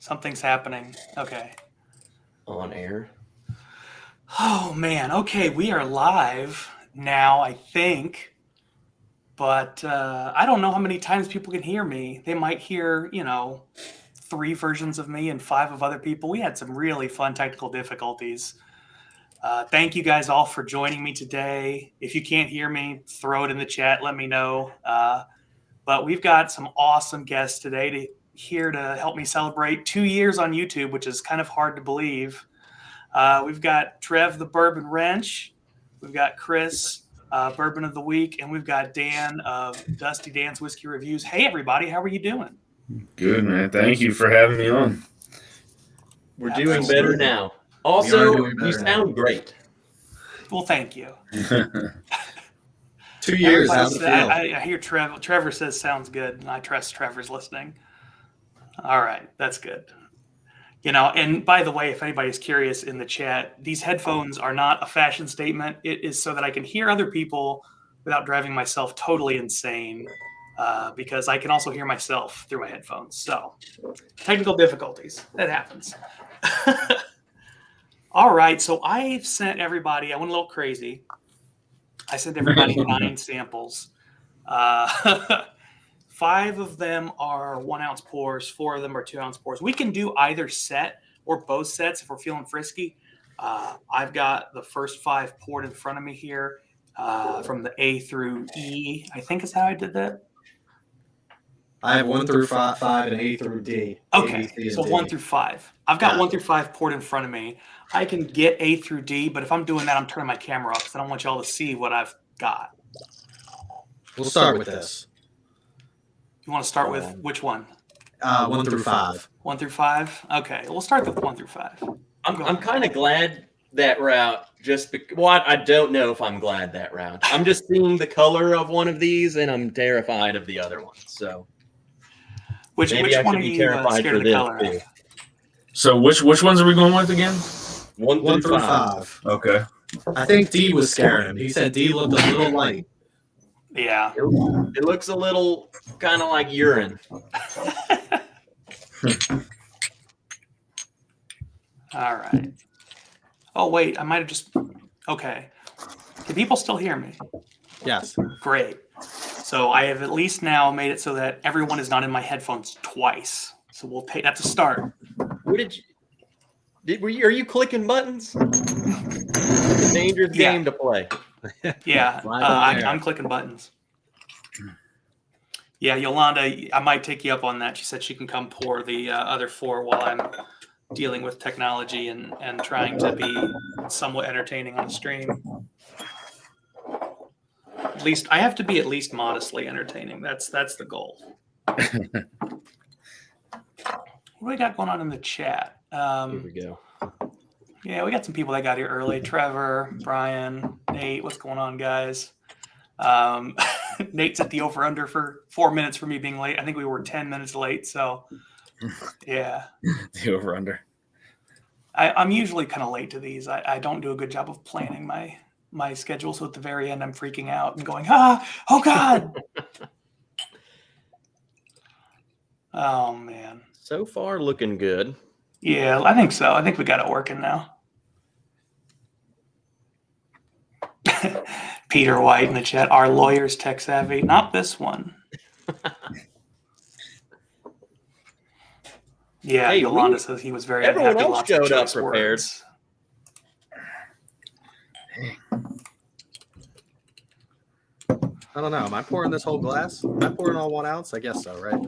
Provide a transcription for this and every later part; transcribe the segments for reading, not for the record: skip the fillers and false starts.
Something's happening. Okay. On air. Oh, man. Okay, we are live now, I think. But I don't know how many times people can hear me. They might hear, 3 versions of me and 5 of other people. We had some really fun technical difficulties. Thank you guys all for joining me today. If you can't hear me, throw it in the chat. Let me know. But we've got some awesome guests today here to help me celebrate 2 years on YouTube, which is kind of hard to believe. We've got Trev, the Bourbon Wrench. We've got Chris, Bourbon of the Week. And we've got Dan of Dusty Dan's Whiskey Reviews. Hey, everybody. How are you doing? Good, man. Thank you for having me on. We're doing better now. Also, you sound great. Well, thank you. 2 years. I hear Trevor says sounds good, and I trust Trevor's listening. All right, that's good. And by the way, if anybody's curious in the chat, these headphones are not a fashion statement. It is so that I can hear other people without driving myself totally insane, because I can also hear myself through my headphones. So, technical difficulties. That happens. All right, so I've sent everybody, I went a little crazy. I sent everybody 9 samples. 5 of them are 1 ounce pours. 4 of them are 2 ounce pours. We can do either set or both sets if we're feeling frisky. I've got the first 5 poured in front of me here, from the A through E, I think is how I did that. I have 1 through 5 and A through D. Okay, so D. 1 through 5. I've got 1 through 5 poured in front of me. I can get A through D, but if I'm doing that, I'm turning my camera off because I don't want y'all to see what I've got. We'll start with this. You want to start with which one? 1 through 5. 1 through 5? Okay, we'll start with 1 through 5. I'm kind of glad that route. I don't know if I'm glad that route. I'm just seeing the color of one of these, and I'm terrified of the other one. So, which one are you scared of the color of? So which ones are we going with again? 1 through 5. Okay. I think D was scaring him. He said D looked a little light. Yeah. It looks a little kind of like urine. All right. Oh, wait. I might have just... Okay. Can people still hear me? Yes. Great. So I have at least now made it so that everyone is not in my headphones twice. So we'll take... That's a start. What did you... Are you clicking buttons? It's a dangerous game to play. Yeah, I'm clicking buttons. Yeah, Yolanda, I might take you up on that. She said she can come pour the other 4 while I'm dealing with technology and trying to be somewhat entertaining on the stream. At least I have to be at least modestly entertaining. That's the goal. What do we got going on in the chat? Here we go. Yeah, we got some people that got here early. Trevor, Brian, Nate, what's going on, guys? Nate's at the over-under for 4 minutes for me being late. I think we were 10 minutes late, so yeah. The over-under. I'm usually kind of late to these. I don't do a good job of planning my schedule, so at the very end I'm freaking out and going, oh God! Oh, man. So far, looking good. Yeah, I think so. I think we got it working now. Peter White in the chat. Our lawyer's tech savvy. Not this one. Yeah, hey, Yolanda says he was very everyone unhappy. Else showed up prepared. I don't know. Am I pouring this whole glass? Am I pouring all 1 ounce? I guess so, right?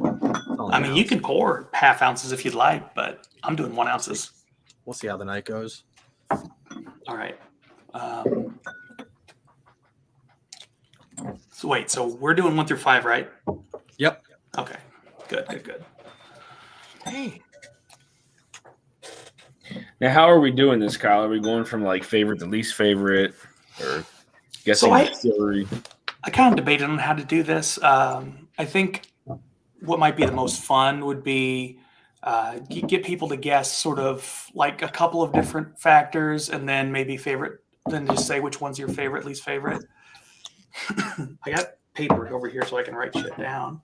I mean, you can pour half ounces if you'd like, but I'm doing 1 ounces. We'll see how the night goes. All right. So we're doing 1 through 5, right? Yep. Okay. Good. Hey. Now, how are we doing this, Kyle? Are we going from like favorite to least favorite, or guessing distillery? I kind of debated on how to do this. I think what might be the most fun would be get people to guess sort of like a couple of different factors, and then maybe favorite. Then just say which one's your favorite, least favorite. I got paper over here so I can write shit down.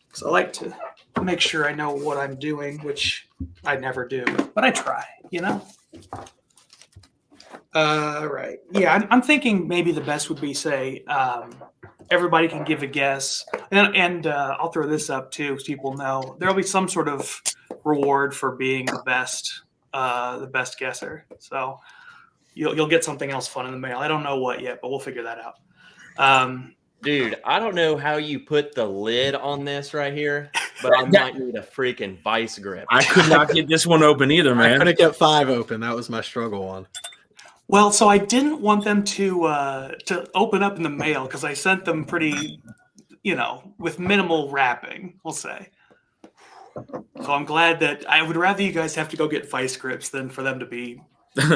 because I like to make sure I know what I'm doing, which I never do, but I try, you know? Right. Yeah, I'm thinking maybe the best would be, say, everybody can give a guess. And I'll throw this up, too, so people know. There'll be some sort of reward for being the best guesser. So you'll get something else fun in the mail. I don't know what yet, but we'll figure that out. Dude, I don't know how you put the lid on this right here, but I might need a freaking vice grip. I could not get this one open either, I man. couldn't get 5 open. That was my struggle one. Well, so I didn't want them to open up in the mail because I sent them pretty, with minimal wrapping, we'll say. So I'm glad that I would rather you guys have to go get vice grips than for them to be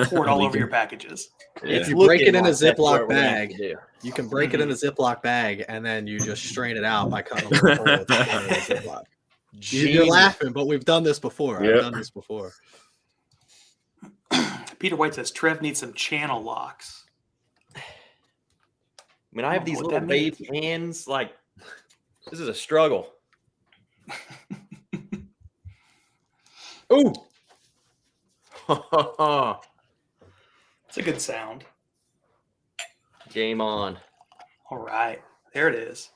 poured all over your packages. If you break it in a Ziploc bag, you can break it in a Ziploc bag and then you just strain it out by cutting a little hole at the bottom of the Ziploc. You're laughing, but we've done this before. Yep. I've done this before. Peter White says Trev needs some channel locks. I mean, I have these little baby hands. Like, this is a struggle. Ooh. It's a good sound. Game on. All right. There it is.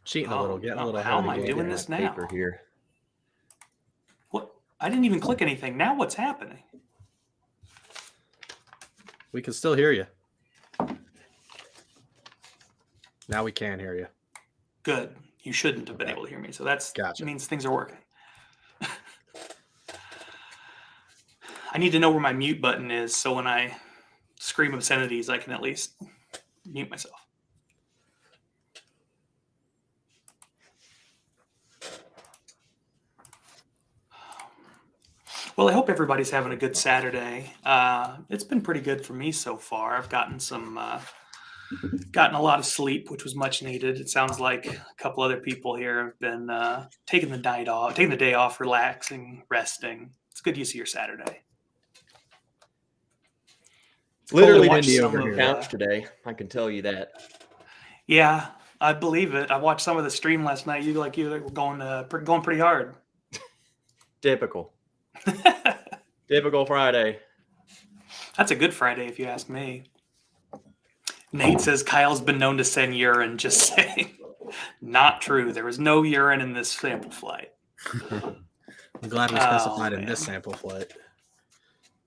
Cheating a little, getting a little. How am I doing this now? Paper here. What? I didn't even click anything. Now what's happening? We can still hear you. Now we can hear you. Good. You shouldn't have been able to hear me. So that means things are working. I need to know where my mute button is so when I scream obscenities, I can at least mute myself. Well, I hope everybody's having a good Saturday. It's been pretty good for me so far. I've gotten a lot of sleep, which was much needed. It sounds like a couple other people here have been taking the day off, relaxing, resting. It's good use of your Saturday. It's literally windy over on here. the couch today. I can tell you that. Yeah, I believe it. I watched some of the stream last night. You were going pretty hard. Typical. Typical Friday. That's a good Friday, if you ask me. Nate says Kyle's been known to send urine. Just saying. Not true. There was no urine in this sample flight. I'm glad we specified in this sample flight.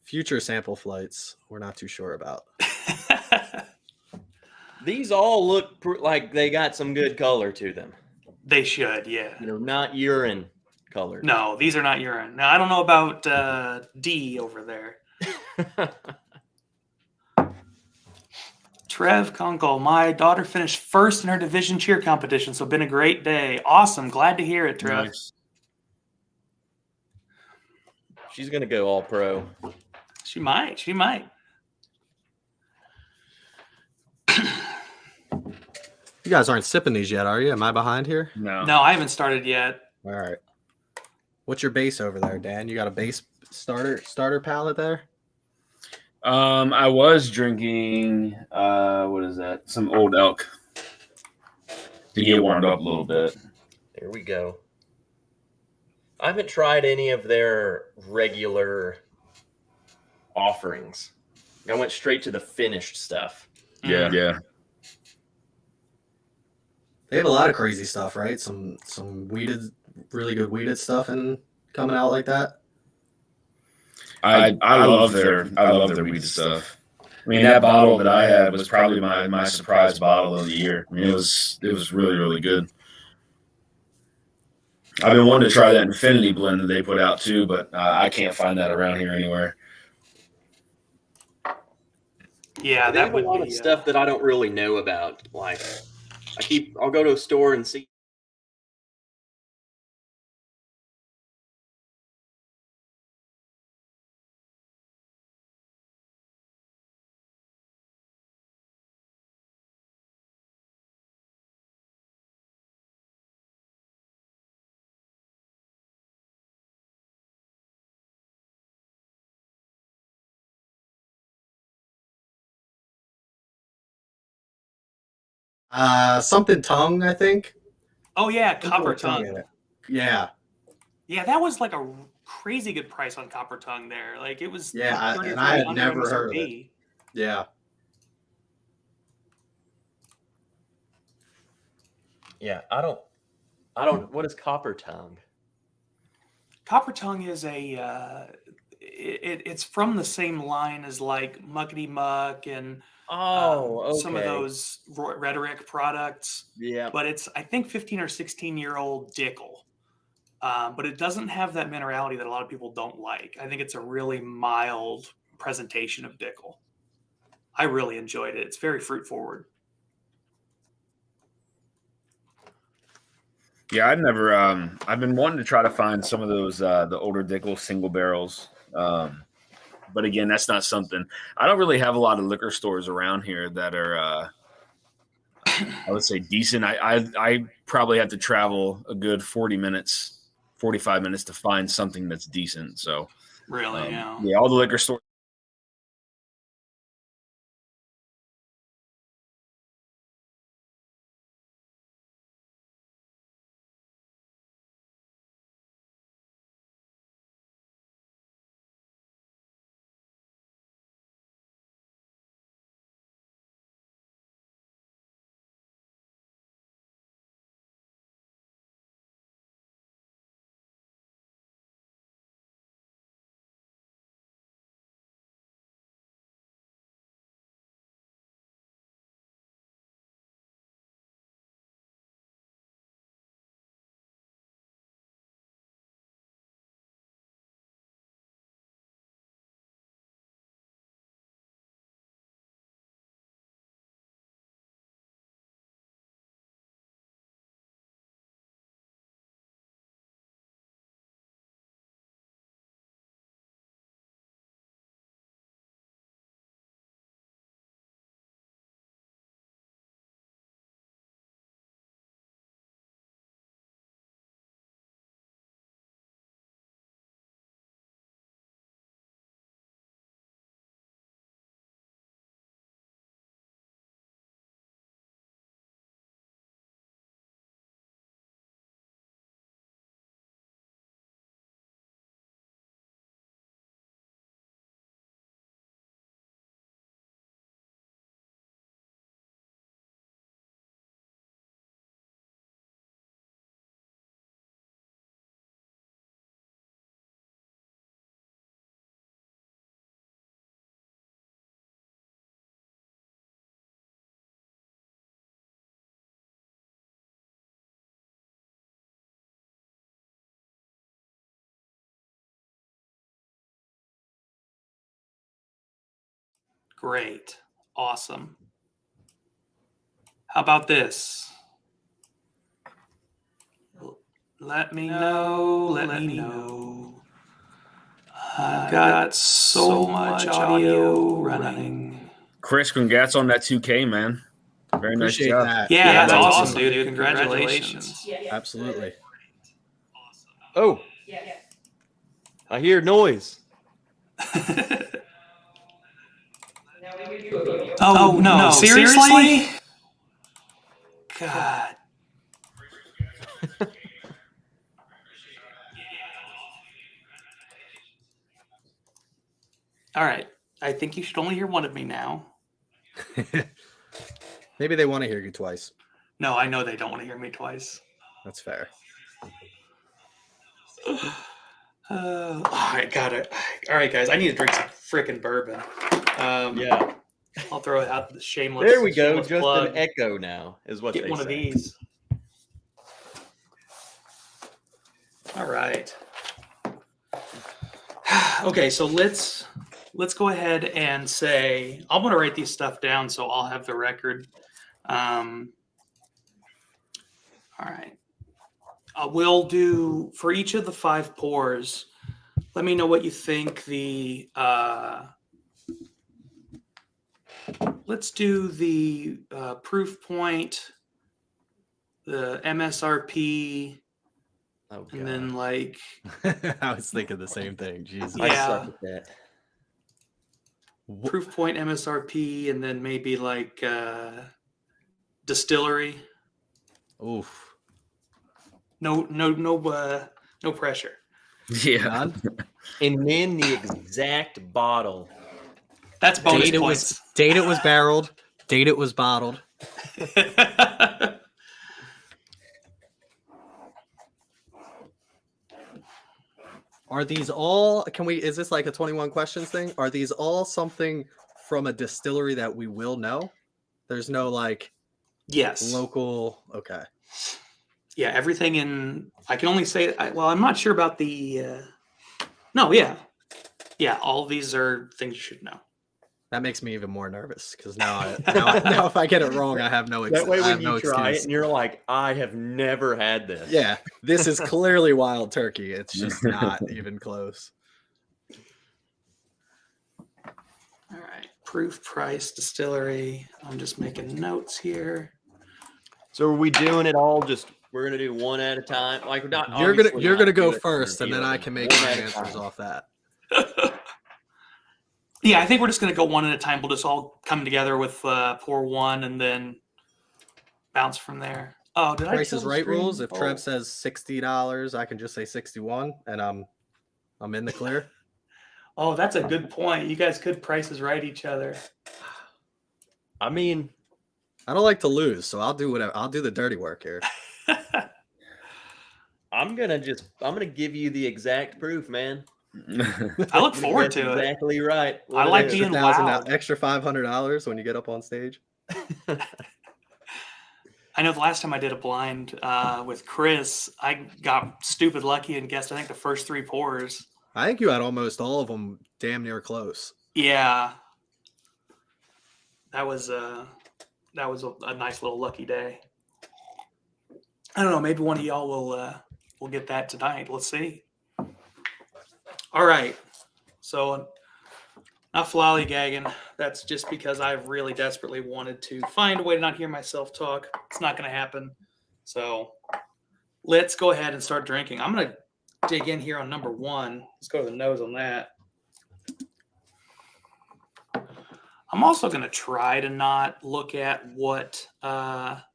Future sample flights, we're not too sure about. These all look like they got some good color to them. They should, yeah. Not urine color. No, these are not urine. Now, I don't know about D over there. Trev Kunkel, my daughter finished first in her division cheer competition, so been a great day. Awesome. Glad to hear it, Trev. Nice. She's going to go all pro. She might. You guys aren't sipping these yet, are you? Am I behind here? No. No, I haven't started yet. All right. What's your base over there, Dan? You got a base starter palette there? I was drinking what is that? Some Old Elk to get warmed up a little bit. There we go. I haven't tried any of their regular offerings. I went straight to the finished stuff. Yeah. They have a lot of crazy stuff, right? Some weeded, really good weeded stuff and coming out like that. I love their weed stuff. I mean, that bottle that I had was probably my surprise bottle of the year. I mean, it was really, really good. I've been wanting to try that Infinity blend that they put out too, but I can't find that around here anywhere. Yeah, They have a lot of stuff that I don't really know about. Like, I'll go to a store and see Something tongue, I think. Oh yeah, Something Copper with tongue Tongue. in it. Yeah. Yeah, that was like a crazy good price on Copper Tongue there. Like it was Yeah, like 30 or and I 40 had under never heard of it. MSRP. Yeah. Yeah, I don't. What is copper tongue? Copper Tongue is it's from the same line as like Muckety Muck and some of those rhetoric products. Yeah. But it's, I think, 15 or 16-year-old Dickel. But it doesn't have that minerality that a lot of people don't like. I think it's a really mild presentation of Dickel. I really enjoyed it. It's very fruit forward. Yeah, I've been wanting to try to find some of those the older Dickel single barrels. But again, that's not something. I don't really have a lot of liquor stores around here that are I would say decent. I probably have to travel a good 45 minutes to find something that's decent. So Really, yeah, all the liquor stores. great. Awesome. How about this? Let me know. Let me know. I've got so much audio running. Chris, congrats on that 2K, man. Very Appreciate nice job. that. Yeah, that's that was awesome, dude. Congratulations. Absolutely. Oh, I hear noise. Oh, no. Seriously? God. All right. I think you should only hear one of me now. Maybe they want to hear you twice. No, I know they don't want to hear me twice. That's fair. All right, got it. All right, guys. I need to drink some freaking bourbon. Yeah. I'll throw it out the shameless. There we go. shameless Just plug. an echo now is what Get they one say. of these. All right. Okay, so let's go ahead and say I'm going to write these stuff down so I'll have the record. All right. We'll do for each of the 5 pours. Let me know what you think. Let's do the proof point, the MSRP, and then like I was thinking the same thing. Jesus. I Yeah. suck at that. proof point MSRP, and then maybe like distillery. Oof. No pressure. Yeah. None? And then the exact bottle. That's bonus Date it points. was barreled. Date it was bottled. Are these all? Is this like a 21 questions thing? Are these all something from a distillery that we will know? There's no like Yes. local. Okay. Yeah, everything in. I can only say. Well, I'm not sure about the. No, yeah. Yeah, all of these are things you should know. That makes me even more nervous because now if I get it wrong, I have no. That way, when you try excuse. it and you're like, I have never had this. Yeah, this is clearly wild turkey. It's just not even close. All right, proof, price, distillery. I'm just making notes here. So are we doing it all? Just we're gonna do one at a time. Like not. You're obviously gonna not go do it first, and then I revealing. can make One my at a answers time. off that. Yeah, I think we're just going to go one at a time. We'll just all come together with pour one and then bounce from there. Oh, did I? Price is Right rules. If Oh. Trev says $60, I can just say 61, and I'm in the clear. Oh, that's a good point. You guys could Price is Right each other. I mean, I don't like to lose, so I'll do whatever. I'll do the dirty work here. I'm gonna give you the exact proof, man. I look forward to it. Exactly right. I like being $1,000 wowed. extra $500 when you get up on stage. I know the last time I did a blind with Chris, I got stupid lucky and guessed, I think, the first 3 pours. I think you had almost all of them damn near close. Yeah. That was a nice little lucky day. I don't know. Maybe one of y'all will get that tonight. Let's see. All right. So not lollygagging. That's just because I really desperately wanted to find a way to not hear myself talk. It's not going to happen. So let's go ahead and start drinking. I'm going to dig in here on number 1. Let's go to the nose on that. I'm also going to try to not look at what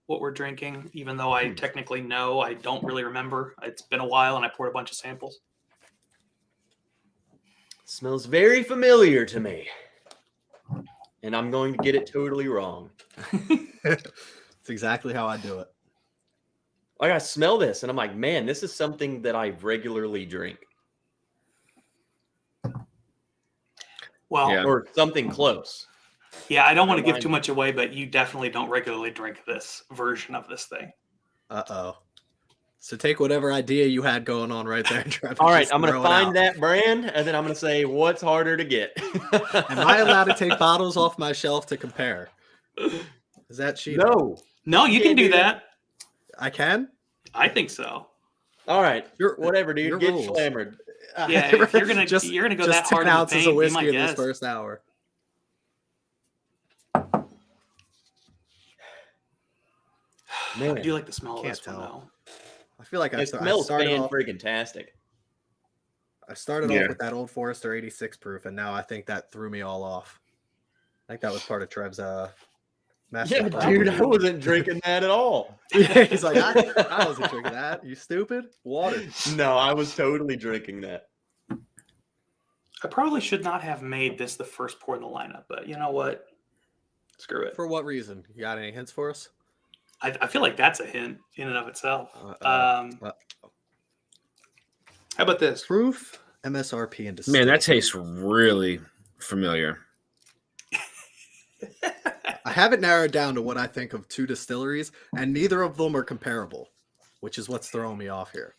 we're drinking, even though I technically know. I don't really remember. It's been a while, and I poured a bunch of samples. Smells very familiar to me, and I'm going to get it totally wrong. It's exactly how I do it. Like I smell this, and I'm like, man, this is something that I regularly drink, Well, Yeah. or something close. yeah, I don't want to give too much away, but you definitely don't regularly drink this version of this thing. Uh-oh. So take whatever idea you had going on right there and try to All right, just I'm going throw to it find out. that brand, and then I'm going to say what's harder to get. Am I allowed to take bottles off my shelf to compare? Is that cheating? No. No, you can Can't do do that. I can? I think so. All right, Your- whatever, dude. your Get rules. slammered. Yeah, if you're gonna Just- you're gonna go just that 10 hard in the ounces paint, of be whiskey my in this guest. first hour. Man, I do like the smell of Can't this one, tell. though. I feel like I it smells started off, fan-freaking-tastic. I started Yeah. off with that Old Forester 86 proof, and now I think that threw me all off. I think that was part of Trev's master Yeah, plan. dude, I wasn't drinking that at all. Yeah, he's like, I wasn't drinking that. You stupid? Water. No, I was totally drinking that. I probably should not have made this the first pour in the lineup, but you know what? Screw it. For what reason? You got any hints for us? I feel like that's a hint in and of itself. Uh, How about this? Proof, MSRP, and distillery. Man, that tastes really familiar. I have it narrowed down to what I think of 2 distilleries, and neither of them are comparable, which is what's throwing me off here.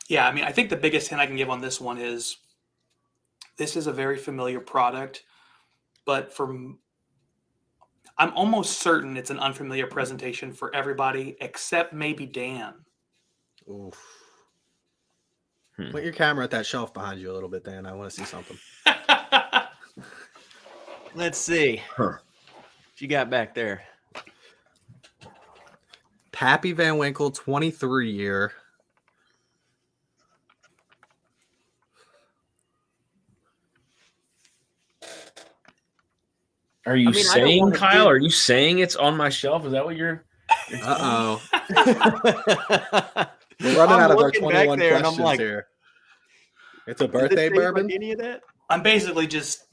Yeah, I mean, I think the biggest hint I can give on this one is this is a very familiar product, but I'm almost certain it's an unfamiliar presentation for everybody except maybe Dan. Oof. Point your camera at that shelf behind you a little bit, Dan. I want to see something. Let's see. Huh. What you got back there? Pappy Van Winkle, 23 year. Are you I don't saying, wanna Kyle? give- Are you saying it's on my shelf? Is that what you're? Uh-oh. We're running out of our 21 questions here. It's a birthday bourbon? Like any of that? I'm basically just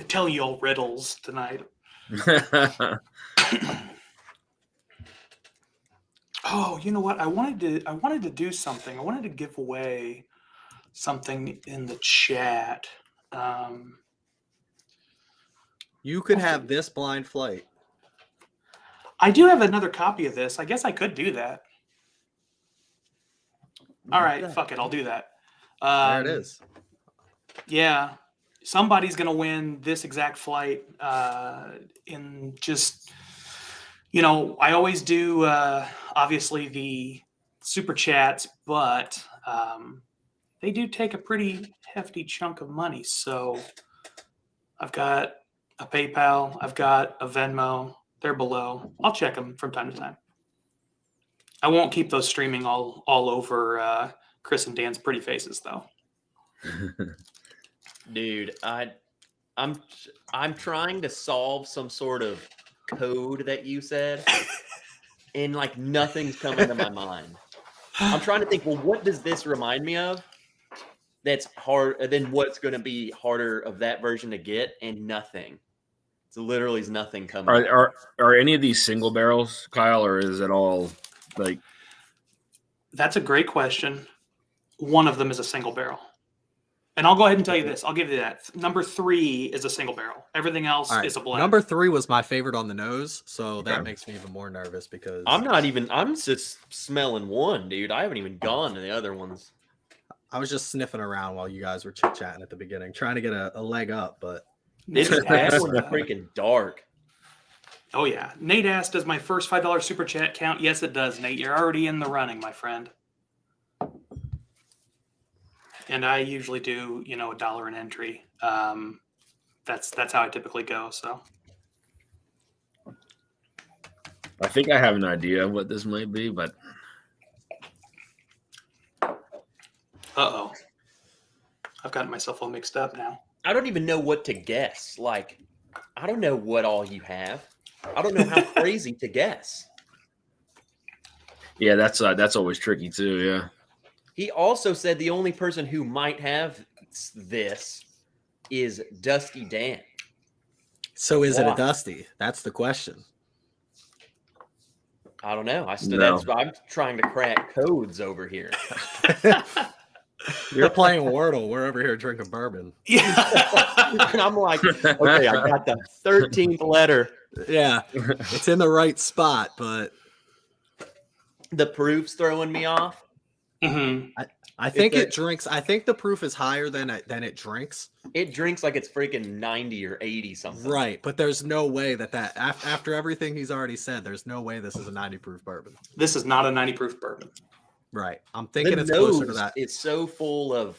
telling you all riddles tonight. Oh, you know what? I wanted to do something. I wanted to give away something in the chat. You could have this blind flight. I do have another copy of this. I guess I could do that. All right, fuck it. I'll do that. There it is. Yeah. Somebody's going to win this exact flight in just, I always do, obviously, the super chats, but they do take a pretty hefty chunk of money. So I've got a PayPal. I've got a Venmo. They're below. I'll check them from time to time. I won't keep those streaming all over Chris and Dan's pretty faces, though. Dude, I'm trying to solve some sort of code that you said, and like nothing's coming to my mind. I'm trying to think, well, what does this remind me of? That's hard. Then what's going to be harder of that version to get? And nothing. It's literally nothing coming. Are any of these single barrels, Kyle, or is it all like? That's a great question. One of them is a single barrel. And I'll go ahead and tell you this. I'll give you that. Number 3 is a single barrel. Everything else is a blend. Number 3 was my favorite on the nose, so that makes me even more nervous because I'm just smelling one, dude. I haven't even gone to the other ones. I was just sniffing around while you guys were chit-chatting at the beginning, trying to get a leg up, but This that one's freaking dark. Oh, yeah. Nate asked, does my first $5 super chat count? Yes, it does, Nate. You're already in the running, my friend. And I usually do, $1 an entry. That's how I typically go. So I think I have an idea of what this might be, but uh-oh. I've gotten myself all mixed up now. I don't even know what to guess. Like, I don't know what all you have. I don't know how crazy to guess. yeah, that's always tricky too. Yeah. He also said the only person who might have this is Dusty Dan. So is it a Dusty? That's the question. I don't know. No. I'm trying to crack codes over here. You're playing Wordle. We're over here drinking bourbon. Yeah. And I'm like, okay, I got the 13th letter. Yeah, it's in the right spot, but The proof's throwing me off. Mm-hmm. I think it drinks. I think the proof is higher than it drinks. It drinks like it's freaking 90 or 80 something. Right, but there's no way that after everything he's already said, there's no way this is a 90 proof bourbon. This is not a 90 proof bourbon. Right, I'm thinking The it's nose, closer to that. it's so full of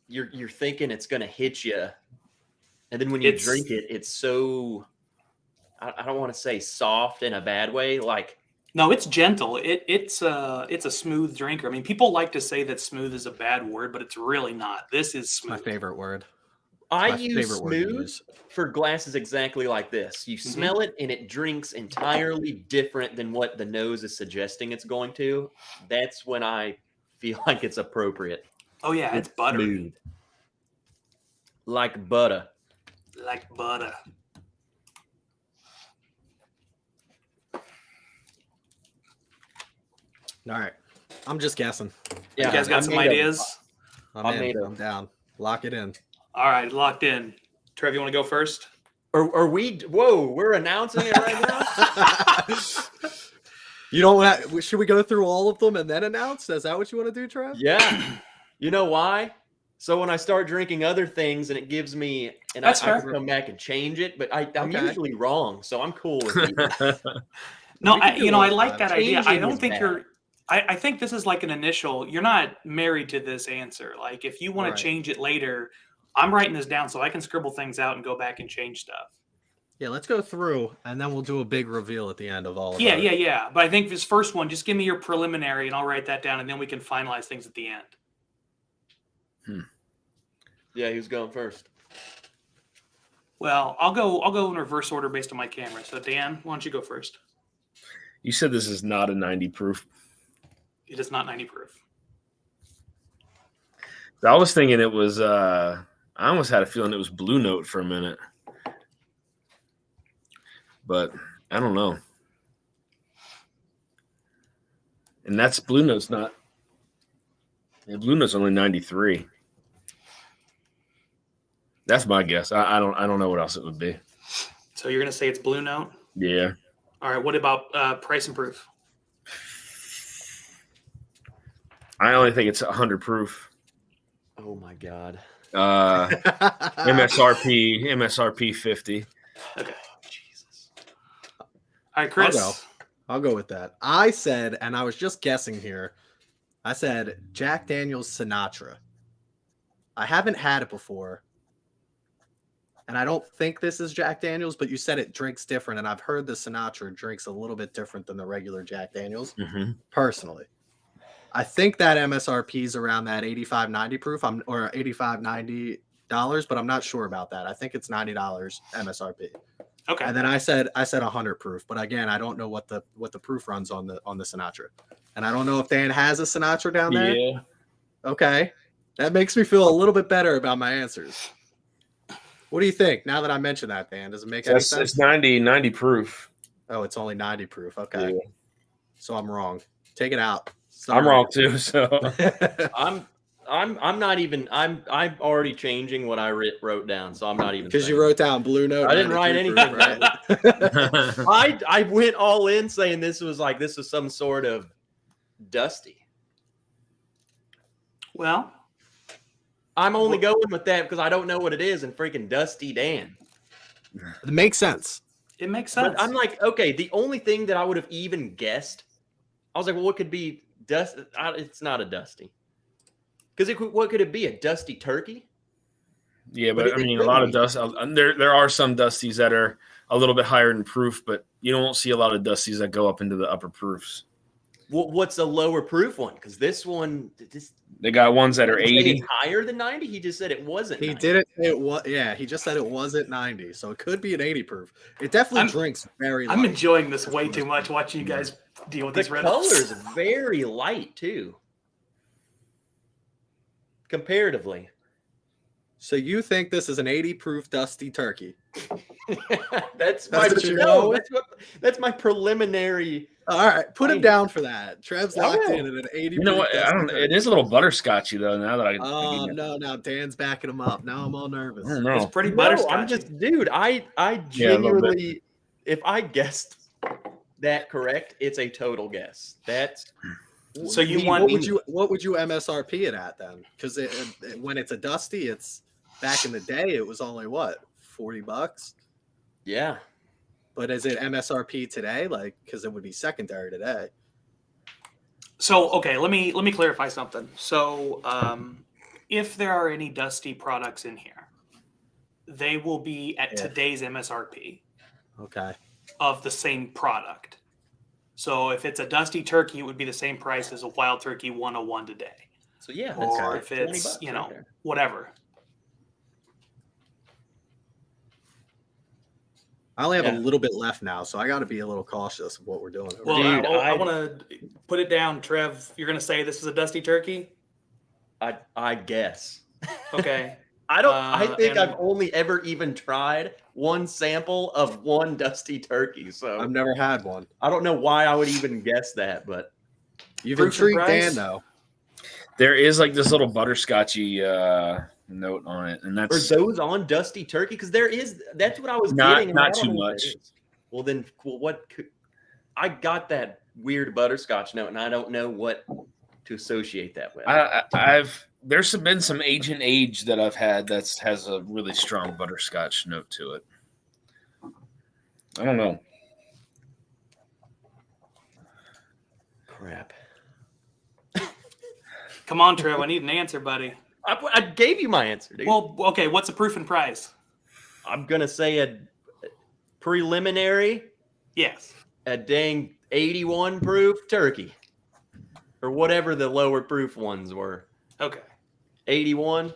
you're thinking it's gonna hit you, and then when you drink it, it's so I don't want to say soft in a bad way, like. No, it's gentle. It's a smooth drinker. I mean, people like to say that smooth is a bad word, but it's really not. This is smooth. My favorite word. I use smooth for glasses exactly like this. You smell it and it drinks entirely different than what the nose is suggesting it's going to. That's when I feel like it's appropriate. Oh yeah, it's buttery. Smooth. Like butter. Like butter. All right, I'm just guessing. Yeah, you guys got some ideas? I'm down. Lock it in. All right, locked in. Trev, you want to go first? Are we? Whoa, we're announcing it right now. You don't want? Should we go through all of them and then announce? Is that what you want to do, Trev? Yeah. You know why? So when I start drinking other things and it gives me, and I can come back and change it, but I'm usually wrong, so I'm cool with it. No, I like that idea. I don't think you're. I think this is like an initial. You're not married to this answer. Like if you want to change it later, I'm writing this down so I can scribble things out and go back and change stuff. Yeah, let's go through and then we'll do a big reveal at the end of all of it. Yeah. But I think this first one, just give me your preliminary and I'll write that down and then we can finalize things at the end. Yeah, who's going first? Well, I'll go in reverse order based on my camera. So Dan, why don't you go first? You said this is not a 90 proof. It is not 90 proof. I was thinking it was. I almost had a feeling it was Blue Note for a minute, but I don't know. And that's Blue Note's not. Yeah, Blue Note's only 93. That's my guess. I don't know what else it would be. So you're gonna say it's Blue Note? Yeah. All right. What about price and proof? I only think it's 100 proof. Oh my god. MSRP 50. Okay. Jesus. All right, Chris. I'll go with that. I said, and I was just guessing here, I said Jack Daniel's Sinatra. I haven't had it before. And I don't think this is Jack Daniel's, but you said it drinks different. And I've heard the Sinatra drinks a little bit different than the regular Jack Daniel's, personally. I think that MSRP is around that $85.90 proof, or $85.90, but I'm not sure about that. I think it's $90 MSRP. Okay. And then I said 100 proof, but again, I don't know what the proof runs on the Sinatra, and I don't know if Dan has a Sinatra down there. Yeah. Okay, that makes me feel a little bit better about my answers. What do you think? Now that I mentioned that, Dan, does it make any sense? It's 90 proof. Oh, it's only 90 proof. Okay, Yeah. so I'm wrong. Take it out. Sorry. I'm wrong too. So I'm not even. I'm already changing what I wrote down, so I'm not even. Because you wrote down Blue Note. I didn't write 93 anything. proof, right? I went all in saying this was some sort of dusty. Well, I'm only going with that because I don't know what it is, and freaking Dusty Dan. It makes sense. it makes sense. But I'm like, okay, the only thing that I would have even guessed, I was like, well, what could be dust? It's not a Dusty. Because what could it be? A Dusty turkey? yeah, But but I mean, a lot of dust. There are some Dusties that are a little bit higher in proof, but you don't see a lot of Dusties that go up into the upper proofs. What's a lower proof one? Because this one, They got ones that are Did he say 80. it's higher than 90. He just said it wasn't. He 90. didn't. It was. Yeah, he just said it wasn't 90, so it could be an 80 proof. It definitely drinks very. I'm light. enjoying this way too much watching you guys deal with The these riddles. color's very light too, comparatively. So you think this is an 80 proof Dusty turkey? That's what you're going with? that's my preliminary. All right, put him down for that. Trev's locked in at an 80. You know what? proof I don't. Dusty It is a little butterscotchy though. Now that I. Oh no! Now Dan's backing him up. Now I'm all nervous. I don't know. It's pretty No, butterscotch. I'm just, dude. I Yeah, a little bit. genuinely, if I guessed that correct, it's a total guess. That's So you me- want- What would you MSRP it at then? Because when it's a Dusty, it's back in the day. It was only what, $40? Yeah. But is it MSRP today? Like, because it would be secondary today. So okay, let me clarify something. So if there are any Dusty products in here, they will be at today's MSRP Okay. of the same product. So if it's a Dusty turkey, it would be the same price as a Wild Turkey 101 today. So yeah, that's Or like if 20 it's, bucks you right know, there. whatever. I only have Yeah. a little bit left now, so I got to be a little cautious of what we're doing. over Well, here. Dude, I I- want to put it down, Trev. You're going to say this is a Dusty turkey? I guess. Okay. I think and- I've only ever even tried one sample of one Dusty turkey. So I've never had one. I don't know why I would even guess that, but You've Proof and intrigued price? Dan, though. There is like this little butterscotchy note on it, and are that's those on Dusty turkey? Because that's what I was Not- getting. and I not don't too know what much. it is. Well, then, what could I got that weird butterscotch note, and I don't know what to associate that with. there's been some Agent Age that I've had that has a really strong butterscotch note to it. I don't know. Crap. Come on, Trev. I need an answer, buddy. I gave you my answer, dude. Well, okay. What's the proof and price? I'm gonna say a preliminary, Yes. a dang 81 proof turkey, or whatever the lower proof ones were. Okay. 81.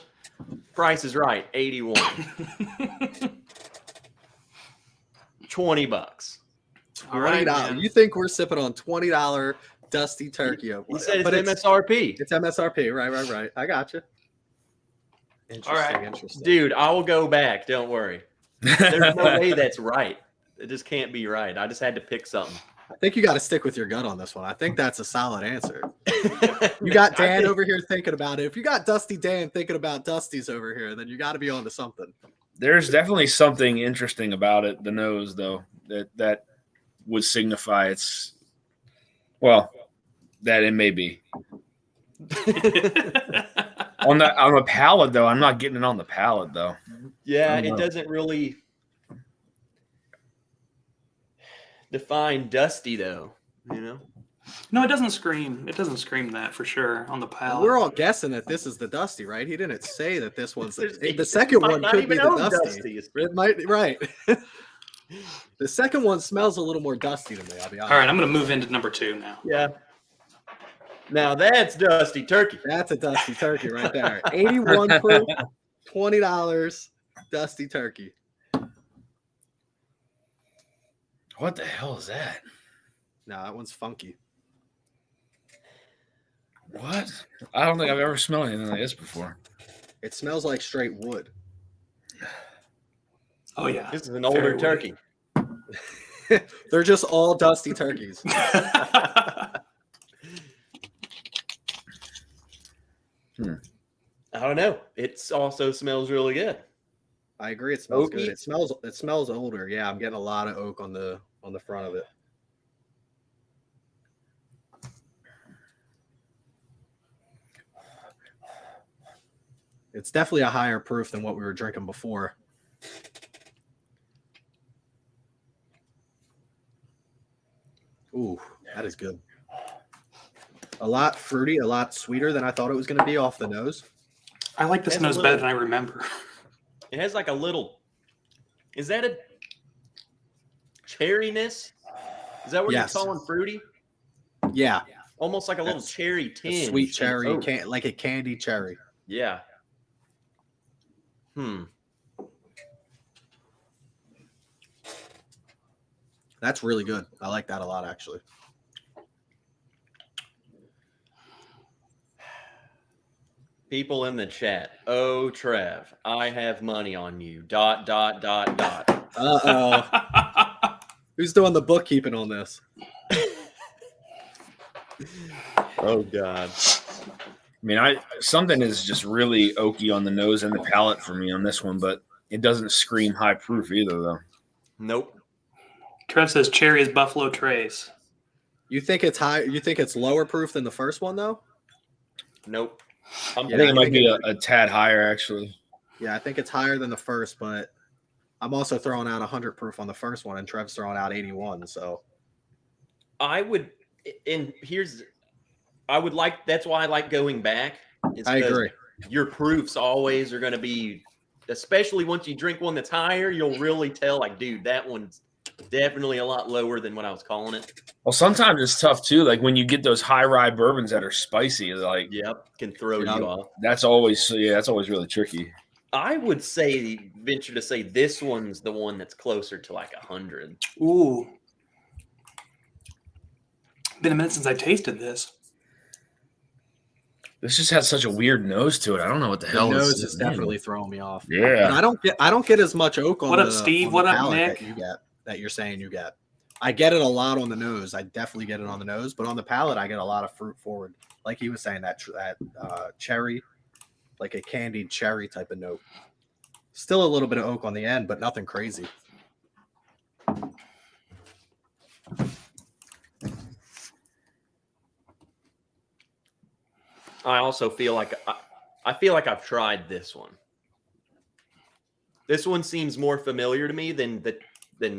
Price is right. 81. $20. All right, man. You think we're sipping on $20 Dusty Turkey? You said it's But MSRP. It's MSRP. Right. I got you. Interesting. right. Interesting. Dude, I will go back. Don't worry. There's no way that's right. It just can't be right. I just had to pick something. I think you got to stick with your gut on this one. I think that's a solid answer. You got Dan over here thinking about it. If you got Dusty Dan thinking about Dusty's over here, then you got to be on to something. There's definitely something interesting about it. The nose, though, that would signify it's that it may be on the palate, though. I'm not getting it on the palate, though. Yeah, it doesn't really define Dusty, though. You know? No, it doesn't scream. It doesn't scream that for sure on the palate. We're all guessing that this is the Dusty, right? He didn't say that this one's the second one not could even be the own Dusty. It might, right. The second one smells a little more dusty to me, I'll be honest. All right, I'm going to move into number 2 now. Yeah. Now that's Dusty Turkey. That's a Dusty Turkey right there. 81 proof, $20 Dusty Turkey. What the hell is that? No, that one's funky. What? I don't think I've ever smelled anything like this before. It smells like straight wood. Oh, yeah. This is an older turkey. They're just all dusty turkeys. I don't know. It also smells really good. I agree. It smells Oaky. good. It smells older. Yeah, I'm getting a lot of oak on the front of it. It's definitely a higher proof than what we were drinking before. Ooh, that is good. A lot fruity, a lot sweeter than I thought it was going to be off the nose. I like this It's a nose little- better than I remember. It has like a little. Is that a cherryness? Is that what Yes. you're calling fruity? Yeah, Almost like a little That's cherry a tinge. sweet cherry, Oh, like a candy cherry. yeah. That's really good. I like that a lot, actually. People in the chat. Oh, Trev, I have money on you. ... Uh-oh. Who's doing the bookkeeping on this? Oh God. I mean, something is just really oaky on the nose and the palate for me on this one, but it doesn't scream high proof either, though. Nope. Trev says cherry is Buffalo Trace. You think it's high? You think it's lower proof than the first one, though? Nope. I think it might be a tad higher, actually. Yeah, I think it's higher than the first, but I'm also throwing out 100 proof on the first one, and Trev's throwing out 81. So I would, and that's why I like going back. It's I 'cause agree. Your proofs always are going to be, especially once you drink one that's higher, you'll really tell, like, dude, that one's definitely a lot lower than what I was calling it. Well, sometimes it's tough, too. Like, when you get those high rye bourbons that are spicy, like, Yep. Can throw Yeah. you off. that's always really tricky. I would venture to say this one's the one that's closer to like 100. Ooh. Been a minute since I tasted this. This just has such a weird nose to it. I don't know what the hell The nose is is definitely throwing me off. Yeah. And I don't get as much oak on What up, the, Steve? on the What up, palate Nick? That you get, that you're saying you get. I get it a lot on the nose. I definitely get it on the nose, but on the palate, I get a lot of fruit forward. Like he was saying, that cherry, like a candied cherry type of note. Still a little bit of oak on the end, but nothing crazy. I also feel like I've tried this one. This one seems more familiar to me than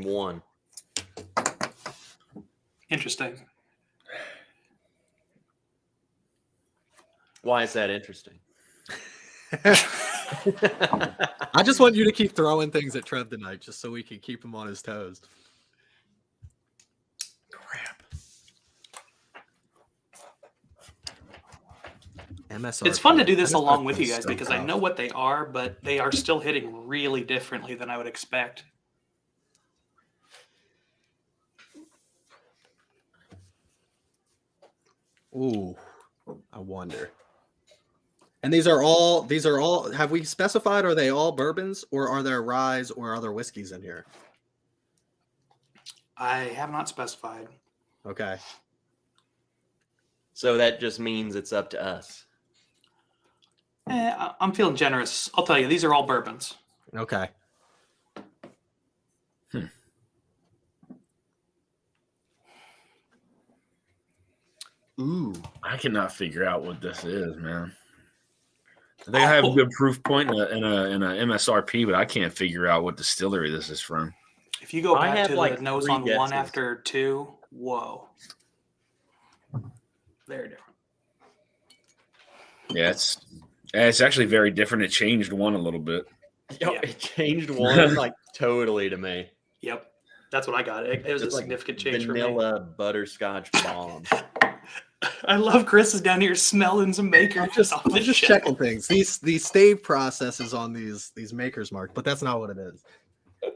one. Interesting. Why is that interesting? I just want you to keep throwing things at Trev tonight, just so we can keep him on his toes. Crap. MSRP. It's fun to do this along with you is guys so because I tough. know what they are, but they are still hitting really differently than I would expect. Ooh, I wonder. And these are all. Have we specified? Are they all bourbons, or are there ryes or other whiskeys in here? I have not specified. Okay. So that just means it's up to us. I'm feeling generous. I'll tell you, these are all bourbons. Okay. Ooh. I cannot figure out what this is, man. I think I have a good proof point in a MSRP, but I can't figure out what distillery this is from. If you go I back have, to like, the nose 3 on one guesses. after 2, whoa. Very different. Yeah, it's actually very different. It changed one a little bit. Yo, Yeah. it changed one like totally to me. Yep. That's what I got. It was a It's like significant change vanilla butterscotch bomb. for me. I love Chris is down here smelling some makers. I'm just checking things. These stave processes on these Maker's Mark, but that's not what it is.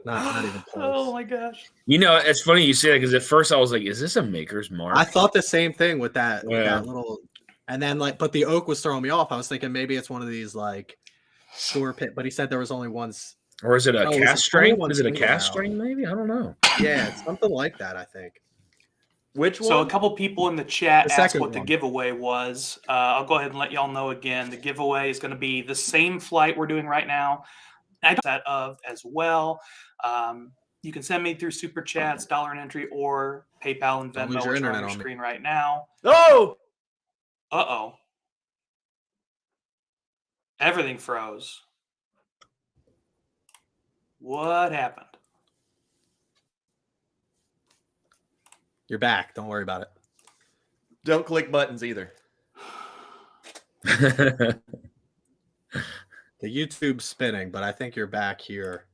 Not even close. Oh my gosh. You know, it's funny you say that because at first I was like, "Is this a Maker's Mark?" I thought the same thing with that Yeah. little, and then but the oak was throwing me off. I was thinking maybe it's one of these like store pit, but he said there was only one. Or is it a No, it's cast strain? only Is it a one cast single strain? Maybe I don't know. Yeah, it's something like that. I think. Which one? So a couple people in the chat The asked second what the one. giveaway was. I'll go ahead and let y'all know again. The giveaway is going to be the same flight we're doing right now. I got that of as well. You can send me through Super Chats, dollar and entry, or PayPal and Don't Venmo, lose your which are on internet your on me. screen right now. Oh! Uh-oh. Everything froze. What happened? You're back. Don't worry about it. Don't click buttons either. The YouTube's spinning, but I think you're back here.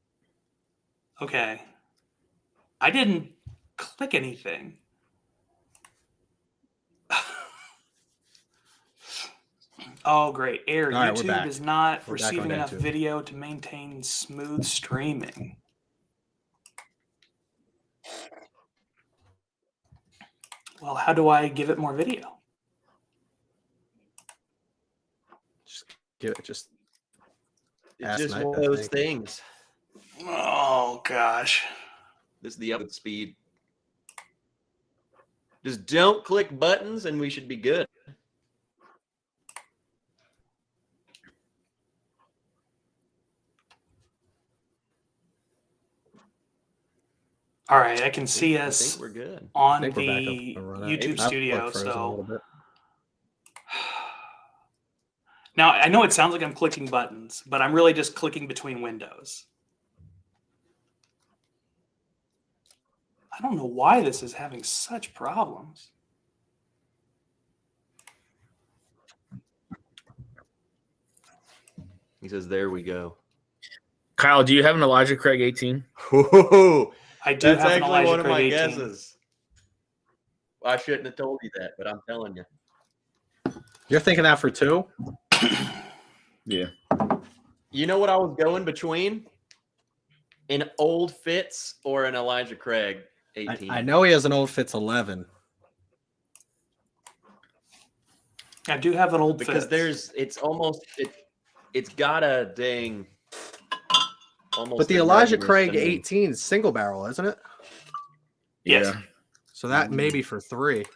Okay. I didn't click anything. Oh, great. Error. All right, we're YouTube back. is not We're back on receiving enough YouTube. video to maintain smooth streaming. Well, how do I give it more video? Just It's Ask just Knight, one I of those think. things. Oh, gosh. This is the upload speed. Just don't click buttons and we should be good. All right, I can see I us think we're good. on think we're back up the and running. YouTube I've studio. frozen a So little bit. now I know it sounds like I'm clicking buttons, but I'm really just clicking between windows. I don't know why this is having such problems. He says, there we go. Kyle, do you have an Elijah Craig 18? Whoa, I do that's have an actually Elijah one of my Craig 18. guesses. I shouldn't have told you that, but I'm telling you. You're thinking that for 2? Yeah. You know what I was going between? An Old Fitz or an Elijah Craig 18. I know he has an old Fitz 11. I do have an old because Fitz. it's got a dang. Almost But the a Elijah nuttiness Craig to me. 18 is single barrel, isn't it? Yes. Yeah. So that may be for 3.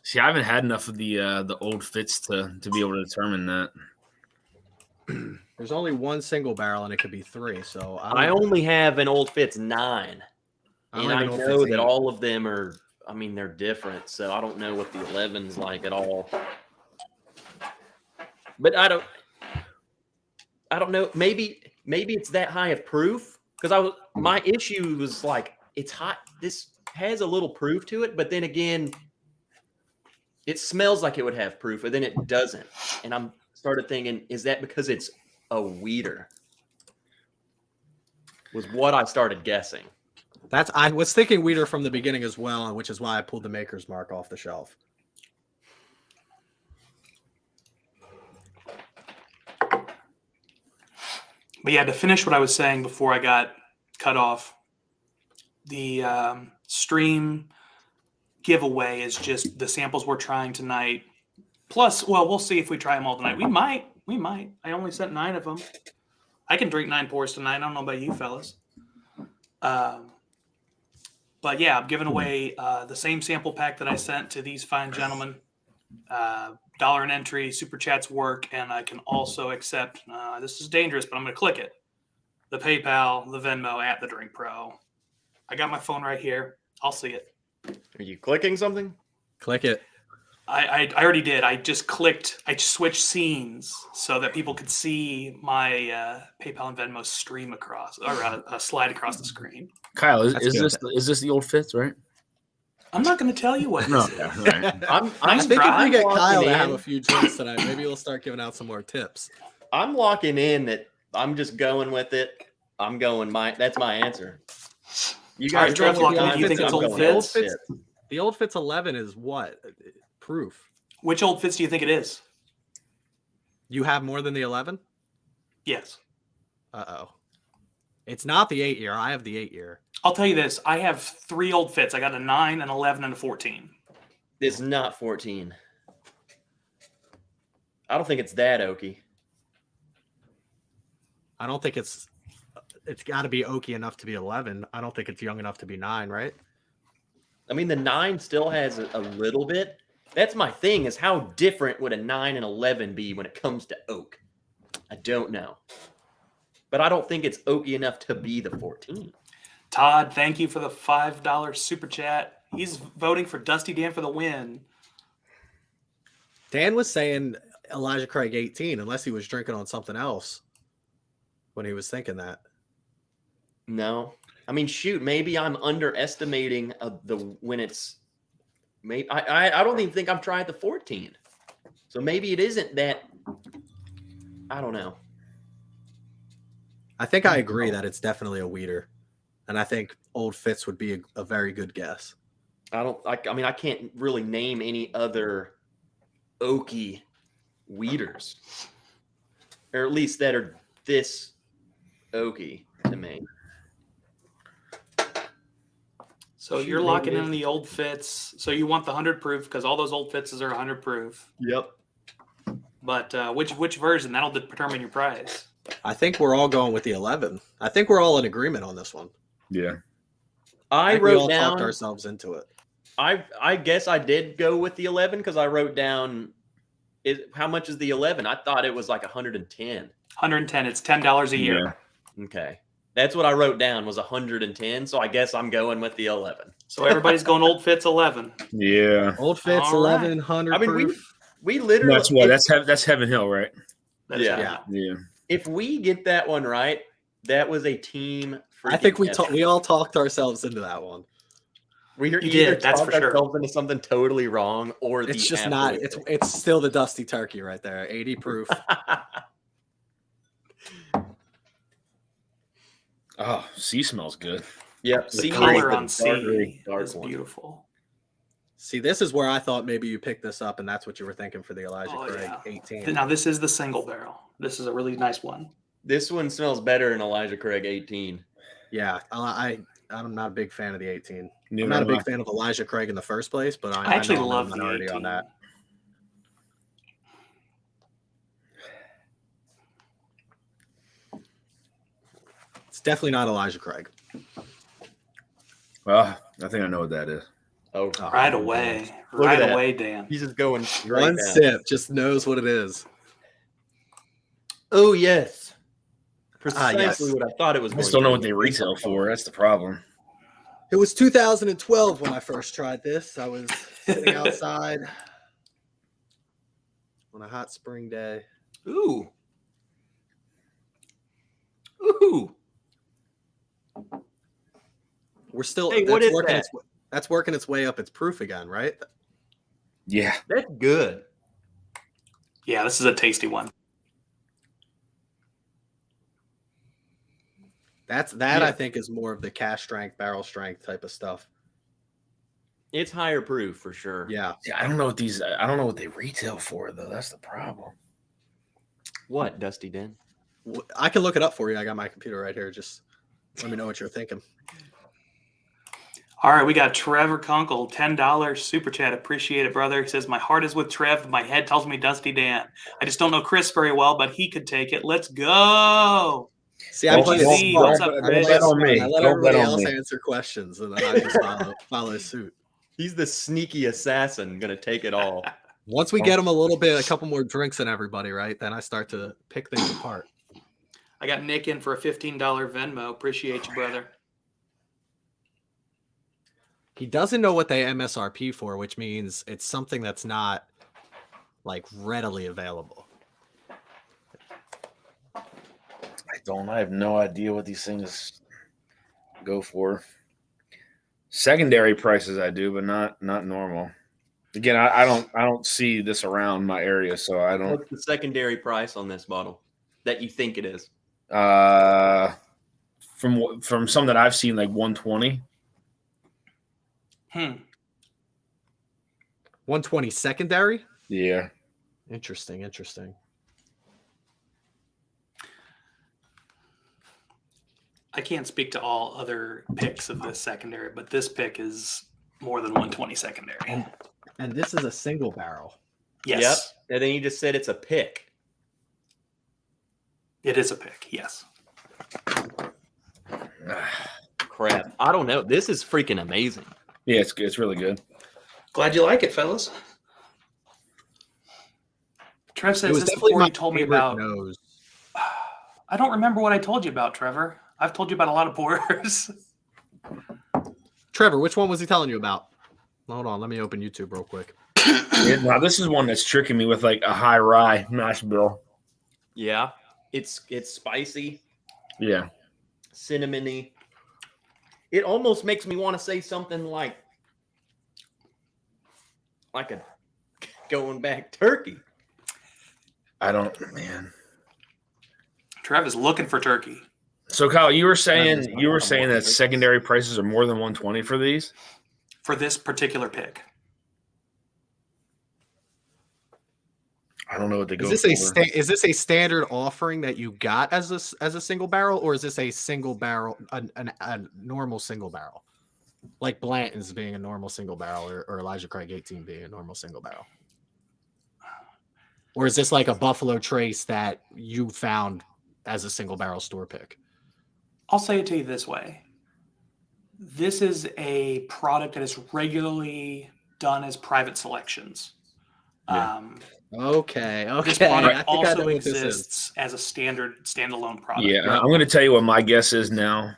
See, I haven't had enough of the old Fitz to be able to determine that. There's only one single barrel and it could be 3. So I only have an Old Fitz 9. I And don't I even know if know it's that 8. all of them are, I mean, they're different. So I don't know what the 11's like at all. But I don't know. Maybe it's that high of proof. Because my issue was like, it's hot. This has a little proof to it, but then again, it smells like it would have proof, but then it doesn't. And I'm started thinking, is that because it's a weeder? Was what I started guessing. I was thinking Weeder from the beginning as well, which is why I pulled the Maker's Mark off the shelf. But yeah, to finish what I was saying before I got cut off, the stream giveaway is just the samples we're trying tonight. Plus, well, we'll see if we try them all tonight. We might. I only sent 9 of them. I can drink 9 pours tonight. I don't know about you fellas. But yeah, I'm giving away the same sample pack that I sent to these fine gentlemen. $1 an entry, super chats work, and I can also accept. This is dangerous, but I'm going to click it. The PayPal, the Venmo at the Drink Pro. I got my phone right here. I'll see it. Are you clicking something? Click it. I already did. I just clicked. I switched scenes so that people could see my PayPal and Venmo stream across or slide across the screen. Kyle, is That's this the old fits, right? I'm not going to tell you what No. this is. Right. I'm I think if trying we get locking Kyle to in. have a few drinks tonight, maybe we'll start giving out some more tips. I'm locking in that I'm just going with it. I'm going that's my answer. You All right, guys Trev, go with lock the in. You think I'm it's old going Fits? with it. The Old Fits 11 is what? Proof. Which old fits do you think it is? You have more than the 11? Yes. Uh-oh. It's not the 8-year. I have the 8-year. I'll tell you this. I have 3 old fits. I got a 9, an 11, and a 14. It's not 14. I don't think it's that oaky. I don't think it's got to be oaky enough to be 11. I don't think it's young enough to be 9, right? I mean, the 9 still has a little bit. That's my thing, is how different would a 9 and 11 be when it comes to oak? I don't know. But I don't think it's oaky enough to be the 14. Todd, thank you for the $5 super chat. He's voting for Dusty Dan for the win. Dan was saying Elijah Craig 18, unless he was drinking on something else when he was thinking that. No. I mean, shoot, maybe I'm underestimating when it's maybe I don't even think I've tried the 14. So maybe it isn't that. I don't know. I think I agree that it's definitely a weeder. And I think Old Fitz would be a very good guess. I mean, I can't really name any other oaky weeders. Or at least that are this oaky to me. So you're locking in the old fits. So you want the 100 proof because all those old fits are 100 proof. Yep. But which version? That'll determine your price. I think we're all going with the 11. I think we're all in agreement on this one. Yeah. I we all wrote down. talked ourselves into it. I guess I did go with the 11 because I wrote down how much is the 11? I thought it was like 110. 110. It's $10 a year. Yeah. Okay. That's what I wrote down was 110. So I guess I'm going with the 11. So everybody's going old fits 11. Yeah. Old Fitz, All right. 1100 I mean, proof. we literally. That's Heaven Hill, right? That is Yeah. good. Yeah. If we get that one right, that was a team. I think freaking we all talked ourselves into that one. We You either did, that's talked for sure. ourselves into something totally wrong, or It's the just not. absolute It's still the Dusty Turkey right there. 80 proof. Oh, C smells good. Yep. The C color is on the C dark is one. beautiful. See, this is where I thought maybe you picked this up, and that's what you were thinking for the Elijah Oh, Craig yeah. 18. Now this is the single barrel. This is a really nice one. This one smells better than Elijah Craig 18. Yeah, I'm not a big fan of the 18. Neither I'm not a am I. big fan of Elijah Craig in the first place, but I actually know I'm love in the minority 18. on that. It's definitely not Elijah Craig. Well, I think I know what that is. Oh, Right away. Look at Right that. away, Dan. he's just going straight One down. sip just knows what it is. Oh yes, precisely yes. what I thought it was. I going just don't to know be. what they retail for. That's the problem. It was 2012 when I first tried this. I was sitting outside on a hot spring day. Ooh, ooh. We're still Hey, what is working that? that's working its way up its proof again, right? Yeah. That's good. Yeah, this is a tasty one. That Yeah. I think is more of the cash strength, barrel strength type of stuff. It's higher proof for sure. Yeah. Yeah, I don't know what they retail for though. That's the problem. What, Dusty Den? I can look it up for you. I got my computer right here. Just let me know what you're thinking. All right, we got Trevor Kunkel, $10 super chat. Appreciate it, brother. He says, my heart is with Trev. My head tells me Dusty Dan. I just don't know Chris very well, but he could take it. Let's go. See, I play it GZ, smart. what's up, I Chris? play it Bet on smart. me. I let Don't everybody bet on else me. answer questions, and then I just follow suit. He's the sneaky assassin, gonna take it all. Once we get them a couple more drinks than everybody, right? Then I start to pick things apart. I got Nick in for a $15 Venmo. Appreciate you, brother. He doesn't know what they MSRP for, which means it's something that's not like readily available. I have no idea what these things go for. Secondary prices I do, but not normal. Again, I don't see this around my area, so I don't. What's the secondary price on this bottle that you think it is? From some that I've seen, like 120. 120 secondary? Yeah. Interesting. I can't speak to all other picks of this secondary, but this pick is more than 120 secondary. And this is a single barrel. Yes. Yep. And then you just said it's a pick. It is a pick, yes. Crap. I don't know. This is freaking amazing. Yeah, it's really good. Glad you like it, fellas. Trev It says was this definitely before my you told me favorite about. nose. I don't remember what I told you about, Trevor. I've told you about a lot of porters. Trevor, which one was he telling you about? Hold on, let me open YouTube real quick. Now this is one that's tricking me with like a high rye mash bill. Yeah. It's spicy, Yeah. cinnamony. It almost makes me want to say something like a going back turkey. Man. Trev is looking for turkey. So Kyle, you were saying that secondary prices are more than 120 for these? For this particular pick. I don't know what they go Is this for. is this a standard offering that you got as a single barrel, or is this a single barrel, a normal single barrel, like Blanton's being a normal single barrel, or Elijah Craig 18 being a normal single barrel, or is this like a Buffalo Trace that you found as a single barrel store pick? I'll say it to you this way. This is a product that is regularly done as private selections. Yeah. Okay. This I product think I know also what this is. exists as a standalone product. Yeah, I'm going to tell you what my guess is now.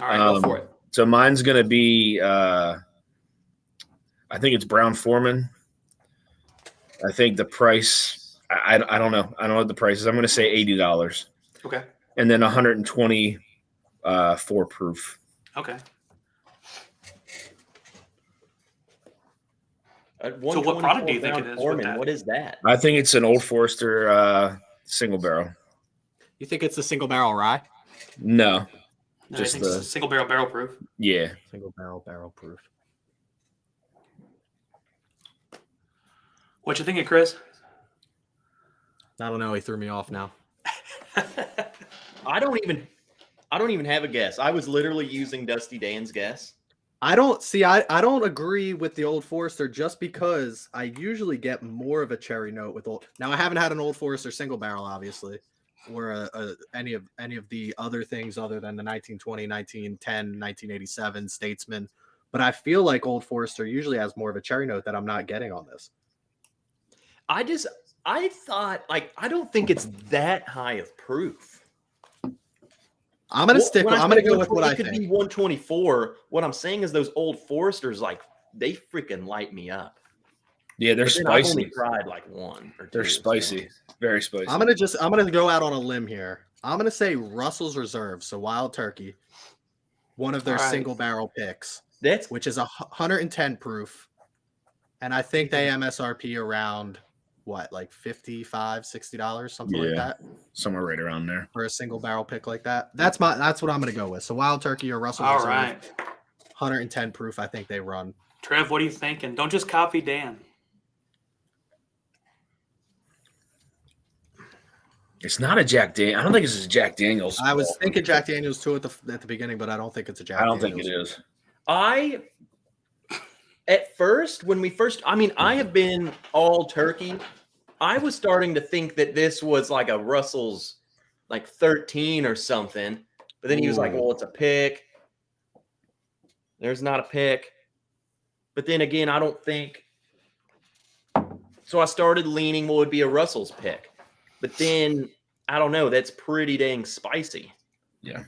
All right, go for it. So mine's going to be, I think it's Brown Foreman. I think the price, I don't know. I don't know what the price is. I'm going to say $80. Okay. And then 120 4 proof. Okay. So what product do you think it is with that? What is that? I think it's an Old Forester single barrel. You think it's a single barrel rye? No. No, Just I think it's a single barrel proof. Yeah. Single barrel proof. What you thinking, Chris? I don't know. He threw me off now. I don't even have a guess. I was literally using Dusty Dan's guess. I don't agree with the Old Forester just because I usually get more of a cherry note with old. Now I haven't had an Old Forester single barrel, obviously, or any of the other things other than the 1920, 1910, 1987 Statesman. But I feel like Old Forester usually has more of a cherry note that I'm not getting on this. I thought, like, I don't think it's that high of proof. I'm gonna go with what I think. It could think. be 124. What I'm saying is those Old Foresters, like, they freaking light me up. Yeah, they're But then I've spicy. only tried like one or two. They're spicy. Very spicy. I'm gonna go out on a limb here. I'm gonna say Russell's Reserve, so Wild Turkey, one of their All right. single barrel picks, That's which is 110 proof, and I think they MSRP around what, like $55, $60, something like Yeah. that, Somewhere right around there. for a single barrel pick like that. That's what I'm gonna go with. So Wild Turkey or Russell's All Reserve, right. 110 proof. I think they run. Trev, what are you thinking? Don't just copy Dan. It's not a Jack Daniels. I don't think it's a Jack Daniels. I was thinking Jack Daniels too at the beginning, but I don't think it's a Jack. I don't Daniels. think it is. At first, I have been all turkey. I was starting to think that this was like a Russell's like 13 or something. But then he was like, well, it's a pick. There's not a pick. But then again, I don't think. So I started leaning what would be a Russell's pick. But then, I don't know. That's pretty dang spicy. Yeah.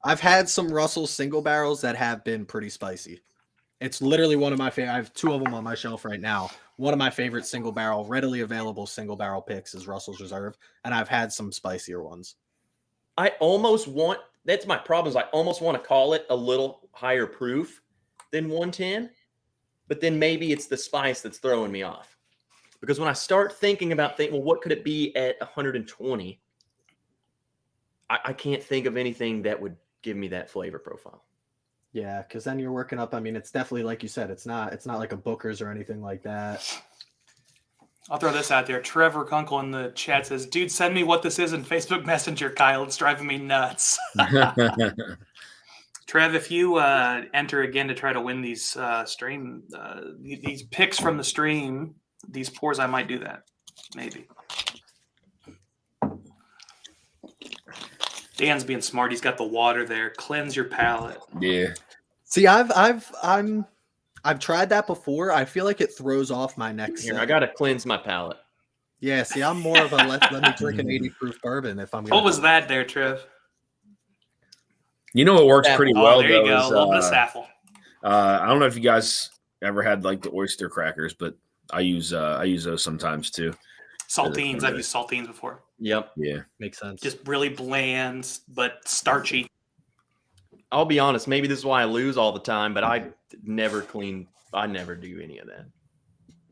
I've had some Russell single barrels that have been pretty spicy. It's literally one of my favorite. I have 2 of them on my shelf right now. One of my favorite single barrel, readily available single barrel picks is Russell's Reserve. And I've had some spicier ones. That's my problem is I almost want to call it a little higher proof than 110. But then maybe it's the spice that's throwing me off. Because when I start thinking about well, what could it be at 120? I can't think of anything that would give me that flavor profile. Yeah, because then you're working up. I mean, it's definitely like you said. It's not like a Booker's or anything like that. I'll throw this out there. Trevor Kunkel in the chat says, "Dude, send me what this is in Facebook Messenger, Kyle. It's driving me nuts." Trev, if you enter again to try to win these these picks from the stream, these pours, I might do that. Maybe. Dan's being smart. He's got the water there. Cleanse your palate. Yeah. See, I've tried that before. I feel like it throws off my next. Here, I gotta cleanse my palate. Yeah, see, I'm more of a let me drink an 80 proof bourbon if I'm. What was that there, Trev? You know what works pretty well. There you go. A little bit of saffle. I don't know if you guys ever had like the oyster crackers, but I use those sometimes too. Saltines. I've used saltines before. Yep. Yeah. Makes sense. Just really bland, but starchy. I'll be honest. Maybe this is why I lose all the time, but I never do any of that.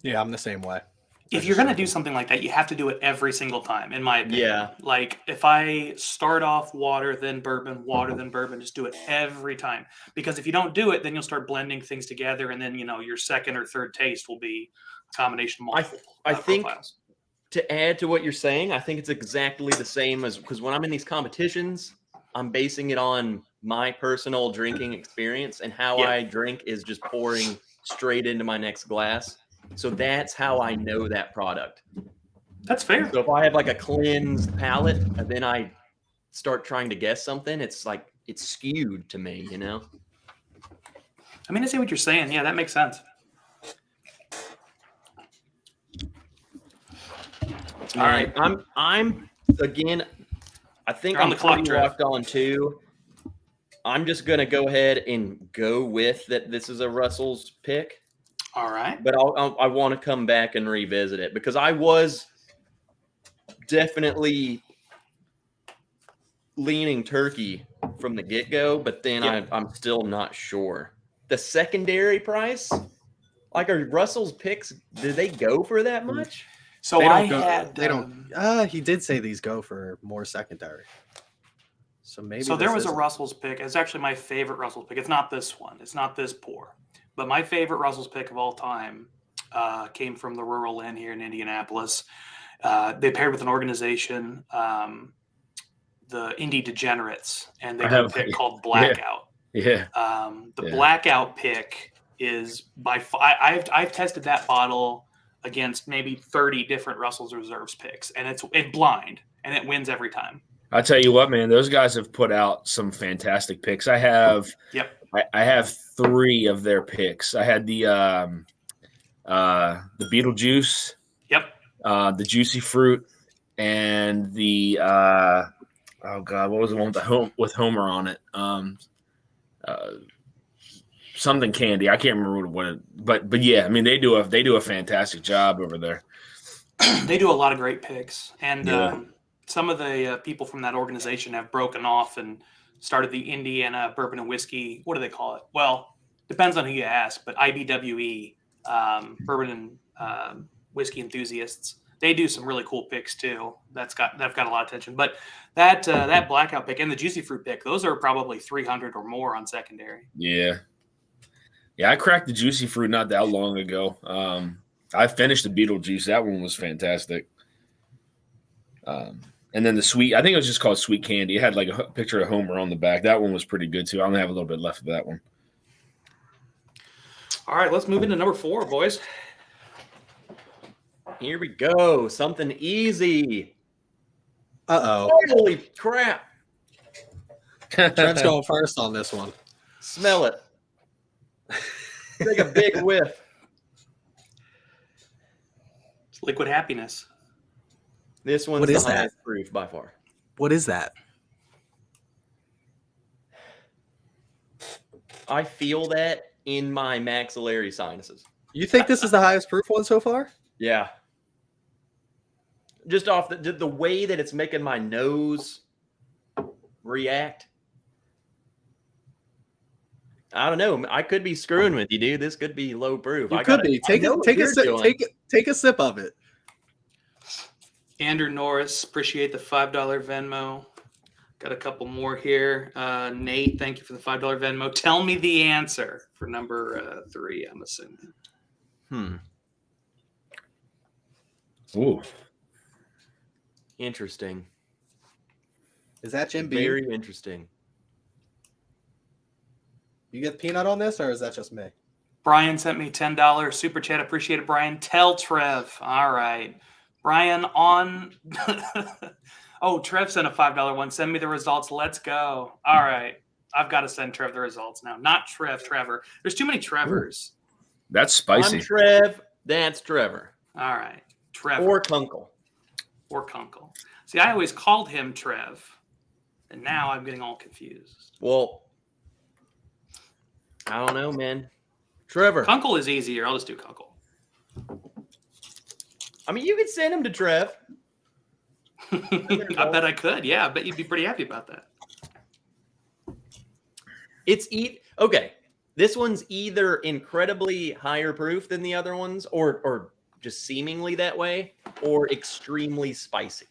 Yeah, I'm the same way. If you're going to do something like that, you have to do it every single time, in my opinion. Yeah. Like, if I start off water, then bourbon, just do it every time. Because if you don't do it, then you'll start blending things together, and then, your second or third taste will be a combination of multiple I think profiles. To add to what you're saying, I think it's exactly the same as because when I'm in these competitions, I'm basing it on my personal drinking experience, and how I drink is just pouring straight into my next glass. So that's how I know that product. That's fair. So if I have like a cleansed palate and then I start trying to guess something, it's like it's skewed to me, I mean, I see what you're saying. Yeah, that makes sense. All right. I'm again, I think You're on I'm the clock, pretty Trev. locked on too. I'm just gonna go ahead and go with that. This is a Russell's pick. All right. But I want to come back and revisit it because I was definitely leaning turkey from the get-go, but then I'm still not sure. The secondary price, like are Russell's picks, do they go for that much? So He did say these go for more secondary. So maybe. So there was a Russell's pick. It's actually my favorite Russell's pick. It's not this one. It's not this pour. But my favorite Russell's pick of all time came from the Rural Inn here in Indianapolis. They paired with an organization, the Indie Degenerates, and they did a pick called Blackout. Yeah. Blackout pick is by far. I've tested that bottle against maybe 30 different Russell's Reserves picks, and it's blind, and it wins every time. I tell you what, man, those guys have put out some fantastic picks. I have 3 of their picks. I had the Beetlejuice, the Juicy Fruit, and the what was the one with Homer on it? Something candy. I can't remember what it. But yeah, I mean they do a fantastic job over there. They do a lot of great picks, and some of the people from that organization have broken off and started the Indiana Bourbon and Whiskey. What do they call it? Well, depends on who you ask, but IBWE, Bourbon and Whiskey Enthusiasts. They do some really cool picks too. They've got a lot of attention. But that Blackout pick and the Juicy Fruit pick, those are probably 300 or more on secondary. Yeah. Yeah, I cracked the Juicy Fruit not that long ago. I finished the Beetlejuice. That one was fantastic. And then the sweet, I think it was just called Sweet Candy. It had like a picture of Homer on the back. That one was pretty good too. I only have a little bit left of that one. All right, let's move into number 4, boys. Here we go. Something easy. Uh-oh. Holy crap. Trev's going first on this one. Smell it. Take a big whiff. It's liquid happiness. This one's What the is that? highest proof by far. What is that? I feel that in my maxillary sinuses. You think this is the highest proof one so far? Yeah. Just off the way that it's making my nose react. I don't know. I could be screwing with you, dude. This could be low proof. You could be. Take a sip of it. Andrew Norris, appreciate the $5 Venmo. Got a couple more here. Nate, thank you for the $5 Venmo. Tell me the answer for number 3, I'm assuming. Ooh. Interesting. Is that Jim Beam? Very interesting. You get peanut on this, or is that just me? Brian sent me $10 super chat. Appreciate it, Brian. Tell Trev. All right. Brian on. Oh, Trev sent a $5 one. Send me the results. Let's go. All right. I've got to send Trev the results now. Not Trevor. There's too many Trevors. That's spicy. I'm Trev. That's Trevor. All right. Trevor. Or Kunkel. Or Kunkel. See, I always called him Trev. And now I'm getting all confused. Well, I don't know, man. Trevor. Kunkel is easier. I'll just do Kunkel. I mean, you could send him to Trev. I bet I could. Yeah, I bet you'd be pretty happy about that. Okay. This one's either incredibly higher proof than the other ones, or just seemingly that way, or extremely spicy.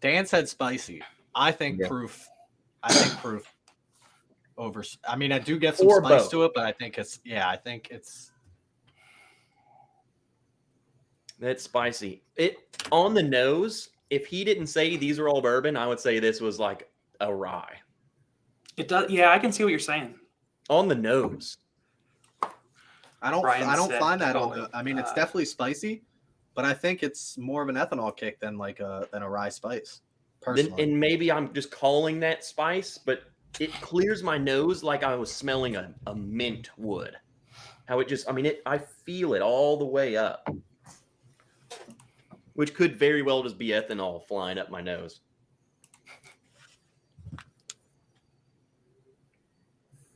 Dan said spicy. I think proof. I think proof over. I mean, I do get some Or spice both. to it, but I think it's. Yeah, I think it's. That's spicy. It on the nose. If he didn't say these are all bourbon, I would say this was like a rye. It does. Yeah, I can see what you're saying. On the nose. I don't Brian said find that on going, the. I mean, it's definitely spicy, but I think it's more of an ethanol kick than like a rye spice. Personally, And maybe I'm just calling that spice, but it clears my nose like I was smelling a mint would. How it just, I mean, I feel it all the way up. Which could very well just be ethanol flying up my nose.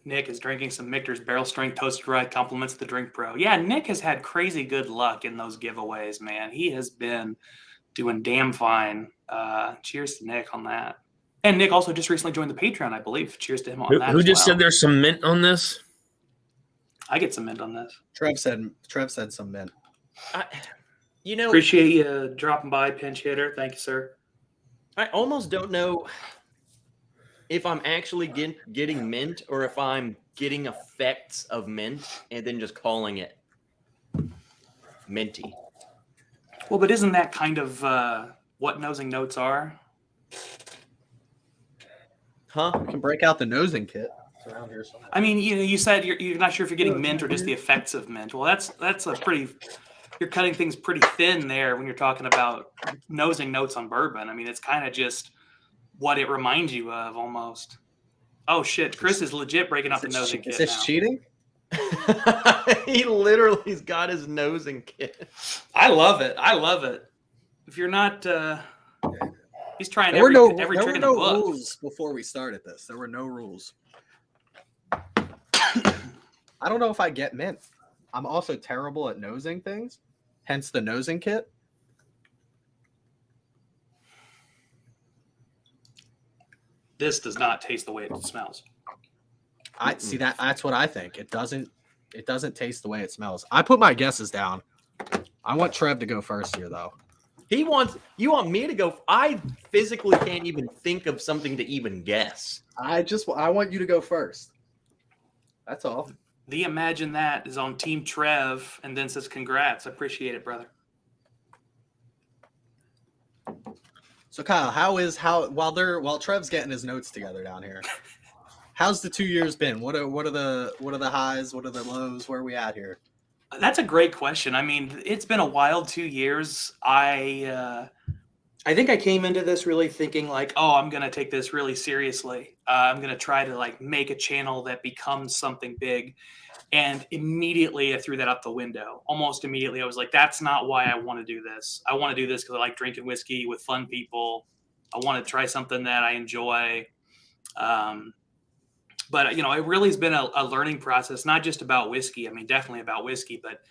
Nick is drinking some Michter's Barrel Strength Toasted Rye. Compliments the Drink Pro. Yeah, Nick has had crazy good luck in those giveaways, man. He has been doing damn fine. Cheers to Nick on that. And Nick also just recently joined the Patreon, I believe. Cheers to him on that. Who as just well. said there's some mint on this? I get some mint on this. Trev said some mint. Appreciate you dropping by, pinch hitter. Thank you, sir. I almost don't know if I'm actually getting mint or if I'm getting effects of mint and then just calling it minty. Well, but isn't that kind of what nosing notes are? Huh? You can break out the nosing kit. It's around here somewhere. I mean, you said you're not sure if you're getting mint or just the effects of mint. Well, that's a pretty. You're cutting things pretty thin there when you're talking about nosing notes on bourbon. I mean, it's kind of just what it reminds you of almost. Oh shit, Chris is legit breaking out the nosing kit Is this now. cheating? He literally's got his nosing kit. I love it. If you're not, he's trying There were every trick in the no book. rules before we started this. There were no rules. I don't know if I get mint. I'm also terrible at nosing things, hence the nosing kit. This does not taste the way it smells. I see that. That's what I think. It doesn't taste the way it smells. I put my guesses down. I want Trev to go first here, though. You want me to go? I physically can't even think of something to even guess. I want you to go first. That's all. The Imagine That is on Team Trev and then says congrats. I appreciate it, brother. So Kyle, while Trev's getting his notes together down here, how's the 2 years been? What are the highs? What are the lows? Where are we at here? That's a great question. I mean, it's been a wild 2 years. I think I came into this really thinking like, oh, I'm going to take this really seriously. I'm going to try to like make a channel that becomes something big. And immediately I threw that out the window. Almost immediately I was like, that's not why I want to do this. I want to do this because I like drinking whiskey with fun people. I want to try something that I enjoy. But, you know, it really has been a learning process, not just about whiskey. I mean, definitely about whiskey, but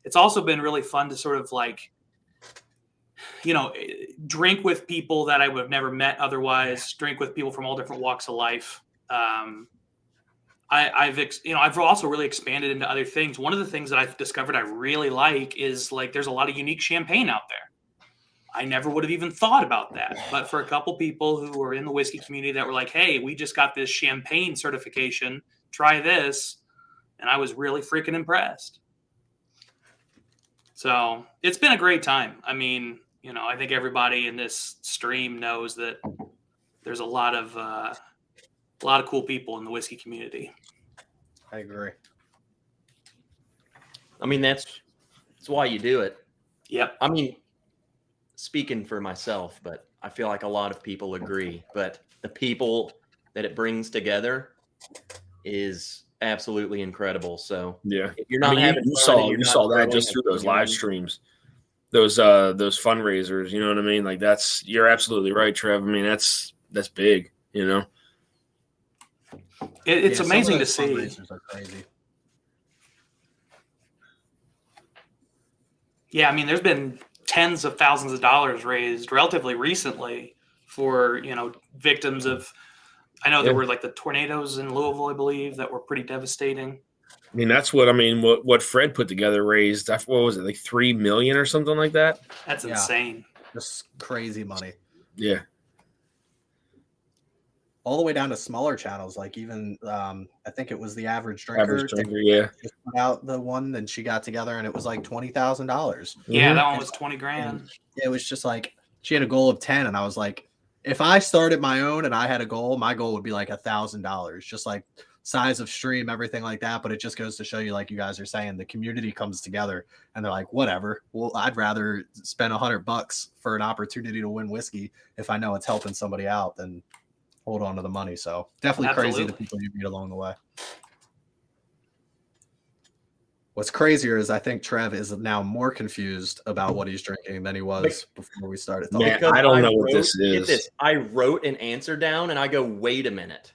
it's also been really fun to sort of like, you know, drink with people that I would have never met otherwise, drink with people from all different walks of life. I've also really expanded into other things. One of the things that I've discovered I really like is like there's a lot of unique champagne out there. I never would have even thought about that. But for a couple people who were in the whiskey community that were like, hey, we just got this champagne certification, try this. And I was really freaking impressed. So it's been a great time. I mean, you know, I think everybody in this stream knows that there's a lot of cool people in the whiskey community. I agree. I mean, that's why you do it. Yep. I mean, speaking for myself, but I feel like a lot of people agree. But the people that it brings together is absolutely incredible. So Yeah, if you're not having you fun and you're saw not that growing just through as a those live community- streams, those fundraisers. You know what I mean? Like you're absolutely right, Trev. I mean that's big. You know, It's Yeah, amazing to some of those see. fundraisers are crazy. Yeah, I mean, there's been tens of thousands of dollars raised relatively recently for, you know, victims of, I know there were like the tornadoes in Louisville, I believe, that were pretty devastating. I mean that's what Fred put together raised. What was it, like 3 million or something like that? That's Yeah. insane. Just crazy money. Yeah, All the way down to smaller channels, like even I think it was the average drinker. yeah. Just put out the one, then she got together, and it was like $20,000. Yeah, Mhm. that one was 20 grand. It was just like she had a goal of 10, and I was like, if I started my own and I had a goal, my goal would be like $1,000, just like size of stream, everything like that. But it just goes to show you, like you guys are saying, the community comes together, and they're like, whatever. Well, I'd rather spend $100 for an opportunity to win whiskey if I know it's helping somebody out than hold on to the money. So definitely crazy the Absolutely. people you meet along the way. What's crazier is I think Trev is now more confused about what he's drinking than he was before we started talking. Man, Because I don't know what this get is. this, I wrote an answer down and I go, wait a minute.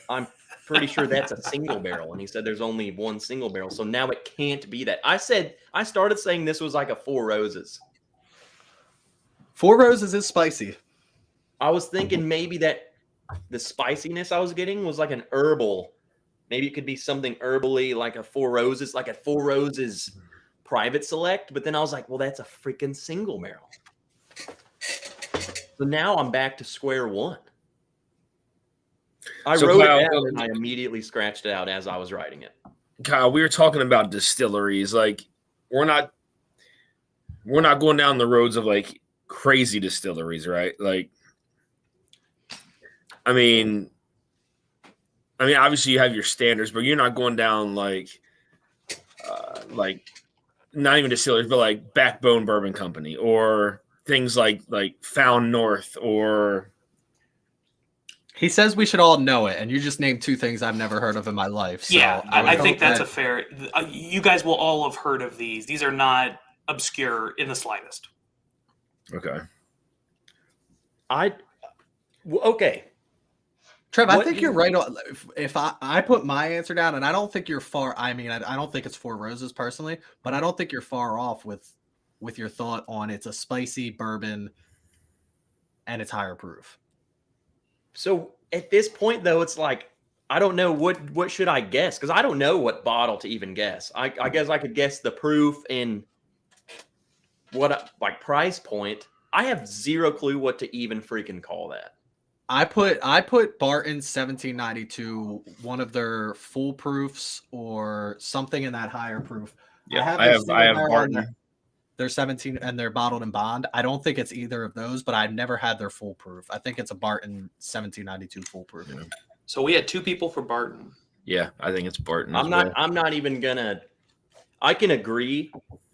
I'm pretty sure that's a single barrel. And he said there's only one single barrel. So now it can't be that. I started saying this was like a Four Roses. Four Roses is spicy. I was thinking maybe that the spiciness I was getting was like an herbal. Maybe it could be something herbally, like a Four Roses private select. But then I was like, well, that's a freaking single barrel. So now I'm back to square one. I So wrote Kyle, it down and I immediately scratched it out as I was writing it. Kyle, we were talking about distilleries. Like we're not going down the roads of like crazy distilleries, right? Like, I mean, obviously you have your standards, but you're not going down like not even distilleries, but like Backbone Bourbon Company or things like Found North or. He says we should all know it, and you just named two things I've never heard of in my life. So Yeah, I think that's a that- fair. You guys will all have heard of these. These are not obscure in the slightest. Okay. Okay. Trev, I What think do you're you- right on. If I put my answer down, and I don't think you're far. I mean, I don't think it's Four Roses personally, but I don't think you're far off with your thought on it's a spicy bourbon and it's higher proof. So at this point, though, it's like I don't know what should I guess because I don't know what bottle to even guess. I guess I could guess the proof and what like price point. I have zero clue what to even freaking call that. I put Barton's 1792, one of their full proofs or something in that higher proof. Yeah, their I have single barrel on Barton. there. They're 17 and they're bottled in bond. I don't think it's either of those, but I've never had their full proof. I think it's a Barton 1792 full proof. Yeah. So we had 2 people for Barton. Yeah, I think it's Barton. I'm not even gonna. I can agree,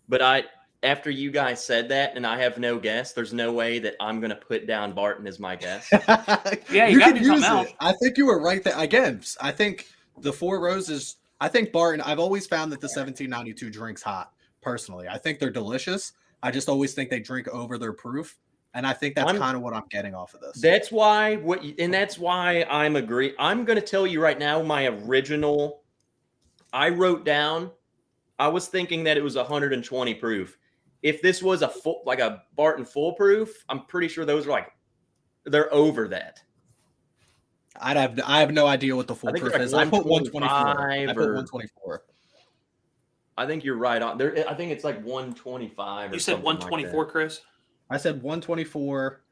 but after you guys said that, and I have no guess. There's no way that I'm gonna put down Barton as my guess. Yeah, you gotta can do something use else. it. I think you were right there. Again, I think the Four Roses. I think Barton. I've always found that the 1792 drinks hot. Personally, I think they're delicious. I just always think they drink over their proof, and I think that's kind of what I'm getting off of this. That's why that's why I'm agree. I'm gonna tell you right now. My original, I wrote down. I was thinking that it was 120 proof. If this was a Barton full proof, I'm pretty sure those are they're over that. I have no idea what the full proof is. I put 124. I think you're right on there. I think it's like 125. You said 124, Chris? I said 124.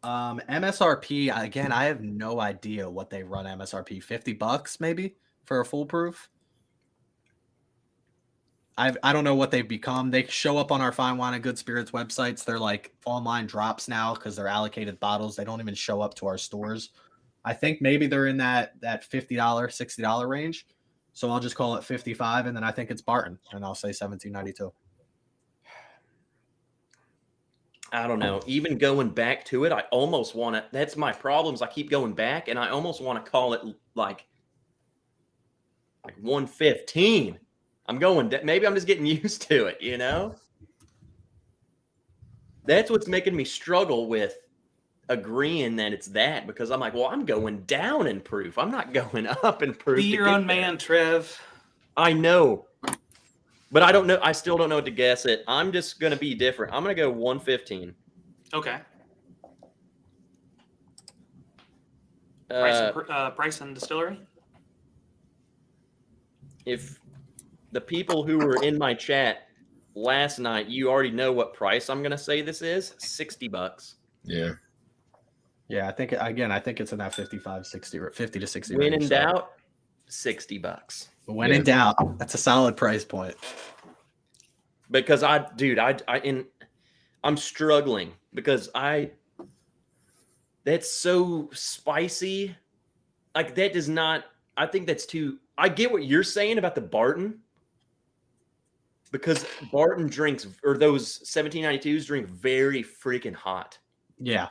MSRP, again, I have no idea what they run MSRP. $50 maybe for a full proof. I don't know what they've become. They show up on our Fine Wine and Good Spirits websites. They're like online drops now because they're allocated bottles. They don't even show up to our stores. I think maybe they're in that $50, $60 range. So I'll just call it 55, and then I think it's Barton, and I'll say 1792. I don't know. Even going back to it, I almost want to. That's my problems. I keep going back, and I almost want to call it like 115. I'm going. Maybe I'm just getting used to it. You know, that's what's making me struggle with agreeing that it's that, because I'm like, well, I'm going down in proof. I'm not going up in proof. Be your own man, Trev. I know, but I don't know. I still don't know what to guess it. I'm just going to be different. I'm going to go 115. Okay. Price and distillery? If the people who were in my chat last night, you already know what price I'm going to say this is. $60. Yeah. Yeah, I think it's in that 55, 60, or 50 to 60 When range. in doubt, $60. When in doubt, that's a solid price point. Because I'm struggling because that's so spicy. Like that does not, I think that's too, I get what you're saying about the Barton, because Barton drinks, or those 1792s drink very freaking hot. Yeah.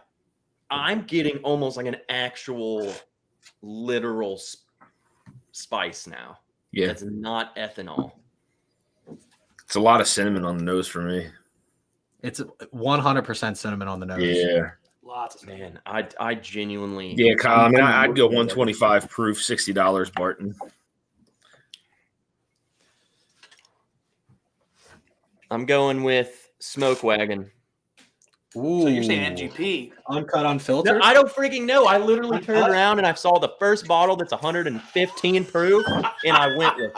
I'm getting almost like an actual literal spice now. Yeah. That's not ethanol. It's a lot of cinnamon on the nose for me. It's 100% cinnamon on the nose. Yeah. Lots of cinnamon. Man, I genuinely. Yeah, Kyle. I mean, I'd go 125 proof, $60 Barton. I'm going with Smoke Wagon. Ooh. So you're saying NGP. Uncut, unfiltered? No, I don't freaking know. I literally turned around and I saw the first bottle that's 115 proof, and I went with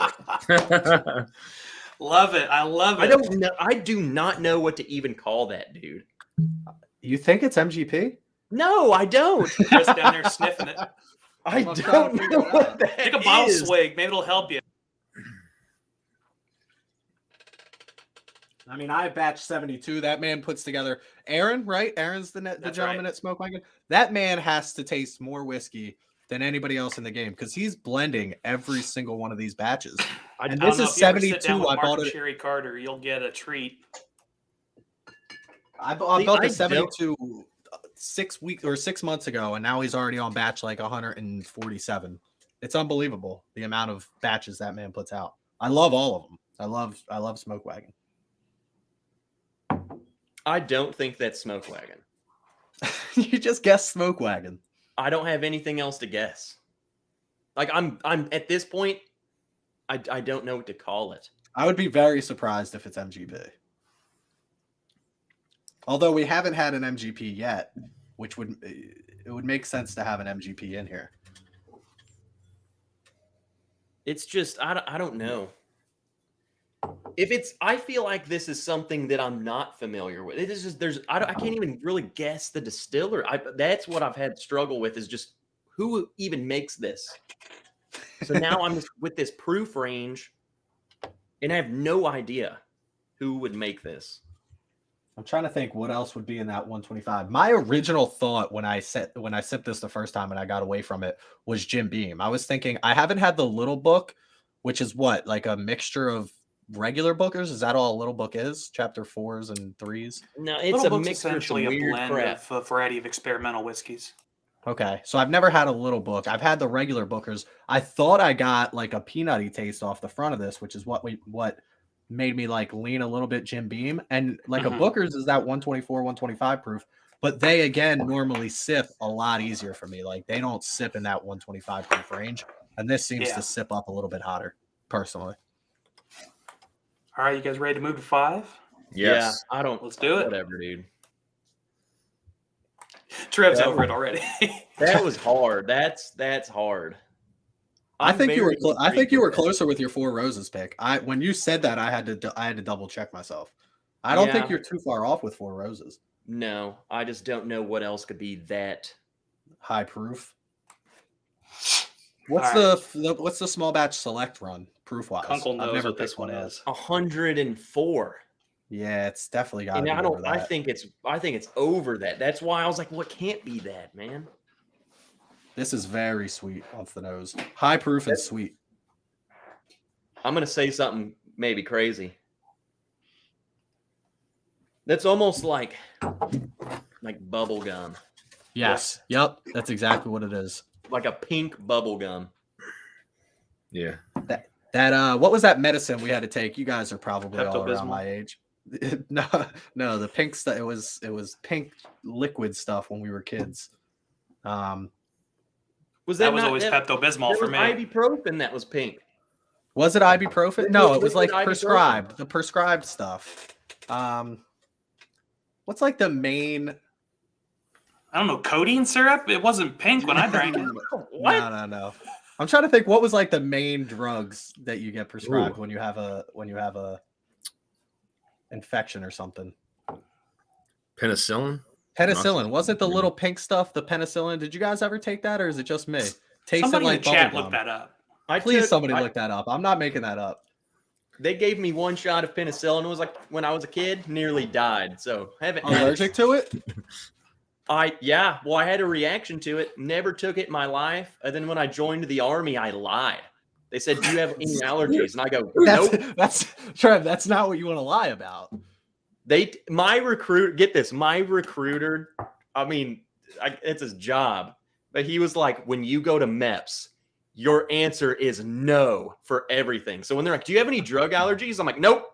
it. Love it. I love it. I don't know. I do not know what to even call that, dude. You think it's MGP? No, I don't. Chris down there sniffing it. I I'm trying to don't figure know it what out. that Take a bottle is. swig. Maybe it'll help you. I mean, I batch 72. That man puts together Aaron, right? Aaron's the That's gentleman right. at Smoke Wagon. That man has to taste more whiskey than anybody else in the game because he's blending every single one of these batches. And I don't this know, is if you ever sit 72. down with I Mark bought and it. Sherry Carter, you'll get a treat. I bought I the 72 6 months ago, and now he's already on batch like 147. It's unbelievable the amount of batches that man puts out. I love all of them. I love Smoke Wagon. I don't think that's Smoke Wagon. You just guessed Smoke Wagon. I don't have anything else to guess. Like I'm at this point, I don't know what to call it. I would be very surprised if it's MGP. Although we haven't had an MGP yet, which would make sense to have an MGP in here. It's just I don't know. If it's, I feel like this is something that I'm not familiar with. It is just I can't even really guess the distiller. That's what I've had struggle with, is just who even makes this. So now I'm just with this proof range, and I have no idea who would make this. I'm trying to think what else would be in that 125. My original thought when I sipped this the first time and I got away from it was Jim Beam. I was thinking I haven't had the little book, which is what, like a mixture of regular bookers. Is that all a little book is? Chapter 4s and 3s. No, it's Little a Book's mixture of some essentially a weird blend crap. of a variety of experimental whiskeys. Okay, so I've never had a little book. I've had the regular bookers. I thought I got like a peanutty taste off the front of this, which is what made me like lean a little bit Jim Beam. And like a Booker's is that 124, 125 proof, but they again normally sip a lot easier for me. Like they don't sip in that 125 proof range, and this seems to sip up a little bit hotter, personally. All right, you guys ready to move to 5? Yes. Yeah, I don't. Let's do it. Whatever, dude. Trev's over it already. That was hard. That's hard. I think you were closer with your Four Roses pick. When you said that, I had to double check myself. I don't think you're too far off with Four Roses. No, I just don't know what else could be that high proof. What's the small batch select run proof wise? Uncle knows I've never what this one is. 104. Yeah, it's definitely got. And I think it's over that. That's why I was like, what can't be that, man? This is very sweet off the nose. High proof and sweet. I'm gonna say something maybe crazy. That's almost like bubble gum. Yes. Yep. That's exactly what it is. Like a pink bubble gum. Yeah. That what was that medicine we had to take? You guys are probably all Pepto-Bismol? around my age. No, the pink stuff. It was pink liquid stuff when we were kids. Was that was always Pepto-Bismol for me. Ibuprofen that was pink. Was it ibuprofen? No, it was like Liquid ibuprofen. prescribed. The prescribed stuff. What's like the main? I don't know, codeine syrup? It wasn't pink when I drank it. What? No. I'm trying to think what was like the main drugs that you get prescribed when you have a infection or something. Penicillin? Penicillin. Was it the little pink stuff, the penicillin? Did you guys ever take that, or is it just me? Tasted Somebody like in the chat bubble look gum. that up. Somebody look that up. I'm not making that up. They gave me one shot of penicillin. It was like when I was a kid, nearly died. So I haven't Allergic to it? I had a reaction to it. Never took it in my life. And then when I joined the army, I lied. They said, "Do you have any allergies?" And I go, "Nope." That's Trev. That's not what you want to lie about. My recruiter. I mean, it's his job, but he was like, "When you go to MEPS, your answer is no for everything." So when they're like, "Do you have any drug allergies?" I'm like, "Nope."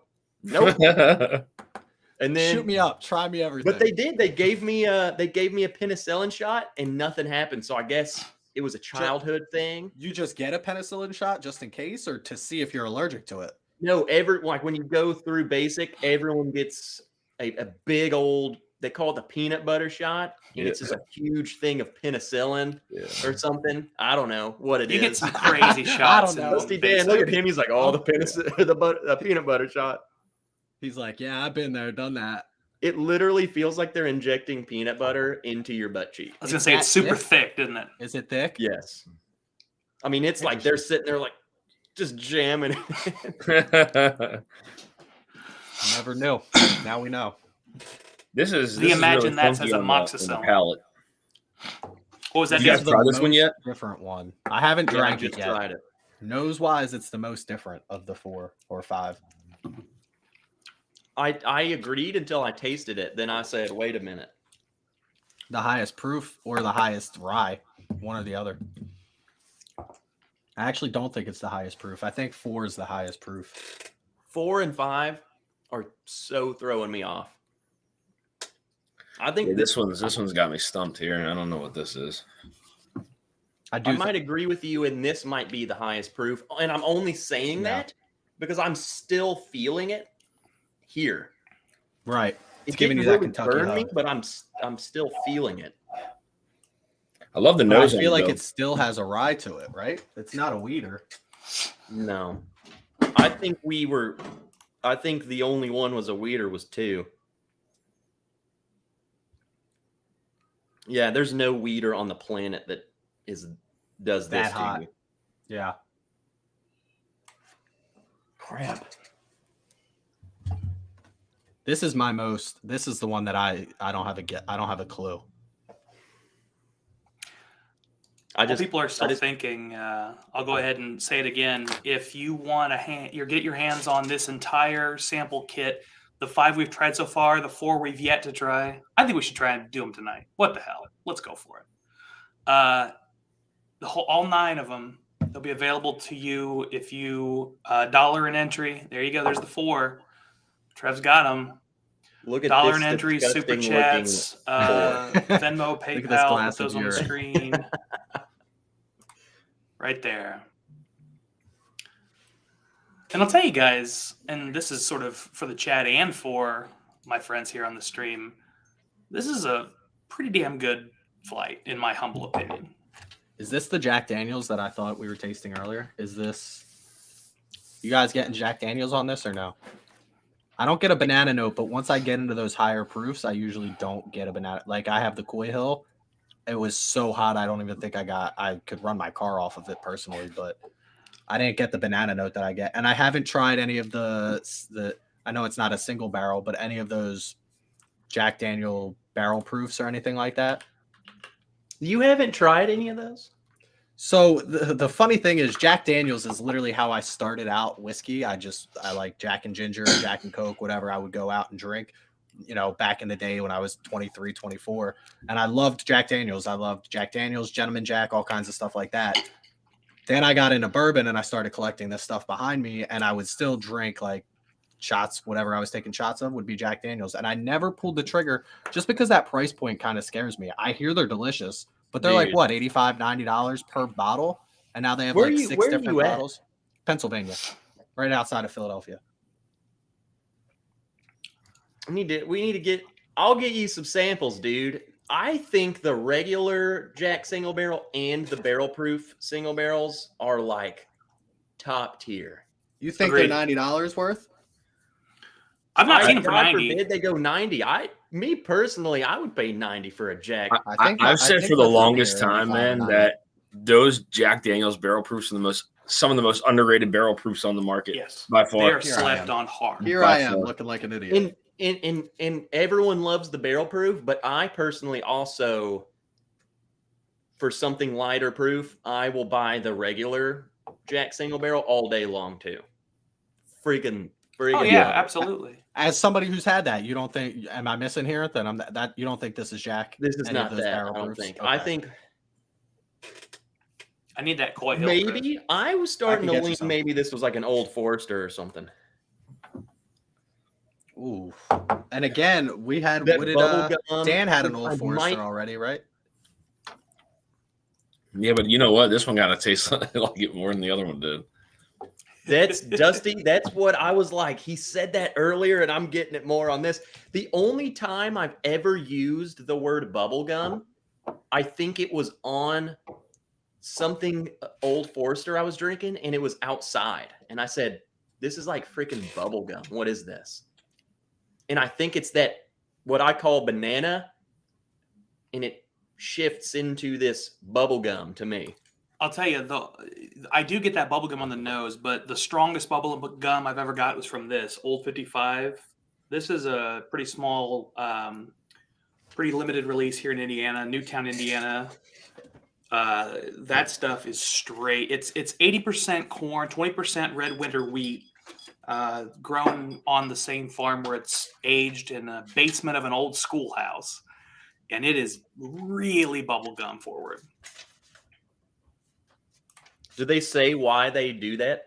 And then shoot me up, try me everything. But they did. They gave me a penicillin shot, and nothing happened. So I guess it was a childhood thing. You just get a penicillin shot just in case, or to see if you're allergic to it? No, when you go through basic, everyone gets a big old. They call it the peanut butter shot. And it's just a huge thing of penicillin or something. I don't know what it is. You get some crazy shots. I don't know. Rusty Dan, look at him. He's like, the peanut butter shot. He's like, yeah, I've been there, done that. It literally feels like they're injecting peanut butter into your butt cheek. I was going to say, it's super thick, isn't it? Is it thick? Yes. I mean, it's like they're sitting there like just jamming. Never knew. Now we know. This is Imagine really that funky as a on the moxicillin. palate. What was that? You guys Dave? tried this one yet? Different one. I haven't drank I just it yet. tried it. Nose wise, it's the most different of the 4 or 5. I agreed until I tasted it. Then I said, wait a minute. The highest proof or the highest rye, one or the other. I actually don't think it's the highest proof. I think 4 is the highest proof. 4 and 5 are so throwing me off. I think this one's got me stumped here. I don't know what this is. I might agree with you, and this might be the highest proof. And I'm only saying that because I'm still feeling it here. Right. It's giving you really that Kentucky burn me, hug. but I'm still feeling it. I love the But nose. I feel like it it still has a rye to it, right? It's not a weeder. No. I think the only one was a weeder was 2. Yeah, there's no weeder on the planet that does this That hot. to you. Yeah. Crap. This is the one that I don't have a clue. People are still thinking. I'll go ahead and say it again. If you want to get your hands on this entire sample kit, the 5 we've tried so far, the 4 we've yet to try, I think we should try and do them tonight. What the hell? Let's go for it. All 9 of them, they'll be available to you if you $1 an entry. There you go. There's the 4. Trev's got them. Look at $1 this an entry, super disgusting chats, Venmo, PayPal, put those on the screen. Right there. And I'll tell you guys, and this is sort of for the chat and for my friends here on the stream, this is a pretty damn good flight, in my humble opinion. Is this the Jack Daniels that I thought we were tasting earlier? Is this... You guys getting Jack Daniels on this or no? I don't get a banana note, but once I get into those higher proofs, I usually don't get a banana. Like, I have the Coy Hill. It was so hot, I don't even think I could run my car off of it personally, but I didn't get the banana note that I get. And I haven't tried any of the I know it's not a single barrel, but any of those Jack Daniel barrel proofs or anything like that. You haven't tried any of those? So the funny thing is Jack Daniels is literally how I started out whiskey. I like Jack and Ginger, Jack and Coke, whatever I would go out and drink, back in the day when I was 23, 24. And I loved Jack Daniels. I loved Jack Daniels, Gentleman Jack, all kinds of stuff like that. Then I got into bourbon and I started collecting this stuff behind me, and I would still drink like shots, whatever I was taking shots of would be Jack Daniels. And I never pulled the trigger just because that price point kind of scares me. I hear they're delicious, but they're like what, $85, $90 per bottle, and now they have like 6 different bottles. Pennsylvania, right outside of Philadelphia. I'll get you some samples, dude. I think the regular Jack single barrel and the barrel proof single barrels are like top tier. You think they're $90 worth? I've not seen them for God 90. Forbid they go 90. Me personally, I would pay 90 for a Jack. I've said for the longest time, man, that those Jack Daniels barrel proofs are some of the most underrated barrel proofs on the market. Yes, by far. They are slept on hard. Here I am looking like an idiot. And everyone loves the barrel proof, but I personally also, for something lighter proof, I will buy the regular Jack single barrel all day long too. Freaking Oh yeah, absolutely. As somebody who's had that, you don't think? Am I missing here? Then you don't think this is Jack? This is not that. I don't think. Okay. I think I need that Coy Hill. Maybe I was starting to lean. Maybe this was like an Old Forester or something. Ooh, and again, we had Dan had an Old Forester already, right? Yeah, but you know what? This one got to taste like it more than the other one did. That's Dusty. That's what I was like. He said that earlier, and I'm getting it more on this. The only time I've ever used the word bubblegum, I think it was on something Old Forester I was drinking, and it was outside. And I said, this is like freaking bubblegum. What is this? And I think it's that what I call banana, and it shifts into this bubblegum to me. I'll tell you, I do get that bubblegum on the nose, but the strongest bubblegum I've ever got was from this Old 55. This is a pretty small, pretty limited release here in Indiana, Newtown, Indiana. That stuff is straight. It's 80% corn, 20% red winter wheat, grown on the same farm where it's aged in a basement of an old schoolhouse. And it is really bubblegum forward. Do they say why they do that?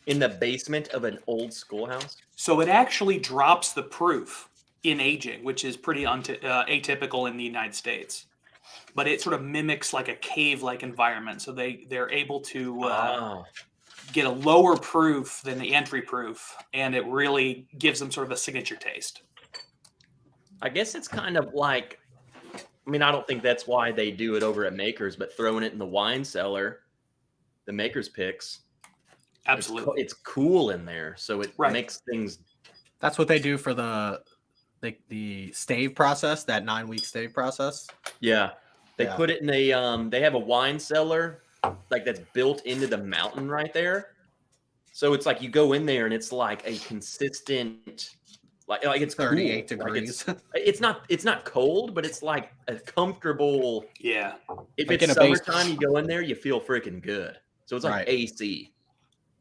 In the basement of an old schoolhouse? So it actually drops the proof in aging, which is pretty atypical in the United States. But it sort of mimics like a cave-like environment. So they're able to get a lower proof than the entry proof, and it really gives them sort of a signature taste. I guess it's kind of like, I mean, I don't think that's why they do it over at Makers, but throwing it in the wine cellar, the Makers picks. Absolutely. It's cool in there, so it makes things. That's what they do for the stave process, that 9-week stave process. Yeah. They put it in they have a wine cellar like that's built into the mountain right there. So it's like you go in there and it's like a consistent Like it's 38 cool. Like, degrees. it's not cold, but it's like a comfortable. Yeah. If Like it's in a base- summertime, you go in there, you feel freaking good. So it's like Right. AC.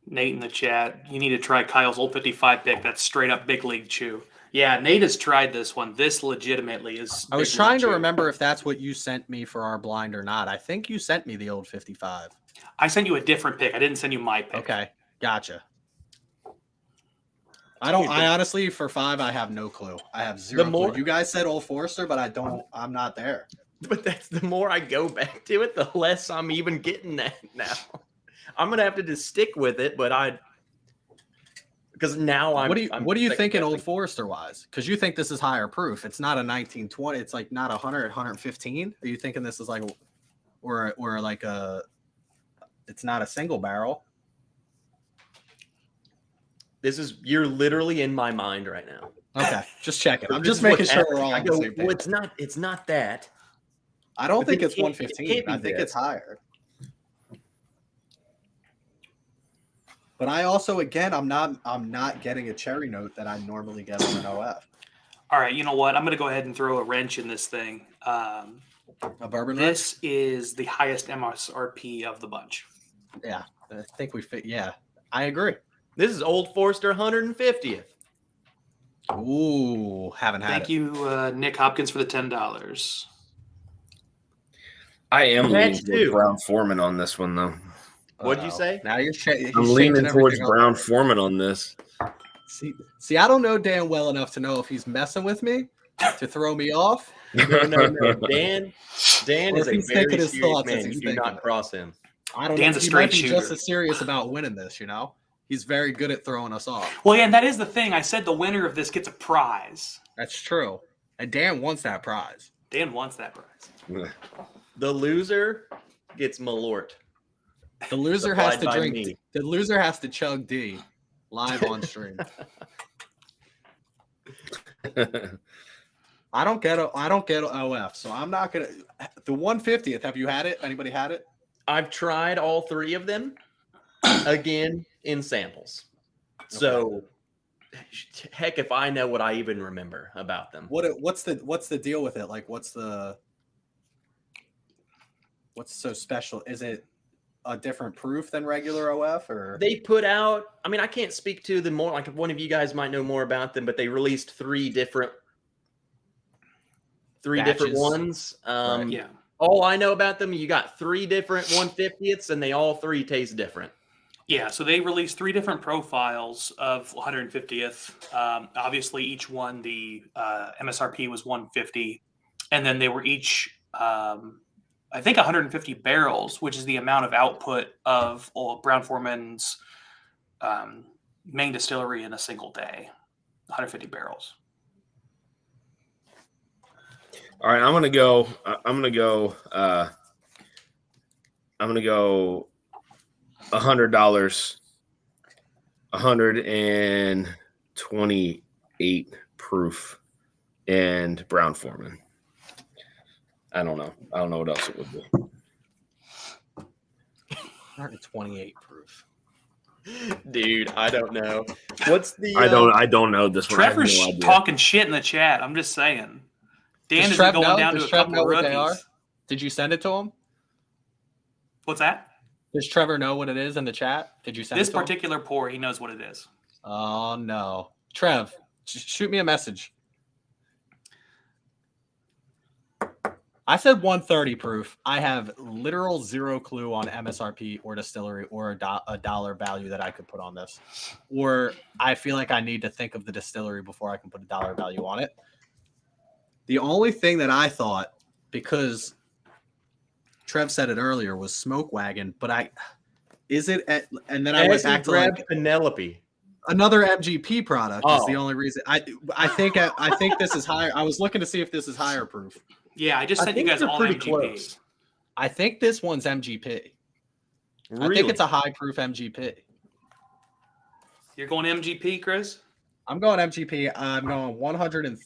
Nate in the chat, you need to try Kyle's Old 55 pick. That's straight up big league chew. Yeah, Nate has tried this one. This legitimately is. I was big league trying to chew. remember if that's what you sent me for our blind or not. I think you sent me the old 55. I sent you a different pick. I didn't send you my pick. Okay, gotcha. I honestly, for 5, I have no clue. I have zero clue. You guys said Old Forester, but I'm not there. But that's the more I go back to it, the less I'm even getting that now. I'm gonna have to just stick with it, but because now I'm. What do you think in Old Forester wise? Because you think this is higher proof. It's not a 1920. It's like not 100, 115. Are you thinking this is like, or like a? It's not a single barrel. You're literally in my mind right now. Okay, just checking. I'm This just is what's making sure we're happening. all I on the go, same page. well, it's not that. I don't but think then it's it can't 115. be I think this. it's higher. But I also, again, I'm not getting a cherry note that I normally get on an OF. All right, you know what? I'm going to go ahead and throw a wrench in this thing. A bourbon This is the highest MSRP of the bunch. wrench? Yeah, I think we fit. Yeah, I agree. This is Old Forester 150th. Ooh, haven't had Thank it. you, Nick Hopkins, for the $10. I am leaning Match towards two. Brown Foreman on this one, though. What'd you Uh-oh. say? Now you're I'm leaning towards Brown Foreman on this. See, I don't know Dan well enough to know if he's messing with me to throw me off. No. Dan Or is if a he's very thinking his serious thoughts as man. he's You do thinking not it. cross him. I don't Dan's know. a He straight might be just shooter. as serious about winning this. You know, he's very good at throwing us off. Well, yeah, that is the thing. I said the winner of this gets a prize. That's true. And Dan wants that prize. Dan wants that prize. The loser gets Malort. The loser has Supplied to by drink. me. The loser has to chug D live on stream. I don't get OF, so I'm not gonna. The 150th. Have you had it? Anybody had it? I've tried all 3 of them again in samples. So heck if I know what I even remember about them. What's the deal with it? Like what's so special? Is it a different proof than regular OF or They put out, I mean, I can't speak to them more, like one of you guys might know more about them, but they released 3 different Batches. ones. Right. Yeah. All I know about them, you got 3 different 150ths and they all 3 taste different. Yeah, so they released 3 different profiles of 150th. Obviously, each one, the MSRP was 150. And then they were each, I think, 150 barrels, which is the amount of output of Brown Foreman's main distillery in a single day. 150 barrels. All right, I'm gonna go $100, 128 proof, and Brown Foreman. I don't know what else it would be. 128 proof? Dude, I don't know. What's the I don't know this one. I have Trevor's no idea. talking shit in the chat. I'm just saying. Dan Does is Trev going know? down Does to a Trev couple know of what they are? rookies. Did you send it to him? What's that? Does Trevor know what it is in the chat? Did you send This it to him? particular pour, he knows what it is. Oh no, Trev, shoot me a message. I said 130 proof. I have literal zero clue on MSRP or distillery or a dollar value that I could put on this. Or I feel like I need to think of the distillery before I can put a dollar value on it. The only thing that I thought, because Trev said it earlier, was Smoke Wagon, but and then I went back to like Penelope. another MGP product is the Oh. only reason. I think this is higher. I was looking to see if this is higher proof. Yeah, I just I sent you think guys they're all pretty MGP. close. I think this one's MGP. Really? I think it's a high proof MGP. You're going MGP, Chris? I'm going MGP. I'm going 100 and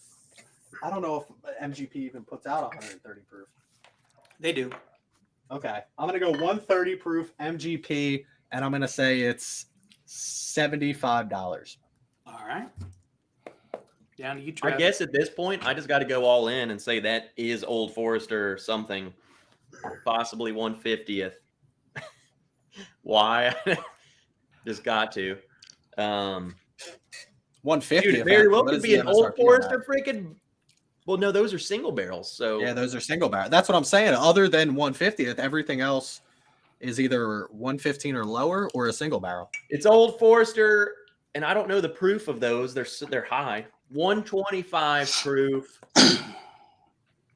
I don't know if MGP even puts out 130 proof. They do. Okay, I'm gonna go 130 proof MGP, and I'm gonna say it's $75. All right. Down to you, I Trev. guess at this point, I just got to go all in and say that is Old Forester something, possibly 150th. Why? Just got to. 150. Dude, very well could be an Old Forester freaking. Well, no, those are single barrels. So yeah, those are single barrel. That's what I'm saying. Other than 150th, everything else is either 115 or lower or a single barrel. it's Old Forester, and I don't know the proof of those. They're high. 125 proof.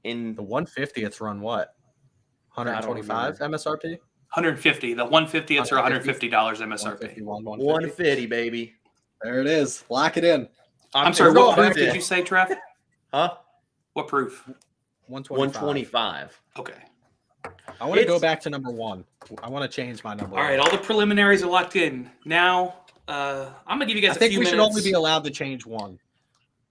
In The 150ths run what? 125 MSRP? 150. The 150ths are $150 MSRP. 150, baby. There it is. Lock it in. I'm sorry, what proof did you say, Trev? Huh? What proof? 125. Okay. I want to go back to number 1. I want to change my number. All right, all the preliminaries are locked in. Now, I'm going to give you guys a few minutes. I think we should only be allowed to change one.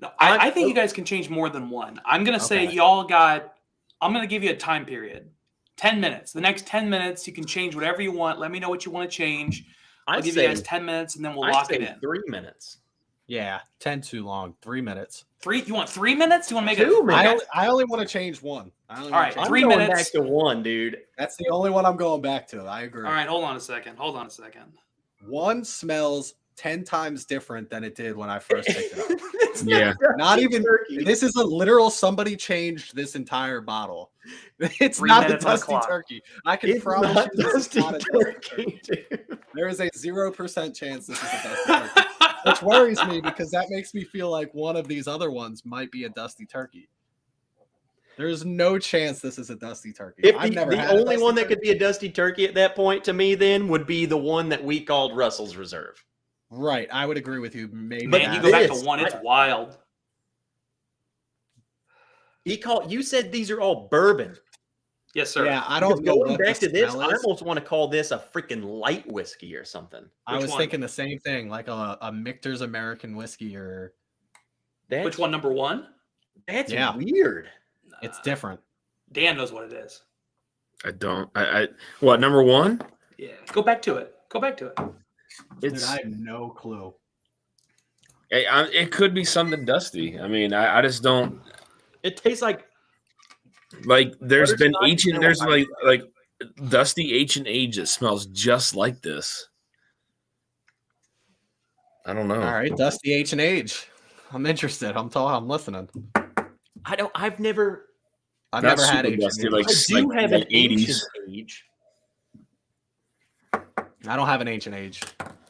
No, I think you guys can change more than one. I'm going to say y'all got – I'm going to give you a time period. 10 minutes. The next 10 minutes, you can change whatever you want. Let me know what you want to change. I'll give you guys 10 minutes, and then we'll lock it in. 3 minutes. Yeah, 10 too long. 3 minutes. You want 3 minutes? You want to make 2 minutes? I only want to change one. All right, 3 I'm minutes. going back to 1, dude. That's the only one I'm going back to. I agree. All right, hold on a second. 1 smells 10 times different than it did when I first picked it up. Yeah. Not even turkey. This is a literal somebody changed this entire bottle. It's 3 not a minutes on the dusty clock. turkey. I can It's promise not you this is dusty not a dusty turkey, dude. There is a 0% chance this is a dusty turkey. Which worries me because that makes me feel like one of these other ones might be a dusty turkey. There's no chance this is a dusty turkey. If I've never the had a only dusty one that turkey. could be a dusty turkey at that point to me then would be the one that we called Russell's Reserve. Right, I would agree with you. Maybe But Man, you that. go back this- to 1. It's wild. You said these are all bourbon. Yes, sir. Yeah, I Because don't know going what back the to this, smell I is. almost want to call this a freaking light whiskey or something. I Which was one? thinking the same thing, like a Michter's American whiskey, or That's, Which one, number 1? That's Yeah. weird. it's different. Dan knows what it is. I don't. What, number 1? Yeah. Go back to it. Dude, I have no clue. It could be something dusty. I mean, I just don't It tastes like There's been Butterscotch ancient. There's like dusty ancient age that smells just like this. I don't know. All right, Dusty H&H. I'm interested. I'm listening. I've never I've Not never had super H&H. dusty, like- I do have an 80s. ancient age. I don't have an H&H.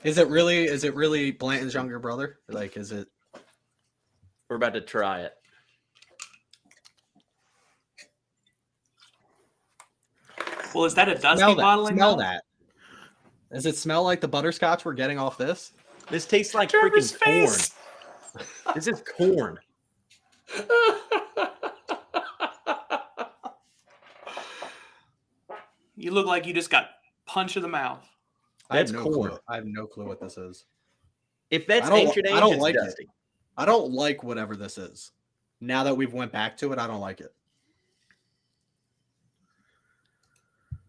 Is it really Blanton's younger brother? Like, is it? We're about to try it. Well, is that a dusty Smell that. bottling? Smell now? that. Does it smell like the butterscotch we're getting off this? This tastes like Trevor's freaking face. corn. This is corn. You look like you just got punched in the mouth. That's I have no corn. clue. I have no clue what this is. If that's I don't- ancient age, I don't it's like it. dusty. I don't like whatever this is. Now that we've went back to it, I don't like it.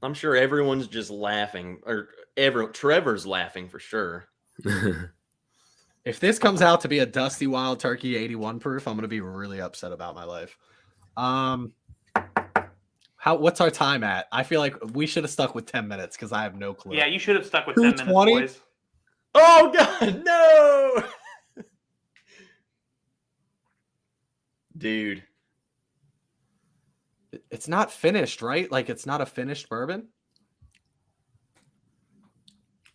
I'm sure everyone's just laughing, or Trevor's laughing for sure. If this comes out to be a Dusty Wild Turkey 81 proof, I'm going to be really upset about my life. What's our time at? I feel like we should have stuck with 10 minutes because I have no clue. Yeah, you should have stuck with 10 minutes, 220? boys. Oh God, no, dude. It's not finished, right? Like, it's not a finished bourbon.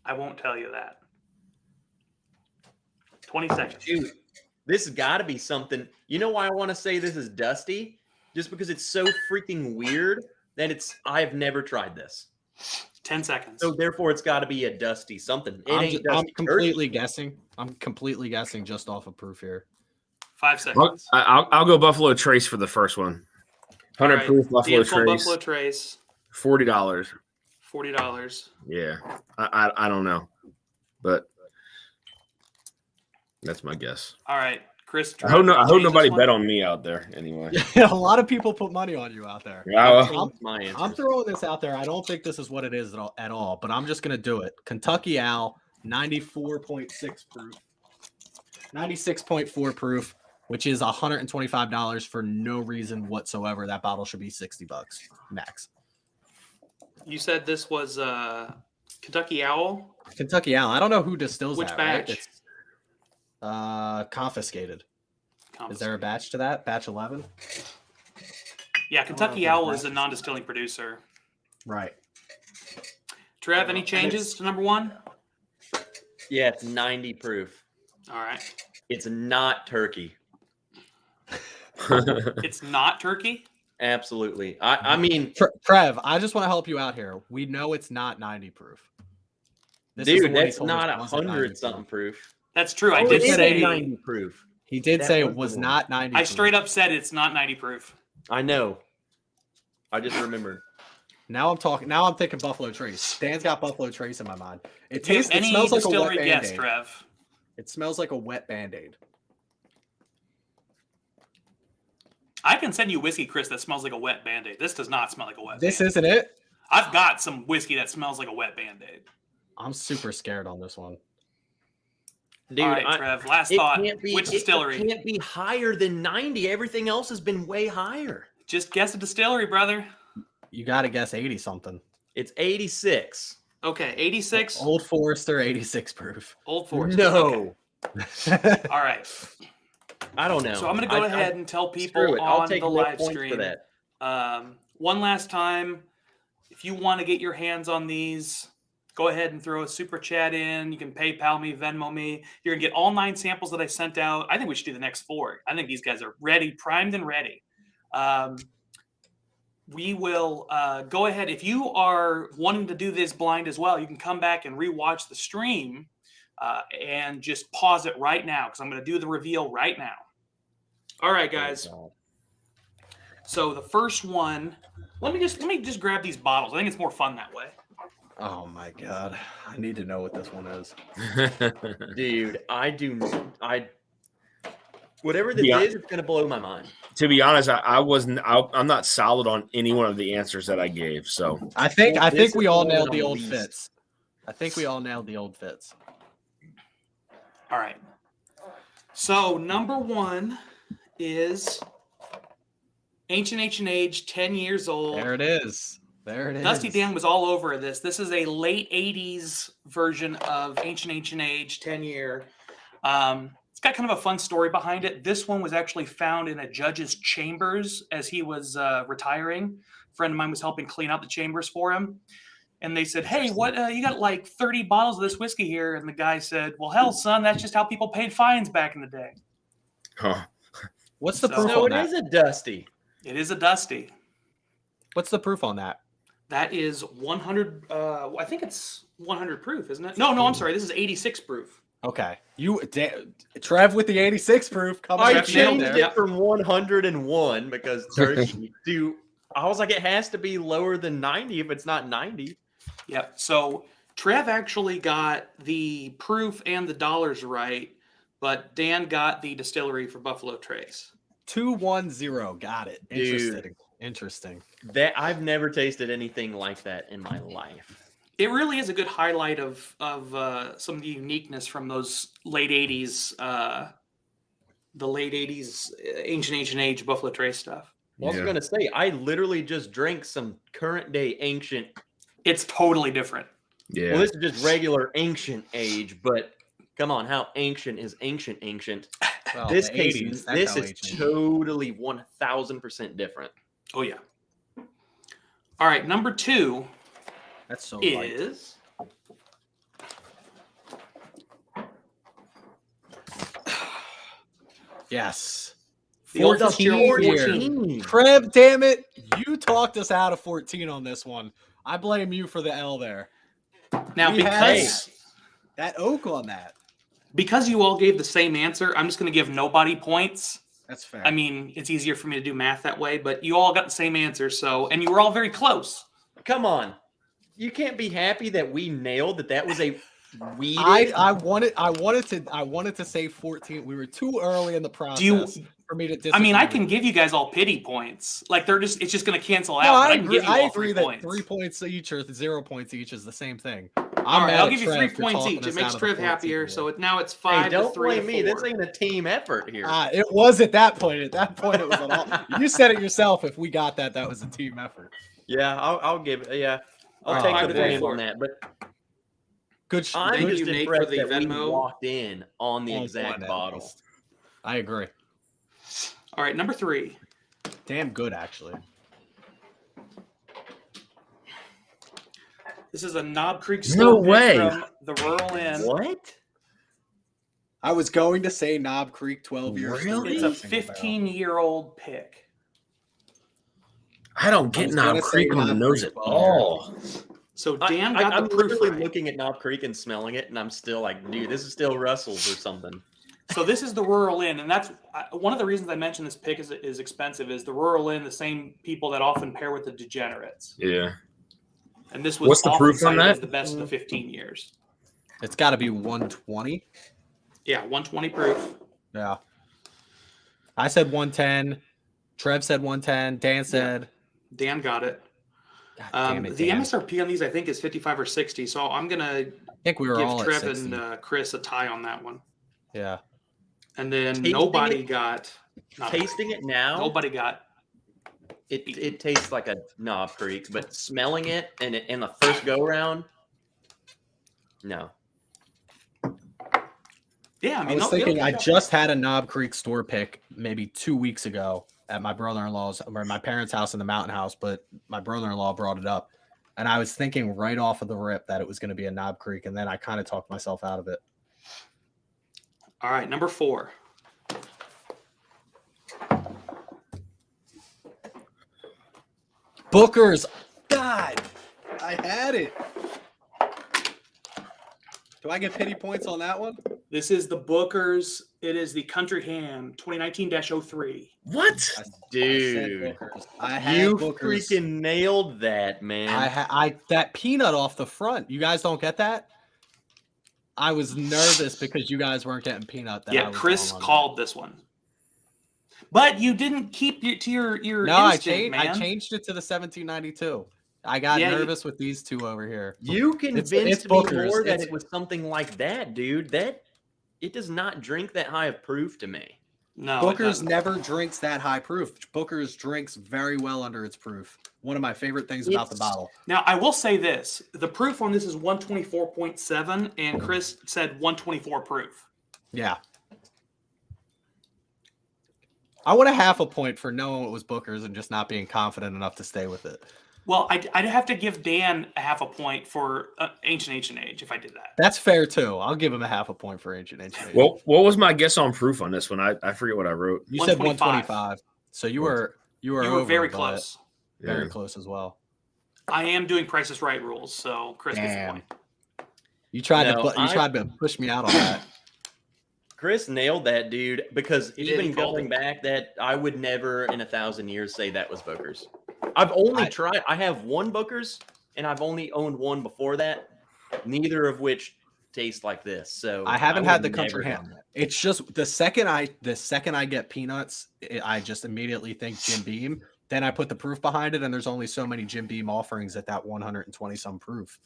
I won't tell you that. 20 seconds. Dude, this has got to be something. You know why I want to say this is dusty? Just because it's so freaking weird that I've never tried this. 10 seconds. So therefore, it's got to be a dusty something. It ain't I'm dusty completely guessing. I'm completely guessing just off of proof here. 5 seconds. I'll go Buffalo Trace for the first one. 100 All right, proof Buffalo Vehicle Trace. Buffalo Trace. $40. $40. Yeah, I don't know, but that's my guess. All right, Chris. I hope change nobody this one? bet on me out there anyway. A lot of people put money on you out there. Yeah, well, Changed my answer. I'm throwing this out there. I don't think this is what it is at all, but I'm just going to do it. Kentucky Owl, 94.6 proof. 96.4 proof. which is $125 for no reason whatsoever. That bottle should be $60 max. You said this was Kentucky Owl. Kentucky Owl. I don't know who distills Which that. batch? Right? It's confiscated. Is there a batch to that? Batch 11? Yeah, Kentucky Owl is a non-distilling producer. Right. Trev, any changes to number 1? Yeah, it's 90 proof. All right. It's not turkey. It's not turkey? Absolutely. I mean, Trev, I just want to help you out here. We know it's not 90 proof. This is the dude, one he that's told us not it wasn't 100 something proof. That's true. I Oh, did it is say 90 proof. He did That say was it the was one. not 90 I proof. straight up said it's not 90 proof. I know. I just remembered. Now I'm talking. Now I'm thinking Buffalo Trace. Dan's got Buffalo Trace in my mind. It Do you have tastes. It any smells like a wet distillery guess, Band-Aid. Trev? It smells like a wet Band-Aid. I can send you whiskey, Chris, that smells like a wet Band-Aid. This does not smell like a wet This Band-Aid. isn't it. I've got some whiskey that smells like a wet Band-Aid. I'm super scared on this one. Dude, All right, Trev, last it thought. can't be, Which distillery? It can't be higher than 90. Everything else has been way higher. Just guess a distillery, brother. You got to guess 80 something. It's 86. Okay, 86. Old Forester 86 proof. Old Forester. No. Okay. All right. I don't know. So I'm going to go ahead and tell screw people it. I'll on take the no live points stream. for that. One last time, if you want to get your hands on these, go ahead and throw a super chat in. You can PayPal me, Venmo me. You're going to get all 9 samples that I sent out. I think we should do the next 4. I think these guys are ready, primed and ready. We will go ahead. If you are wanting to do this blind as well, you can come back and rewatch the stream and just pause it right now because I'm going to do the reveal right now. All right, guys. So the first one, let me just grab these bottles. I think it's more fun that way. Oh my god, I need to know what this one is. Dude, whatever this is, it's gonna blow my mind. To be honest, I'm not solid on any one of the answers that I gave. So I think This we is all the one nailed I'm the old least. fits. I think we all nailed the old fits. All right. So number 1 is Ancient Age, 10 years old. There it is. There it is. Dusty Dan was all over this. This is a late 80s version of Ancient Age, 10 year. It's got kind of a fun story behind it. This one was actually found in a judge's chambers as he was retiring. A friend of mine was helping clean out the chambers for him. And they said, hey, what you got like 30 bottles of this whiskey here. And the guy said, well, hell, son, that's just how people paid fines back in the day. huh. What's the So- proof No, on it that? is a Dusty. It is a Dusty. What's the proof on that? That is 100. I think it's 100 proof, isn't it? No, I'm sorry. This is 86 proof. Okay, Trev with the 86 proof. Coming I Trev back nailed in changed there. it from 101 because turkey. Dude, I was like, it has to be lower than 90 if it's not 90. Yep. So Trev actually got the proof and the dollars right, but Dan got the distillery for Buffalo Trace. 210. Got it. Dude. Interesting. That I've never tasted anything like that in my life. It really is a good highlight of some of the uniqueness from those late 80s, the late 80s ancient age Buffalo Trace stuff. I was gonna say, I literally just drank some current day ancient. It's totally different. Yeah. Well, this is just regular ancient age, but come on, how ancient is ancient? Well, This the case, 80s, that's this how is ancient. totally 1000% different. Oh yeah. All right, number 2 That's so light. is Yes. the old 14 Dusty here. 14. Trev, damn it. You talked us out of 14 on this one. I blame you for the L there. now We had because that oak on that. because you all gave the same answer. I'm just going to give nobody points. That's fair. I mean, it's easier for me to do math that way, but you all got the same answer. So, and you were all very close. Come on, you can't be happy that we nailed that. That was a weeded. I wanted to say 14. We were too early in the process for me to disagree. I mean, I with can you. give you guys all pity points. Like it's just going to cancel out. No, but I can agree. give you I all agree 3 that points. 3 points each or 0 points each is the same thing. All right, mad I'll at give you Trev 3 for points talking each. It us makes out of the Trev 14 happier. here. So now it's Hey, 5 to don't 3 blame to me. 4. This ain't a team effort here. It was at that point. At that point, it was an all. You said it yourself. If we got that, that was a team effort. Yeah, I'll give it. Yeah, I'll All take right, the 5 to 3, blame 4. on that. But Good. I'm Thank just you, Nate, for impressed the that we Venmo. walked in on the On exact one, at bottle. least. I agree. All right, number 3. Damn good, actually. This is a Knob Creek No store pick way. from the Rural Inn. What? I was going to say Knob Creek 12 years. Really? It's a 15-year-old pick. I don't I get was Knob gonna say Creek on the Knob nose Creek at 12 all. So Dan got I'm the proof literally right. looking at Knob Creek and smelling it, and I'm still like, dude, this is still Russell's or something. So this is the Rural Inn, and that's one of the reasons I mentioned this pick is expensive. Is the Rural Inn the same people that often pair with the Degenerates? Yeah. And this was What's the often proof on cited that? as the best of the 15 years. It's got to be 120. Yeah, 120 proof. Yeah. I said 110. Trev said 110. Dan said. Dan got it. God damn it, The Dan. MSRP on these I think is 55 or 60. So I'm gonna I think we were give all Trev at 60. and Chris a tie on that one. Yeah. And then Tasting nobody it- got. Tasting it now, Nobody got. it tastes like a Knob Creek, but smelling it and in the first go round, no. Yeah, I I mean, was no- thinking yeah, I yeah. just had a Knob Creek store pick maybe 2 weeks ago at my brother-in-law's or my parents' house in the mountain house, but my brother-in-law brought it up. And I was thinking right off of the rip that it was going to be a Knob Creek, and then I kind of talked myself out of it. All right, number 4. Booker's. God, I had it. Do I get pity points on that one? This is the Booker's. It is the Country Ham 2019-03. What? I said Dude, Booker's. I had you Booker's. freaking nailed that, man. I that peanut off the front. You guys don't get that? I was nervous because you guys weren't getting peanut. That I Yeah, was Chris wrong on that. called this one. But you didn't keep your No, instinct, man. I changed it to the 1792. I got Yeah, nervous with these two over here. You convinced it's me Booker's. more that It's- it was something like that, dude. That it does not drink that high of proof to me. No, it Booker's doesn't. never drinks that high proof. Booker's drinks very well under its proof. One of my favorite things about the It's- bottle. Now, I will say this. The proof on this is 124.7, and Chris said 124 proof. Yeah. I want a half a point for knowing it was Booker's and just not being confident enough to stay with it. Well, I'd have to give Dan a half a point for Ancient Age if I did that. That's fair too. I'll give him a half a point for Ancient Age. Well, what was my guess on proof on this one? I forget what I wrote. You said 125. 125. So you were You were over, very but close. Very Yeah. close as well. I am doing Price is Right rules, so Chris gets the Damn. point. You tried No, to tried to push me out on that. Chris nailed that, dude, because He did, he even called going it. back, that I would never in 1,000 years say that was Booker's. I've only tried. I have one Booker's, and I've only owned one before that. Neither of which taste like this. So I haven't would had the never country ham. done that. It's just the second I get peanuts, I just immediately think Jim Beam. Then I put the proof behind it, and there's only so many Jim Beam offerings at that 120 some proof.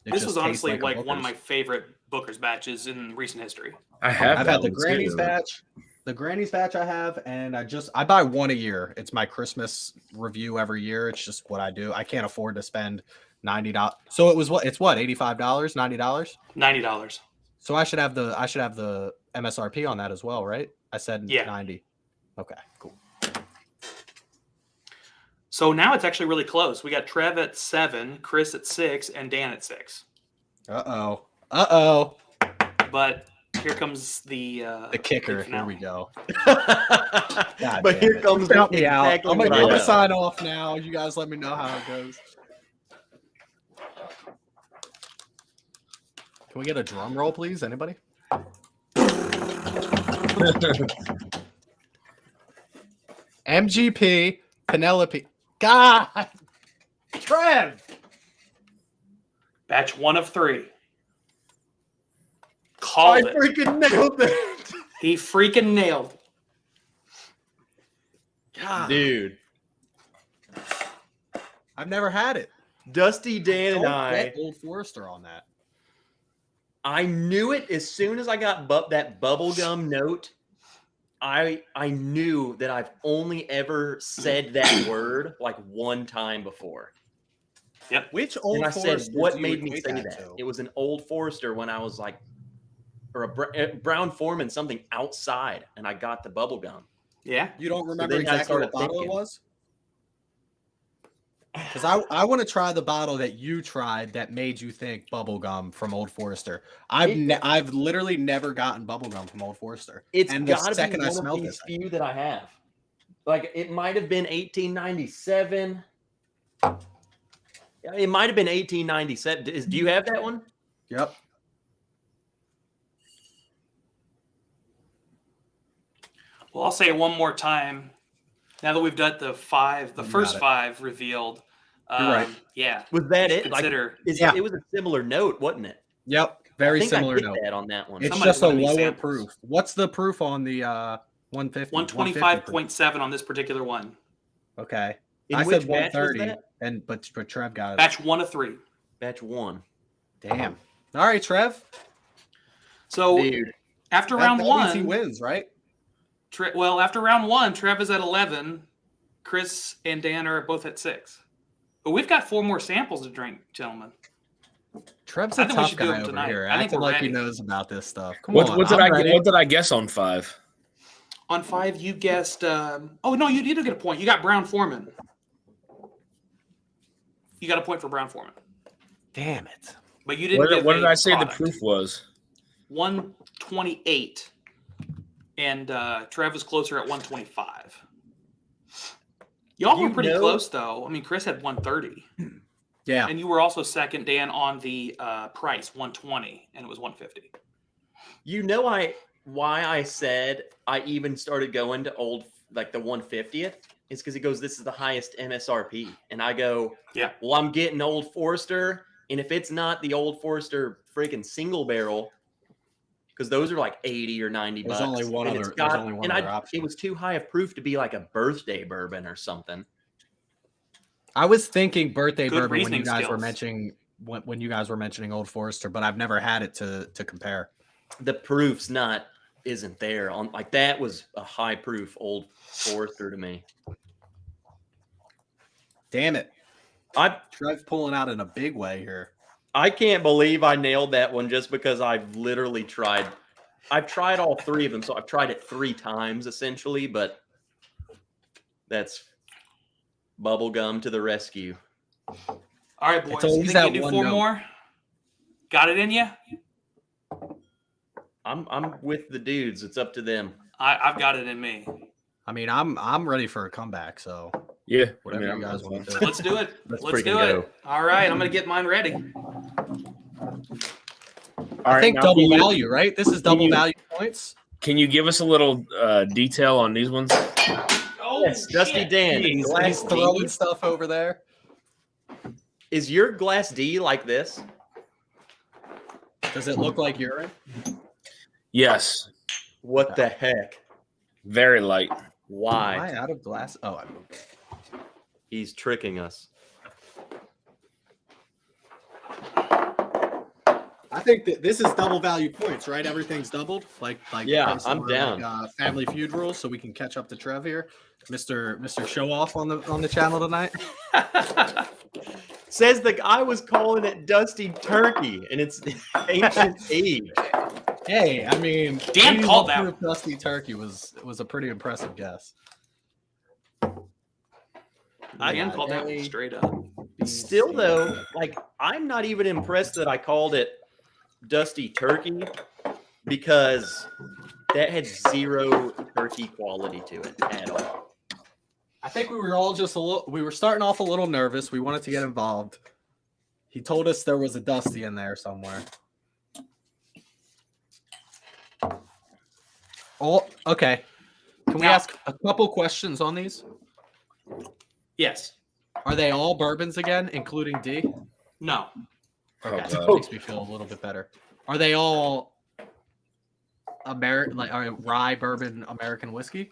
It This just was tastes honestly a like one of my Booker's. favorite Booker's batches in recent history. I have. I've that had the one, Granny's too. batch. The Granny's batch I have, and I buy one a year. It's my Christmas review every year. It's just what I do. I can't afford to spend $90. So it was what? It's what? $85, $90. $90. So I should have the MSRP on that as well, right? I said Yeah. 90. Okay, cool. So now it's actually really close. We got Trev at 7, Chris at 6, and Dan at 6. Uh-oh. But here comes the Kicker. big Here we finale. go. God But damn here it. comes Count me out. exactly I'm what I gonna know. sign off now. You guys let me know how it goes. Can we get a drum roll, please? Anybody? MGP Penelope. God, Trev. Batch 1 of 3. I Called it. freaking nailed it. He freaking nailed it. God, Dude, I've never had it. Dusty Dan and Don't I. get Old Forester on that. I knew it as soon as I got that bubblegum note. I knew that I've only ever said that word like one time before. Yep. Which Old And I said, Forester what do you made me equate say that that? to? It was an Old Forester when I was like, or a Brown Foreman, something outside, and I got the bubble gum. Yeah. You don't remember then I exactly started what bottle thinking. it was? Because I want to try the bottle that you tried that made you think bubblegum from Old Forester. I've literally never gotten bubblegum from Old Forester. It's And the got to be second I one smelled of these this, few that I have. Like it might have been 1897. It might have been 1897. Do you have that one? Yep. Well, I'll say it one more time. Now that we've done the first 5 revealed. You're right. Yeah. Was that it? Consider. Yeah. It was a similar note, wasn't it? Yep. I Very think similar I hit note. that on that one. It's Somebody's just a one of these lower samples. proof. What's the proof on the 150? 125.7 on this particular one. Okay. In I which said batch was 130, that? but Trev got it. Batch 1 of 3. Batch 1. Damn. All right, Trev. So Dude, after That round means he 1, wins, right? after round 1, Trev is at 11. Chris and Dan are both at 6. But we've got 4 more samples to drink, gentlemen. Trev's I a think we tough should do guy them over tonight. here, I think acting we're like he ready. knows about this stuff. Come What, on, what did I'm I ready. what did I guess on 5? On 5, you guessed. Oh no, you did get a point. You got Brown Foreman. You got a point for Brown Foreman, Damn it. but you didn't. What did I say product. the proof was? 128, and Trev was closer at 125. Y'all were pretty close, though. I mean, Chris had 130. Yeah. And you were also second, Dan, on the price, 120, and it was 150. you know why I said I even started going to old like the 150th is because he goes, this is the highest MSRP. And I go, Yeah. well, I'm getting Old Forester. And if it's not the Old Forester freaking single barrel, because those are like 80 or 90 There's bucks. only one and other- it's got, there's only one and other option. It was too high of proof to be like a birthday bourbon or something. I was thinking birthday Good bourbon when you reasoning guys were skills. mentioning when you guys were mentioning Old Forester, but I've never had it to compare. The proof's isn't there on like that was a high proof Old Forester to me. Damn it. I Trev pulling out in a big way here. I can't believe I nailed that one just because I've literally tried. I've tried all 3 of them, so I've tried it 3 times essentially, but that's bubblegum to the rescue. All right, boys. It's You always think that you do one 4 note. more? Got it in you? I'm with the dudes. It's up to them. I've got it in me. I mean, I'm ready for a comeback, so Yeah, whatever you guys I'm- want to do. Let's do it. Let's Let's freaking do go. it. All right, I'm going to get mine ready. All I right, think now double can you- value, right? This is double you- value points. Can you give us a little detail on these ones? Oh, Yes, Dusty shit. Dan. He's Glass throwing D. stuff over there. Is your glass D like this? Does it look like urine? Yes, What the heck? very light. Am Why? I out of glass? Oh, I moved. He's tricking us. I think that this is double value points, right? Everything's doubled. Like Yeah, based I'm on, down. Family Feud rules, so we can catch up to Trev here, Mr. Show Off on the channel tonight. Says the guy was calling it Dusty Turkey, and it's ancient age. Hey, I mean, Dan called 81 that. proof Dusty Turkey was a pretty impressive guess. Dan called that one straight up. Still, though, like I'm not even impressed that I called it Dusty Turkey because that had 0 turkey quality to it at all. I think we were all just we were starting off a little nervous. We wanted to get involved. He told us there was a Dusty in there somewhere. Oh, okay. Can we Now- ask a couple questions on these? Yes. Are they all bourbons again, including D? No. Okay, Oh, that God. makes me feel a little bit better. Are they all rye bourbon American whiskey?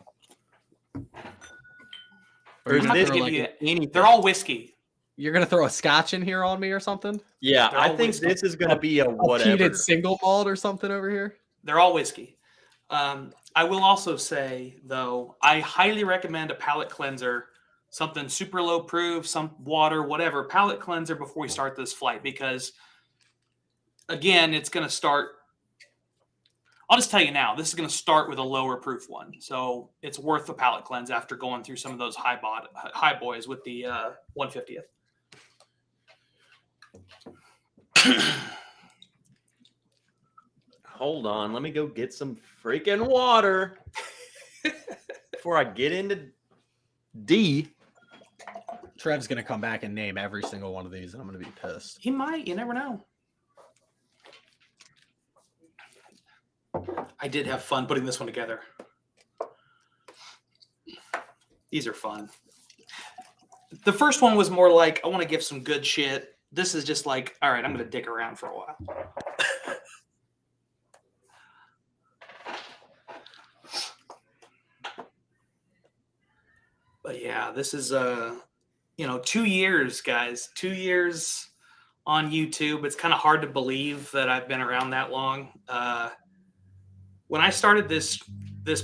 Or is I'm not this gonna like give you anything? They're all whiskey. You're gonna throw a scotch in here on me or something? Yeah, They're I all think whiskey. this is gonna be a A whatever. peated single malt or something over here? They're all whiskey. I will also say, though, I highly recommend a palate cleanser, something super low proof, some water, whatever, palate cleanser before we start this flight, because again, it's going to start. I'll just tell you now, this is going to start with a lower proof one. So it's worth the palate cleanse after going through some of those high boys with the 150th. Hold on, let me go get some freaking water before I get into D. Trev's gonna come back and name every single one of these, and I'm gonna be pissed. He might. You never know. I did have fun putting this one together. These are fun. The first one was more like, I want to give some good shit. This is just like, all right, I'm going to dick around for a while. But yeah, this is 2 years, guys. 2 years on YouTube. It's kind of hard to believe that I've been around that long. When I started this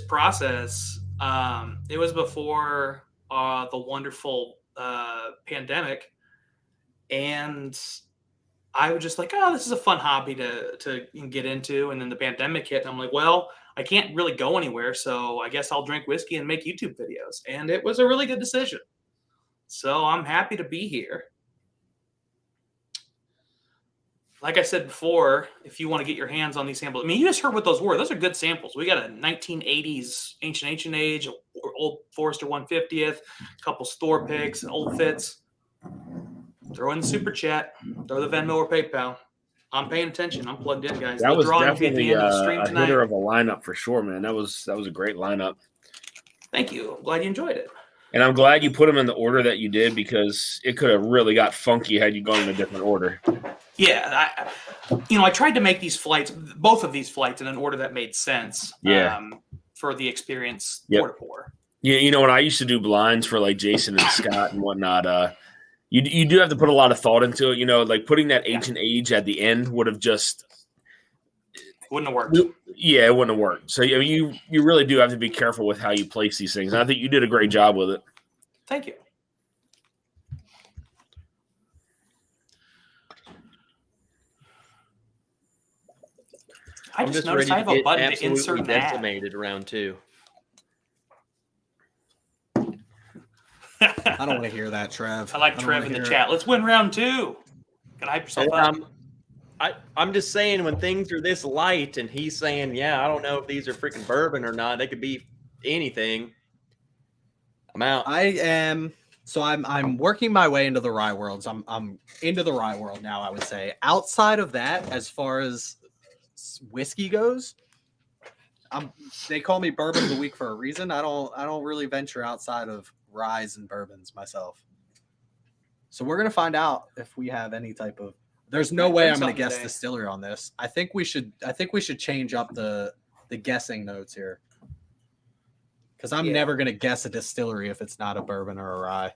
process, it was before the wonderful pandemic, and I was just like, oh, this is a fun hobby to get into. And then the pandemic hit, and I'm like, well, I can't really go anywhere, so I guess I'll drink whiskey and make YouTube videos. And it was a really good decision. So I'm happy to be here. Like I said before, if you want to get your hands on these samples, I mean, you just heard what those were. Those are good samples. We got a 1980s Ancient Age, Old Forester 150th, a couple store picks, and Old Fits. Throw in the super chat. Throw the Venmo or PayPal. I'm paying attention. I'm plugged in, guys. That The was drawing will be at the definitely end of the stream a tonight. hitter of a lineup for sure, man. That was a great lineup. Thank you. I'm glad you enjoyed it. And I'm glad you put them in the order that you did, because it could have really got funky had you gone in a different order. Yeah, I tried to make these flights, both of these flights, in an order that made sense. Yeah. For the experience, Yep. pour. Yeah, when I used to do blinds for like Jason and Scott and whatnot, you do have to put a lot of thought into it. Like putting that Ancient Age at the end would have just Wouldn't have worked. Yeah, it wouldn't have worked. So I mean, you really do have to be careful with how you place these things. And I think you did a great job with it. Thank you. I I'm just just noticed ready I to have a get button to absolutely insert an ad. decimated round 2. I don't want to hear that, Trev. I like don't Trev wanna in the hear chat. Let's win round 2. Gotta hype yourself up. I'm just saying, when things are this light and he's saying, yeah, I don't know if these are freaking bourbon or not. They could be anything. I'm out. I'm working my way into the rye worlds. I'm into the rye world now, I would say. Outside of that, as far as whiskey goes, they call me bourbon of the week for a reason. I don't really venture outside of ryes and bourbons myself. So we're gonna find out if we have any type of. There's no way I'm gonna guess distillery on this. I think we should change up the guessing notes here. Because I'm never gonna guess a distillery if it's not a bourbon or a rye.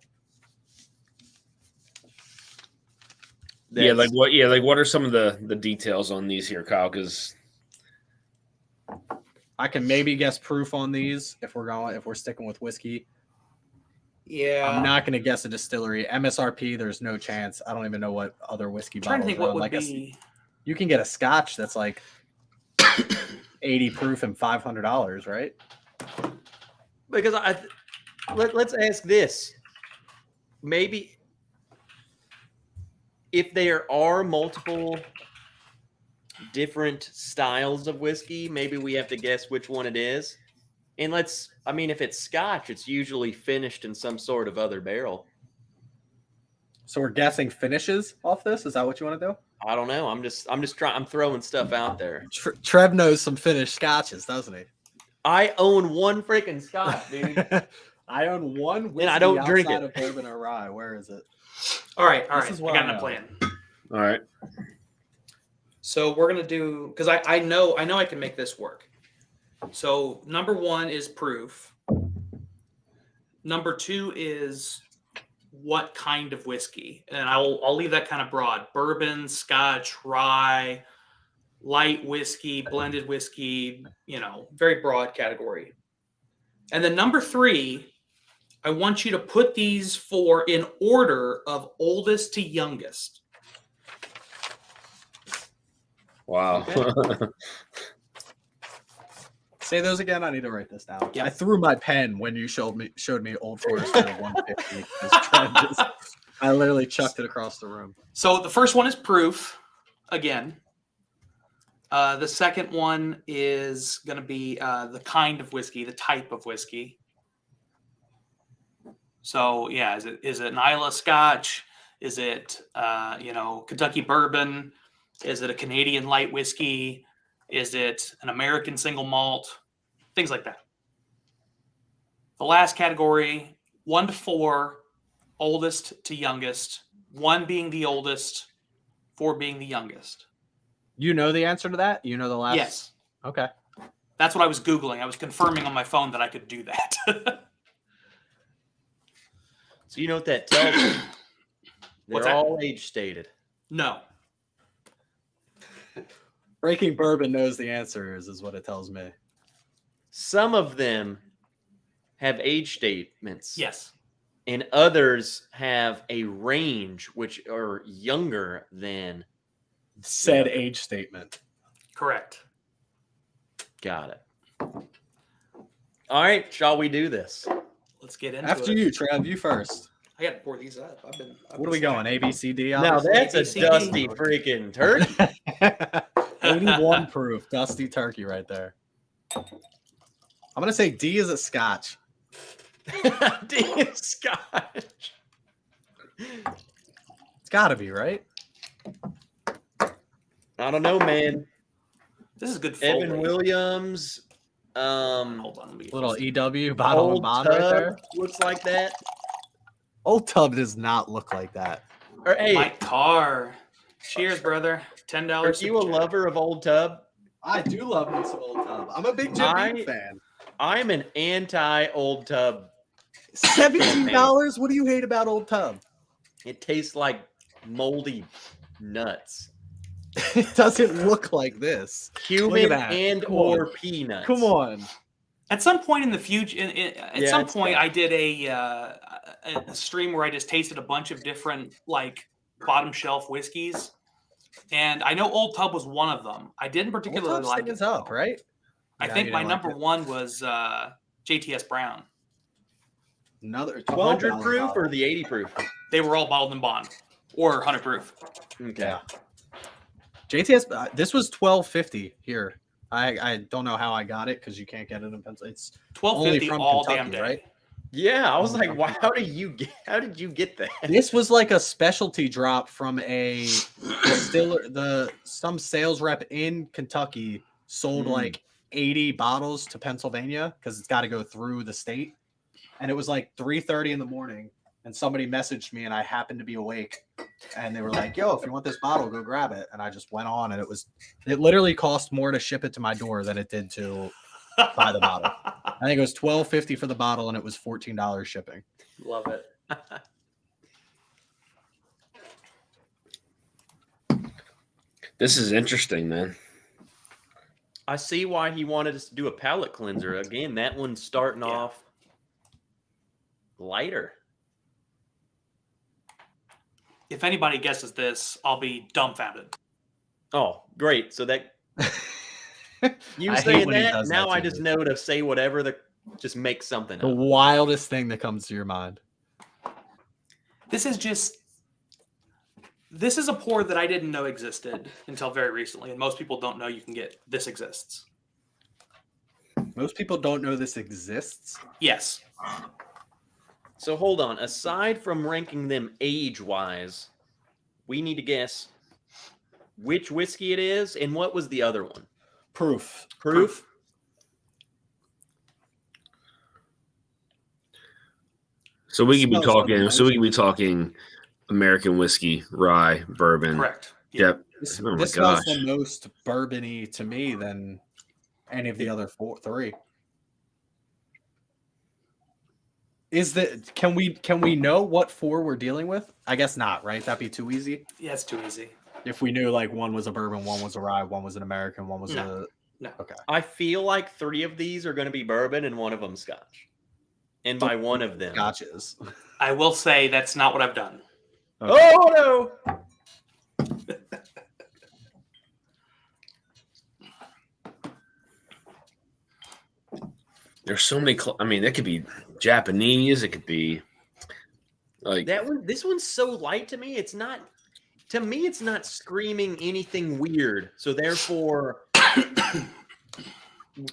What are some of the details on these here, Kyle? Because I can maybe guess proof on these if we're sticking with whiskey. Yeah. I'm not gonna guess a distillery. MSRP, there's no chance. I don't even know what other whiskey I'm trying to bottles think what run. would Like be. you can get a scotch that's like 80 proof and $500, right? Because let's ask this. Maybe if there are multiple different styles of whiskey, maybe we have to guess which one it is. And if it's scotch, it's usually finished in some sort of other barrel. So we're guessing finishes off this. Is that what you want to do? I don't know. I'm just trying. I'm throwing stuff out there. Trev knows some finished scotches, doesn't he? I own one freaking scotch, dude. I own one whiskey and I don't drink it. of bourbon or rye. Where is it? All right. This is I what got I a know. plan. all right, So we're gonna do, because I know I can make this work. So number 1 is proof. Number 2 is what kind of whiskey, and I'll leave that kind of broad: bourbon, Scotch, rye, light whiskey, blended whiskey. Very broad category. And then number 3, I want you to put these 4 in order of oldest to youngest. Wow. Say those again. I need to write this down. Yeah. I threw my pen when you showed me Old Forester 150. I literally chucked it across the room. So the first one is proof, again. The second one is going to be the kind of whiskey, the type of whiskey. So yeah, is it an Islay Scotch? Is it Kentucky bourbon? Is it a Canadian light whiskey? Is it an American single malt? Things like that. The last category, 1 to 4, oldest to youngest. 1 being the oldest, 4 being the youngest. You know the answer to that? You know the last? Yes. Okay. That's what I was Googling. I was confirming on my phone that I could do that. So you know what that tells you? What's They're that? all age stated. No. Breaking Bourbon knows the answers is what it tells me. Some of them have age statements. Yes. And others have a range which are younger than Said age statement. Correct. Got it. All right, shall we do this? Let's get into After it. you, Trav, you first. I got to pour these up. What are we going? A, B, C, D? Now obviously? that's a ABCD. dusty freaking turkey. 81 proof. Dusty turkey right there. I'm going to say D is a Scotch. Damn Scotch. It's got to be, right? I don't know, man. This is good. Evan Foley. Williams. Hold on. Let me get Little this. EW bottle and Old bond right Tub there. looks like that. Old Tub does not look like that. Or hey, Mike Carr. Cheers, brother. $10. are you a lover of Old Tub? I do love me some Old Tub. I'm a big Jim Beam fan. I'm an anti-Old Tub. $17? What do you hate about Old Tub? It tastes like moldy nuts. It doesn't look like this. Human that. and Come or on. peanuts. Come on. At some point in the future, at Yeah, some it's point, bad. I did a stream where I just tasted a bunch of different like bottom shelf whiskeys, and I know Old Tub was one of them. I didn't Old particularly Tub like stands it. up, right? I Yeah, think you my didn't like number it. 1 was JTS Brown. Another 100 $12 proof bottle. or the 80 proof? They were all bottled in bond or 100 proof. Okay. Yeah. JTS, this was $12.50 here. I don't know how I got it because you can't get it in Pennsylvania. It's only $12.50 from all Kentucky, damn day. right? Yeah, I was like, wow, how did you get that? This was like a specialty drop from a distiller. Some sales rep in Kentucky sold like 80 bottles to Pennsylvania because it's got to go through the state. And it was like 3:30 in the morning, and somebody messaged me, and I happened to be awake, and they were like, "Yo, if you want this bottle, go grab it." And I just went on, and it literally cost more to ship it to my door than it did to buy the bottle. I think it was $12.50 for the bottle, and it was $14 shipping. Love it. This is interesting, man. I see why he wanted us to do a palate cleanser. Again, that one's starting off lighter. If anybody guesses this, I'll be dumbfounded. Oh, great. So that you I hate saying when he that, does now that I to just me. know to say whatever just make something The up. wildest thing that comes to your mind. This is a pour that I didn't know existed until very recently, and most people don't know you can get this exists. Most people don't know this exists. Yes. So hold on. Aside from ranking them age-wise, we need to guess which whiskey it is and what was the other one? Proof. Proof? So we could be Smells like talking. So we could be talking American whiskey, rye, bourbon. Correct. Yep. This, Oh my this smells gosh. the most bourbon-y to me than any of the other three. Can we know what 4 we're dealing with? I guess not, right? That'd be too easy. Yeah, it's too easy. If we knew like one was a bourbon, one was a rye, one was an American, one was No. Okay. I feel like 3 of these are going to be bourbon and one of them scotch. And by one of them, Scotches. I will say that's not what I've done. Okay. Oh no! There's so many. I mean, it could be Japanese. It could be like That one. This one's so light to me. It's not. To me, it's not screaming anything weird. So therefore,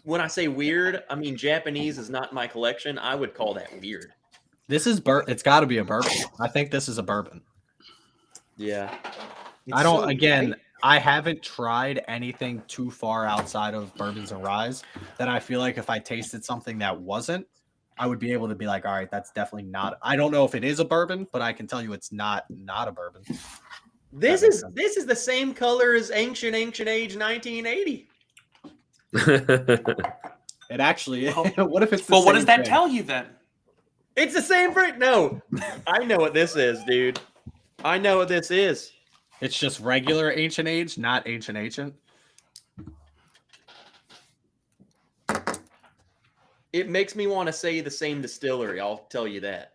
when I say weird, I mean Japanese is not in my collection. I would call that weird. This is it's got to be a bourbon. I think this is a bourbon. Yeah. I don't. Again, I haven't tried anything too far outside of bourbons and ryes that I feel like if I tasted something that wasn't, I would be able to be like, all right, that's definitely not. I don't know if it is a bourbon, but I can tell you it's not a bourbon. This is the same color as ancient age 1980. It actually. What if it's? Well, what does that tell you then? It's the same fruit. No, I know what this is, dude. I know what this is. It's just regular ancient age, not ancient. It makes me want to say the same distillery. I'll tell you that.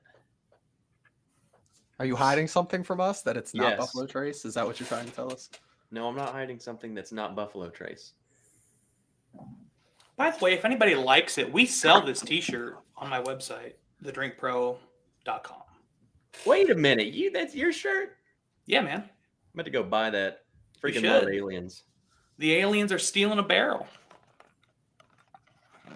Are you hiding something from us that it's not Yes. Buffalo Trace? Is that what you're trying to tell us? No, I'm not hiding something that's not Buffalo Trace. By the way, if anybody likes it, we sell this T-shirt on my website, thedrinkpro.com. Wait a minute, that's your shirt? Yeah, man. I'm about to go buy that. You Freaking love should. aliens. The aliens are stealing a barrel.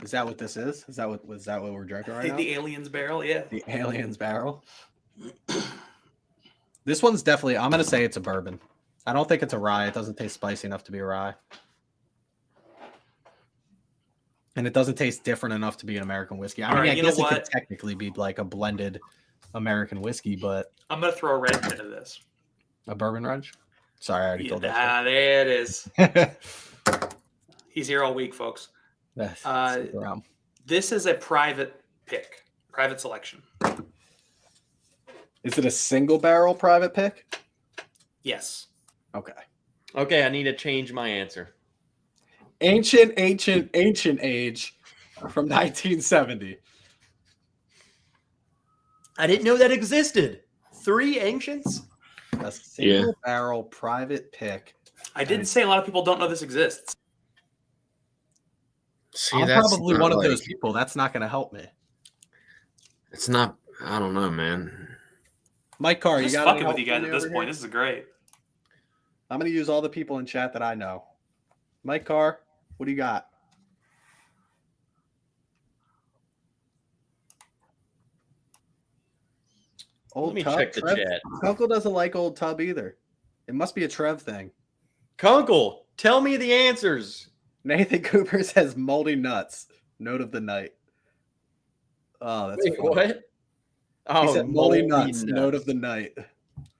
Is that what this is? Is that what we're drinking right now? The aliens barrel, yeah. The aliens barrel. This one's definitely. I'm gonna say it's a bourbon. I don't think it's a rye. It doesn't taste spicy enough to be a rye, and it doesn't taste different enough to be an American whiskey. I mean, Alright, I you guess know it could what? technically be like a blended American whiskey, but I'm gonna throw a red into this. a bourbon ranch. Sorry, I already told that. Ah, there it is. story. He's here all week, folks. That's around. This is a private pick, private selection. Is it a single barrel private pick? Yes. Okay. Okay, I need to change my answer. Ancient age from 1970. I didn't know that existed. 3 ancients? A single barrel private pick. I didn't say a lot of people don't know this exists. See, I'm that's probably not one of like- those people. That's not going to help me. It's not. I don't know, man. Mike Carr, I'm you just got fucking any with you help guys for at me this over point. here? This is great. I'm going to use all the people in chat that I know. Mike Carr, what do you got? Old Let me Tub? check the Trev? chat. Uncle doesn't like Old Tub either. It must be a Trev thing. Kunkel, tell me the answers. Nathan Cooper says moldy nuts. Note of the night. Oh, that's Wait, funny. what? Oh, He said moldy nuts. Note of the night.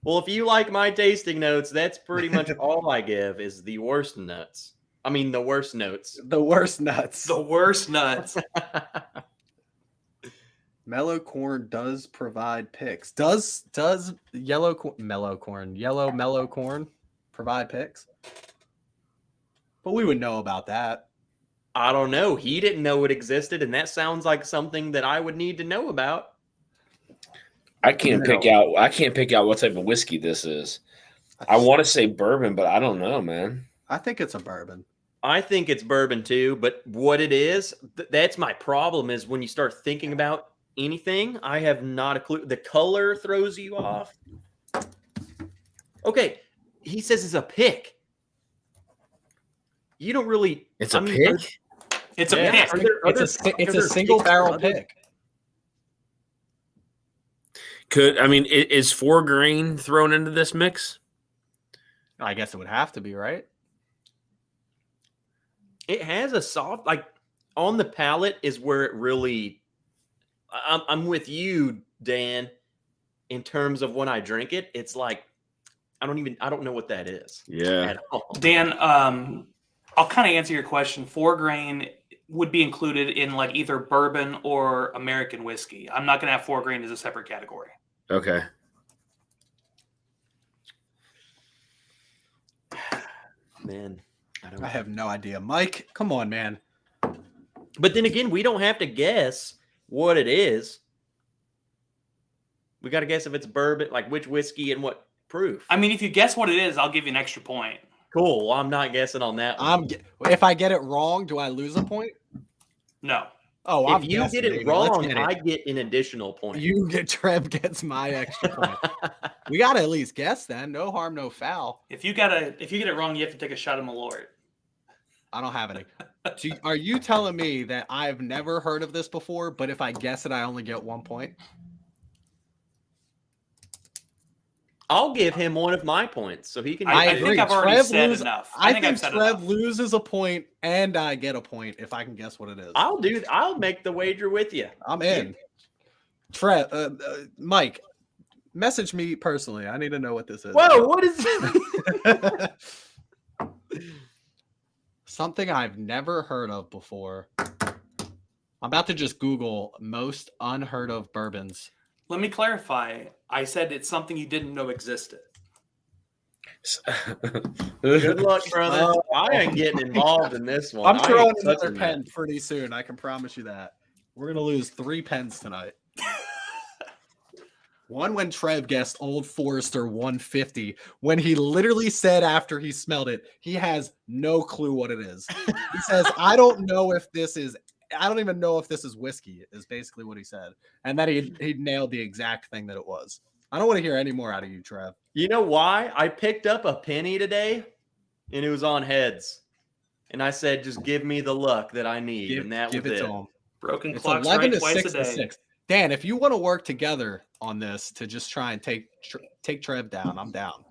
Well, if you like my tasting notes, that's pretty much all I give is the worst nuts. I mean, the worst notes. The worst nuts. The worst nuts. Mellow corn does provide picks. Does yellow mellow corn provide picks? But we would know about that. I don't know. He didn't know it existed, and that sounds like something that I would need to know about. I can't pick out. I can't pick out what type of whiskey this is. I want to say bourbon, but I don't know, man. I think it's a bourbon. I think it's bourbon too, but what it is, that's my problem is when you start thinking about anything, I have not a clue. The color throws you off. Okay, he says it's a pick. You don't really. It's a pick. It's a Yeah. pick. It's a single barrel pick. Is 4 grain thrown into this mix? I guess it would have to be, right? It has a soft, like on the palate is where it really. I'm with you, Dan. In terms of when I drink it, it's like I don't know what that is. Yeah. At all. Dan, I'll kind of answer your question. 4 grain would be included in like either bourbon or American whiskey. I'm not going to have 4 grain as a separate category. Okay. Man, I have no idea. Mike, come on, man. But then again, we don't have to guess what it is. We got to guess if it's bourbon, like which whiskey and what proof. I mean, if you guess what it is, I'll give you an extra point. Cool. Well, I'm not guessing on that one. If I get it wrong, do I lose a point? No. Oh, I'm If you guessing, get it baby. Let's wrong, get it. I get an additional point. Trev gets my extra point. We gotta at least guess then. No harm, no foul. If you get it wrong, you have to take a shot of Malort. I don't have any. So are you telling me that I've never heard of this before, but if I guess it, I only get 1 point? I'll give him one of my points so he can. I think I've already said enough. I think I've said Trev enough. loses a point and I get a point if I can guess what it is. I'll make the wager with you. I'm in. Trev, Mike, message me personally. I need to know what this is. Whoa, what is this? Something I've never heard of before. I'm about to just Google most unheard of bourbons. Let me clarify. I said it's something you didn't know existed. Good luck, brother. I ain't getting involved in this one. I'm throwing I ain't another touching pen that. pretty soon. I can promise you that. We're going to lose 3 pens tonight. One when Trev guessed Old Forester 150, when he literally said after he smelled it, he has no clue what it is. He says, I don't even know if this is whiskey, is basically what he said. And then he nailed the exact thing that it was. I don't want to hear any more out of you, Trev. You know why? I picked up a penny today, and it was on heads. And I said, just give me the luck that I need. And that was it it. to him. Broken It's clocks 11 right to twice 6 a to day. 6. Dan, if you want to work together on this to just try and take Trev down, I'm down.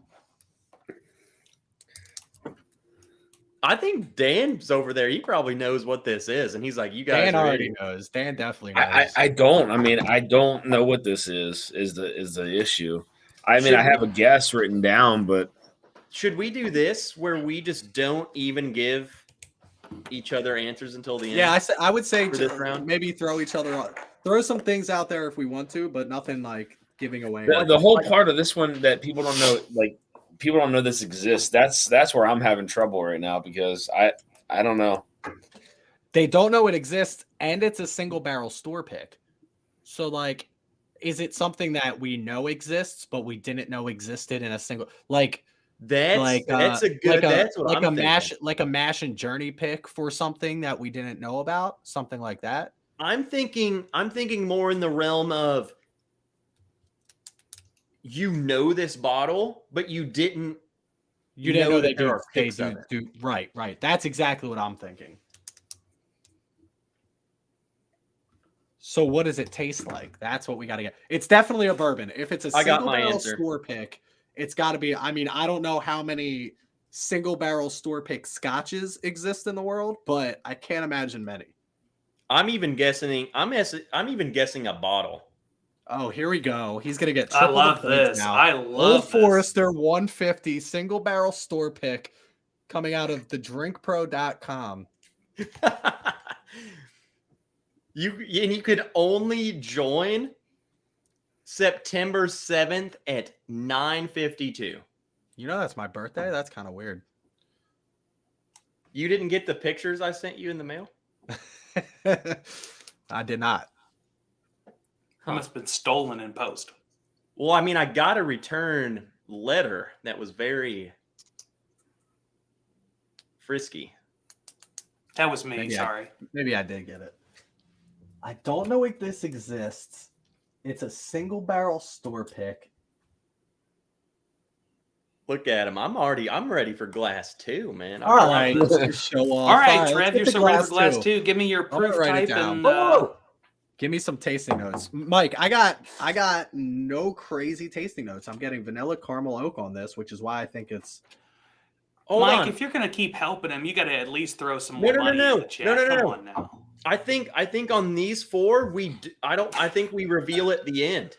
I think Dan's over there. He probably knows what this is. And he's like, you guys Dan are already ready. knows. Dan definitely knows. I don't. I mean, I don't know what this is the issue. I mean, Should I have a guess written down, but Should we do this where we just don't even give each other answers until the end? Yeah, I would say For this round? maybe throw some things out there if we want to, but nothing like giving away. the whole part of this one that people don't know, like people don't know this exists. That's where I'm having trouble right now because I don't know. They don't know it exists, and it's a single barrel store pick. So, like, is it something that we know exists, but we didn't know existed in a single That's a good. That's what I'm thinking. like a mash and journey pick for something that we didn't know about, something like that. I'm thinking more in the realm of you know this bottle, but you didn't know that there are picks of it. Right. That's exactly what I'm thinking. So what does it taste like? That's what we got to get. It's definitely a bourbon. If it's a I got single my barrel answer. store pick, it's got to be. I mean, I don't know how many single barrel store pick scotches exist in the world, but I can't imagine many. I'm even guessing. I'm even guessing a bottle. Oh, here we go. He's gonna get. I triple love the points this. now. I love Old this. Forester 150 single barrel store pick coming out of thedrinkpro.com. You could only join September 7th at 9:52. You know that's my birthday. That's kind of weird. You didn't get the pictures I sent you in the mail? I did not. That must have been stolen in post. Well, I mean, I got a return letter that was very frisky. That was me. Maybe Sorry. Maybe I did get it. I don't know if this exists. It's a single barrel store pick. Look at him. I'm ready for glass 2, man. All right, let's just show off. All right, let's Trev, get you're the so ready for glass glass too. 2. Give me your I'm gonna proof write it type down. and Give me some tasting notes, Mike. I got no crazy tasting notes. I'm getting vanilla caramel oak on this, which is why I think it's. Hold Mike, on. if you're gonna keep helping him, you got to at least throw some No, more no, no, money no. in the chat. No, no, no, Come no. on now. I think on these 4, I think we reveal at the end.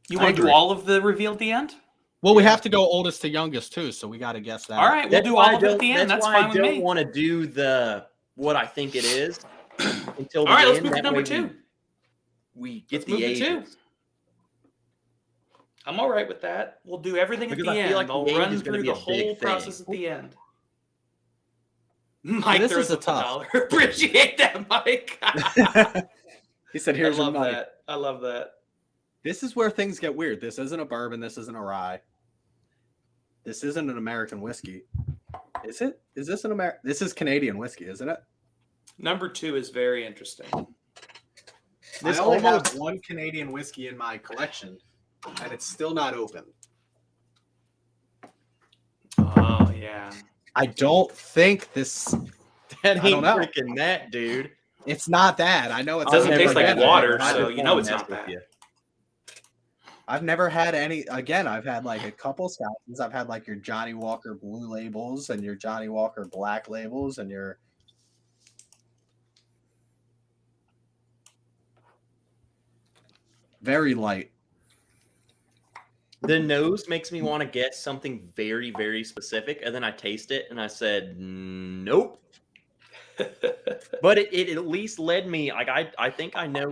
You want to do agree. all of the reveal at the end? Well, we Yeah. have to go oldest to youngest too, so we got to guess that. All right, we'll do all of it at the end. That's fine I with don't me. want to do what I think it is until the All right, end. let's move to That number way 2. We get Let's the move to ages. 2. I'm all right with that. We'll do everything Because at the I end. feel like I'll the age run is gonna through be the a big whole thing. process at the end. Mike This throws is a up tough. $1. Appreciate that, Mike. He said, I "Here's your love money." that. I love that. This is where things get weird. This isn't a bourbon. This isn't a rye. This isn't an American whiskey. Is it? Is this an American? This is Canadian whiskey, isn't it? Number 2 is very interesting. This I only almost- have one Canadian whiskey in my collection, and it's still not open. Oh, yeah. I don't think this. That I don't ain't know. freaking that, dude. It's not that. I know it's. It doesn't I've taste never like had water, it. so you know it's not Mess with that. you. I've never had any. Again, I've had like a couple Scotsons. I've had like your Johnny Walker Blue labels and your Johnny Walker Black labels and your. Very light. The nose makes me want to guess something very, very specific, and then I taste it and I said, nope. But it at least led me. Like I think I know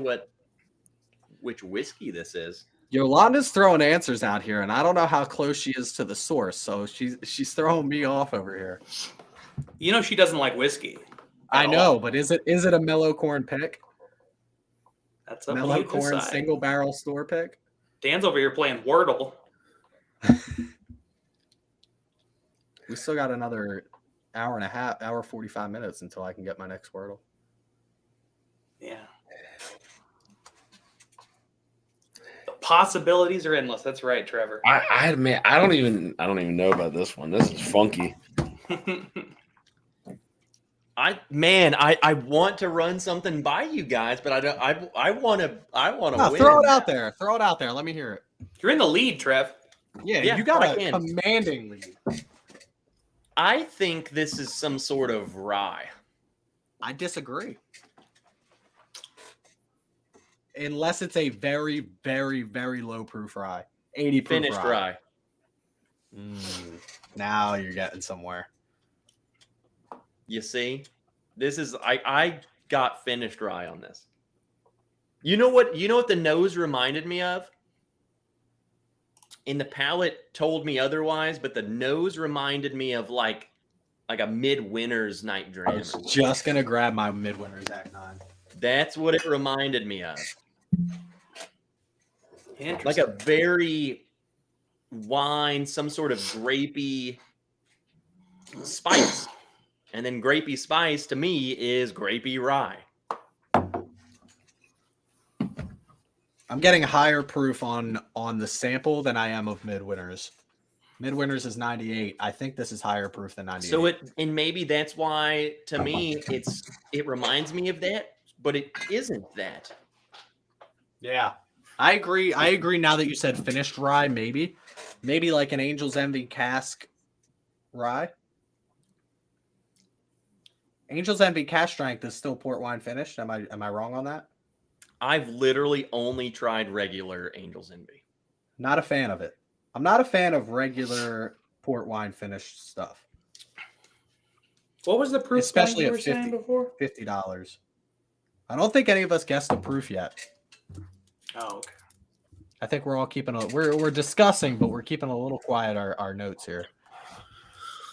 which whiskey this is. Yolanda's throwing answers out here, and I don't know how close she is to the source, so she's throwing me off over here. You know she doesn't like whiskey. I at know, all. but is it a mellow corn pick? That's up Mellow to you to corn decide. single barrel store pick? Dan's over here playing Wordle. We still got another hour and a half, hour 45 minutes until I can get my next Wordle. Yeah. The possibilities are endless. That's right, Trevor. I admit I don't even know about this one. This is funky. I want to run something by you guys, but I want to No, win. throw it out there. Throw it out there. Let me hear it. You're in the lead, Trev. Yeah, Yeah, you got I a can. commanding lead. I think this is some sort of rye. I disagree. Unless it's a very, very, very low proof rye. 80 proof Finished rye. Now you're getting somewhere. You see? This is I got finished rye on this. You know what the nose reminded me of? And the palate told me otherwise, but the nose reminded me of like a midwinter's night I dram. was just going to grab my Midwinter's Act 9. That's what it reminded me of. Interesting. Like a very wine, some sort of grapey spice. And then grapey spice to me is grapey rye. I'm getting higher proof on the sample than I am of Midwinter's. Midwinter's is 98. I think this is higher proof than 98. So and maybe that's why to me it reminds me of that, but it isn't that. Yeah. I agree. I agree now that you said finished rye, maybe like an Angel's Envy cask rye. Angel's Envy cask strength is still port wine finished. Am I wrong on that? I've literally only tried regular Angel's Envy. Not a fan of it. I'm not a fan of regular port wine finished stuff. What was the proof Especially you at were saying before? $50. I don't think any of us guessed the proof yet. Oh, okay. I think we're all keeping we're discussing, but we're keeping a little quiet our notes here.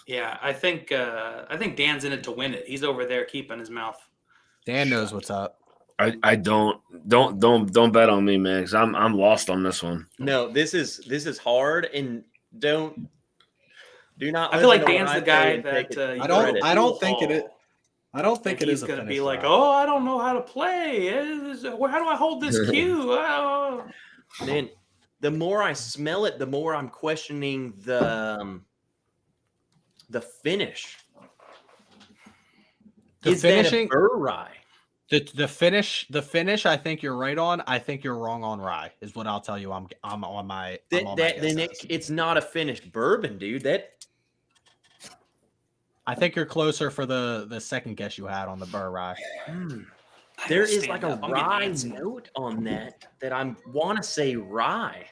Yeah, I think Dan's in it to win it. He's over there keeping his mouth. Dan knows what's up. I don't bet on me, man, because I'm lost on this one. No, this is hard, and do not. I feel like listen to Dan's what the I say guy and take that it you for go to credit. I don't pool think it is. hall, I don't think and it is he's a gonna be finished like, rye. "Oh, I don't know how to play. How do I hold this cue?" Oh. Man, the more I smell it, the more I'm questioning the finish. The Is finishing, that a burr rye? the finish. I think you're right on. I think you're wrong on rye. Is what I'll tell you. I'm on my. I'm on my Then guesses. it's not a finished bourbon, dude. I think you're closer for the second guess you had on the burr rye. There gotta is stand like a up. I'm getting rye antsy. note on that I want to say rye.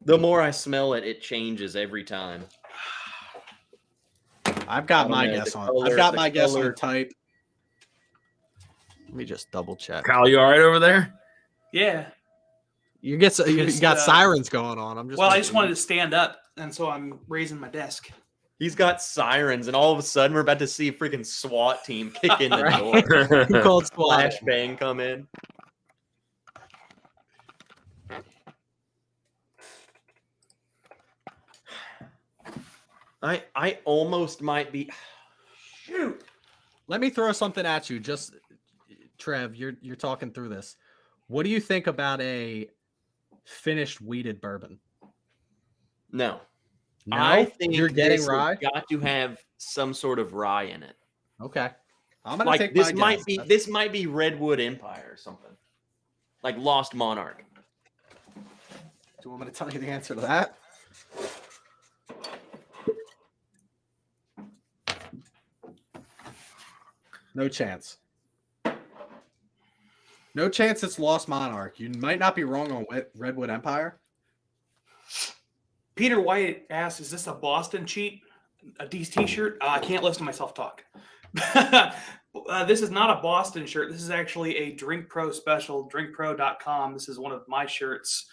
The more I smell it, it changes every time. I've got I don't my know, guess the on. color- I've got the my guess color- on type. Let me just double check. Kyle, you all right over there? Yeah. You got Just, sirens going on. I'm just. Well, I just wanted to stand up, and so I'm raising my desk. He's got sirens, and all of a sudden we're about to see a freaking SWAT team kick in the Right. door. Who called SWAT? Flashbang come in. I almost might be. Shoot. Let me throw something at you. Just Trev, you're talking through this. What do you think about a finished wheated bourbon? No. No, I think you're getting this rye. has got to have some sort of rye in it. Okay, I'm gonna Like take this my might guess. be this might be Redwood Empire or something. Like Lost Monarch. Do you want me to tell you the answer to that? No chance. No chance it's Lost Monarch. You might not be wrong on Redwood Empire. Peter White asks, "Is this a Boston cheat? A D's T-shirt?" I can't listen to myself talk. This is not a Boston shirt. This is actually a Drink Pro special. DrinkPro.com. This is one of my shirts.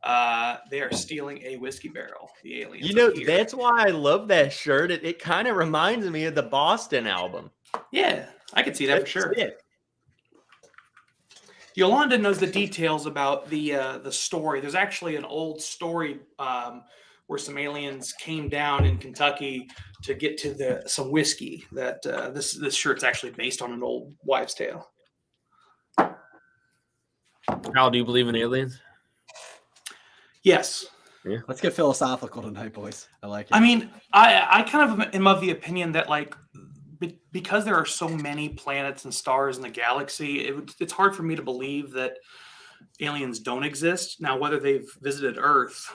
They are stealing a whiskey barrel. The aliens. You know, are here. that's why I love that shirt. It kind of reminds me of the Boston album. Yeah, I can see that for That's sure. it. Yolanda knows the details about the story. There's actually an old story where some aliens came down in Kentucky to get to some whiskey. That this shirt's actually based on an old wives' tale. Kyle, do you believe in aliens? Yes, Let's get philosophical tonight, boys. I like it. I mean I kind of am of the opinion that like because there are so many planets and stars in the galaxy, it's hard for me to believe that aliens don't exist. Now, whether they've visited Earth,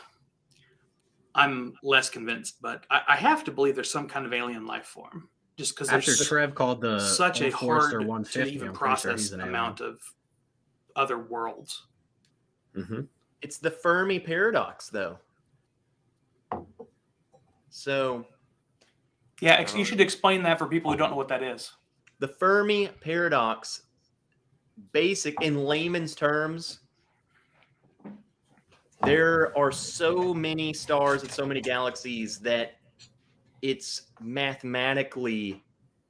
I'm less convinced, but I have to believe there's some kind of alien life form. Just because after there's Trev called the such a Old Forester hard to 150, even I'm pretty sure process he's an alien. amount of other worlds. Mm-hmm. It's the Fermi Paradox, though. So Yeah, you should explain that for people who don't know what that is. the Fermi Paradox, basic in layman's terms, there are so many stars and so many galaxies that it's mathematically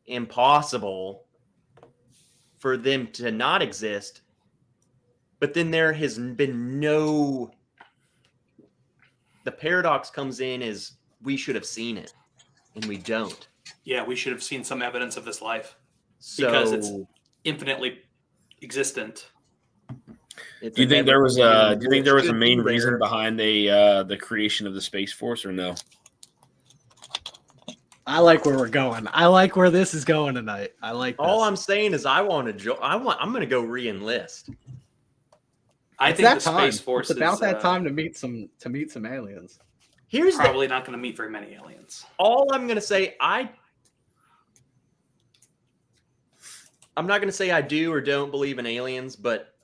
impossible for them to not exist. But then there has been no. The paradox comes in as we should have seen it, and we don't. Yeah, we should have seen some evidence of this life So because it's infinitely existent. it's Do you think there was a? Do you think there was a should main be there. reason behind the creation of the Space Force, or no? I like where we're going. I like where this is going tonight. I like this. All I'm saying is I want to I'm going to go re-enlist. I It's think that the time. Space Force It's about is that time to meet some aliens. Here's the, probably not going to meet very many aliens. all I'm going to say. I'm not going to say I do or don't believe in aliens, but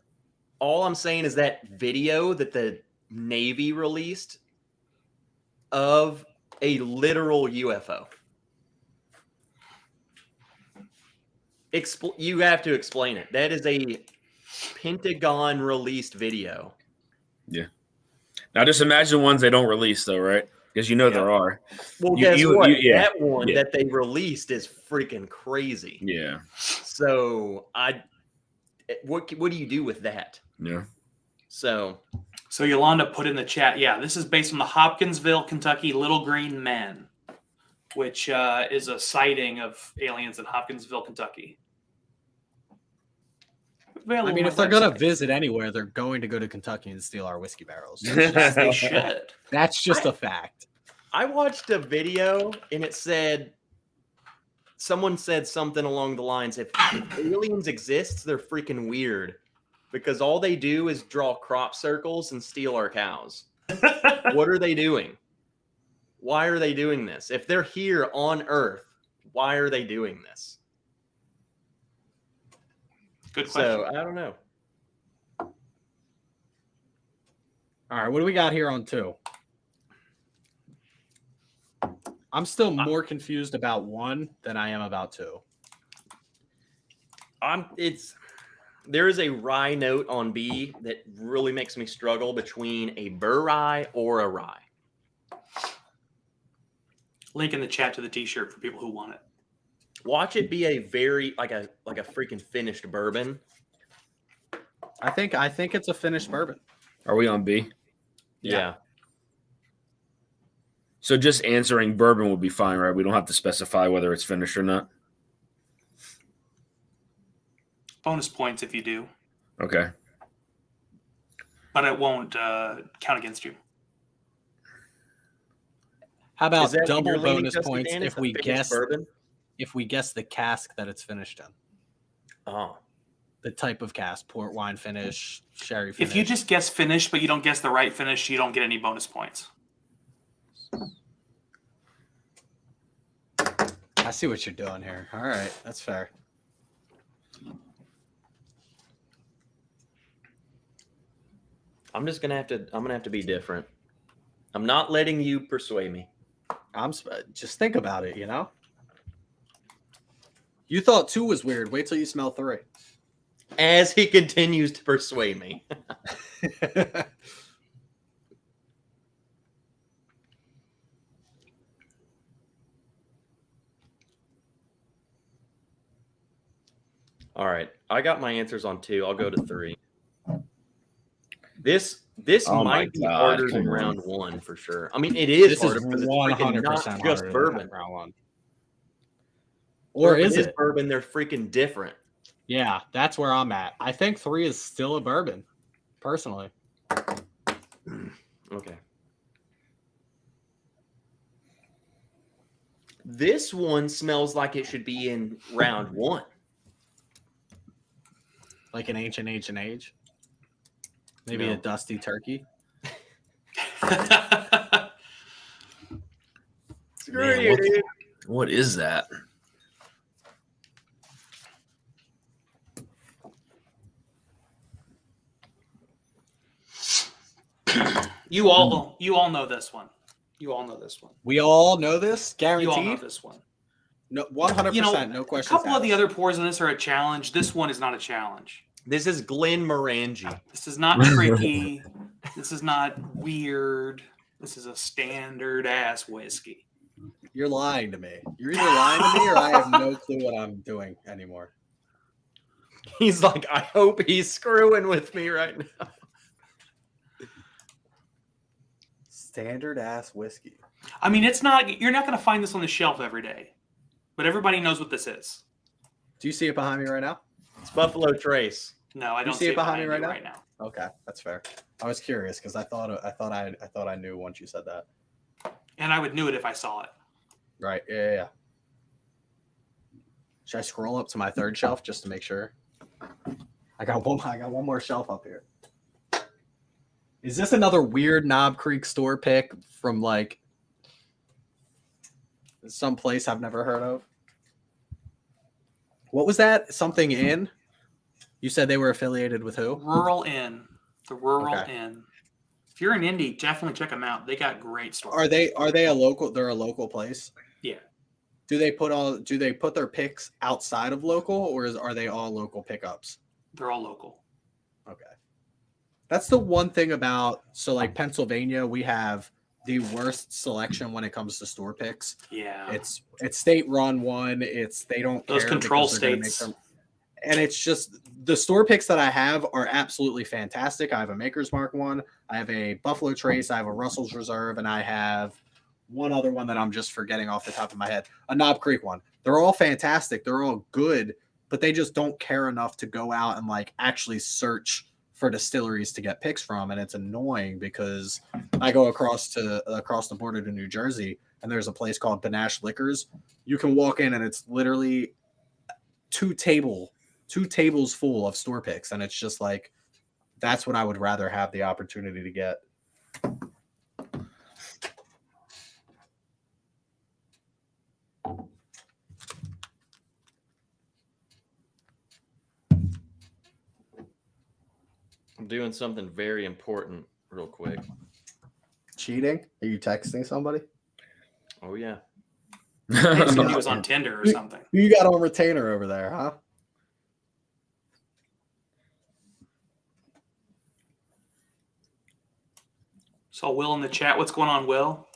all I'm saying is that video that the Navy released of a literal UFO. You have to explain it. That is a Pentagon released video. Now, just imagine ones they don't release, though, right? Because you know there are. Well, You- guess you- what? yeah, That one yeah. that they released is freaking crazy. Yeah, So what do you do with that? yeah. So So Yolanda put in the chat, yeah, this is based on the Hopkinsville, Kentucky Little Green Men, which is a sighting of aliens in Hopkinsville, Kentucky. I mean, if they're going to visit anywhere, they're going to go to Kentucky and steal our whiskey barrels. As they should. That's just a fact. I watched a video and it said someone said something along the lines if aliens exist, they're freaking weird because all they do is draw crop circles and steal our cows. What are they doing? Why are they doing this? If they're here on Earth, why are they doing this? Good question. So I don't know. All right, what do we got here on 2? I'm still more confused about 1 than I am about 2. There is a rye note on B that really makes me struggle between a burr rye or a rye. Link in the chat to the T-shirt for people who want it. Watch it be a very like a freaking finished bourbon. I think it's a finished bourbon. Are we on B? Yeah. So just answering bourbon would be fine, right? We don't have to specify whether it's finished or not. Bonus points if you do, Okay. but it won't count against you. How Is about that what double you're leaning, bonus Justin points Dan? It's if a we finished guess bourbon? the cask that it's finished in? Oh. The type of cask, port wine finish, sherry finish. If you just guess finish, but you don't guess the right finish, you don't get any bonus points. I see what you're doing here. All right, that's fair. I'm gonna have to be different. I'm not letting you persuade me. Just think about it, you know? You thought 2 was weird. Wait till you smell 3. As he continues to persuade me. All right. I got my answers on 2. I'll go to 3. This Oh my might be God, harder than come on. round 1 for sure. I mean, it is This harder is because it's 100% freaking not just harder than bourbon. round 1. Or is it? Bourbon? They're freaking different. Yeah, that's where I'm at. I think 3 is still a bourbon, personally. Okay. This one smells like it should be in round 1. Like an ancient age. Maybe No. a dusty turkey. Screw Man, you, dude. What is that? You all know this one. You all know this one. We all know this, You all know guaranteed. this one. No, 100%. You know, no A questions. couple of the asked. other pours in this are a challenge. This one is not a challenge. This is Glen Morangi. This is not tricky. This is not weird. This is a standard ass whiskey. You're lying to me. You're either lying to me or I have no clue what I'm doing anymore. He's like, I hope he's screwing with me right now. Standard ass whiskey. I mean, it's not. You're not going to find this on the shelf every day, but everybody knows what this is. Do you see it behind me right now? It's Buffalo Trace. No, I don't see it behind me you right now? Okay, that's fair. I was curious because I thought I knew once you said that. And I would knew it if I saw it. Right. Yeah. Should I scroll up to my 3rd shelf just to make sure? I got one more shelf up here. Is this another weird Knob Creek store pick from like some place I've never heard of? What was that? Something Inn? You said they were affiliated with who? Rural Inn. The Rural Okay. Inn. If you're in Indy, definitely check them out. They got great stores. Are they a local? They're a local place. Yeah. Do they put their picks outside of local, or are they all local pickups? They're all local. Okay. That's the one thing about like Pennsylvania, we have the worst selection when it comes to store picks. Yeah. It's state run one. They don't Those care control because they're gonna make states. them- and it's just the store picks that I have are absolutely fantastic. I have a Maker's Mark one, I have a Buffalo Trace, I have a Russell's Reserve, and I have one other one that I'm just forgetting off the top of my head, a Knob Creek one. They're all fantastic. They're all good, but they just don't care enough to go out and like actually search for distilleries to get picks from. And it's annoying because I go across the border to New Jersey and there's a place called Banash Liquors. You can walk in and it's literally two tables full of store picks. And it's just like, that's what I would rather have the opportunity to get. I'm doing something very important real quick. Cheating? Are you texting somebody? Oh, yeah. I assumed he was on Tinder or something. Who you got on retainer over there, huh? Saw Will in the chat. What's going on, Will?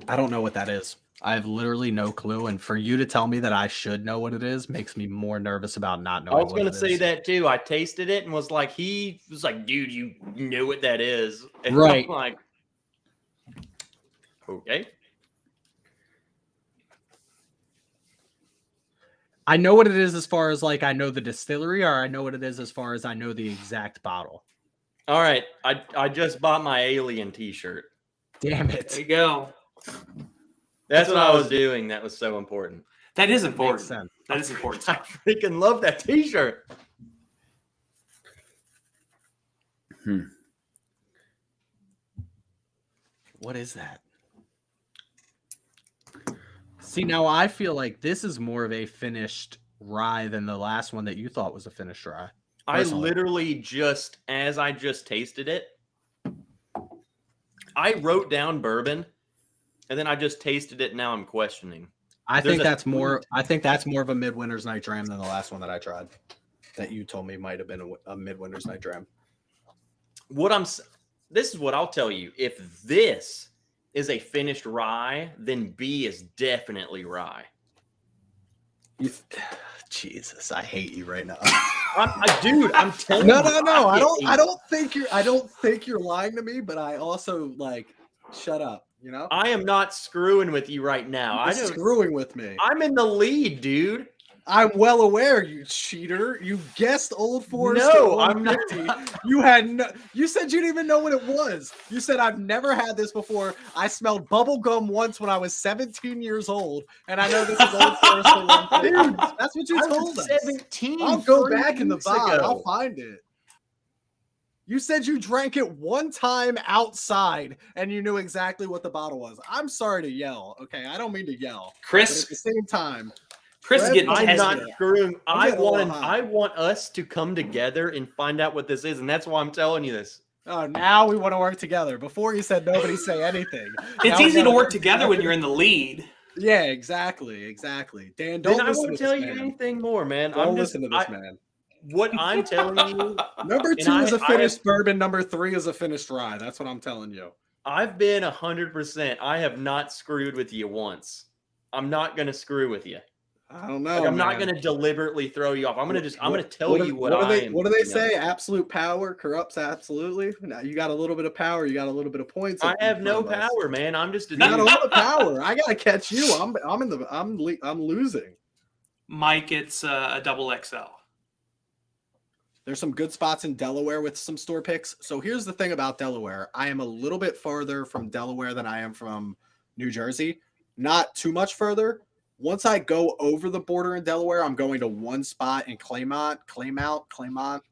I don't know what that is. I have literally no clue. And for you to tell me that I should know what it is makes me more nervous about not knowing. I was going to say that too. I tasted it and was like, he was like, dude, you know what that is. And Right. I'm like, okay. I know what it is as far as like I know the distillery, or I know what it is as far as I know the exact bottle. All right. I just bought my alien t-shirt. Damn There it. you go. That's what I was doing. That was so important. That is Makes important. sense. That is important I stuff. freaking love that t-shirt. What is that? See, now I feel like this is more of a finished rye than the last one that you thought was a finished rye. I Personally. literally just, as I just tasted it, I wrote down bourbon and then I just tasted it. And now I'm questioning. I There's think a that's more. sweet- I think that's more of a midwinter's night dram than the last one that I tried. That you told me might have been a midwinter's night dram. This is what I'll tell you. If this is a finished rye, then B is definitely rye. Jesus, I hate you right now. Dude, I'm telling No. you. I don't think you're lying to me, but I also like shut up. You know, I am not screwing with you right now. you're screwing with me. I'm in the lead, dude. I'm well aware, you cheater. You guessed Old Forester. No, I'm 150. You had no. You said you didn't even know what it was. You said I've never had this before. I smelled bubble gum once when I was 17 years old, and I know this is Old Forester 150. Dude, That's what you I told was us. 17. I'll go 3 back in the weeks bod. ago. I'll find it. You said you drank it one time outside, and you knew exactly what the bottle was. I'm sorry to yell. Okay, I don't mean to yell. But at Chris the same time. is getting I'm tested. not screwing. I getting a little want. high. I want us to come together and find out what this is, and that's why I'm telling you this. Oh, now we want to work together. Before you said nobody say anything. It's Now we easy to gotta work together when you're in the lead. Yeah, exactly. Dan, don't Then I listen won't to tell this you man. anything more, man. Don't I'm just listen to this man. what I'm telling you. Number And 2 is a I finished bourbon. Number 3 is a finished rye. That's what I'm telling you. I've been 100%. I have not screwed with you once. I'm not gonna screw with you. I don't know. Like, I'm not man. going to deliberately throw you off. I'm going to tell What do- you what do they, I am. What do they thinking of. say? Absolute power corrupts absolutely. Now you got a little bit of power. You got a little bit of points. I in have no front of us. power, man. I'm just a You got a dude. lot of power. I gotta catch you. I'm losing. Mike, it's a double XL. There's some good spots in Delaware with some store picks. So here's the thing about Delaware. I am a little bit farther from Delaware than I am from New Jersey. Not too much further. Once I go over the border in Delaware, I'm going to one spot in Claymont,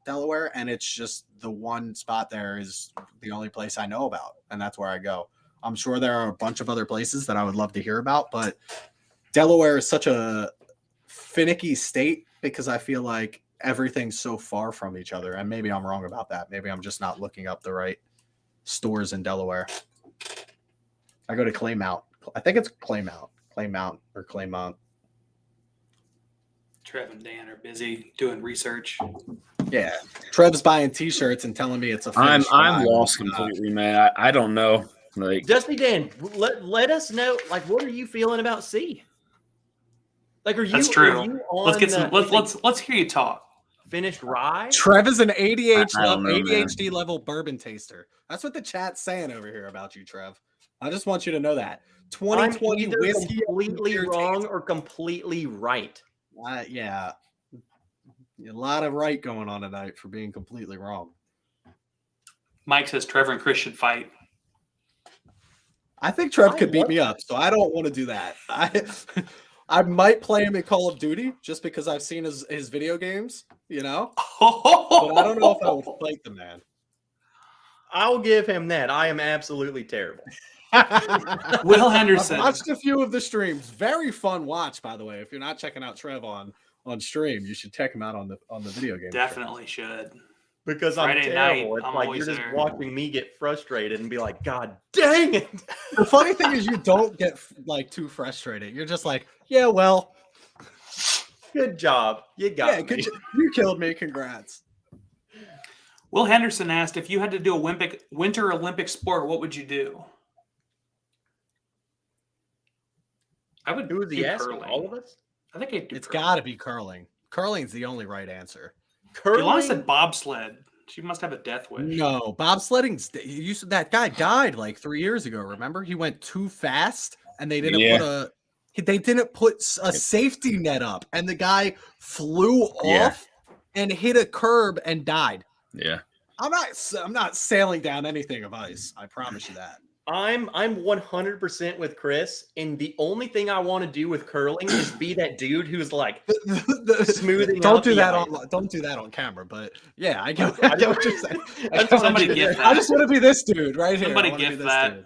Delaware, and it's just the one spot there is the only place I know about, and that's where I go. I'm sure there are a bunch of other places that I would love to hear about, but Delaware is such a finicky state because I feel like everything's so far from each other, and maybe I'm wrong about that. Maybe I'm just not looking up the right stores in Delaware. I go to Claymont. I think it's Claymont. Trev and Dan are busy doing research. Yeah, Trev's buying T-shirts and telling me it's a. I'm finished rye. lost completely, man. I don't know. Like, Dusty Dan, let us know. Like, what are you feeling about C? Like, are you? That's true. Are you on Let's get some. the Let's hear you talk. finished rye. Trev is an ADHD, I don't know, man. ADHD level bourbon taster. That's what the chat's saying over here about you, Trev. I just want you to know that. I'm 2020 either whiskey completely beer wrong or completely right. yeah, a lot of right going on tonight for being completely wrong. Mike says Trevor and Chris should fight. I think Trev I could beat love me up, so I don't want to do that. I might play him in Call of Duty just because I've seen his video games, you know. But I don't know if I would fight the man. I'll give him that. I am absolutely terrible. Will I've Henderson. watched a few of the streams. Very fun watch, by the way. If you're not checking out Trev on stream, you should check him out on the video game. Definitely should. because Friday I'm night, terrible. It's I'm like always you're just there. watching me get frustrated and be like, God dang it. The funny thing is, you don't get like too frustrated. You're just like, yeah, well, Good job. You got me. you killed me. Congrats. Will Henderson asked, if you had to do a winter Olympic sport, what would you do? I would Who was do he asking? curling. All of us? I think I'd do It's curling. got to be curling. Curling's the only right answer. Yolanda said Curling? bobsled. She must have a death wish. No, bobsledding's. That guy died like 3 years ago. Remember, he went too fast, and they didn't put a safety net up, and the guy flew off and hit a curb and died. Yeah. I'm not sailing down anything of ice. I promise you that. I'm 100% with Chris, and the only thing I want to do with curling is be that dude who's like smoothing Don't out do the that ice. don't do that on camera. But yeah, I get what you're saying. Somebody get that. I just want to be this dude right here. Somebody I wanna be get this that. dude.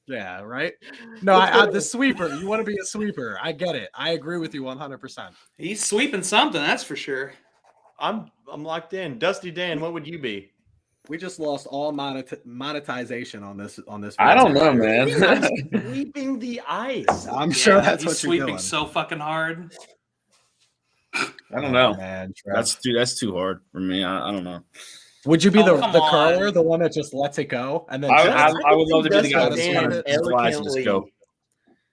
Yeah, right. No, the sweeper. You want to be a sweeper. I get it. I agree with you 100%. He's sweeping something, that's for sure. I'm locked in. Dusty Dan, what would you be? We just lost all monetization on this. I don't video. know, man. Sweeping the ice. I'm sure that's he's what you're sweeping doing. so fucking hard. I don't know. Man, That's too hard for me. I don't know. Would you be Oh, the come curler, on. the one that just lets it go, and then I would love to be the guy Dusty that's Dan going to flash and just go.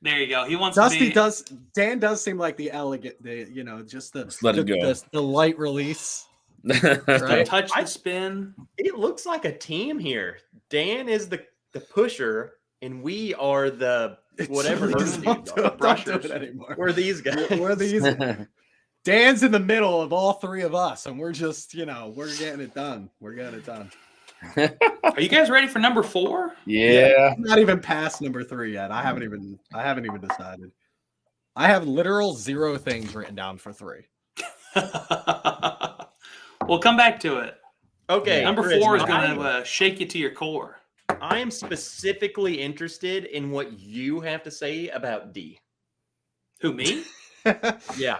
There you go. He wants Dusty to be. Dan does seem like the elegant, just let it go. the light release. Right? Touch the spin. It looks like a team here. Dan is the pusher, and we are the whatever. Please don't do it anymore. We're these guys. We're these. Dan's in the middle of all three of us, and we're just, we're getting it done. We're getting it done. Are you guys ready for number 4? Yeah. I'm not even past number 3 yet. I haven't even decided. I have literal 0 things written down for 3. We'll come back to it. Okay. Number Chris, 4 is going to shake you to your core. I am specifically interested in what you have to say about D. Who, me? Yeah.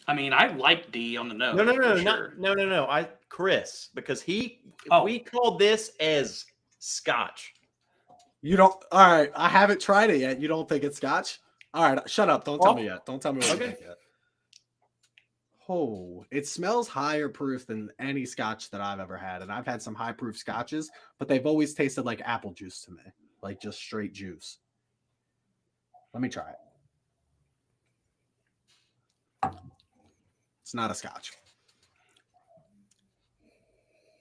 I mean, I like D on the nose. No, for sure. no. Chris, because Oh. we called this as Scotch. You don't. All right, I haven't tried it yet. You don't think it's Scotch? All right, shut up. Don't tell me yet. Don't tell me what you think yet. Oh, it smells higher proof than any Scotch that I've ever had, and I've had some high proof Scotches, but they've always tasted like apple juice to me, like just straight juice. Let me try it. It's not a Scotch.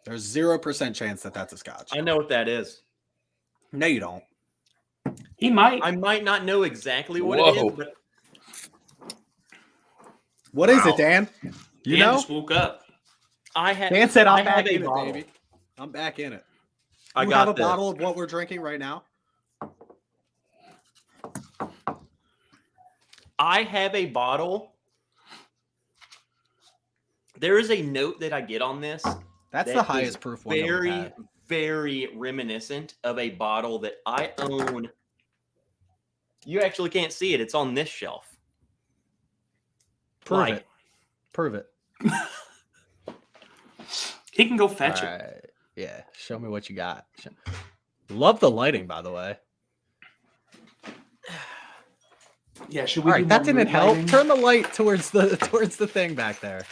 There's 0% chance that that's a Scotch. I know what that is. No, you don't. He might. I might not know exactly what it Whoa. is, but What is it, Dan? You Dan know? just woke up. Dan said, I I'm have back a in it, bottle. baby. I'm back in it. I You got have a this. bottle of what we're drinking right now? I have a bottle. There is a note that I get on this. That's that the is highest proof one. that we've Very, had. very reminiscent of a bottle that I own. You actually can't see it. It's on this shelf. Prove Like, it. Prove it. He can go fetch it. Alright. Yeah. Show me what you got. Love the lighting, by the way. Yeah, should All we? right, do that more didn't mood help. lighting? Turn the light towards the thing back there.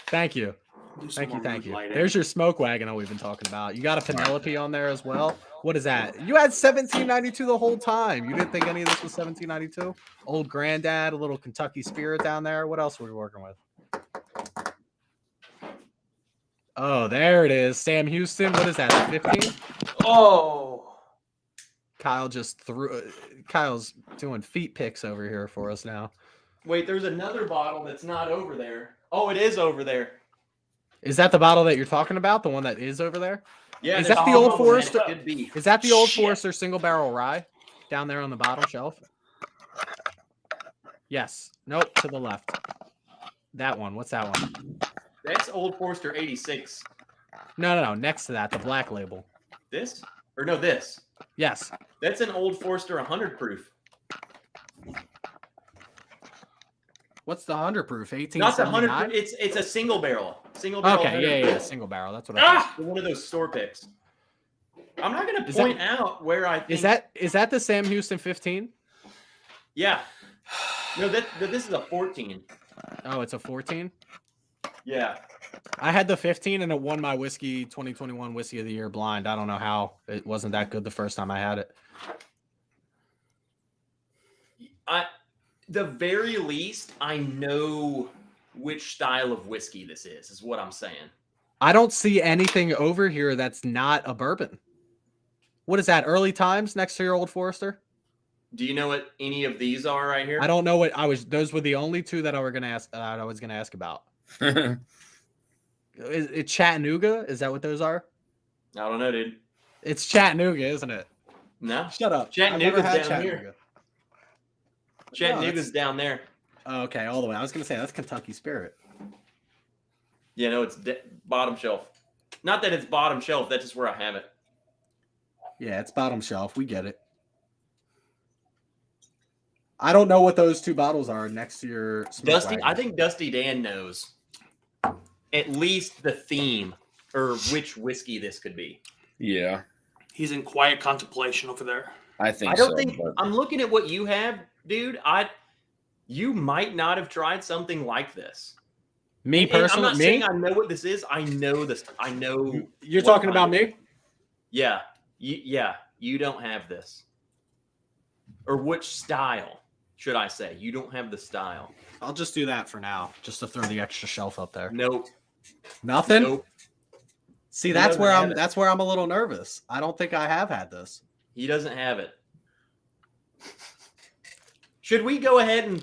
Thank you. Do some Thank you. more Thank mood you. lighting. There's your smoke wagon that we've been talking about. You got a Penelope on there as well. What is that? You had 1792 the whole time. You didn't think any of this was 1792? Old Granddad, a little Kentucky Spirit down there. What else were we working with? Oh, there it is. Sam Houston. What is that? 15? Oh, Kyle just threw. Kyle's doing feet pics over here for us now. wait, there's another bottle that's not over there. Oh, it is over there. Is that the bottle that you're talking about? The one that is over there? Yeah, Is there's that the a Old bottle Forester? that could be. Is that the Old Shit. Forester single barrel rye down there on the bottom shelf? Yes. Nope. To the left. That one. What's that one? That's Old Forester 86. No. Next to that, the black label. This? Or no, this. Yes. That's an Old Forester 100 proof. What's the 100 proof? Not the 100 1879. proof. It's a single barrel. Single barrel. Okay, yeah, single barrel. That's what I thought. One of those store picks. I'm not going to point out where I think. Is that the Sam Houston 15? Yeah. No, this is a 14. Oh, it's a 14? Yeah. I had the 15 and it won my whiskey 2021 Whiskey of the Year blind. I don't know how it wasn't that good the first time I had it. The very least, I know which style of whiskey this is what I'm saying. I don't see anything over here that's not a bourbon. What is that? Early Times next to your Old Forester? Do you know what any of these are right here? I don't know what those were the only two that I was going to ask about. Is it Chattanooga? Is that what those are? I don't know, dude. It's Chattanooga, isn't it? No. Shut up. Chattanooga's I've never had down here. Chattanooga's down there. Oh, okay, all the way. I was going to say that's Kentucky Spirit. Yeah, no, it's bottom shelf. Not that it's bottom shelf. That's just where I have it. Yeah, it's bottom shelf. We get it. I don't know what those two bottles are next to your Dusty. I think Dusty Dan knows at least the theme or which whiskey this could be. Yeah, he's in quiet contemplation over there. I think. I don't think. But... I'm looking at what you have, dude. You might not have tried something like this. Me personally, I'm not saying I know what this is. I know this. I know. You're talking about me? Yeah. You don't have this. Or which style, should I say? You don't have the style. I'll just do that for now, just to throw the extra shelf up there. Nope. Nothing? Nope. See, that's where I'm a little nervous. I don't think I have had this. He doesn't have it. Should we go ahead and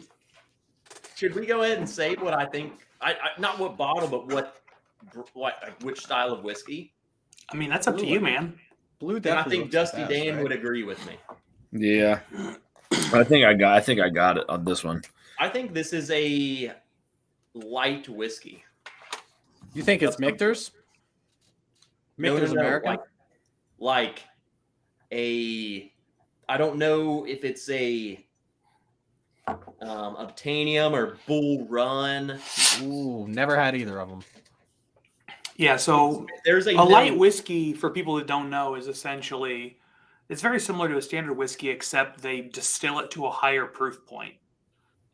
say what I think? I not what bottle, but which style of whiskey? I mean, that's up to you, man. Blue. And I think Dusty Dan would agree with me. Yeah, I think I got it on this one. I think this is a light whiskey. You think it's Michter's? Michter's American? Like a, I don't know if it's a Obtainium or Bull Run. Ooh, never had either of them. Yeah, so there's a light whiskey, for people that don't know, is essentially, it's very similar to a standard whiskey, except they distill it to a higher proof point.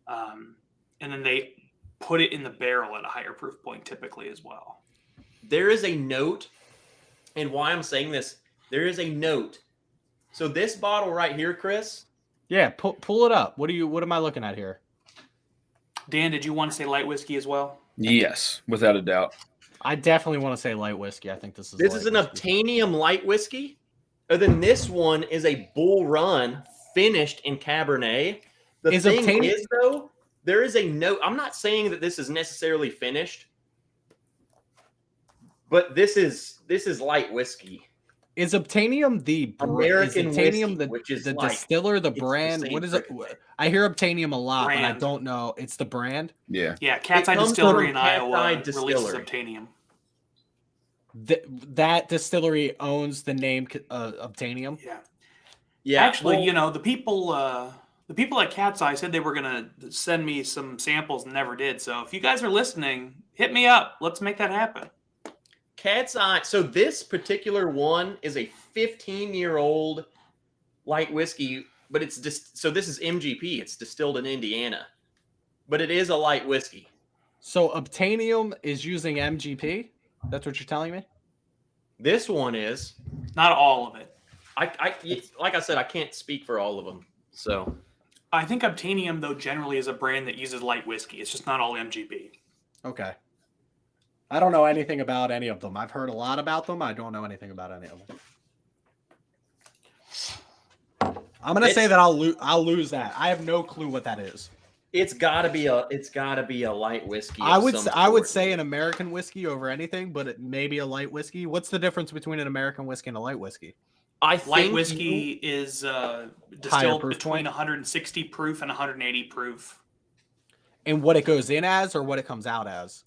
And then they put it in the barrel at a higher proof point typically as well. There is a note, and why I'm saying this, there is a note. So this bottle right here, Chris. Yeah, pull it up. What am I looking at here? Dan, did you want to say light whiskey as well? Yes, without a doubt. I definitely want to say light whiskey. I think this is an Obtainium light whiskey. And then this one is a Bull Run finished in Cabernet. The thing is, though, there is a note. I'm not saying that this is necessarily finished, but this is light whiskey. Is Obtainium the American Obtainium whiskey, which is the light. distiller, the brand? What is it? I hear Obtainium a lot, brand. but I don't know. It's the brand? Yeah. Yeah, Cat's Eye Distillery in Iowa releases Obtainium. That distillery owns the name Obtainium? Yeah. Yeah. Actually, the people at Cat's Eye said they were going to send me some samples and never did. So if you guys are listening, hit me up. Let's make that happen. Cat's Eye. So this particular one is a 15-year-old light whiskey, but it's just so this is MGP. It's distilled in Indiana, but it is a light whiskey. So Obtainium is using MGP? That's what you're telling me? This one is not all of it. Like I said, I can't speak for all of them. So I think Obtainium, though, generally is a brand that uses light whiskey. It's just not all MGP. Okay. I don't know anything about any of them. I've heard a lot about them. I don't know anything about any of them. I'm gonna say that I'll lose that. I have no clue what that is. It's gotta be a light whiskey. I would say an American whiskey over anything, but it may be a light whiskey. What's the difference between an American whiskey and a light whiskey? Light whiskey is distilled between 160 proof and 180 proof. And what it goes in as, or what it comes out as?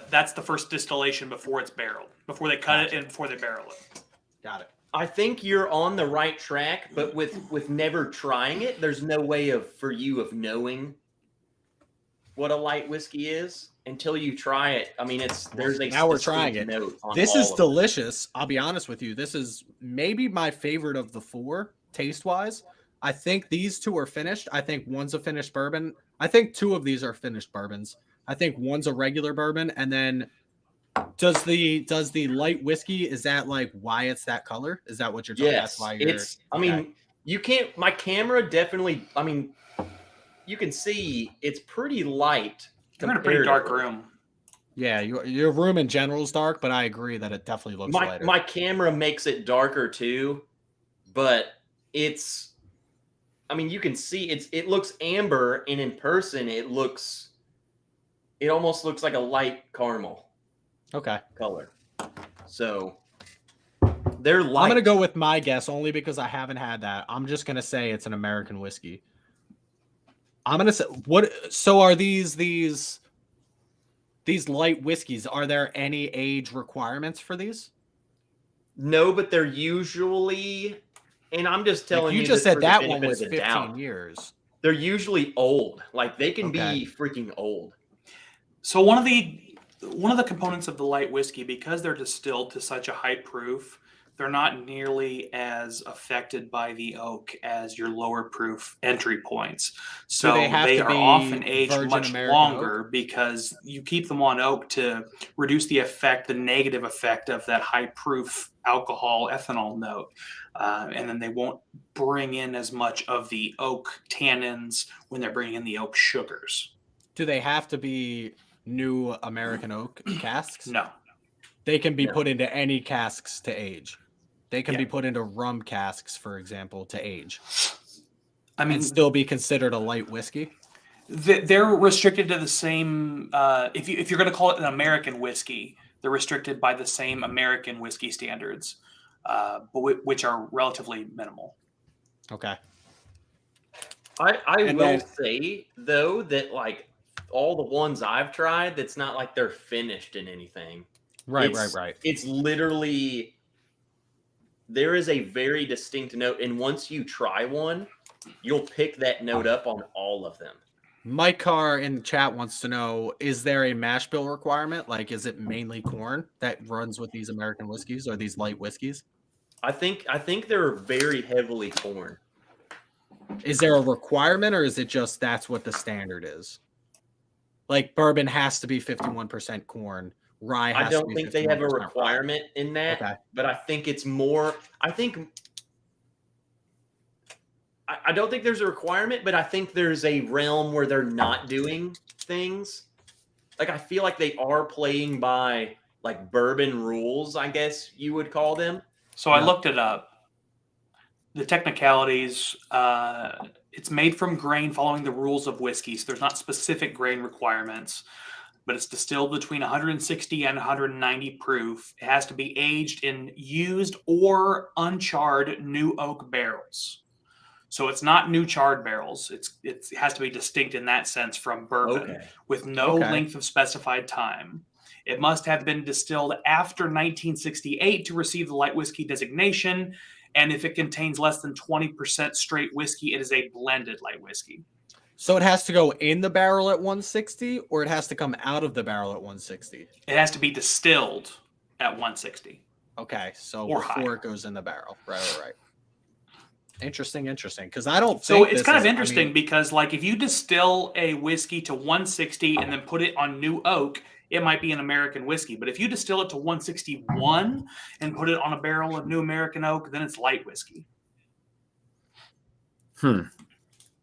That's the first distillation before it's barreled, before they cut it and before they barrel it. Got it. I think you're on the right track, but with never trying it, there's no way for you of knowing what a light whiskey is. until you try it. I mean, there's a Now we're trying it. note on This all is of them. delicious. I'll be honest with you. This is maybe my favorite of the four, taste-wise. I think these two are finished. I think one's a finished bourbon. I think two of these are finished bourbons. I think one's a regular bourbon, and then does the light whiskey, is that like why it's that color? Is that what you're talking about? Yes, That's why you're, I mean, you can't. My camera definitely. I mean, you can see it's pretty light. You're in a pretty dark room. Yeah, your room in general is dark, but I agree that it definitely looks lighter. My camera makes it darker too, but it's. I mean, you can see it looks amber, and in person, it almost looks like a light caramel. Okay. Color. So they're light. I'm gonna go with my guess only because I haven't had that. I'm just gonna say it's an American whiskey. I'm gonna say what? So are these light whiskeys? Are there any age requirements for these? No, but they're usually, and I'm just telling you. You just said that one was was 15 years. They're usually old. Like they can be freaking old. So one of the components of the light whiskey, because they're distilled to such a high proof, they're not nearly as affected by the oak as your lower proof entry points. So they are often aged much longer because you keep them on oak to reduce the negative effect of that high proof alcohol ethanol note. And then they won't bring in as much of the oak tannins when they're bringing in the oak sugars. Do they have to be new American oak casks? No. They can be put into any casks to age. They can be put into rum casks, for example, to age. I mean, and still be considered a light whiskey. They're restricted to the same. If you're going to call it an American whiskey, they're restricted by the same American whiskey standards, but which are relatively minimal. Okay. I will say though that like all the ones I've tried, that's not like they're finished in anything. Right. It's literally. There is a very distinct note, and once you try one, you'll pick that note up on all of them. Mike Carr in the chat wants to know, is there a mash bill requirement? Like, is it mainly corn that runs with these American whiskeys or these light whiskeys? I think they're very heavily corn. Is there a requirement, or is it just that's what the standard is? Like, bourbon has to be 51% corn. Rye has I don't to be think they have a requirement in that, but I think it's more. I don't think there's a requirement, but I think there's a realm where they're not doing things. Like I feel like they are playing by like bourbon rules, I guess you would call them. So I looked it up. The technicalities. It's made from grain following the rules of whiskey. So there's not specific grain requirements. But it's distilled between 160 and 190 proof. It has to be aged in used or uncharred new oak barrels. So it's not new charred barrels. It has to be distinct in that sense from bourbon with no length of specified time. It must have been distilled after 1968 to receive the light whiskey designation. And if it contains less than 20% straight whiskey, it is a blended light whiskey. So it has to go in the barrel at 160, or it has to come out of the barrel at 160? It has to be distilled at 160. Okay, so or before higher. It goes in the barrel. Right. Interesting. Because I don't. So it's kind of interesting because, like, if you distill a whiskey to 160 and then put it on new oak, it might be an American whiskey. But if you distill it to 161 and put it on a barrel of new American oak, then it's light whiskey.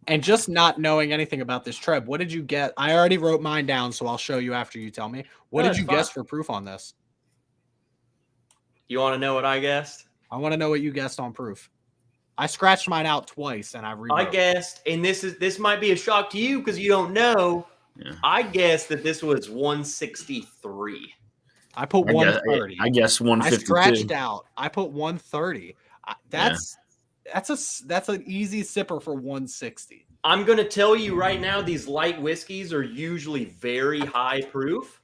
And just not knowing anything about this Treb, what did you get? I already wrote mine down, so I'll show you after you tell me. What did you guess for proof on this? You want to know what I guessed? I want to know what you guessed on proof. I scratched mine out twice, and I rewrote. I guessed, and this might be a shock to you because you don't know. Yeah. I guessed that this was 163. I put 130. I guess 152. I scratched out. I put 130. That's an easy sipper for 160. I'm going to tell you right now, these light whiskeys are usually very high proof.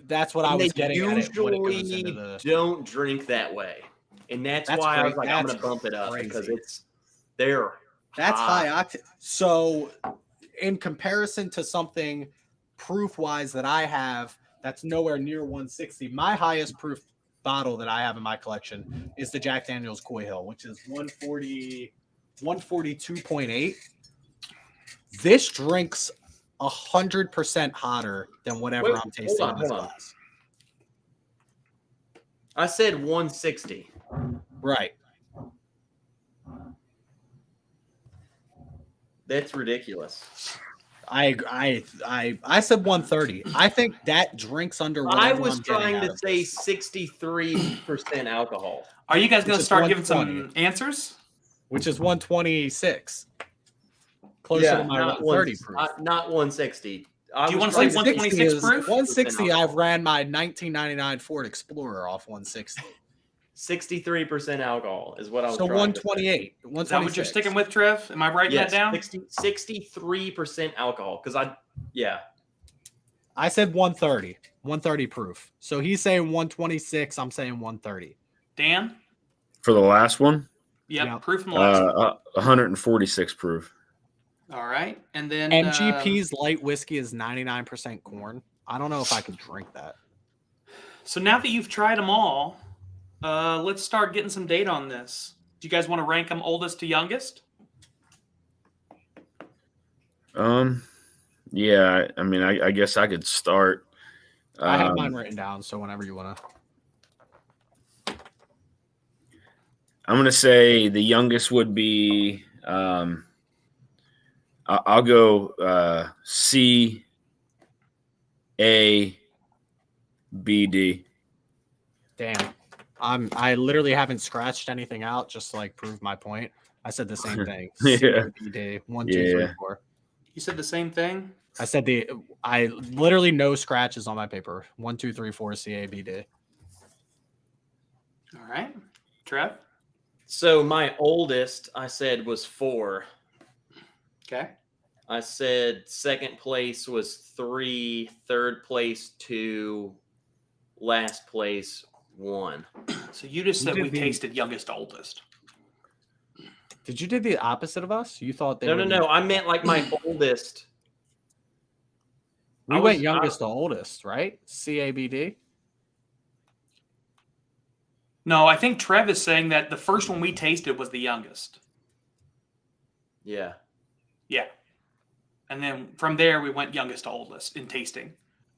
That's what I was getting at. Usually don't drink that way. And that's why I was like, I'm going to bump it up because that's high octane. So in comparison to something proof wise that I have that's nowhere near 160. My highest proof bottle that I have in my collection is the Jack Daniel's Coy Hill, which is 142.8. This drinks 100% hotter than whatever I'm tasting in this glass. I said 160. Right. That's ridiculous. I said 130. I think that drinks under whatever I was I'm getting trying out to of say this. 63% alcohol. Are you guys going Which to is start giving 120. some answers? Which is 126. Closer to my 130 proof. Not 160. Do you want to say 126 proof? 160, I've ran my 1999 Ford Explorer off 160. 63% alcohol is what I was So trying to say. 128. Is that what you're sticking with, Trev? Am I writing that down? 63% alcohol. Because I said 130. 130 proof. So he's saying 126. I'm saying 130. Dan? For the last one? Yep, Yeah. proof from the last one. 146 proof. All right. And then MGP's light whiskey is 99% corn. I don't know if I could drink that. So now that you've tried them all, let's start getting some data on this. Do you guys want to rank them oldest to youngest? Yeah, I mean, I guess I could start. I have mine written down, so whenever you want to. I'm going to say the youngest would be, I'll go C, A, B, D. Damn. I literally haven't scratched anything out just to like prove my point. I said the same thing. Yeah. C-A-B-D, 1, 2, 3, 4. You said the same thing? I said I literally no scratches on my paper. 1, 2, 3, 4, C-A-B-D. All right. Trev? So my oldest, I said, was 4. Okay. I said second place was 3, third place 2, last place 1. So you just said did we the- tasted youngest to oldest. Did you do the opposite of us? You thought they No, were no, no. I meant like my oldest. We went youngest to oldest, right? C-A-B-D. No, I think Trev is saying that the first one we tasted was the youngest. Yeah. Yeah. And then from there, we went youngest to oldest in tasting.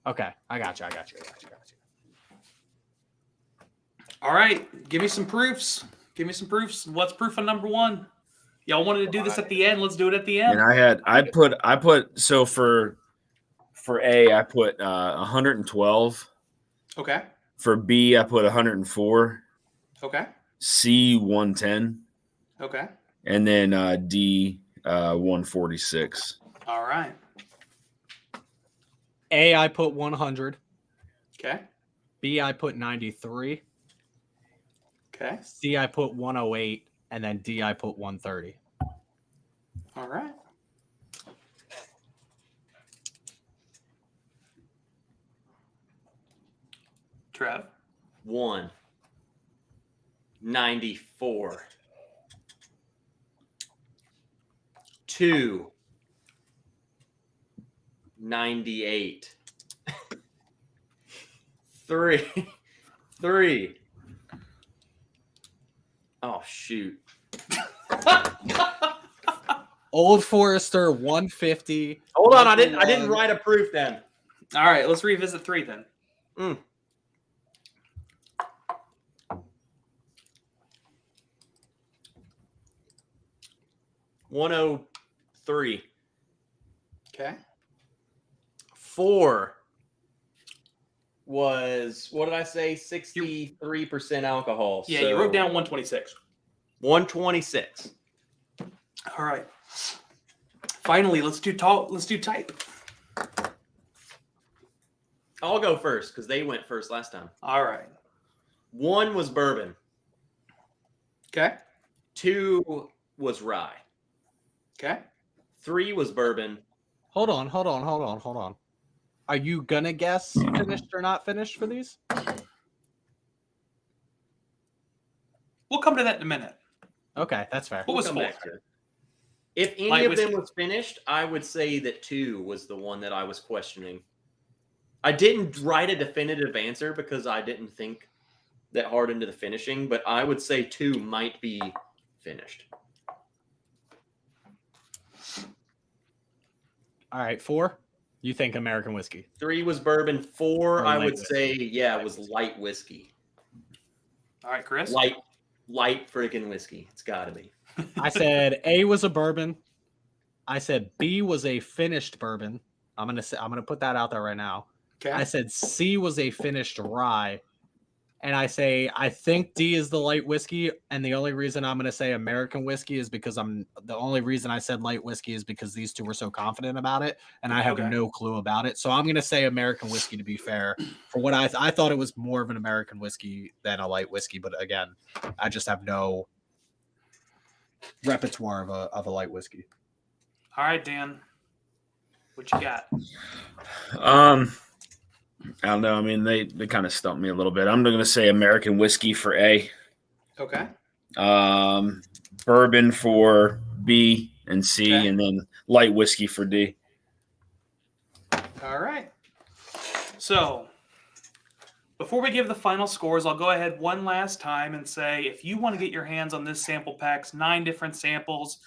Okay, I got you. All right. Give me some proofs. What's proof on number 1? Y'all wanted to do this at the end. Let's do it at the end. And I put so for A, I put 112. Okay. For B, I put 104. Okay. C, 110. Okay. And then D, 146. All right. A, I put 100. Okay. B, I put 93. Okay. C, I put 108. And then D, I put 130. All right. Trev? 1, 94. 2, 98. 3. Oh shoot. Old Forester 150. Hold on, I didn't write a proof then. All right, let's revisit 3 then. 103. Okay. 4 was, what did I say? 63% alcohol. Yeah, so you wrote down 126. 126. All right. Finally, let's do type. I'll go first because they went first last time. All right. 1 was bourbon. Okay. 2 was rye. Okay. 3 was bourbon. Hold on. Are you gonna guess finished or not finished for these? We'll come to that in a minute. Okay, that's fair. What was Come 4? back to it. If any Light of them whiskey. was finished, I would say that 2 was the one that I was questioning. I didn't write a definitive answer because I didn't think that hard into the finishing, but I would say 2 might be finished. All right, 4. You think American whiskey? 3 was bourbon. 4, Or I light would whiskey. say, yeah, it was light whiskey. All right, Chris. Light freaking whiskey. It's got to be. I said A was a bourbon. I said B was a finished bourbon. I'm gonna put that out there right now. Okay. I said C was a finished rye. And I think D is the light whiskey. And the only reason I'm going to say American whiskey is because the only reason I said light whiskey is because these two were so confident about it. And I have no clue about it. So I'm going to say American whiskey to be fair. For what I thought it was more of an American whiskey than a light whiskey. But again, I just have no repertoire of a light whiskey. All right, Dan. What you got? I don't know. I mean, they kind of stumped me a little bit. I'm going to say American whiskey for A. Okay. Bourbon for B and C, Okay. and then light whiskey for D. All right. So, before we give the final scores, I'll go ahead one last time and say if you want to get your hands on this sample packs, 9 different samples,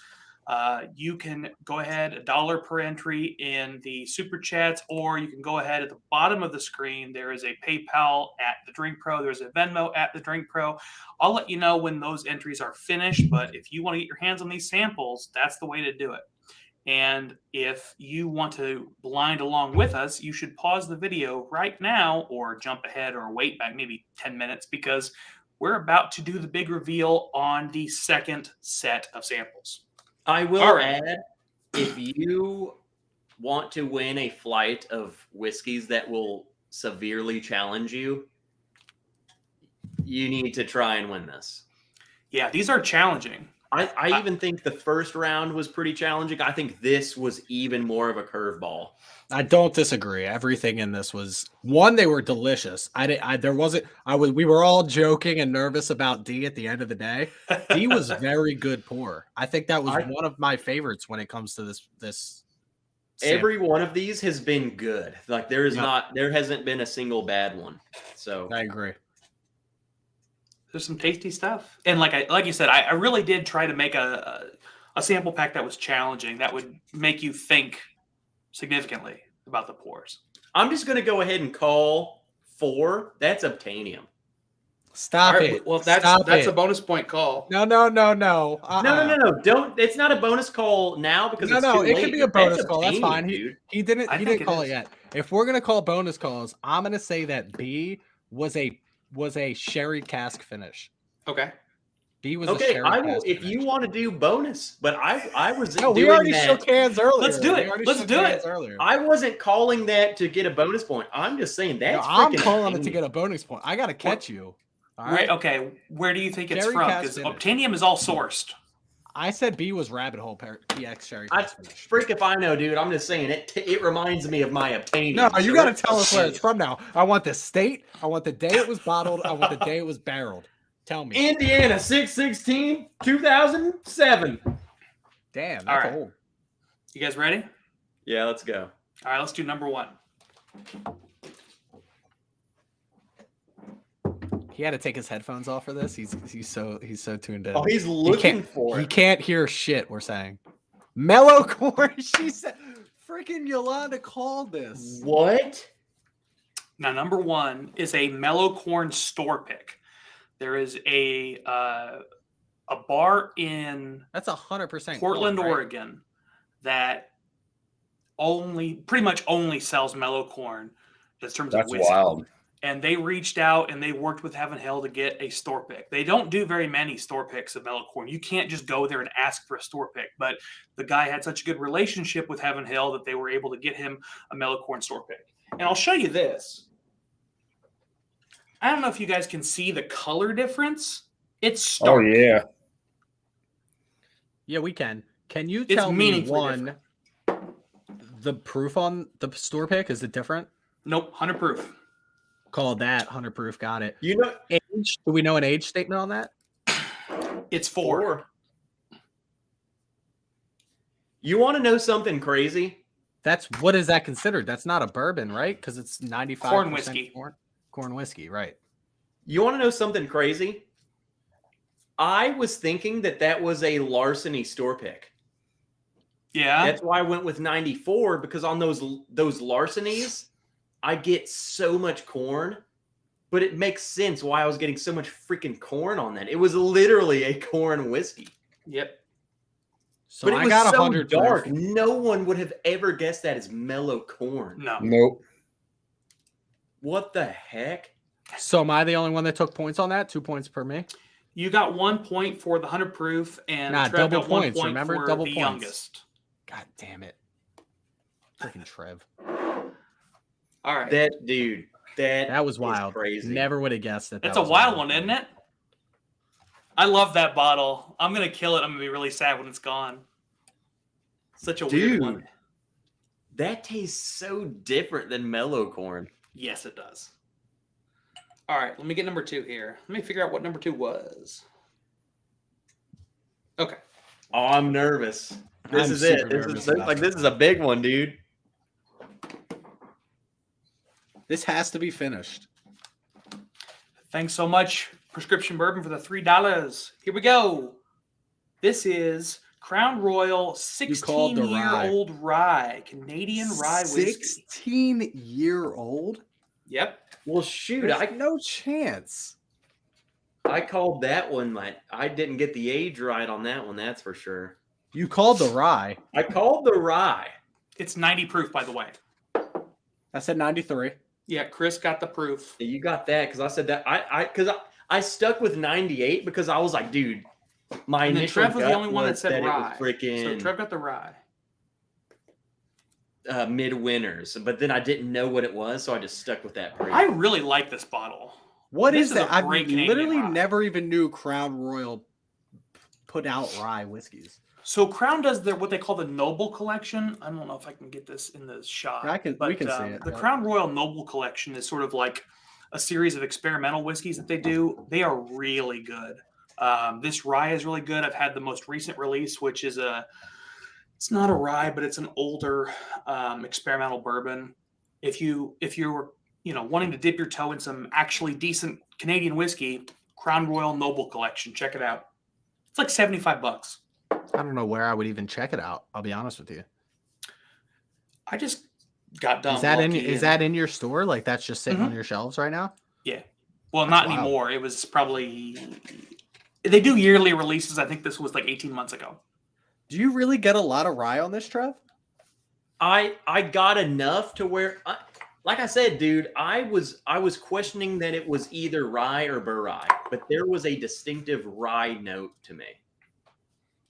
you can go ahead $1 per entry in the super chats, or you can go ahead at the bottom of the screen. There is a PayPal at the Drink Pro. There's a Venmo at the Drink Pro. I'll let you know when those entries are finished, but if you want to get your hands on these samples, that's the way to do it. And if you want to blind along with us, you should pause the video right now or jump ahead or wait back maybe 10 minutes because we're about to do the big reveal on the second set of samples. I will All right. add, if you want to win a flight of whiskeys that will severely challenge you, you need to try and win this. Yeah, these are challenging. I even think the first round was pretty challenging. I think this was even more of a curveball. I don't disagree. Everything in this was they were delicious. We were all joking and nervous about D at the end of the day. D was very good pour. I think that was one of my favorites when it comes to this. Every one of these has been good. Like there hasn't been a single bad one. So I agree. There's some tasty stuff. And like you said, I really did try to make a sample pack that was challenging, that would make you think significantly about the pours. I'm just going to go ahead and call 4. That's Obtainium. Stop right, it. Well, that's a bonus point call. No. No. Don't. It's not a bonus call now because it's too late. It could be a bonus call. That's Obtainium, fine. Dude. He didn't call it is. yet. If we're gonna call bonus calls, I'm gonna say that B was a sherry cask finish. Okay. B was a Okay, sherry I will cask if finish. you want to do bonus, but I was No, we doing already that. shook hands earlier. Let's do it. We already Let's shook do hands it. Earlier. I wasn't calling that to get a bonus point. I'm just saying No, that's I'm freaking calling it to Obtainium. get a bonus point. I gotta catch you. All Where, right. okay, where do you think it's Sherry from? cask Because finish. Obtainium is all sourced. I said B was rabbit hole PX sherry I cask finish. freak if I know, dude. I'm just saying it reminds me of my Obtainium. No, So you gotta it's tell us where Obtainium. it's from now. I want the state. I want the day it was bottled. I want the day it was barreled. Tell me. Indiana 6/16, 2007. Damn, that's All right. old. You guys ready? Yeah, let's go. All right, let's do number 1. He had to take his headphones off for this. He's so tuned in. Oh, he's looking for He it. can't hear shit we're saying. Mellow corn. She said, freaking Yolanda called this. What? Now, number 1 is a mellow corn store pick. There is a bar in That's 100% Portland, corn, right? Oregon, that pretty much only sells mellow corn in terms That's of whiskey. wild. And they reached out and they worked with Heaven Hill to get a store pick. They don't do very many store picks of mellow corn. You can't just go there and ask for a store pick. But the guy had such a good relationship with Heaven Hill that they were able to get him a mellow corn store pick. And I'll show you this. I don't know if you guys can see the color difference. It's stark. Oh yeah. Yeah, we can. Can you It's tell me meaningfully the proof on the store pick? Is it different? Nope, 100 proof. Call that 100 proof. Got it. You know, Age? Do we know an age statement on that? It's 4. You want to know something crazy? That's what is that considered? That's not a bourbon, right? Because it's 95% Corn whiskey. Corn whiskey, right? You want to know something crazy? I was thinking that was a larceny store pick. Yeah. That's why I went with 94, because on those larcenies, I get so much corn, but it makes sense why I was getting so much freaking corn on that. It was literally a corn whiskey. Yep. So But it I was got so 100 dark. proof. No one would have ever guessed that as mellow corn. No. Nope. What the heck? So am I the only one that took points on that? 2 points per me. You got 1 point for the 100 proof, and Nah, Trev double got 1 points, point remember? for Double the points. youngest. God damn it. Freaking Trev. All right. That dude. That was is wild. crazy. Never would have guessed that. That's that a was wild one, isn't it? I love that bottle. I'm going to kill it. I'm going to be really sad when it's gone. Such a weird one. Dude, that tastes so different than mellow corn. Yes, it does. All right, let me get number 2 here. Let me figure out what number 2 was. Okay. Oh, I'm nervous. This I'm is it. super This nervous is about like this this is a big one, dude. This has to be finished. Thanks so much, Prescription Bourbon, for the $3. Here we go. This is Crown Royal called the 16-year-old rye. Canadian rye whiskey. 16-year-old? Yep. Well, shoot, There's no chance. I called that one. I didn't get the age right on that one. That's for sure. You called the rye. I called the rye. It's 90 proof, by the way. I said 93. Yeah, Chris got the proof. You got that because I said that. I stuck with 98 because I was like, dude, my And then initial Trev was the gut only one that said it was rye. freaking So Trev got the rye. midwinters, but then I didn't know what it was, so I just stuck with that. I really like this bottle. What This is is a that? I great Canadian literally rye. never even knew Crown Royal put out rye whiskeys. So Crown does what they call the Noble Collection. I don't know if I can get this in the shot. We can see it. The Yeah. Crown Royal Noble Collection is sort of like a series of experimental whiskeys that they do. They are really good. This rye is really good. I've had the most recent release, which is it's not a rye, but it's an older experimental bourbon. If you're wanting to dip your toe in some actually decent Canadian whiskey, Crown Royal Noble Collection, check it out. It's like $75. I don't know where I would even check it out. I'll be honest with you. I just got done. Is that in your store? Like that's just sitting on your shelves right now? Yeah. Well, not Wow. anymore. It was probably they do yearly releases. I think this was like 18 months ago. Do you really get a lot of rye on this, Trev? I got enough to where, like I said, dude, I was questioning that it was either rye or rye, but there was a distinctive rye note to me.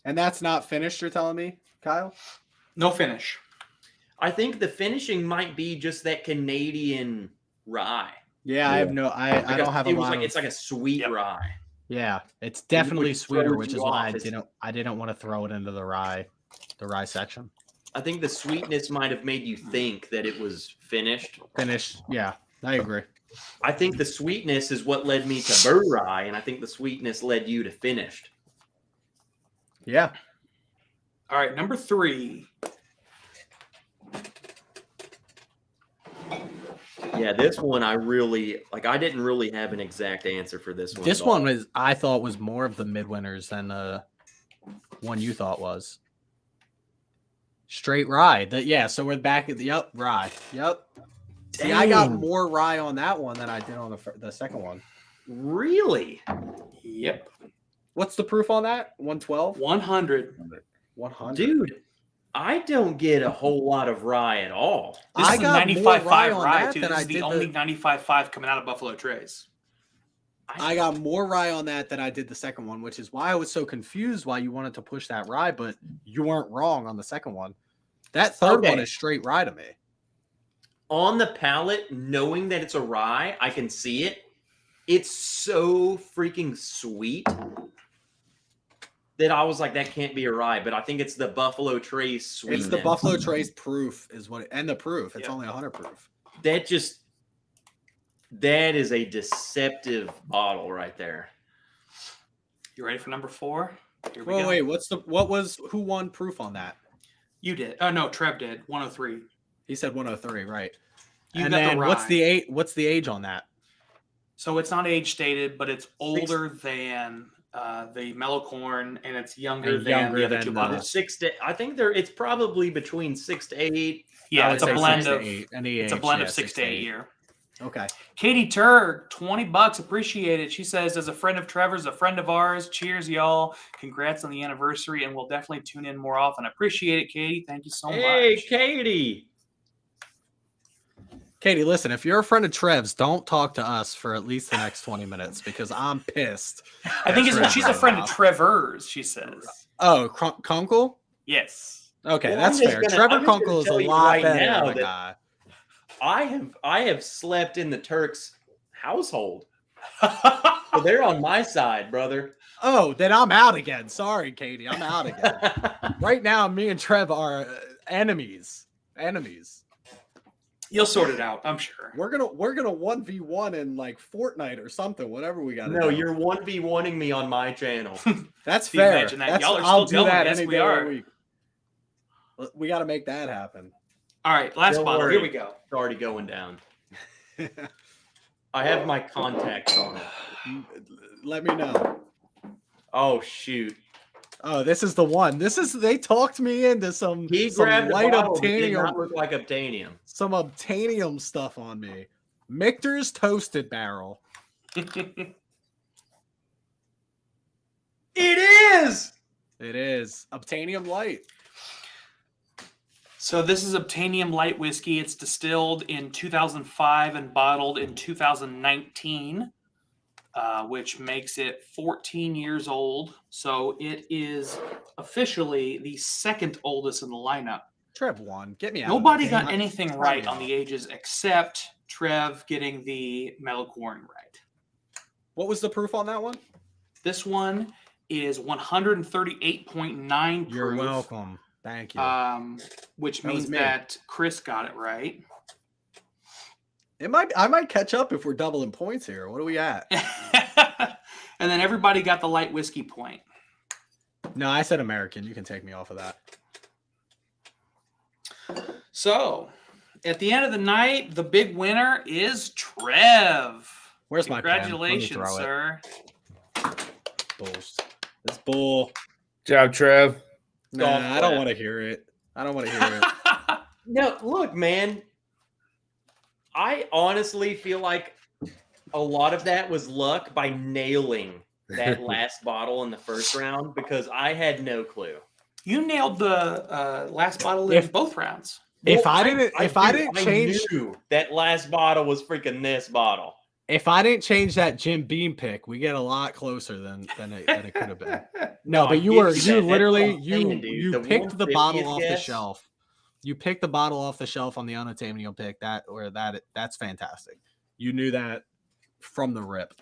And that's not finished, you're telling me, Kyle? No finish. I think the finishing might be just that Canadian rye. Yeah, I have no. I don't have a lot. It's like a sweet Yep. rye. Yeah, it's definitely Which sweeter, throws which you is why off. I didn't want to throw it into the rye section. I think the sweetness might have made you think that it was finished. Finished. Yeah, I agree. I think the sweetness is what led me to burr rye, and I think the sweetness led you to finished. Yeah. All right, number 3. Yeah, this one I really like. I didn't really have an exact answer for this one. This at all. one I thought was more of the midwinters than the one you thought was. Straight rye. So we're back at the rye. Yep. See, I got Dang. more rye on that one than I did on the second one. Really? Yep. What's the proof on that? 112? 100. 100. Dude, I don't get a whole lot of rye at all. This I is got a more 95.5 rye on rye, that too. than This I is the did only 95.5 coming out of Buffalo Trace. I got more rye on that than I did the second one, which is why I was so confused why you wanted to push that rye, but you weren't wrong on the second one. That third Okay. one is straight rye to me. On the palate, knowing that it's a rye, I can see it. It's so freaking sweet that I was like, that can't be a rye. But I think it's the Buffalo Trace sweetness. It's the Buffalo Trace proof is what and the proof. It's Yeah. only 100 proof. That is a deceptive bottle right there. You ready for number 4? Here we go. Wait, who won proof on that? You did. Oh no, Trev did. 103. He said 103, right? You And got then the what's rye. the age? What's the age on that? So it's not age stated, but it's older than the mellow corn, and it's younger And than younger the other than two the- bottles. I think it's probably between 6 to 8. Yeah, I it's a would say blend 6 to of 8. Any it's a age, blend yeah, of 6 to 8 year. Okay. Katie Turg, $20, appreciate it. She says, as a friend of Trevor's, a friend of ours, cheers, y'all. Congrats on the anniversary, and we'll definitely tune in more often. Appreciate it, Katie. Thank you so Hey, much. Katie. Katie, listen, if you're a friend of Trev's, don't talk to us for at least the next 20 minutes because I'm pissed. I think Trev she's a right friend now. of Trevor's, she says. Oh, Kunkel? Yes. Okay, Well, that's I'm just fair. gonna- Trevor I'm just gonna Kunkel is a tell you lot right better now of a that- guy. I have slept in the Turks' household. So they're on my side, brother. Oh, then I'm out again. Sorry, Katie. I'm out again. Right now, me and Trev are enemies. Enemies. You'll sort it out, I'm sure. We're gonna 1v1 in like Fortnite or something, whatever we got. No, you're 1v1ing me on my channel. That's Can you fair. imagine that? That's, Y'all are I'll still do going. that Yes, any we day of are. the week. We got to make that happen. All right, last Don't bottle. worry. Here we go. It's already going down. I have my contacts on it. Let me know. Oh shoot! Oh, this is the one. They talked me into some Grabbed light a bottle that did obtanium, not look like obtanium. some obtanium stuff on me. Michter's Toasted Barrel. It is. It is obtanium light. So this is Obtanium Light Whiskey. It's distilled in 2005 and bottled in 2019, which makes it 14 years old. So it is officially the second oldest in the lineup. Trev won. Get me out. Nobody of got this. anything Stop right me on off. the ages except Trev getting the mellow corn right. What was the proof on that one? This one is 138.9 proof. You're welcome. Thank you. Which That was means me. that Chris got it right. I might catch up if we're doubling points here. What are we at? And then everybody got the light whiskey point. No, I said American. You can take me off of that. So, at the end of the night, the big winner is Trev. Where's my pen? Let me Congratulations, throw it. sir. Bulls. It's bull. Job, Trev. Nah, Golf I don't clap. want to hear it. I don't want to hear it. No, look, man. I honestly feel like a lot of that was luck by nailing that last bottle in the first round because I had no clue. You nailed the last bottle in If- both rounds. If Well, I didn't change, I knew that last bottle was freaking this bottle. if I didn't change that Jim Beam pick, we get a lot closer than it could have been. No, but I you give were you that. you That's literally what I'm saying, dude. you The picked the bottle 150th off the guess. shelf. You picked the bottle off the shelf on the Untitled pick. That's fantastic. You knew that from the rip.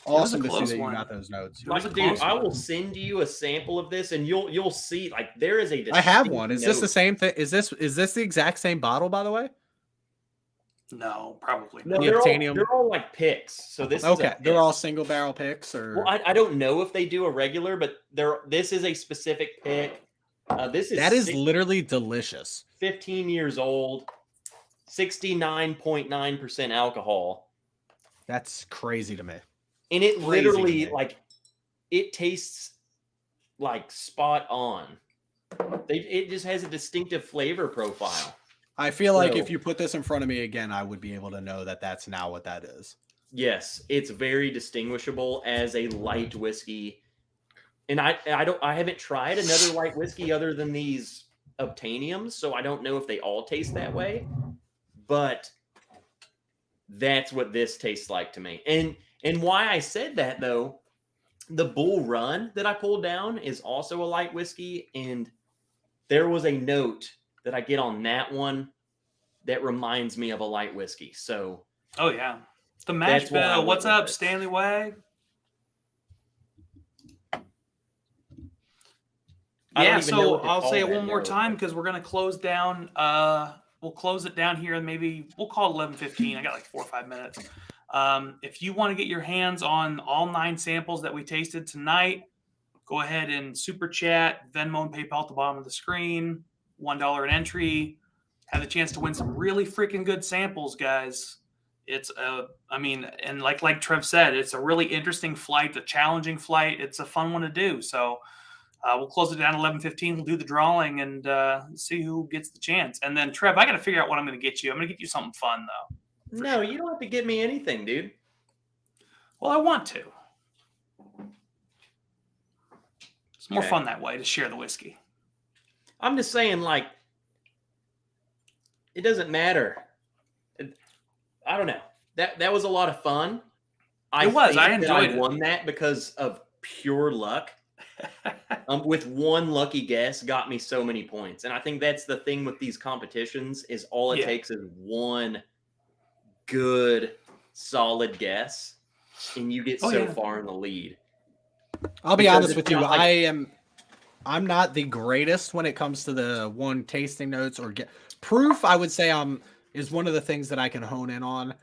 was a Awesome to see close that one. you got those notes. It was Like, a dude, close I one. will send you a sample of this, and you'll see. Like, there is a. I have distinct one. Is this the note. same thing? Is this the exact same bottle, by the way? No, probably No, not. The they're obtanium- all like picks. So this. Okay, is a they're pick. all single barrel picks, or Well, I don't know if they do a regular, but this is a specific pick. This is that is literally delicious. 15 years old, 69.9% alcohol, That's crazy to me. and it Crazy literally to me. like it tastes like spot on. It just has a distinctive flavor profile. I feel like So- if you put this in front of me again, I would be able to know that that's now what that is. Yes, it's very distinguishable as a light whiskey. And I haven't tried another light whiskey other than these obtaniums, so I don't know if they all taste that way. But that's what this tastes like to me. And why I said that though, the Bull Run that I pulled down is also a light whiskey, and there was a note that I get on that one that reminds me of a light whiskey. So Oh yeah, the mash That's why I bill. went What's with up, it. Stanley Way? I don't Yeah, even know so what to I'll call say it that one more note. time because we're gonna close down. We'll close it down here, and maybe we'll call it 11:15. I got like 4 or 5 minutes. If you want to get your hands on all 9 samples that we tasted tonight, go ahead and super chat, Venmo, and PayPal at the bottom of the screen. $1 an entry. Have the chance to win some really freaking good samples, guys. It's and like Trev said, it's a really interesting flight, a challenging flight. It's a fun one to do. So we'll close it down at 11:15. We'll do the drawing and see who gets the chance. And then Trev, I got to figure out what I'm going to get you. I'm going to get you something fun though. No, you don't have to get me anything, dude. Well, I want to. It's more fun that way to share the whiskey. I'm just saying, like, it doesn't matter. I don't know. That was a lot of fun. I enjoyed it. I won that because of pure luck. With one lucky guess, got me so many points, and I think that's the thing with these competitions is all it takes is one good, solid guess, and you get far in the lead. I'll be honest with you. I'm not the greatest when it comes to the one tasting notes or proof. I would say is one of the things that I can hone in on.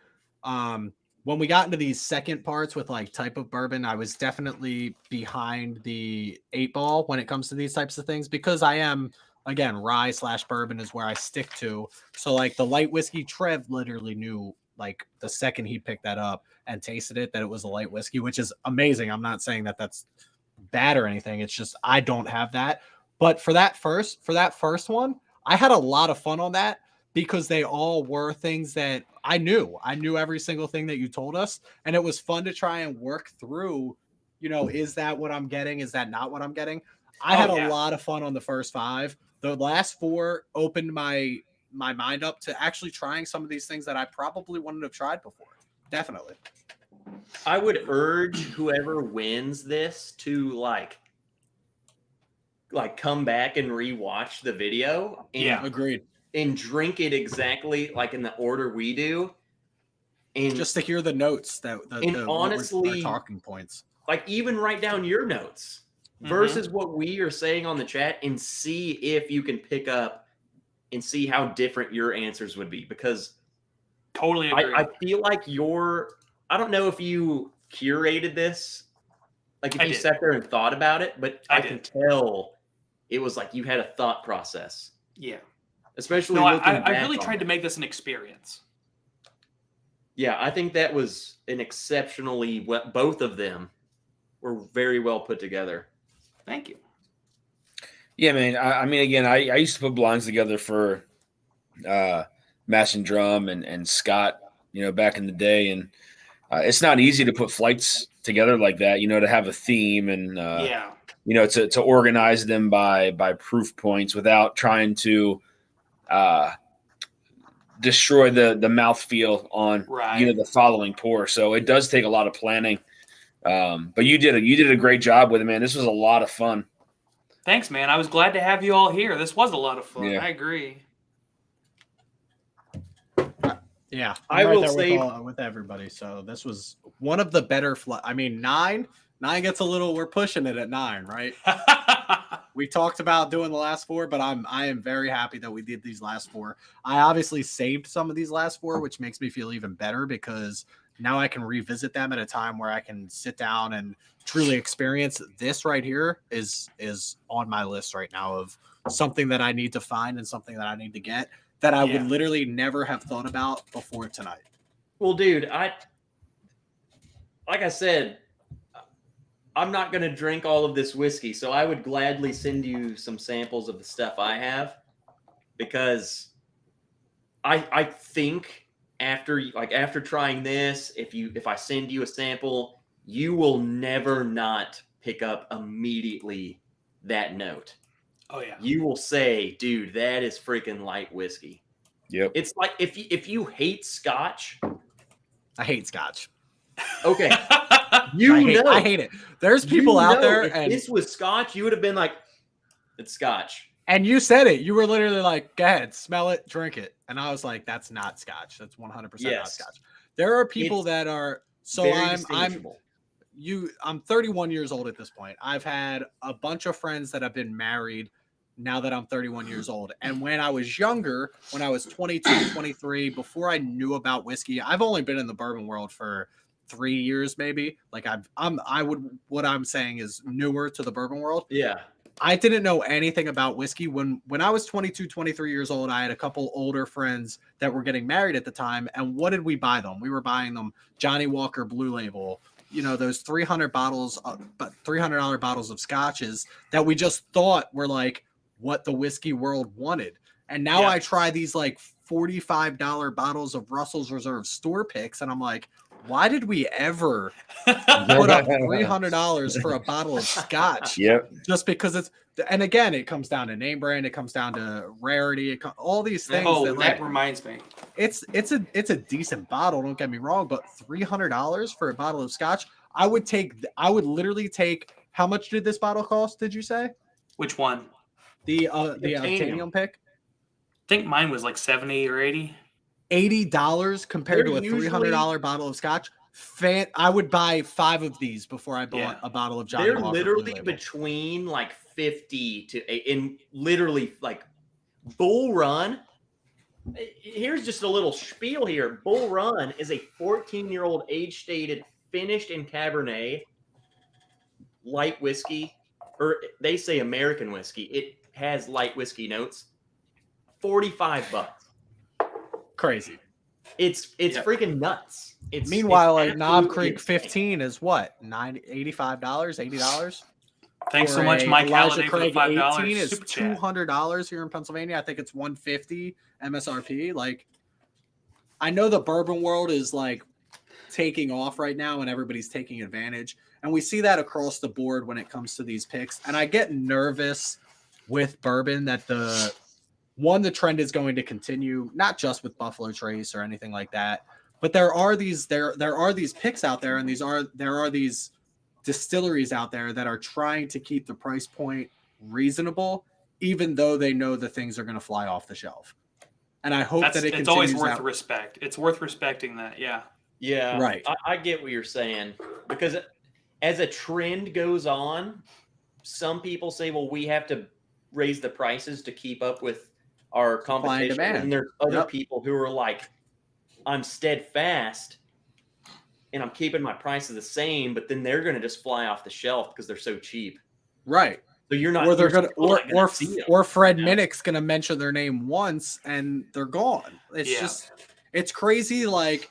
When we got into these second parts with like type of bourbon, I was definitely behind the 8 ball when it comes to these types of things because I am, again, rye/bourbon is where I stick to. So like the light whiskey, Trev literally knew like the second he picked that up and tasted it that it was a light whiskey, which is amazing. I'm not saying that that's bad or anything. It's just I don't have that. But for that first one, I had a lot of fun on that because they all were things that I knew. I knew every single thing that you told us, and it was fun to try and work through, is that what I'm getting? Is that not what I'm getting? I had a lot of fun on the first 5. The last 4 opened my mind up to actually trying some of these things that I probably wouldn't have tried before. Definitely. I would urge whoever wins this to like come back and rewatch the video. And, agreed. And drink it exactly like in the order we do. And just to hear the notes honestly, talking points. Like even write down your notes versus what we are saying on the chat and see if you can pick up and see how different your answers would be. Because totally agree. I feel like I don't know if you curated this, like if you sat there and thought about it, but I can tell it was like you had a thought process. Yeah. Especially I really tried to make this an experience. Yeah, I think that was an exceptionally both of them were very well put together. Thank you. Yeah, man. I mean, again, I used to put blinds together for Mash and Drum and Scott, back in the day, and it's not easy to put flights together like that, to have a theme and to organize them by proof points without trying to destroy the mouthfeel on the following pour. So it does take a lot of planning. But you did a great job with it, man. This was a lot of fun. Thanks, man. I was glad to have you all here. This was a lot of fun. Yeah. I agree. Yeah, I will say with everybody. So this was one of the better. I mean, 9 gets a little. We're pushing it at 9, right? We talked about doing the last 4, but I am very happy that we did these last 4. I obviously saved some of these last 4, which makes me feel even better because now I can revisit them at a time where I can sit down and truly experience. This right here is on my list right now of something that I need to find and something that I need to get that I would literally never have thought about before tonight. Well, dude, like I said, I'm not going to drink all of this whiskey, so I would gladly send you some samples of the stuff I have because I think after trying this, if I send you a sample, you will never not pick up immediately that note. Oh yeah. You will say, dude, that is freaking light whiskey. Yep. It's like if you hate Scotch. I hate Scotch. Okay. I hate it. There's people out there. If this was Scotch, you would have been like, it's Scotch. And you said it. You were literally like, go ahead, smell it, drink it. And I was like, that's not Scotch. That's 100% not Scotch. There are people that are. So I'm 31 years old at this point. I've had a bunch of friends that have been married now that I'm 31 years old. And when I was younger, when I was 22, 23, before I knew about whiskey, I've only been in the bourbon world for 3 years maybe. Like what I'm saying is newer to the bourbon world. Yeah. I didn't know anything about whiskey. When I was 22, 23 years old, I had a couple older friends that were getting married at the time. And what did we buy them? We were buying them Johnny Walker Blue Label, those $300 bottles of scotches that we just thought were like what the whiskey world wanted. And now I try these like $45 bottles of Russell's Reserve store picks, and I'm like, why did we ever put up $300 for a bottle of scotch? Yep. Just because and again, it comes down to name brand, it comes down to rarity, all these things. Oh, that reminds me. It's a decent bottle, don't get me wrong, but $300 for a bottle of scotch, I would literally take. How much did this bottle cost? Did you say? Which one? The Obtainium pick. I think mine was like 70 or 80. $80 compared They're to a $300 bottle of scotch. I would buy 5 of these before I bought a bottle of Johnny They're Walker literally Blue Label. between like 50 to in literally like Bull Run. Here's just a little spiel here. Bull Run is a 14-year-old age-stated, finished in Cabernet, light whiskey, or they say American whiskey. It has light whiskey notes. $45. Crazy. It's freaking nuts. Meanwhile, it's like Knob absolutely Creek insane. 15 is what? $85, $80? Thanks so Or much, a Mike Elijah Halliday, for the Craig $5 18 is super chat. $200 here in Pennsylvania. I think it's $150 MSRP. Like, I know the bourbon world is like taking off right now and everybody's taking advantage. And we see that across the board when it comes to these picks. And I get nervous with bourbon that the trend is going to continue, not just with Buffalo Trace or anything like that, but there are these picks out there, and there are these distilleries out there that are trying to keep the price point reasonable, even though they know the things are going to fly off the shelf. And I hope that it's always worth respect. It's worth respecting that. Yeah. Yeah, right. I get what you're saying, because as a trend goes on, some people say, well, we have to raise the prices to keep up with our competition. And there's other people who are like, I'm steadfast and I'm keeping my prices the same, but then they're going to just fly off the shelf because they're so cheap. Right. So you're not, or they're going to, or Fred Minnick's going to mention their name once and they're gone. It's it's crazy. Like,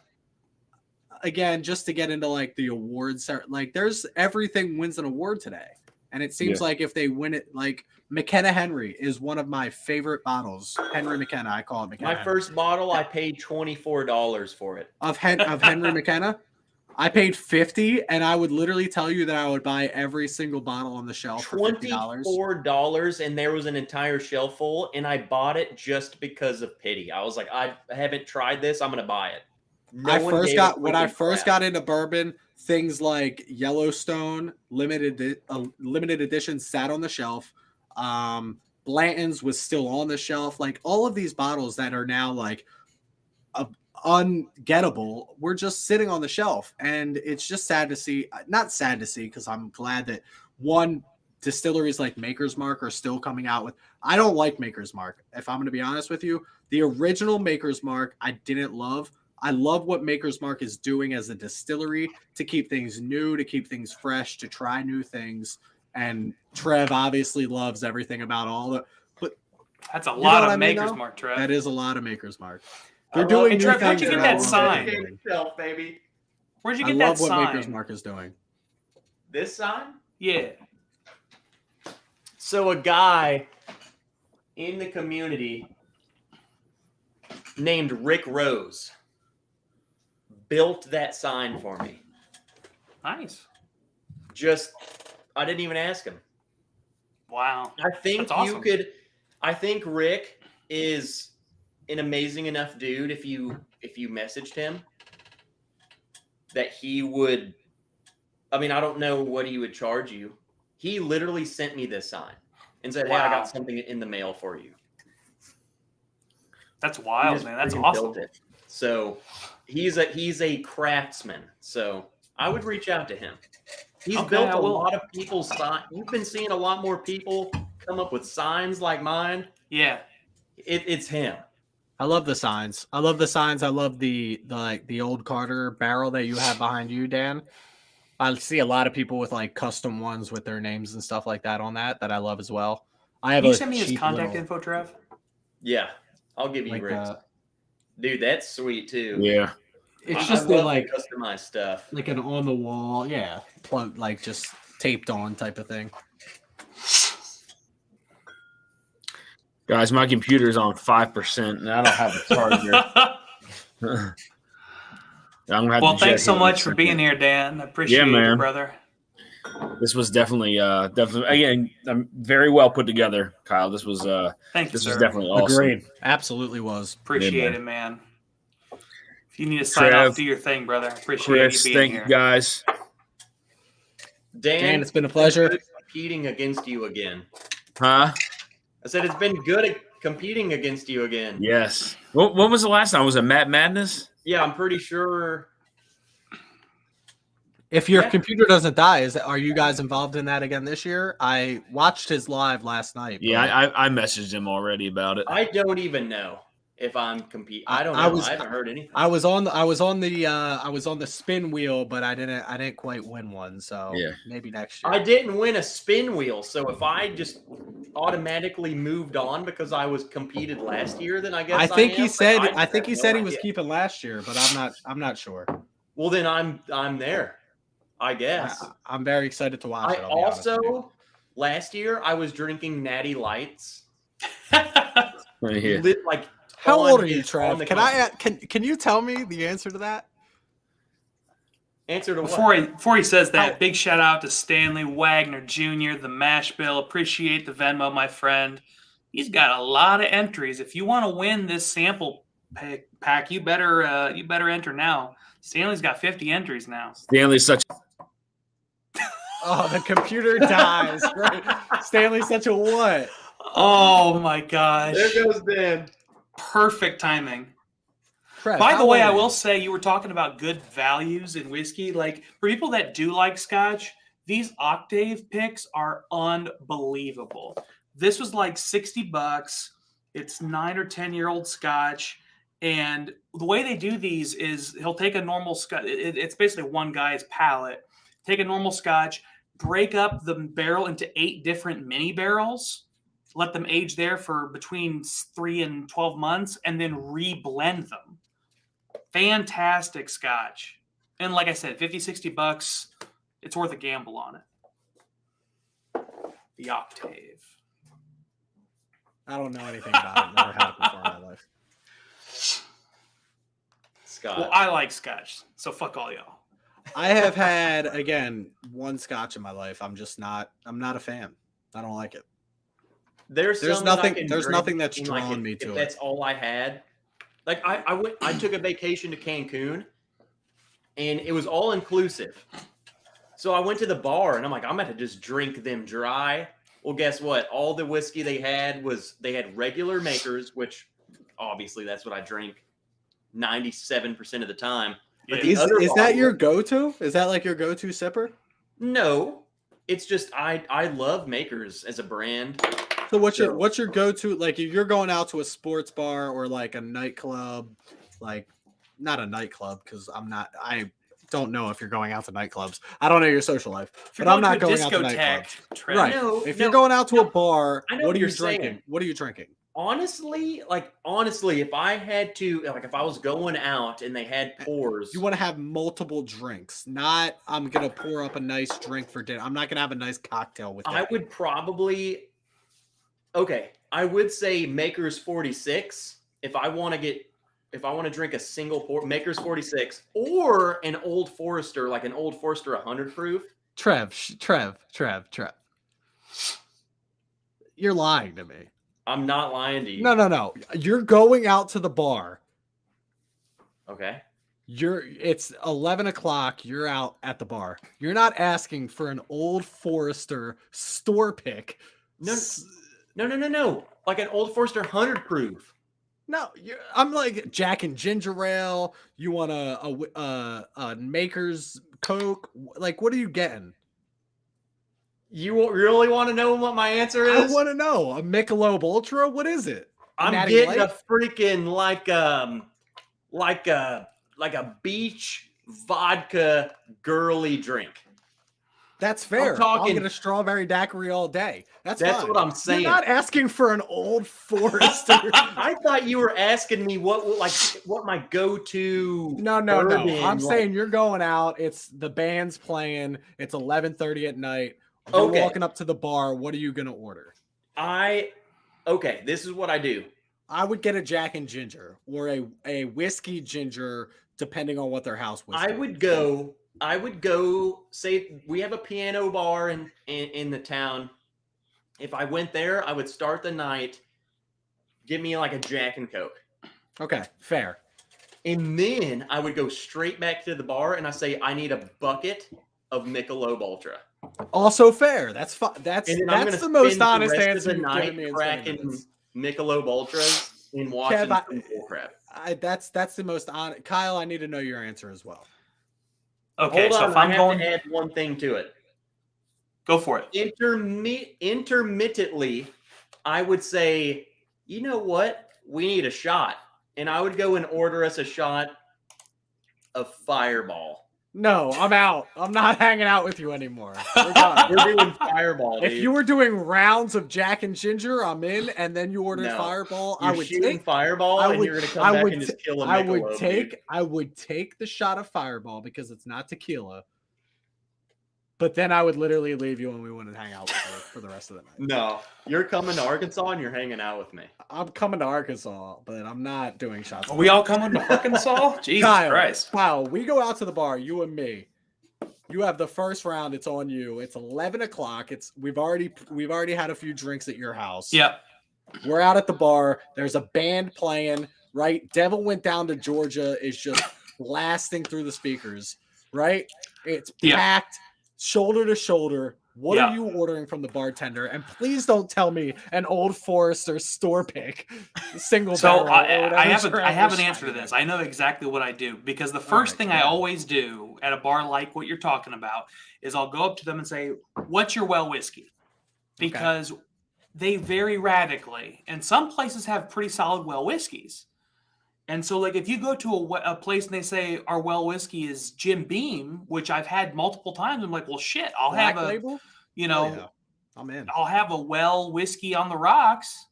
again, just to get into like the awards, like there's everything wins an award today. And it seems like if they win it, like McKenna Henry is one of my favorite bottles. Henry McKenna, I call it McKenna. My first bottle, I paid $24 for it. Of Henry McKenna, I paid $50, and I would literally tell you that I would buy every single bottle on the shelf for $50. $24, and there was an entire shelf full, and I bought it just because of pity. I was like, I haven't tried this. I'm going to buy it. When I first got into bourbon, things like Yellowstone limited edition sat on the shelf. Blanton's was still on the shelf. Like all of these bottles that are now like ungettable were just sitting on the shelf, and it's just sad to see. Not sad to see, because I'm glad that distilleries like Maker's Mark are still coming out with. I don't like Maker's Mark, if I'm going to be honest with you. The original Maker's Mark I didn't love. I love what Maker's Mark is doing as a distillery to keep things new, to keep things fresh, to try new things. And Trev obviously loves everything about all the. But that's a lot of Maker's Mark, Trev. That is a lot of Maker's Mark. They're doing new Trev, things. where'd you get that sign? Baby. Where'd you get that sign? I love what Maker's Mark is doing. This sign? Yeah. So a guy in the community named Rick Rose built that sign for me. Nice. I didn't even ask him. Wow. I think That's awesome. I think Rick is an amazing enough dude if you messaged him that he would. I mean, I don't know what he would charge you. He literally sent me this sign and said, "Hey, I got something in the mail for you." That's wild, man. That's awesome. So he's a craftsman. So I would reach out to him. He's built a lot of people's signs. You've been seeing a lot more people come up with signs like mine. Yeah. It's him. I love the signs. I love the signs. I love the like the old Carter barrel that you have behind you, Dan. I see a lot of people with like custom ones with their names and stuff like that on that I love as well. I have Can you a send me his cheap contact little, info, Trev? Yeah, I'll give you like Rick's. Dude, that's sweet too. Yeah. it's I just the love like the customized stuff. like an on the wall, yeah, plug like just taped on type of thing. Guys, my computer's on 5% and I don't have a charger. I'm gonna have Well, to thanks jet so here in a much for second. being here, Dan. I appreciate man. it, brother. This was definitely again very well put together, Kyle. This was Thank you, this was sir. definitely awesome. Agreed. Absolutely was. Appreciate Yeah, it, man. If you need to sign Trev, off, do your thing, brother. Appreciate Chris, you being thank here. you guys. Dan, it's been a pleasure. good competing against you again. Huh? I said it's been good at competing against you again. Yes. When was the last time? Was it Matt Madness? Yeah, I'm pretty sure. If your Yeah. computer doesn't die, are you guys involved in that again this year? I watched his live last night. Yeah, but I messaged him already about it. I don't even know if I'm competing. I don't know. I haven't heard anything. I was on the spin wheel, but I didn't quite win one. So Yeah. maybe next year. I didn't win a spin wheel, so if I just automatically moved on because I was competed last year, then I guess I think am, he but said I he have said no he was idea. keeping last year, but I'm not sure. Well, then I'm there. I guess. I'm very excited to watch I it. I'll be honest with you. also last year I was drinking Natty Lights. Yeah. Like How on old are you, his- Trev? on the Can you tell me the answer to that? answer to what? Before he says that, big shout out to Stanley Wagner Jr., the Mash Bill. Appreciate the Venmo, my friend. He's got a lot of entries. If you want to win this sample pack, you better enter now. Stanley's got 50 entries now. Stanley's such Oh, the computer dies. Right. Stanley's such a what? Oh my gosh. There goes Dan. Perfect timing. Trev, By how the way, old I are you? will say you were talking about good values in whiskey. Like for people that do like scotch, these octave picks are unbelievable. This was like $60. It's 9 or 10-year-old scotch. And the way they do these is he'll take a normal scotch. It's basically one guy's palate. Take a normal scotch, break up the barrel into 8 different mini barrels, let them age there for between 3 and 12 months, and then reblend them. Fantastic scotch. And like I said, $50-$60, it's worth a gamble on it. The octave. I don't know anything about it. Never had it before in my life. Scott. Well, I like scotch, so fuck all y'all. I have had again one scotch in my life. I'm not a fan. I don't like it. There's There's some that I nothing- can there's drink, nothing that's and, like, drawn if- me if to it. That's all I had. Like I took a vacation to Cancun, and it was all inclusive. So I went to the bar, and I'm like, I'm about to just drink them dry. Well, guess what? All the whiskey they had regular makers, which obviously that's what I drink 97% of the time. But the Is other that bottle- your go-to? Is that like your go-to sipper? No, it's just I love makers as a brand. So what's your go-to? Like if you're going out to a sports bar or like a nightclub, like not a nightclub because I don't know if you're going out to nightclubs. I don't know your social life, If you're but I'm going not to a going out to discotheque, nightclubs. Trev, Right. No, If no, you're going out to a bar, I know what what are you you're drinking? saying. What are you drinking? Honestly, if I had to, like, if I was going out and they had pours, You want to have multiple drinks, not I'm gonna pour up a nice drink for dinner. I'm not gonna have a nice cocktail with I it. would probably, I would say Maker's 46 if I want to drink a single pour, Maker's 46 or an Old Forester, like an Old Forester 100 proof. Trev. You're lying to me. I'm not lying to you. No. You're going out to the bar. Okay. It's 11 o'clock. You're out at the bar. You're not asking for an Old Forester store pick. No. Like an Old Forester 100 proof. No, I'm like Jack and Ginger Ale. You want a Maker's Coke? Like, what are you getting? You really want to know what my answer I is? want to know a Michelob Ultra. What is it? I'm Natty getting Light? a freaking like a beach vodka girly drink. That's fair. talking- I'll get a strawberry daiquiri all day. That's That's fine. what I'm saying. You're not asking for an Old Forester. I thought you were asking me what my go-to. No. bourbon, I'm like- saying you're going out. It's the band's playing. It's 11:30 at night. You're Okay. walking up to the bar. What are you gonna order? Okay, this is what I do. I would get a Jack and Ginger or a whiskey ginger, depending on what their house was. I would go. Say we have a piano bar in the town. If I went there, I would start the night. Give me like a Jack and Coke, Okay, fair. and then I would go straight back to the bar and I say I need a bucket of Michelob Ultra. Also fair. That's fine. That's And then I'm the gonna most spend the honest rest of answer the you've night given me in 20 cracking minutes. Michelob Ultras and watching Kev, some bullcrap. That's the most honest. Kyle, I need to know your answer as well. Okay, Hold so on, if I I'm have going, to add one thing to it. go for it. Intermittently, I would say, you know what? We need a shot. And I would go and order us a shot of Fireball. No, I'm out. I'm not hanging out with you anymore. We're done. We're doing Fireball, dude. If you were doing rounds of Jack and Ginger, I'm in, and then you ordered No. Fireball, You're I would shooting take. Fireball, I and would- you're going to come I back would and just t- kill a I Michelob, would dude. take the shot of Fireball because it's not tequila. But then I would literally leave you and we wouldn't hang out for the rest of the night. No, you're coming to Arkansas and you're hanging out with me. I'm coming to Arkansas, but I'm not doing shots. Are we all coming to Arkansas? Jesus Christ. Kyle, we go out to the bar, you and me. You have the first round. It's on you. It's 11 o'clock. We've already had a few drinks at your house. Yep. We're out at the bar. There's a band playing, right? Devil Went Down to Georgia is just blasting through the speakers, right? It's Yeah. packed, shoulder to shoulder. What Yeah. are you ordering from the bartender? And please don't tell me an Old Forester store pick single So barrel. or I whatever's have around an the answer to shop. this. I know exactly what I do because the first right, thing go I ahead. always do at a bar like what you're talking about is I'll go up to them and say, "What's your well whiskey?" Because they vary radically, and some places have pretty solid well whiskeys. And so, like, if you go to a place and they say our well whiskey is Jim Beam, which I've had multiple times, I'm like, well, shit, I'll Black have a, label? you Oh, know, yeah. I'm in. I'll have a well whiskey on the rocks.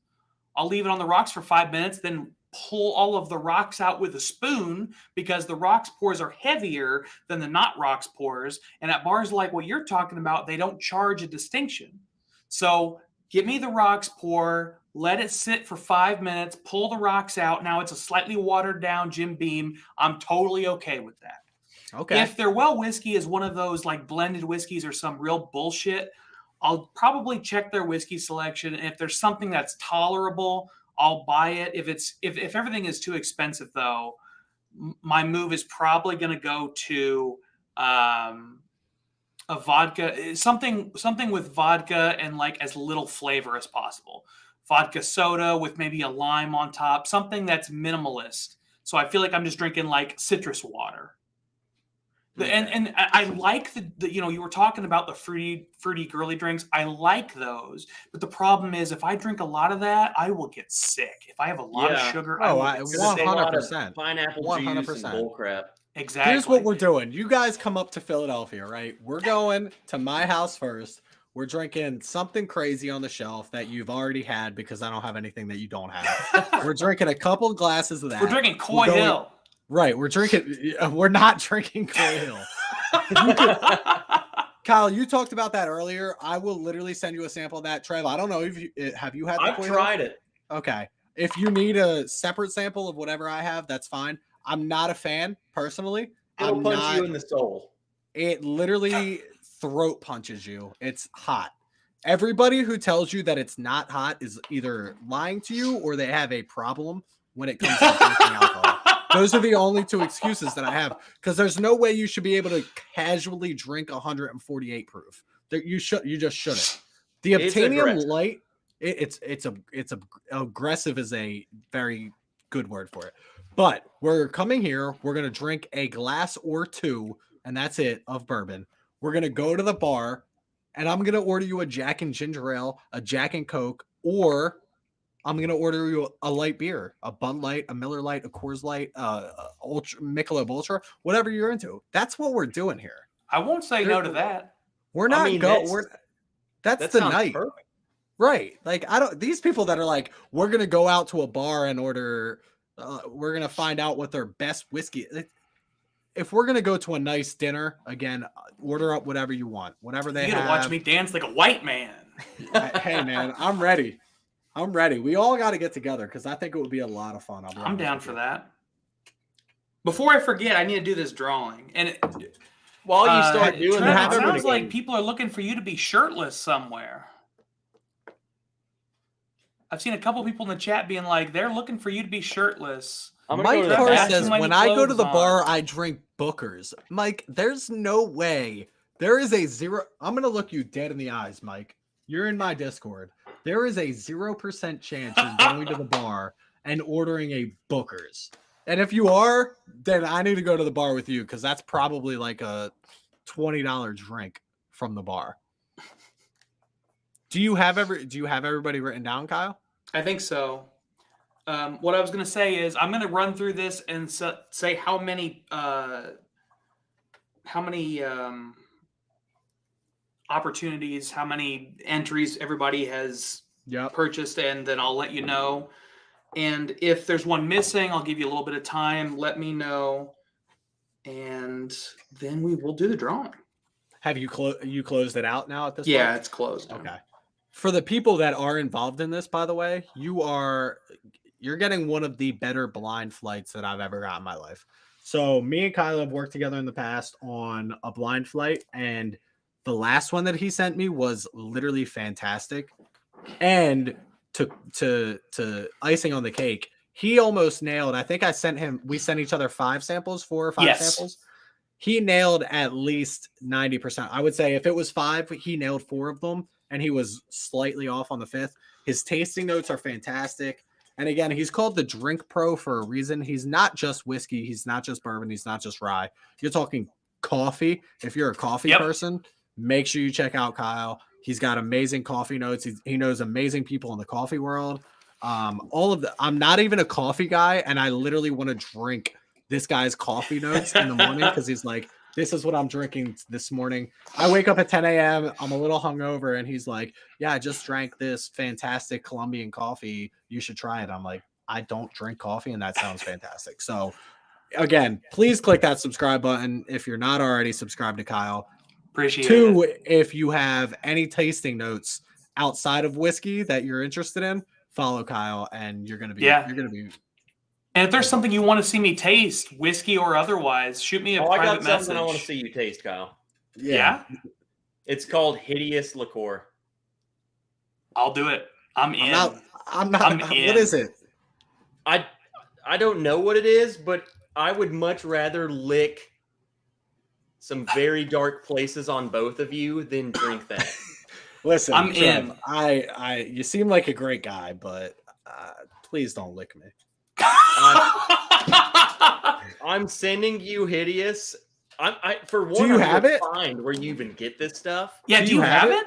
I'll leave it on the rocks for 5 minutes, then pull all of the rocks out with a spoon because the rocks pours are heavier than the not rocks pours. And at bars like what you're talking about, they don't charge a distinction. So give me the rocks pour, let it sit for 5 minutes, pull the rocks out. Now it's a slightly watered down Jim Beam. I'm totally okay with that. Okay. If their well whiskey is one of those like blended whiskeys or some real bullshit, I'll probably check their whiskey selection. And if there's something that's tolerable, I'll buy it. If everything is too expensive, though, my move is probably going to go to a vodka, something with vodka and like as little flavor as possible. Vodka soda with maybe a lime on top, something that's minimalist. So I feel like I'm just drinking like citrus water. And I like the you were talking about the fruity girly drinks. I like those, but the problem is if I drink a lot of that, I will get sick. If I have a lot of Yeah. sugar, Oh, I I will get There's sick. a lot of 100%. pineapple 100%. juice and bullcrap. Exactly. Here's what we're doing. You guys come up to Philadelphia, right? We're going to my house first. We're drinking something crazy on the shelf that you've already had because I don't have anything that you don't have. We're drinking a couple glasses of that. We're drinking Coy going- Hill. Right. We're drinking. We're not drinking Coy Hill. Kyle, you talked about that earlier. I will literally send you a sample of that. Trev, I don't know if you have you had the I've Coy Hill? tried it. Okay. If you need a separate sample of whatever I have, that's fine. I'm not a fan personally. It'll I'm punch not- you in the soul. It literally throat punches you. It's hot. Everybody who tells you that it's not hot is either lying to you or they have a problem when it comes to drinking alcohol. Those are the only two excuses that I have because there's no way you should be able to casually drink 148 proof. You just shouldn't. The It's Obtainium aggressive. Light, it's aggressive is a very good word for it. But we're coming here. We're gonna drink a glass or two, and that's it of bourbon. We're gonna go to the bar, and I'm gonna order you a Jack and Ginger Ale, a Jack and Coke, or I'm gonna order you a light beer, a Bud Light, a Miller Light, a Coors Light, Ultra Michelob Ultra, whatever you're into. That's what we're doing here. I won't say no to that. We're not that's that the sounds night. perfect. Right. Like I don't these people that are like, we're gonna go out to a bar and order we're gonna find out what their best whiskey. If we're gonna go to a nice dinner, again, order up whatever you want, whatever they You have. gotta watch me dance like a white man. Hey man, I'm ready. I'm ready. We all got to get together because I think it would be a lot of fun. I'm down for that. Before I forget, I need to do this drawing. And While you start doing that, it sounds like people are looking for you to be shirtless somewhere. I've seen a couple people in the chat being like, they're looking for you to be shirtless. Mike Carr says, Too many when I go to the clothes bar, on." I drink Booker's. Mike, there's no way. There is a zero. I'm going to look you dead in the eyes, Mike. You're in my Discord. There is a 0% chance you're going to the bar and ordering a Booker's. And if you are, then I need to go to the bar with you because that's probably like a $20 drink from the bar. Do you have everybody written down, Kyle? I think so. What I was going to say is I'm going to run through this and say how many opportunities, how many entries everybody has purchased, and then I'll let you know. And if there's one missing, I'll give you a little bit of time. Let me know, and then we will do the drawing. Have you closed it out now at this point? Yeah, it's closed. Okay. For the people that are involved in this, by the way, you're getting one of the better blind flights that I've ever got in my life. So me and Kyle have worked together in the past on a blind flight, and the last one that he sent me was literally fantastic. And to icing on the cake, he almost nailed. I think we sent each other 5 samples, 4 or 5 samples. He nailed at least 90%. I would say if it was 5, he nailed 4 of them, and he was slightly off on the 5th. His tasting notes are fantastic. And again, he's called the Drink Pro for a reason. He's not just whiskey. He's not just bourbon. He's not just rye. You're talking coffee. If you're a coffee person, make sure you check out Kyle. He's got amazing coffee notes. He knows amazing people in the coffee world. I'm not even a coffee guy, and I literally want to drink this guy's coffee notes in the morning because he's like, this is what I'm drinking this morning. I wake up at 10 a.m. I'm a little hungover, and he's like, yeah, I just drank this fantastic Colombian coffee. You should try it. I'm like, I don't drink coffee, and that sounds fantastic. So again, please click that subscribe button if you're not already subscribed to Kyle. Appreciate 2, it. if you have any tasting notes outside of whiskey that you're interested in, follow Kyle, and you're gonna be. And if there's something you want to see me taste, whiskey or otherwise, shoot me a private message. I want to see you taste, Kyle. Yeah? It's called Hideous Liqueur. I'll do it. I'm in. I'm not. What is it? I don't know what it is, but I would much rather lick some very dark places on both of you than drink that. Listen, I'm Trev, in. You seem like a great guy, but please don't lick me. I'm sending you Hideous. For one, do you have it? Find where you even get this stuff. Yeah, do you have it?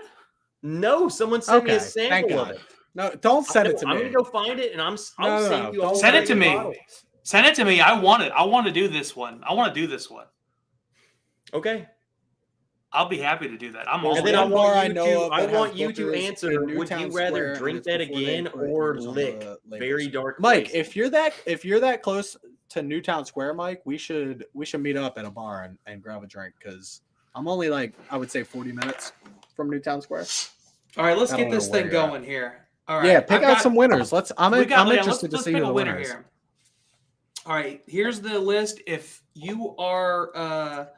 No, someone sent me a sample of it. No, don't send it to me. I'm gonna go find it, and I'll send you. Send it to me. Send it to me. I want it. I want to do this one. Okay. I'll be happy to do that. I'm all in. Then I want you to answer. Would you rather drink that again or lick very dark? Mike, if you're that close to Newtown Square, Mike, we should meet up at a bar and grab a drink because I'm only like I would say 40 minutes from Newtown Square. All right, let's get this thing going here. All right. Yeah, pick out some winners. I'm interested to see who the winner winners. Here. All right, here's the list. If you are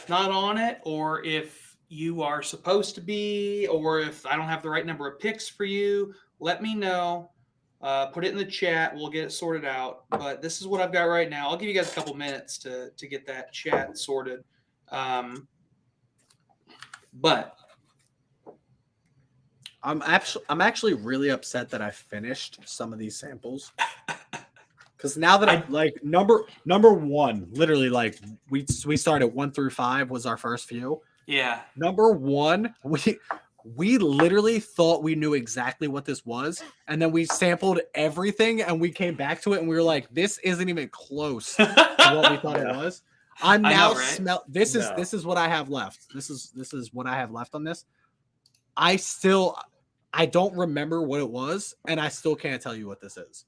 not on it, or if you are supposed to be, or if I don't have the right number of picks for you, let me know. Put it in the chat. We'll get it sorted out. But this is what I've got right now. I'll give you guys a couple minutes to get that chat sorted. But I'm actually really upset that I finished some of these samples. Because now that I'm like number 1, literally like we started 1 through 5 was our first few. Yeah. Number 1, We literally thought we knew exactly what this was, and then we sampled everything, and we came back to it, and we were like, "This isn't even close to what we thought it was." I'm I now know, right? smell. This is what I have left. This is what I have left on this. I don't remember what it was, and I still can't tell you what this is.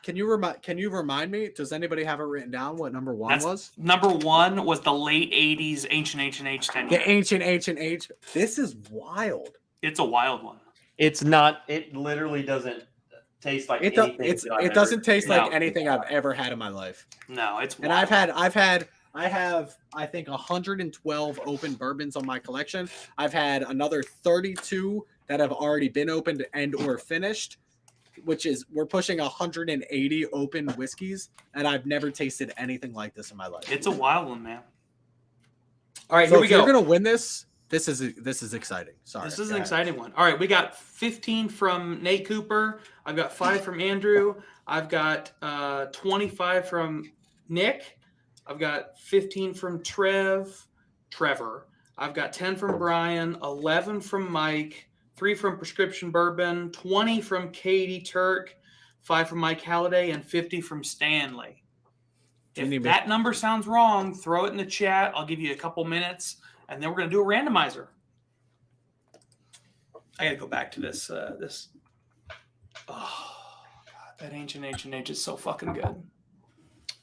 Can you remind me? Does anybody have it written down? What number one was? Number 1 was the late '80s Ancient H 10. The Ancient H. This is wild. It's a wild one. It's not. It literally doesn't taste like anything. It doesn't taste like No. anything I've ever had in my life. No, it's And wild. I have I think 112 open bourbons on my collection. I've had another 32 that have already been opened and or finished, which is we're pushing 180 open whiskeys, and I've never tasted anything like this in my life. It's a wild one, man. All right, So here we if you're go. gonna win this, this is exciting. Sorry. This is Go an ahead. exciting one. All right, we got 15 from Nate Cooper. I've got 5 from Andrew. I've got 25 from Nick. I've got 15 from Trevor. I've got 10 from Brian, 11 from Mike, 3 from Prescription Bourbon, 20 from Katie Turk, 5 from Mike Halliday, and 50 from Stanley. If that number sounds wrong, throw it in the chat. I'll give you a couple minutes, and then we're going to do a randomizer. I got to go back to this. Oh, God, that Ancient H is so fucking good.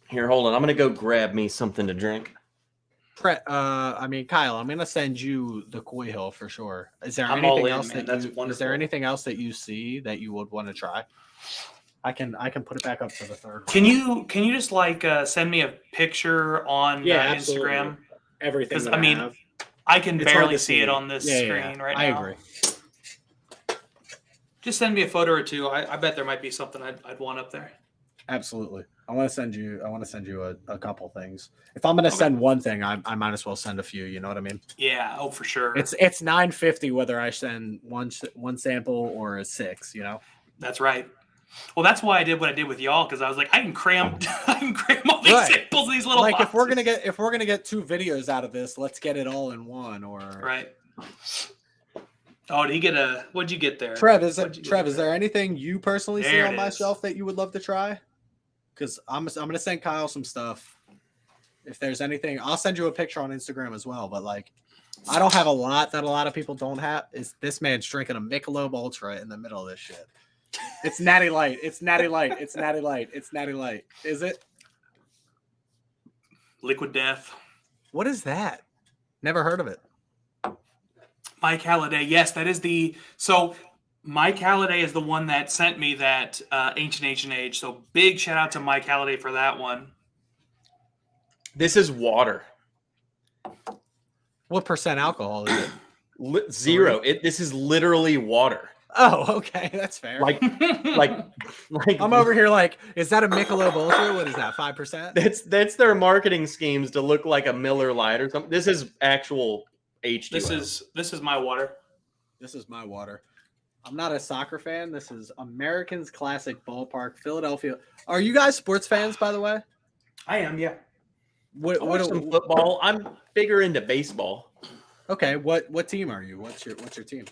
Here, hold on. I'm gonna go grab me something to drink. Kyle, I'm gonna send you the Koi Hill for sure. Is there I'm all anything in, else man. that That's is wonderful. there anything else that you see that you would want to try? I can put it back up to the third one. Can you just send me a picture on absolutely. Instagram? Everything. 'Cause, that I mean, have. I can It's hard barely to see it on this screen right now. I agree. Just send me a photo or two. I bet there might be something I'd want up there. Absolutely. I want to send you a couple things. If I'm gonna send one thing, I might as well send a few. You know what I mean? Yeah. Oh, for sure. It's $9.50 whether I send one sample or a 6. You know. That's right. Well, that's why I did what I did with y'all, because I was like, I can cram all these Right. samples, these little Like boxes. if we're gonna get 2 videos out of this, let's get it all in one. Or Right. Oh, did he get what'd you get there? Trev, is What'd you get there anything you personally see There on it my is. shelf that you would love to try? Because I'm gonna send Kyle some stuff. If there's anything, I'll send you a picture on Instagram as well. But like, I don't have a lot that a lot of people don't have. Is this man's drinking a Michelob Ultra in the middle of this shit? It's Natty Light. It's Natty Light. It's Natty Light. It's Natty Light. Is it? Liquid Death. What is that? Never heard of it. Mike Halliday. Yes, that is so Mike Halliday is the one that sent me that Ancient Age. So big shout out to Mike Halliday for that one. This is water. What percent alcohol is it? Zero. This is literally water. Oh, okay, that's fair. Like I'm over here like, is that a Michelob Ultra? What is that? 5%? That's their marketing schemes to look like a Miller Lite or something. This is actual H2O. This is my water. This is my water. I'm not a soccer fan. This is Americans Classic Ballpark, Philadelphia. Are you guys sports fans, by the way? I am, yeah. I watch some football. I'm bigger into baseball. Okay, what team are you? What's your team?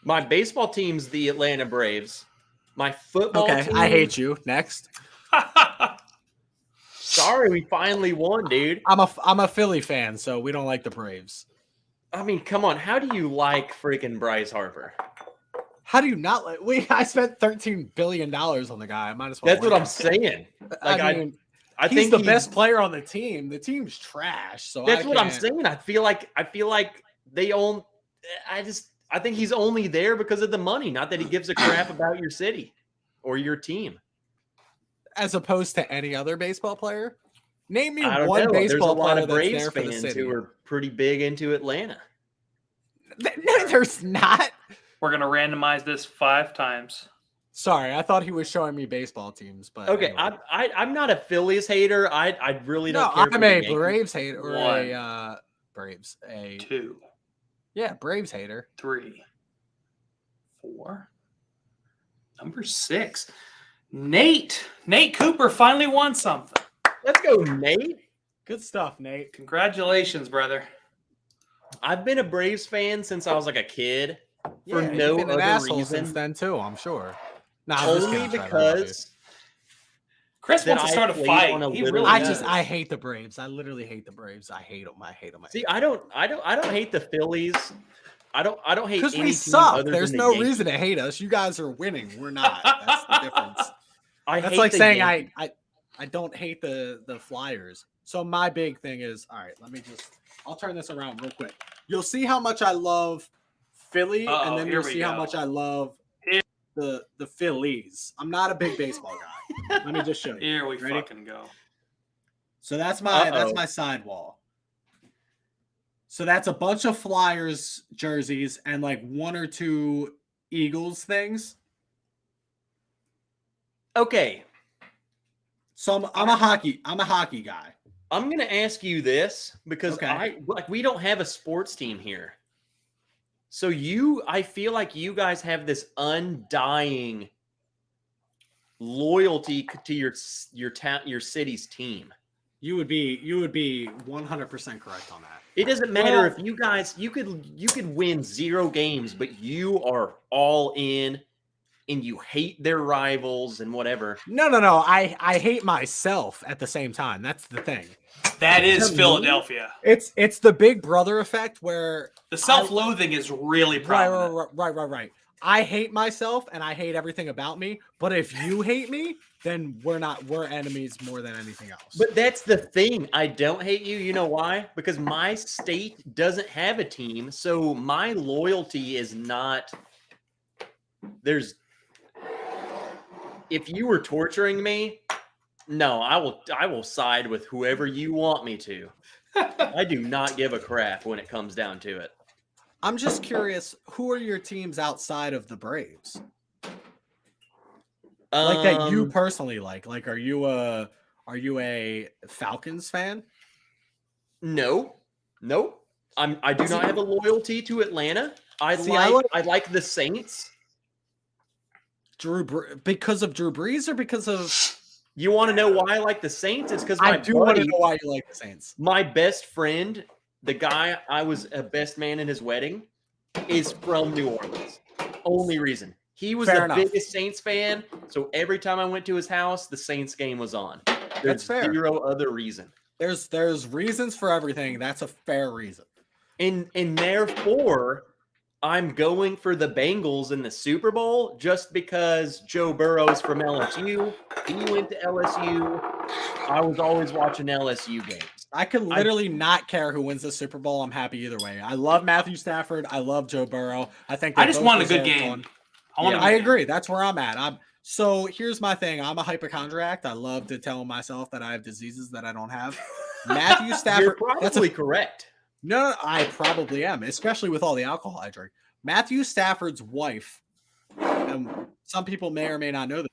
My baseball team's the Atlanta Braves. My football team. I hate you. Next. Sorry, we finally won, dude. I'm a Philly fan, so we don't like the Braves. I mean, come on. How do you like freaking Bryce Harper? How do you not like? I spent $13 billion on the guy. I might as well. That's what I'm saying. Like, I mean, I he's think the best player on the team. The team's trash. So that's what I'm saying. I feel like they own. I think he's only there because of the money, not that he gives a crap about your city or your team. As opposed to any other baseball player. Name me I don't one know. baseball There's a lot player of that's Braves there for the fans city. who are pretty big into Atlanta. No, there's not. We're gonna randomize this 5 times. Sorry, I thought he was showing me baseball teams, but Okay, anyway. I'm not a Phillies hater. I really don't care. I'm for a the Yankees. Braves hater or 1, a Braves. 2, Braves hater. 3, 4. Number 6. Nate Cooper finally won something. Let's go, Nate. Good stuff, Nate. Congratulations, brother. I've been a Braves fan since I was like a kid. For Yeah, no you've been an other asshole reason. since then too. I'm sure. Nah, I'm just Only kidding, Trev, I love you. because Chris that wants to I start a played fight. on a He little really league. does. I hate the Braves. I literally hate the Braves. I hate them. I hate them. See, I don't hate the Phillies. I don't hate because any we team suck. other There's than the no Yankees. reason to hate us. You guys are winning. We're not. That's the difference. I That's hate like the saying Yankees. I don't hate the Flyers. So my big thing is, all right, I'll turn this around real quick. You'll see how much I love Philly, and then here you'll we see how go. much I love the Phillies. I'm not a big baseball guy. Let me just show you. Here we Ready? fucking go. So that's my Uh-oh. sidewall. So that's a bunch of Flyers jerseys and like one or two Eagles things. Okay, So I'm a hockey guy. I'm gonna ask you this because Okay. we don't have a sports team here. So I feel like you guys have this undying loyalty to your city's team. You would be 100% correct on that. It doesn't matter Well- if you guys you could win 0 games, but you are all in and you hate their rivals and whatever. No. I hate myself at the same time. That's the thing. That is Tell me. Philadelphia. It's the Big Brother effect where The self-loathing is really prominent. right. I hate myself and I hate everything about me. But if you hate me, then we're enemies more than anything else. But that's the thing. I don't hate you. You know why? Because my state doesn't have a team, so my loyalty is not. If you were torturing me, no, I will side with whoever you want me to. I do not give a crap when it comes down to it. I'm just curious, who are your teams outside of the Braves? Like that you personally like? Like, are you a Falcons fan? No. I do not have a loyalty to Atlanta. I like the Saints. Because of Drew Brees or because of? You want to know why I like the Saints? It's because I do want to know why you like the Saints. my best friend, the guy I was a best man in his wedding, is from New Orleans. Only reason. He was Fair the enough. biggest Saints fan, so every time I went to his house, the Saints game was on. There's fair. 0 other reason. There's reasons for everything. That's a fair reason. And therefore, I'm going for the Bengals in the Super Bowl just because Joe Burrow's from LSU. He went to LSU. I was always watching LSU games. I could literally not care who wins the Super Bowl. I'm happy either way. I love Matthew Stafford. I love Joe Burrow. I think I just want a good game. I agree. That's where I'm at. So here's my thing. I'm a hypochondriac. I love to tell myself that I have diseases that I don't have. Matthew Stafford. You're probably correct. No, I probably am, especially with all the alcohol I drink. Matthew Stafford's wife, and some people may or may not know this,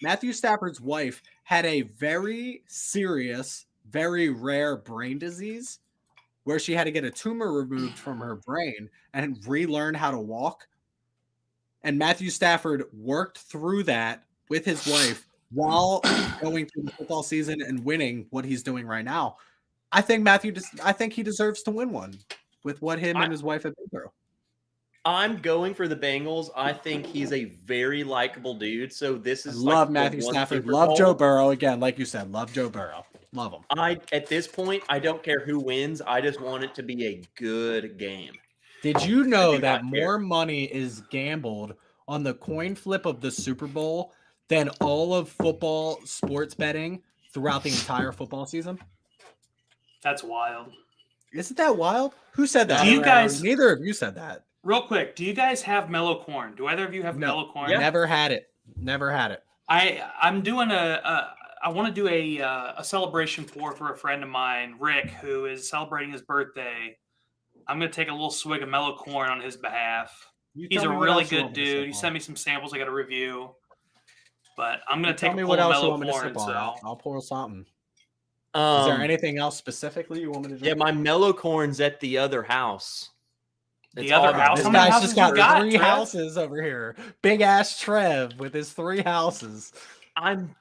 Matthew Stafford's wife had a very serious, very rare brain disease where she had to get a tumor removed from her brain and relearn how to walk. And Matthew Stafford worked through that with his wife while going through the football season and winning what he's doing right now. I think he deserves to win one with what him and his wife have been through. I'm going for the Bengals. I think he's a very likable dude. So this is Love Matthew Stafford. Super Love Bowl. Joe Burrow. Again, like you said, love Joe Burrow. Love him. At this point, I don't care who wins. I just want it to be a good game. Did you know do that not care. more money is gambled on the coin flip of the Super Bowl than all of football sports betting throughout the entire football season? That's wild. Isn't that wild? Who said that? Do you guys- Neither of you said that. Real quick, do you guys have mellow corn? Do either of you have No. mellow corn? Yeah. Never had it. Never had it. I'm doing I want to do a celebration for a friend of mine, Rick, who is celebrating his birthday. I'm gonna take a little swig of mellow corn on his behalf. You He's tell a me what really else you good want me to dude. sip He on. sent me some samples I got to review. But I'm gonna Tell take me a pull what of else you mellow want me to corn. sip on. So I'll pour something. Is there Um, anything else specifically you want me to drink? yeah, my mellow corn's at the other house. The It's other all- house? This How many guy's houses just got you got, 3 Trev? houses over here. Big ass Trev with his 3 houses. I'm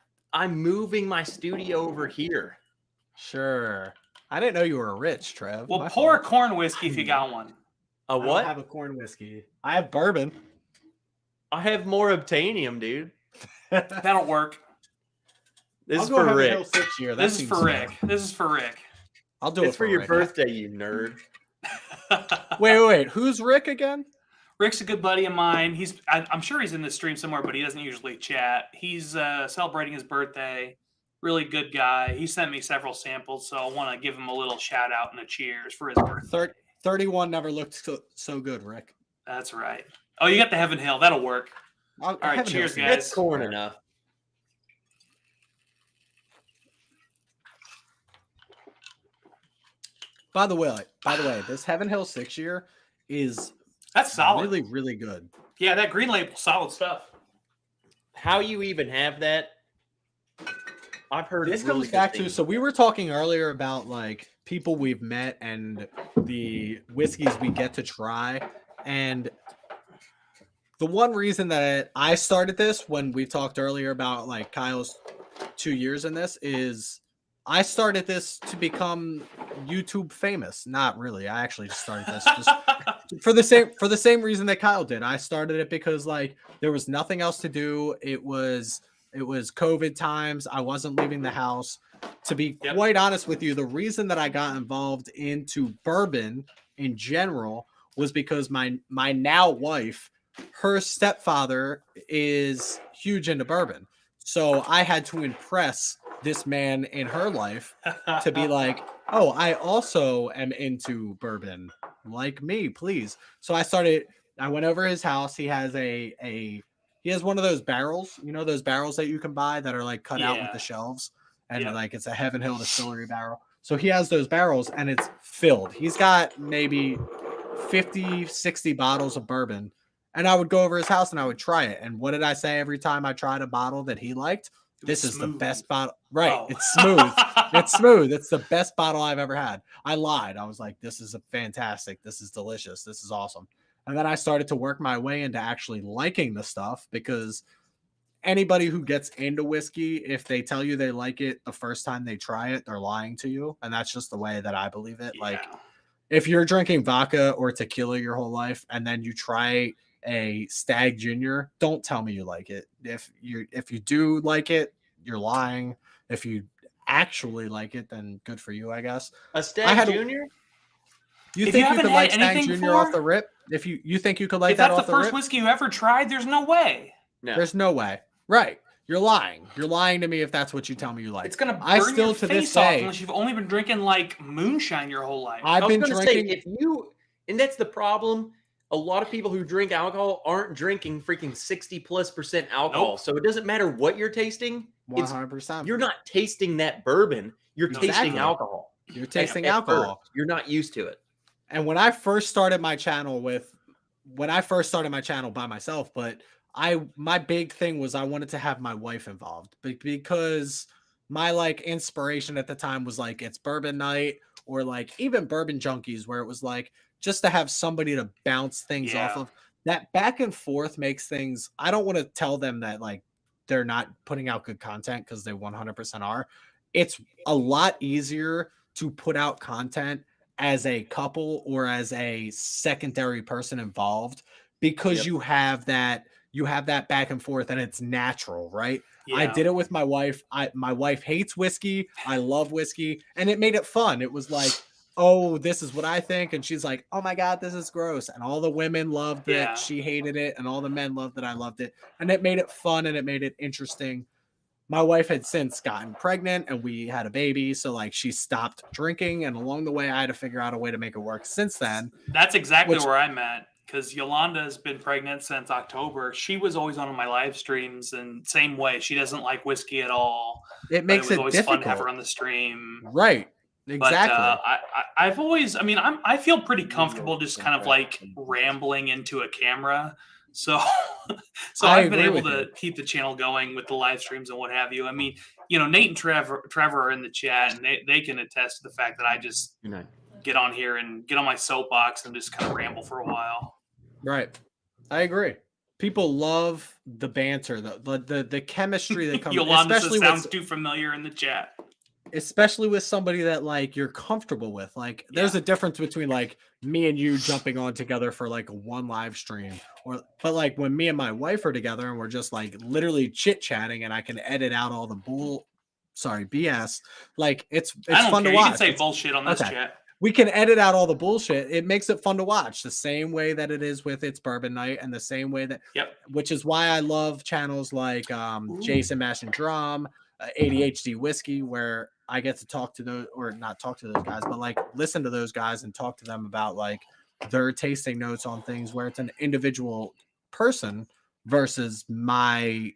moving my studio over here. Sure. I didn't know you were rich, Trev. Well, My pour a fault. corn whiskey if you got one. A I don't what? have a corn whiskey. I have bourbon. I have more obtainium, dude. That'll work. This I'll is go for Heaven Rick. Hill 6 year. That This is seems for fair. Rick. This is for Rick. I'll do it It's for your Rick. birthday, you nerd. Wait. Who's Rick again? Rick's a good buddy of mine. I'm sure he's in the stream somewhere, but he doesn't usually chat. He's celebrating his birthday. Really good guy. He sent me several samples, so I want to give him a little shout out and a cheers for his birthday. 31 never looked so good, Rick. That's right. Oh, you got the Heaven Hill. That'll work. All right, cheers, guys. It's corn enough. By the way, this Heaven Hill 6 year is That's solid. really, really good. Yeah, that green label, solid stuff. How you even have that? I've heard This really comes good back to, things. so we were talking earlier about like people we've met and the whiskeys we get to try. And the one reason that I started this when we talked earlier about like Kyle's 2 years in this is I started this to become YouTube famous. Not really. I actually just started this just for the same reason that Kyle did. I started it because like there was nothing else to do. It was COVID times. I wasn't leaving the house. To be quite honest with you, the reason that I got involved into bourbon in general was because my now wife, her stepfather is huge into bourbon. So I had to impress this man in her life to be like, oh, I also am into bourbon. Like me, please. So I went over his house. He has he has one of those barrels, you know, those barrels that you can buy that are like cut out with the shelves. And like it's a Heaven Hill distillery barrel. So he has those barrels and it's filled. He's got maybe 50, 60 bottles of bourbon. And I would go over his house and I would try it. And what did I say every time I tried a bottle that he liked? This is the best bottle. Right. Oh. It's smooth. It's smooth. It's the best bottle I've ever had. I lied. I was like, this is fantastic. This is delicious. This is awesome. And then I started to work my way into actually liking the stuff because anybody who gets into whiskey, if they tell you they like it the first time they try it, they're lying to you. And that's just the way that I believe it. Yeah. Like if you're drinking vodka or tequila your whole life and then you try a Stag Junior, don't tell me you like it. If you do like it, you're lying. If you actually like it, then good for you, I guess. A Stag Junior? You think you could like Stag Junior off the rip? If you think you could like that off the rip? If that's the first whiskey you ever tried, there's no way. No. There's no way. Right. You're lying. You're lying to me if that's what you tell me you like. It's gonna burn your face off unless you've only been drinking like moonshine your whole life. I've been drinking. And that's the problem. A lot of people who drink alcohol aren't drinking freaking 60+% alcohol. Nope. So it doesn't matter what you're tasting. 100%. You're not tasting that bourbon. You're tasting alcohol. You're tasting alcohol. You're not used to it. And when I first started my channel by myself, but my big thing was I wanted to have my wife involved because my like inspiration at the time was like it's bourbon night or like even Bourbon Junkies where it was like just to have somebody to bounce things off of. That back and forth makes things. I don't want to tell them that like they're not putting out good content because they 100% are. It's a lot easier to put out content as a couple or as a secondary person involved because you have that back and forth and it's natural, right? Yeah. I did it with my wife. My wife hates whiskey. I love whiskey. And it made it fun. It was like, oh, this is what I think. And she's like, oh my God, this is gross. And all the women loved that she hated it. And all the men loved that I loved it. And it made it fun and it made it interesting. My wife had since gotten pregnant and we had a baby. So like she stopped drinking. And along the way, I had to figure out a way to make it work since then. That's exactly where I'm at. Because Yolanda has been pregnant since October. She was always on my live streams, and same way. She doesn't like whiskey at all. It makes it always difficult. Fun to have her on the stream, right? Exactly. But I've always, I feel pretty comfortable just kind of like rambling into a camera. So I've been able to keep the channel going with the live streams and what have you. I mean, Nate and Trevor are in the chat, and they can attest to the fact that I just get on here and get on my soapbox and just kind of ramble for a while. Right. I agree. People love the banter, the chemistry that comes. Yolanda sounds too familiar in the chat. especially with somebody that like you're comfortable with. Like there's a difference between like me and you jumping on together for like one live stream, but like when me and my wife are together and we're just like literally chit chatting and I can edit out all the BS. Like it's fun to watch. You can say bullshit on this chat. We can edit out all the bullshit. It makes it fun to watch the same way that it is with It's Bourbon Night, and the same way that, which is why I love channels like Jason Mash and Drum, ADHD Whiskey, where I get to talk to those, or not talk to those guys, but like listen to those guys and talk to them about like their tasting notes on things where it's an individual person versus my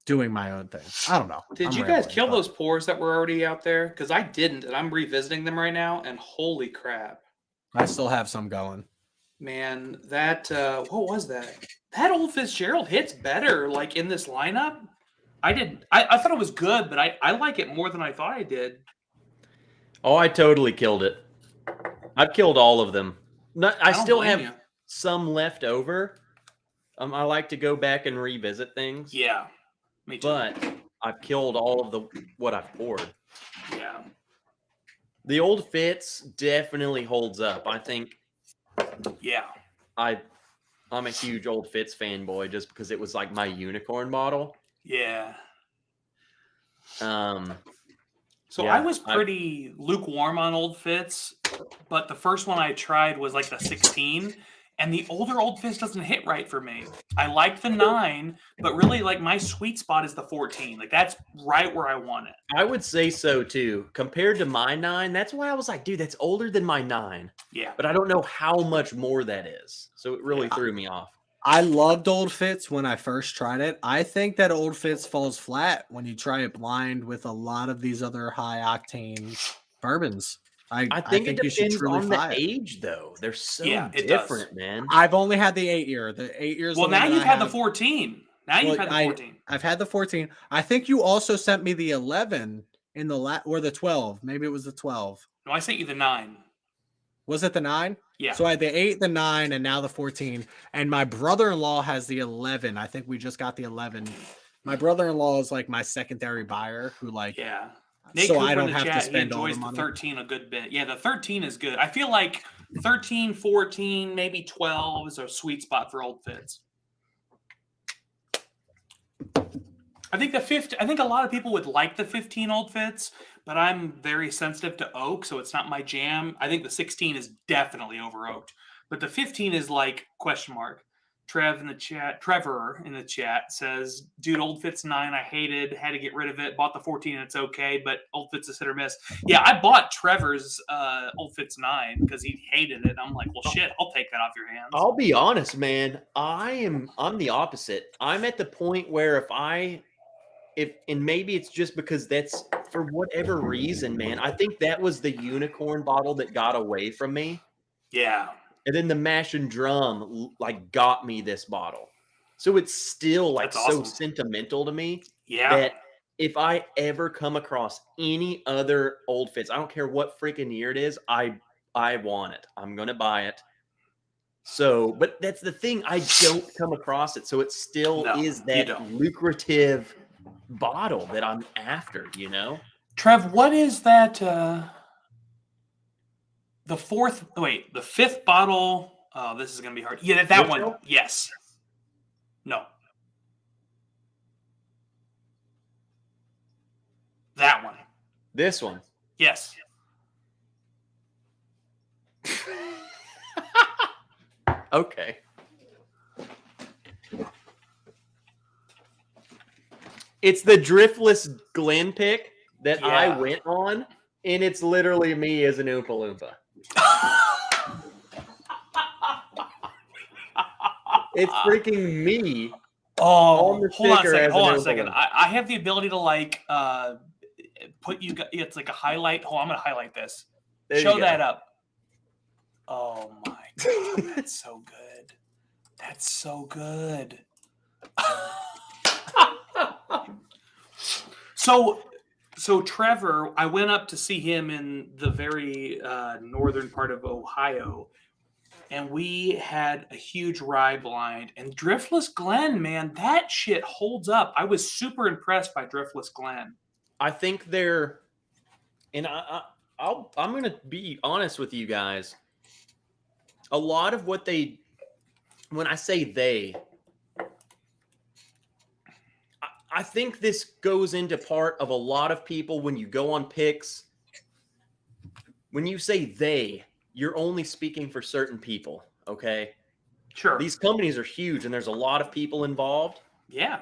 doing my own thing. I don't know. Did you guys kill those pours that were already out there? Because I didn't, and I'm revisiting them right now, and holy crap. I still have some going. Man, that, what was that? That Old Fitzgerald hits better, like, in this lineup. I thought it was good, but I like it more than I thought I did. Oh, I totally killed it. I've killed all of them. I still have some left over. I like to go back and revisit things. Yeah. Me too. But I've killed all of what I've poured. Yeah. The Old Fitz definitely holds up. I think. Yeah. I'm a huge Old Fitz fanboy just because it was like my unicorn bottle. Yeah. I was pretty lukewarm on Old Fitz, but the first one I tried was like the 16. And the older Old Fitz doesn't hit right for me. I like the 9, but really, like, my sweet spot is the 14. Like, that's right where I want it. I would say so, too. Compared to my 9, that's why I was like, dude, that's older than my 9. Yeah. But I don't know how much more that is. So it really threw me off. I loved Old Fitz when I first tried it. I think that Old Fitz falls flat when you try it blind with a lot of these other high-octane bourbons. I think it depends on the age, though. They're so different, man. I've only had the 8 year. The 8 years. Well, now you've had the 14. You've had the 14. I've had the 14. I think you also sent me the 11 in the or the 12. Maybe it was the 12. No, I sent you the 9. Was it the 9? Yeah. So I had the 8, the 9, and now the 14. And my brother-in-law has the 11. I think we just got the 11. My brother-in-law is like my secondary buyer who like. Yeah. Nate Cooper I don't have to spend all the money. The 13 a good bit. Yeah, the 13 is good. I feel like 13, 14, maybe 12 is a sweet spot for Old Fitz. I think a lot of people would like the 15 Old Fitz, but I'm very sensitive to oak, so it's not my jam. I think the 16 is definitely over oaked, but the 15 is like question mark. Trevor in the chat says, dude, Old Fitz 9, I hated, had to get rid of it, bought the 14 and it's okay, but Old Fitz is hit or miss. Yeah, I bought Trevor's Old Fitz 9 because he hated it. I'm like, well, shit, I'll take that off your hands. I'll be honest, man. I'm the opposite. I'm at the point where and maybe it's just because that's for whatever reason, man. I think that was the unicorn bottle that got away from me. Yeah. And then the Mash and Drum like got me this bottle. So it's still like so sentimental to me. Yeah. That if I ever come across any other Old Fitz, I don't care what freaking year it is, I want it. I'm going to buy it. So, but that's the thing. I don't come across it. So it still is that lucrative bottle that I'm after, you know? Trev, what is that? The fifth bottle. Oh, this is going to be hard. Yeah, that one. Yes. No. That one. This one. Yes. Okay. It's the Driftless Glen pick that I went on, and it's literally me as an Oompa Loompa. It's freaking me. Oh, hold on a second. I have the ability to like put you. It's like a highlight. Oh, I'm gonna highlight this. Show that up. Oh my god, that's so good. That's so good. So Trevor, I went up to see him in the very northern part of Ohio, and we had a huge rye blind. And Driftless Glen, man, that shit holds up. I was super impressed by Driftless Glen. I think they're And I'm going to be honest with you guys. A lot of what when I say they, I think this goes into part of a lot of people when you go on picks. When you say they, you're only speaking for certain people, okay? Sure. These companies are huge and there's a lot of people involved. Yeah.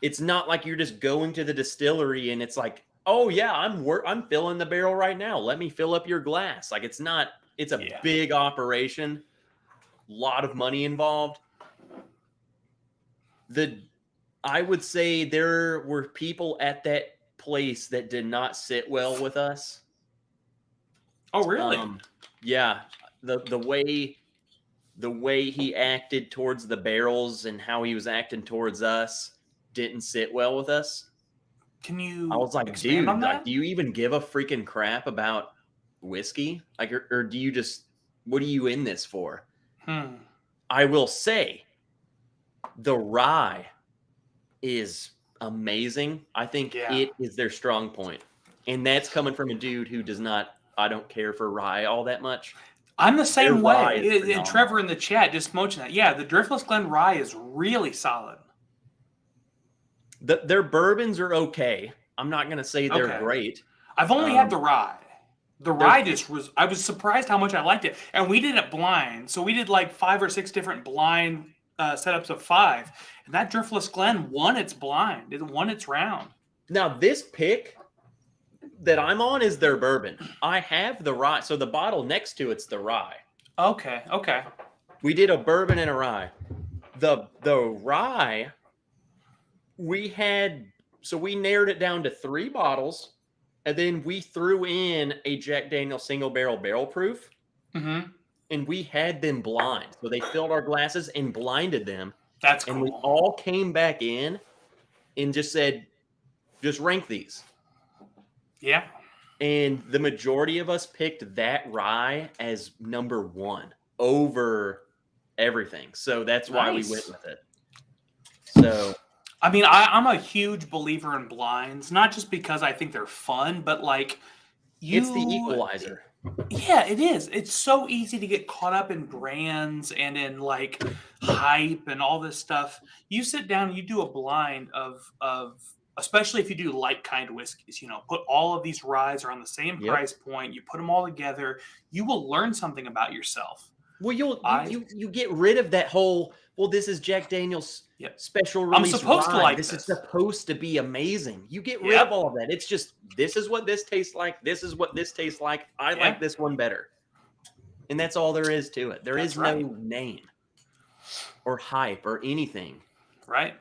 It's not like you're just going to the distillery and it's like, oh yeah, I'm filling the barrel right now. Let me fill up your glass. Like it's a big operation, lot of money involved. I would say there were people at that place that did not sit well with us. Oh, really? Yeah. The way he acted towards the barrels and how he was acting towards us didn't sit well with us. Can you? I was like, expand dude, on that? like, do you even give a freaking crap about whiskey? Like, or do you just? What are you in this for? I will say, the rye is amazing. I think it is their strong point, and that's coming from a dude who does not. I don't care for rye all that much. I'm the same rye way. And Trevor in the chat just mentioned that. Yeah, the Driftless Glen rye is really solid. Their bourbons are okay. I'm not going to say they're great. I've only had the rye. The rye I was surprised how much I liked it. And we did it blind. So we did like 5 or 6 different blind setups of 5. And that Driftless Glen won its blind. It won its round. Now, this pick that I'm on is their bourbon. I have the rye. So the bottle next to it's the rye. Okay. We did a bourbon and a rye. The rye, we narrowed it down to 3 bottles, and then we threw in a Jack Daniel's single barrel proof, and we had them blind. So they filled our glasses and blinded them. That's cool. And we all came back in and just said, just rank these. Yeah. And the majority of us picked that rye as number 1 over everything. So that's why we went with it. So, I mean, I'm a huge believer in blinds, not just because I think they're fun, but like it's the equalizer. Yeah, it is. It's so easy to get caught up in brands and in like hype and all this stuff. You sit down and you do a blind of especially if you do light kind whiskeys, put all of these ryes are on the same price point. You put them all together. You will learn something about yourself. Well, you get rid of that whole, well, this is Jack Daniel's special release. I'm supposed to like this. This is supposed to be amazing. You get rid of all of that. It's just, this is what this tastes like. This is what this tastes like. I like this one better. And that's all there is to it. There is no name or hype or anything. Right.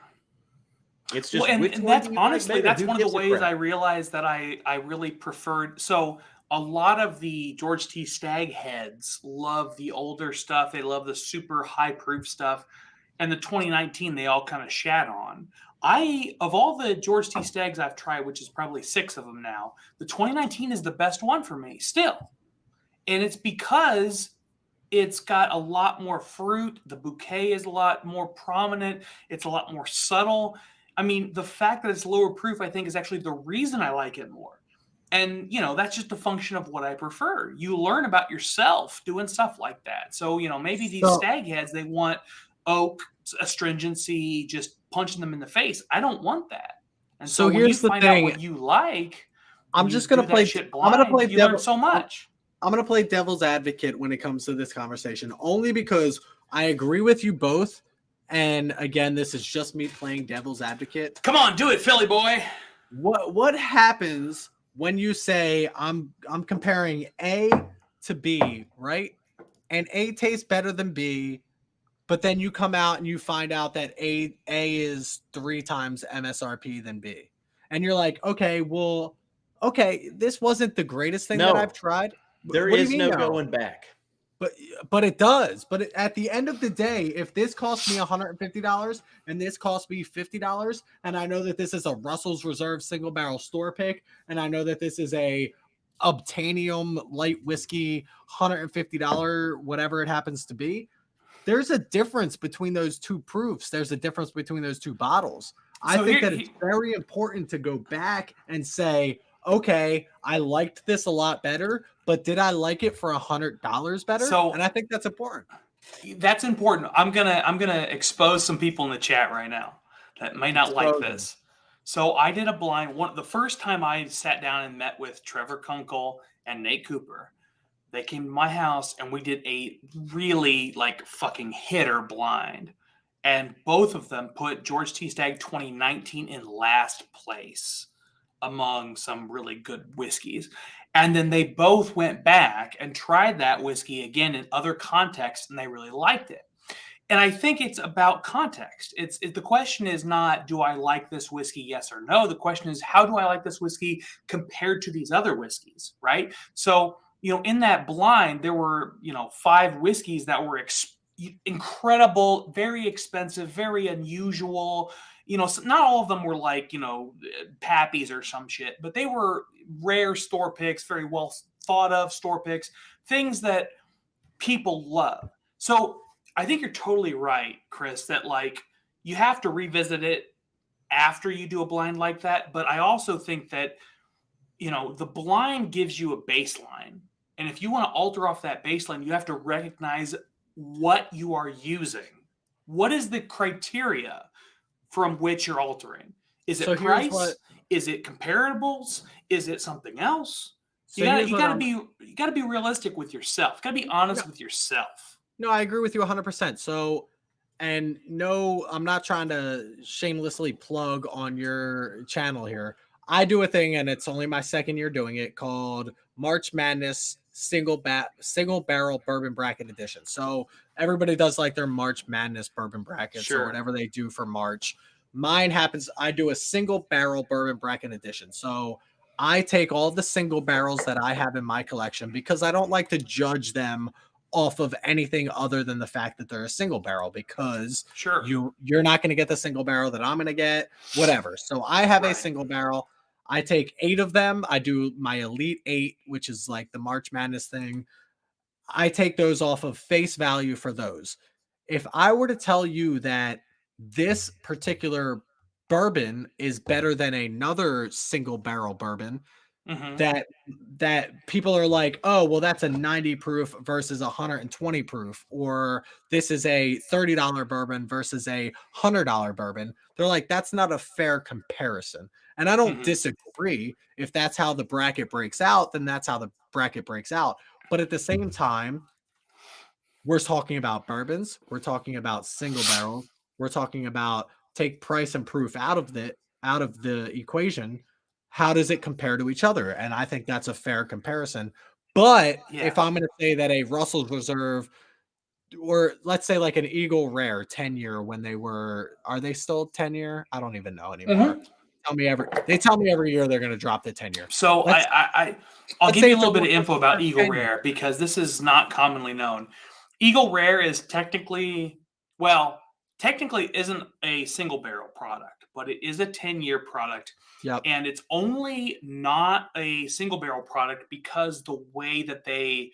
It's just, and that's honestly, that's one of the ways I realized that I really preferred. So a lot of the George T. Stagg heads love the older stuff. They love the super high proof stuff. And the 2019, they all kind of shat on. Of all the George T. Staggs I've tried, which is probably 6 of them now, the 2019 is the best one for me still. And it's because it's got a lot more fruit. The bouquet is a lot more prominent. It's a lot more subtle. I mean, the fact that it's lower proof, I think, is actually the reason I like it more. And, that's just a function of what I prefer. You learn about yourself doing stuff like that. So, maybe these stag heads, they want oak, astringency, just punching them in the face. I don't want that. And so here's the thing. Out what you like, I'm just going to play shit blind, you learn so much. I'm going to play devil's advocate when it comes to this conversation, only because I agree with you both. And again, this is just me playing devil's advocate. Come on, do it, Philly boy. What happens when you say I'm comparing A to B, right? And A tastes better than B, but then you come out and you find out that A is 3 times MSRP than B. And you're like, okay, this wasn't the greatest thing that I've tried. There is no going back. But it does. But at the end of the day, if this cost me $150 and this cost me $50, and I know that this is a Russell's Reserve single barrel store pick, and I know that this is a Obtainium light whiskey, $150, whatever it happens to be, there's a difference between those 2 proofs. There's a difference between those 2 bottles. I think that it's very important to go back and say, okay, I liked this a lot better, but did I like it for $100 better? So- and I think that's important. That's important. I'm gonna expose some people in the chat right now that may not like Expose 'em. this. So I did a blind one. The first time I sat down and met with Trevor Kunkel and Nate Cooper, they came to my house and we did a really like fucking hitter blind. And both of them put George T. Stagg 2019 in last place among some really good whiskeys. And then they both went back and tried that whiskey again in other contexts and they really liked it. And I think it's about context. The question is not, do I like this whiskey, yes or no? The question is, how do I like this whiskey compared to these other whiskeys, right? So, in that blind, there were, 5 whiskeys that were incredible, very expensive, very unusual. So not all of them were like, Pappies or some shit, but they were rare store picks, very well thought of store picks, things that people love. So I think you're totally right, Chris, that like you have to revisit it after you do a blind like that. But I also think that, the blind gives you a baseline. And if you want to alter off that baseline, you have to recognize what you are using. What is the criteria from which you're altering? Is it price? Is it comparables? Is it something else? You gotta be realistic with yourself. You gotta be honest with yourself. No, I agree with you 100%. So, and no, I'm not trying to shamelessly plug on your channel here. I do a thing, and it's only my second year doing it, called March Madness Single Barrel Bourbon Bracket Edition. So everybody does like their March Madness bourbon brackets or whatever they do for March. Mine happens, I do a single barrel bourbon bracket edition. So I take all the single barrels that I have in my collection because I don't like to judge them off of anything other than the fact that they're a single barrel, because you're not going to get the single barrel that I'm going to get, whatever. So I have a single barrel. I take 8 of them. I do my Elite 8, which is like the March Madness thing. I take those off of face value for those. If I were to tell you that this particular bourbon is better than another single barrel bourbon, that people are like, oh, well, that's a 90 proof versus 120 proof, or this is a $30 bourbon versus a $100 bourbon. They're like, that's not a fair comparison. And I don't disagree. If that's how the bracket breaks out, then that's how the bracket breaks out. But at the same time, we're talking about bourbons. We're talking about single barrels. We're talking about take price and proof out of the equation. How does it compare to each other? And I think that's a fair comparison. But if I'm going to say that a Russell's Reserve, or let's say like an Eagle Rare 10-year, when are they still 10-year? I don't even know anymore. They tell me every year they're going to drop the 10-year. So I'll give you a little bit of info about Eagle Rare, because this is not commonly known. Eagle Rare is technically isn't a single barrel product, but it is a 10-year product. Yep. And it's only not a single barrel product because the way that they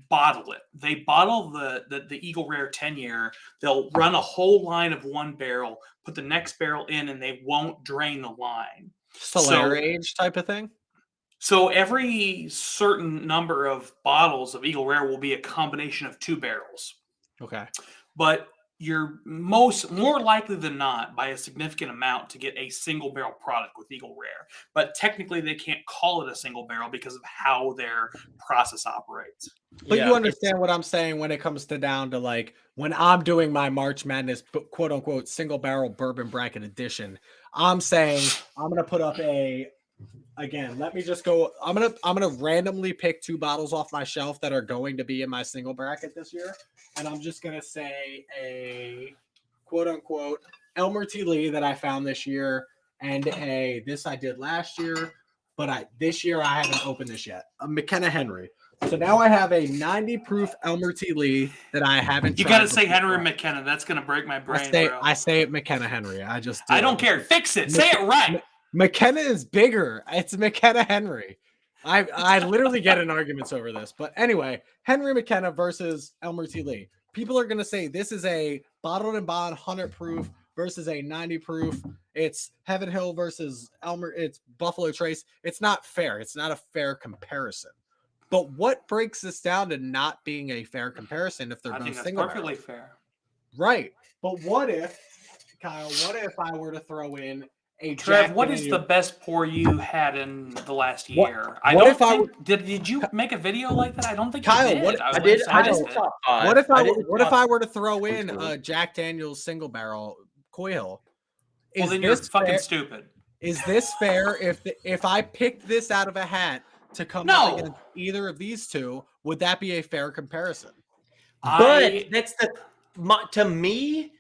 bottle it. They bottle the Eagle Rare 10-year. They'll run a whole line of one barrel, put the next barrel in, and they won't drain the line. Solera age type of thing? So every certain number of bottles of Eagle Rare will be a combination of 2 barrels. Okay. But you're more likely than not, by a significant amount, to get a single barrel product with Eagle Rare. But technically they can't call it a single barrel because of how their process operates. But you understand what I'm saying when it comes down to like when I'm doing my March Madness quote unquote single barrel bourbon bracket edition, I'm saying I'm going to put up let me just go. I'm gonna randomly pick 2 bottles off my shelf that are going to be in my single bracket this year, and I'm just gonna say a quote unquote Elmer T. Lee that I found this year, and this I did last year, but this year I haven't opened this yet. A McKenna Henry. So now I have a 90 proof Elmer T. Lee that I haven't. You got to say Henry McKenna. That's gonna break my brain. I say it McKenna Henry. I don't care. Fix it. Say it right. McKenna is bigger. It's McKenna Henry. I literally get in arguments over this. But anyway, Henry McKenna versus Elmer T. Lee. People are going to say this is a bottled and bond 100 proof versus a 90 proof. It's Heaven Hill versus Elmer. It's Buffalo Trace. It's not fair. It's not a fair comparison. But what breaks this down to not being a fair comparison if they're I both think that's single perfectly barrel? fair. Right. But what if, Kyle, what if I were to throw in a Trev, Jack what is the Daniel- best pour you had in the last What- year? what if I did you make a video like that? I don't think Kyle, you did. what- I would've did said a it. top 5. What if I did a what if top- I were to throw in cool. a Jack Daniel's single barrel Coil? Well, Is then you're this fucking fair? stupid. Is this fair if I picked this out of a hat to come No. up against either of these two? Would that be a fair comparison? But that's to me,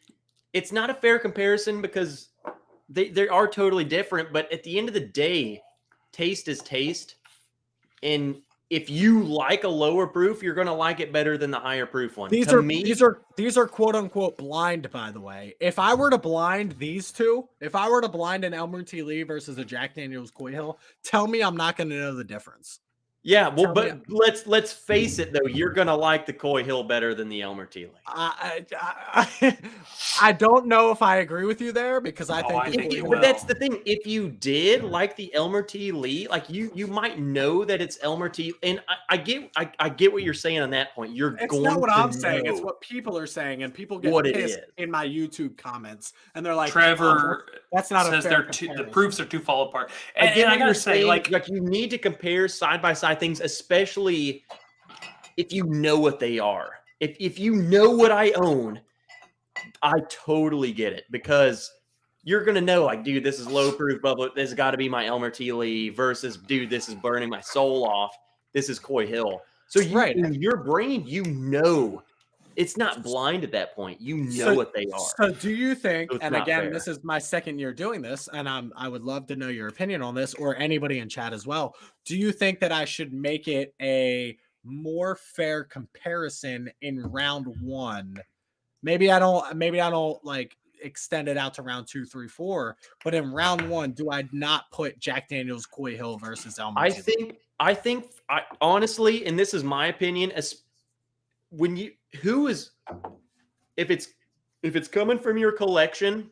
it's not a fair comparison because they are totally different. But at the end of the day, taste is taste, and if you like a lower proof, you're going to like it better than the higher proof one. These are quote unquote blind, by the way. If I were to blind these two, if I were to blind an Elmer T. Lee versus a Jack Daniel's Coy Hill, tell me I'm not going to know the difference. Yeah, well, Tell but me- let's face it though, you're gonna like the Coy Hill better than the Elmer T. Lee. I don't know if I agree with you there because I Oh, think I the think Coy you Hill- will. But that's the thing. If you did like the Elmer T. Lee, like you might know that it's Elmer T. And I get what you're saying on that point. You're It's going not what to I'm saying. It's know what people are saying, and people get what it pissed is. in my YouTube comments, and they're like, Trevor "Oh, that's not a says fair the comparison." proofs are too fall apart. I And get I what gotta you're say, saying, like, you need to compare side by side things, especially if you know what they are. If you know what I own, I totally get it because you're gonna know, like, dude, this is low proof bubble. This has got to be my Elmer T. Lee versus, dude, this is burning my soul off. This is Coy Hill. So Right. in your brain, you know, it's not blind at that point. You know what they are. So do you think, So it's and not again, fair. this is my second year doing this, and I would love to know your opinion on this, or anybody in chat as well. Do you think that I should make it a more fair comparison in round one? Maybe I don't like extend it out to round 2, 3, 4, but in round one, do I not put Jack Daniel's Coy Hill versus Elmer? I think honestly, and this is my opinion, as when you if it's coming from your collection,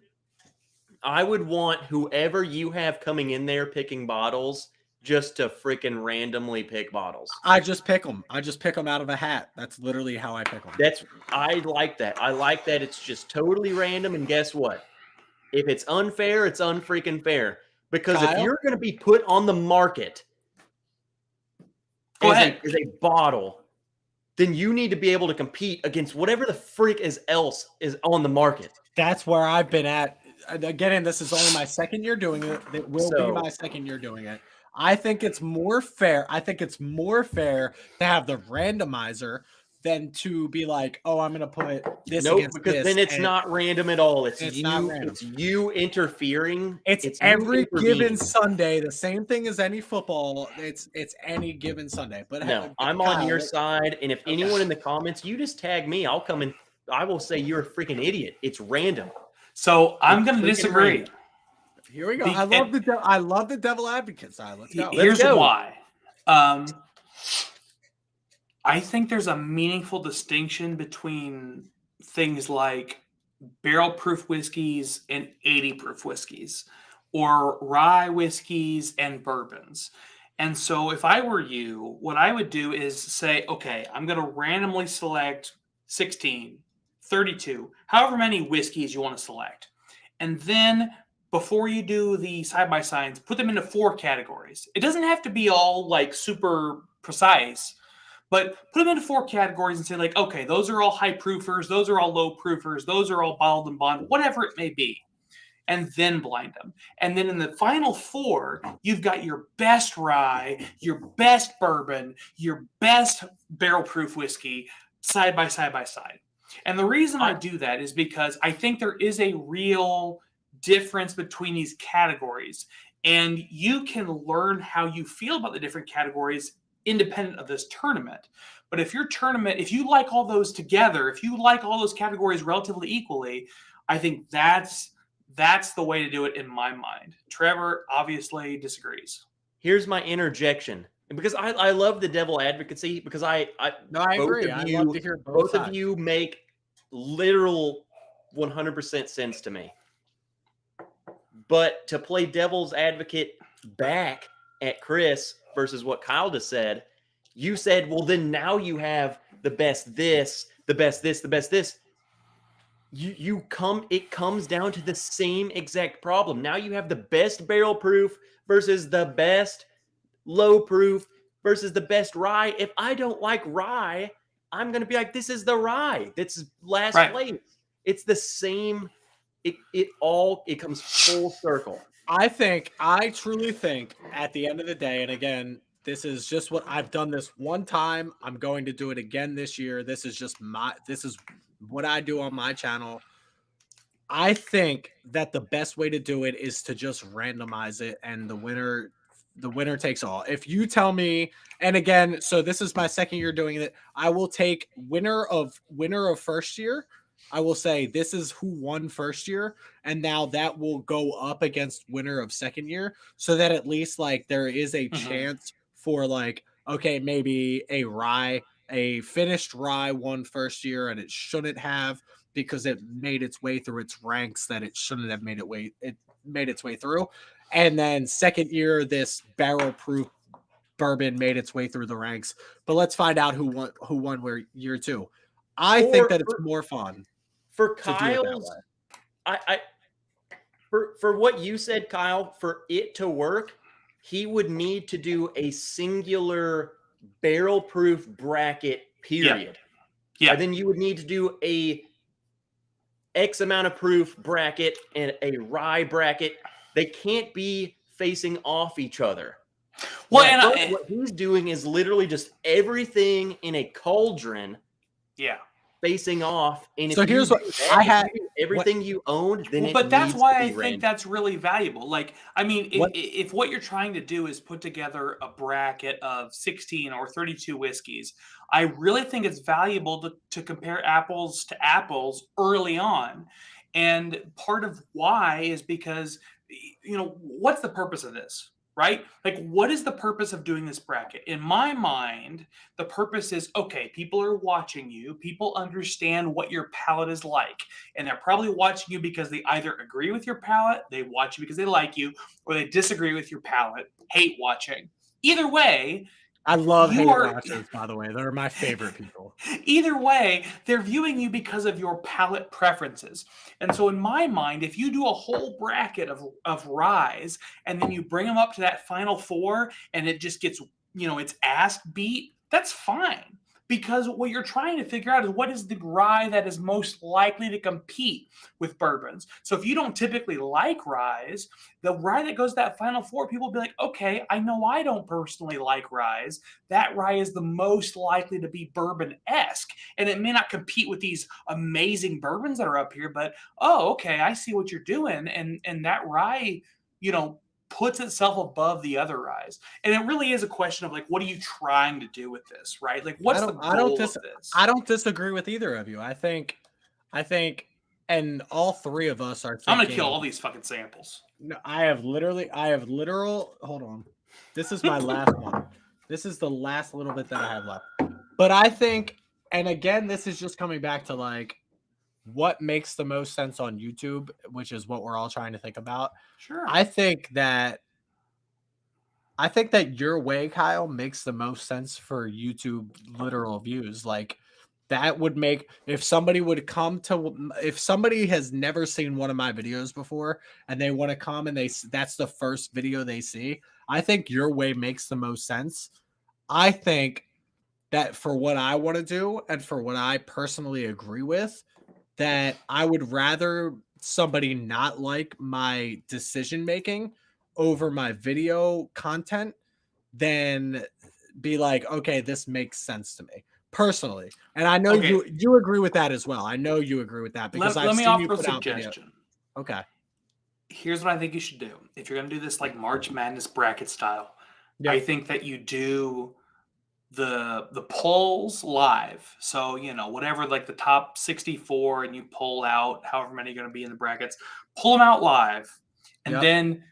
I would want whoever you have coming in there picking bottles just to freaking randomly pick bottles. I just pick them. I just pick them out of a hat. That's literally how I pick them. I like that. I like that it's just totally random. And guess what? If it's unfair, it's unfreaking fair. Because Kyle? if you're going to be put on the market Go as ahead. a bottle, then you need to be able to compete against whatever the freak else is on the market. That's where I've been at. Again, this is only my second year doing it. It will be my second year doing it. I think it's more fair. I think it's more fair to have the randomizer than to be like, oh, I'm going to put this Nope, against because this. then it's and not random at all. It's not you. random. It's you interfering. It's you every given intervening. Sunday. The same thing as any football. It's any given Sunday. But No, I'm on your side. And if anyone in the comments, you just tag me. I'll come and I will say you're a freaking idiot. It's random. so I'm going to freaking disagree. random. Here we go. The- I love the devil advocate side. Let's go. Here's go. why. I think there's a meaningful distinction between things like barrel proof whiskeys and 80 proof whiskeys, or rye whiskeys and bourbons. And so if I were you, what I would do is say, okay, I'm going to randomly select 16, 32, however many whiskeys you want to select. And then before you do the side-by-sides, put them into 4 categories. It doesn't have to be all like super precise, but put them into 4 categories and say like, okay, those are all high proofers, those are all low proofers, those are all bottled and bond, whatever it may be. And then blind them. And then in the final 4, you've got your best rye, your best bourbon, your best barrel proof whiskey side by side by side. And the reason I do that is because I think there is a real difference between these categories, and you can learn how you feel about the different categories independent of this tournament. But if you like all those together, if you like all those categories relatively equally, I think that's the way to do it in my mind. Trevor obviously disagrees. Here's my interjection. And because I love the devil advocacy, because I both agree. of I you- love to hear both sides. of you make literal 100% sense to me. But to play devil's advocate back at Chris versus what Kyle just said, you said, well, then now you have the best this, the best this, the best this. It comes down to the same exact problem. Now you have the best barrel proof versus the best low proof versus the best rye. If I don't like rye, I'm going to be like, this is the rye. That's last place. It's the same. It comes full circle. I truly think at the end of the day, and again, this is just what I've done this one time. I'm going to do it again this year. This is what I do on my channel. I think that the best way to do it is to just randomize it, and the winner takes all. If you tell me, and again, so this is my second year doing it, I will take winner of first year. I will say this is who won first year, and now that will go up against winner of second year, so that at least like there is a chance for like, okay, maybe a finished rye won first year, and it shouldn't have because it made its way through its ranks that it shouldn't have made its way through. And then second year, this barrel proof bourbon made its way through the ranks. But let's find out who won where year two. I think that it's more fun for Kyle's. For what you said, Kyle, for it to work, he would need to do a singular barrel proof bracket, period. Yeah. And then you would need to do a X amount of proof bracket and a rye bracket. They can't be facing off each other. Well, and what he's doing is literally just everything in a cauldron. Yeah. Facing off, and so here's what I had. Everything you owned, then but that's why I think that's really valuable. Like, I mean, if what you're trying to do is put together a bracket of 16 or 32 whiskeys, I really think it's valuable to compare apples to apples early on. And part of why is because, what's the purpose of this? Right? Like, what is the purpose of doing this bracket? In my mind, the purpose is, okay, people are watching you. People understand what your palate is like. And they're probably watching you because they either agree with your palate, they watch you because they like you, or they disagree with your palate, hate watching. Either way, I love hate watchers, by the way. They're my favorite people. Either way, they're viewing you because of your palate preferences. And so in my mind, if you do a whole bracket of ryes and then you bring them up to that final four and it just gets, its ass beat, that's fine. Because what you're trying to figure out is what is the rye that is most likely to compete with bourbons. So if you don't typically like ryes, the rye that goes to that final four, people will be like, okay, I know I don't personally like ryes. That rye is the most likely to be bourbon-esque. And it may not compete with these amazing bourbons that are up here, but, oh, okay, I see what you're doing. And that rye, puts itself above the other ryes. And it really is a question of like, what are you trying to do with this, right? Like, what's the goal of this? I don't disagree with either of you. I think, and all three of us are thinking, I'm going to kill all these fucking samples. No, I have literal, hold on. This is my last one. This is the last little bit that I have left. But I think, and again, this is just coming back to like, what makes the most sense on YouTube, which is what we're all trying to think about. Sure. I think that your way, Kyle, makes the most sense for YouTube literal views. Like that would make, if somebody has never seen one of my videos before and they want to come and that's the first video they see, I think your way makes the most sense. I think that for what I want to do and for what I personally agree with, that I would rather somebody not like my decision making over my video content than be like, okay, this makes sense to me personally. And I know you agree with that as well. I know you agree with that because let me offer a suggestion. Okay. Here's what I think you should do. If you're going to do this like March Madness bracket style, I think that you do the polls live. So, whatever, like the top 64 and you pull out however many are going to be in the brackets, pull them out live. And then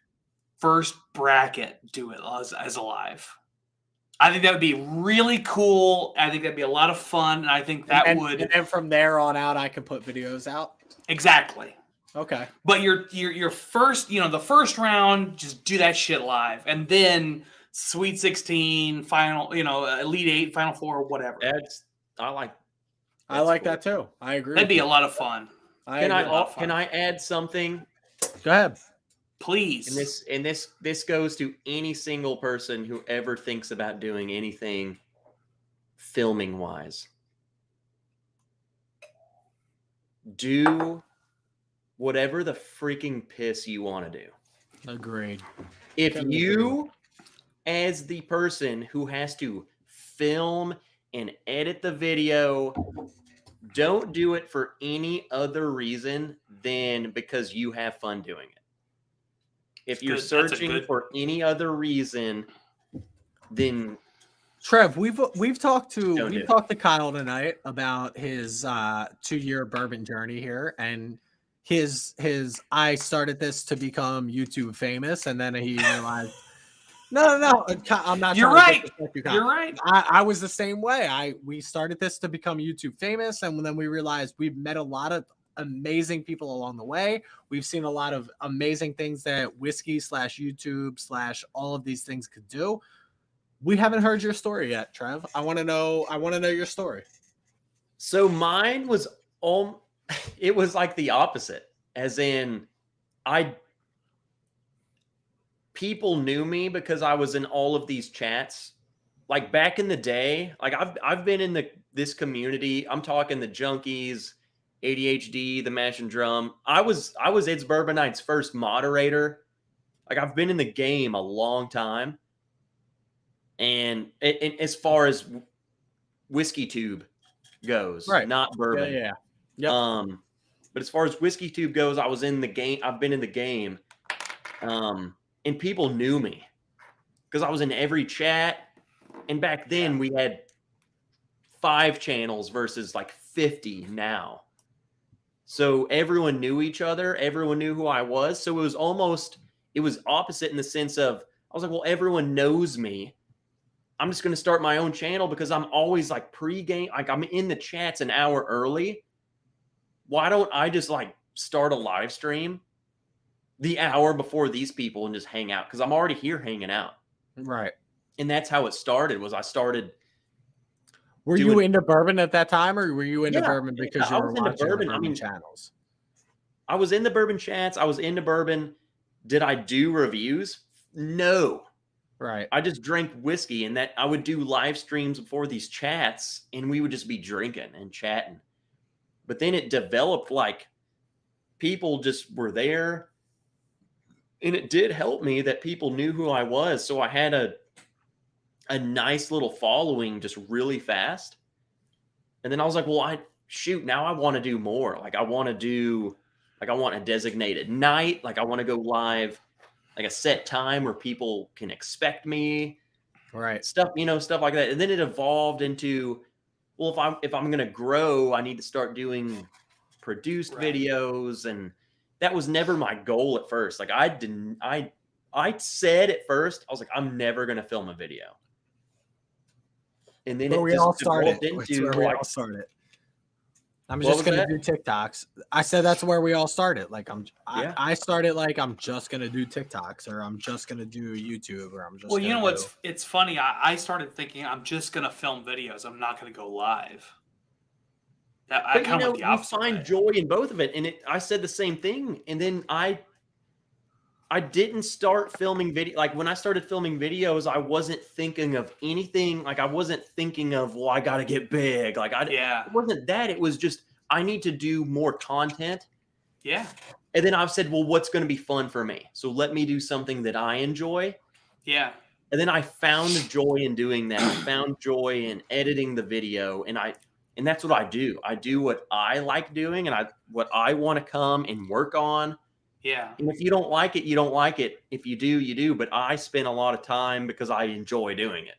first bracket, do it as a live. I think that would be really cool. I think that'd be a lot of fun. And I think that would. And from there on out, I can put videos out. Exactly. Okay. But your first, the first round, just do that shit live, and then Sweet 16, final, Elite 8, Final 4, whatever. I like that too. I agree. That'd be a lot of fun. Can I add something? Go ahead. Please. And this goes to any single person who ever thinks about doing anything filming wise. Do whatever the freaking piss you want to do. Agreed. If you, as the person who has to film and edit the video, don't do it for any other reason than because you have fun doing it. If you're searching for any other reason, then Trev, we've talked to Kyle tonight about his 2-year bourbon journey here, and his I started this to become YouTube famous, and then he realized no, I'm not. You're right. You're right. I was the same way. We started this to become YouTube famous, and then we realized we've met a lot of amazing people along the way. We've seen a lot of amazing things that whiskey/YouTube/ all of these things could do. We haven't heard your story yet, Trev. I want to know your story. So mine was it was like the opposite, as in people knew me because I was in all of these chats. Like back in the day, like I've been in this community. I'm talking the junkies, ADHD, the mash and drum. I was It's Bourbon Night's first moderator. Like I've been in the game a long time. And as far as WhiskyTube goes, right? Not bourbon. Yeah. Yep. But as far as WhiskyTube goes, I was in the game. I've been in the game, and people knew me because I was in every chat. And back then we had 5 channels versus like 50 now. So everyone knew each other. Everyone knew who I was. So it was opposite in the sense of I was like, well, everyone knows me. I'm just going to start my own channel because I'm always like pre-game. Like I'm in the chats an hour early. Why don't I just like start a live stream the hour before these people and just hang out? Because I'm already here hanging out. Right. And that's how it started. Were you into bourbon at that time, or were you into bourbon because you were watching bourbon. the bourbon channels? I was in the bourbon chats. I was into bourbon. Did I do reviews? No. Right. I just drank whiskey, and that I would do live streams before these chats, and we would just be drinking and chatting. But then it developed like people just were there, and it did help me that people knew who I was. So I had a nice little following just really fast. And then I was like, well, now I want to do more. Like I want a designated night. Like I want to go live, like a set time where people can expect me. Right. Stuff like that. And then it evolved into, well, if I'm going to grow, I need to start doing produced videos. And that was never my goal at first. Like I said at first, I was like, I'm never going to film a video. And then we all started. I'm just going to do TikToks. I said that's where we all started. Like I started like I'm just going to do TikToks, or I'm just going to do YouTube, or I'm just. Well, you know what's it's funny. I started thinking I'm just going to film videos. I'm not going to go live. I kind of went the opposite way. You find joy in both of it, and I said the same thing. And then I didn't start filming video. Like when I started filming videos, I wasn't thinking of anything. Like I wasn't thinking of, well, I got to get big. Like it wasn't that. It was just, I need to do more content. Yeah. And then I've said, well, what's going to be fun for me? So let me do something that I enjoy. Yeah. And then I found joy in doing that. I found joy in editing the video. And that's what I do. I do what I like doing, and what I want to come and work on. Yeah. And if you don't like it, you don't like it. If you do, you do. But I spend a lot of time because I enjoy doing it.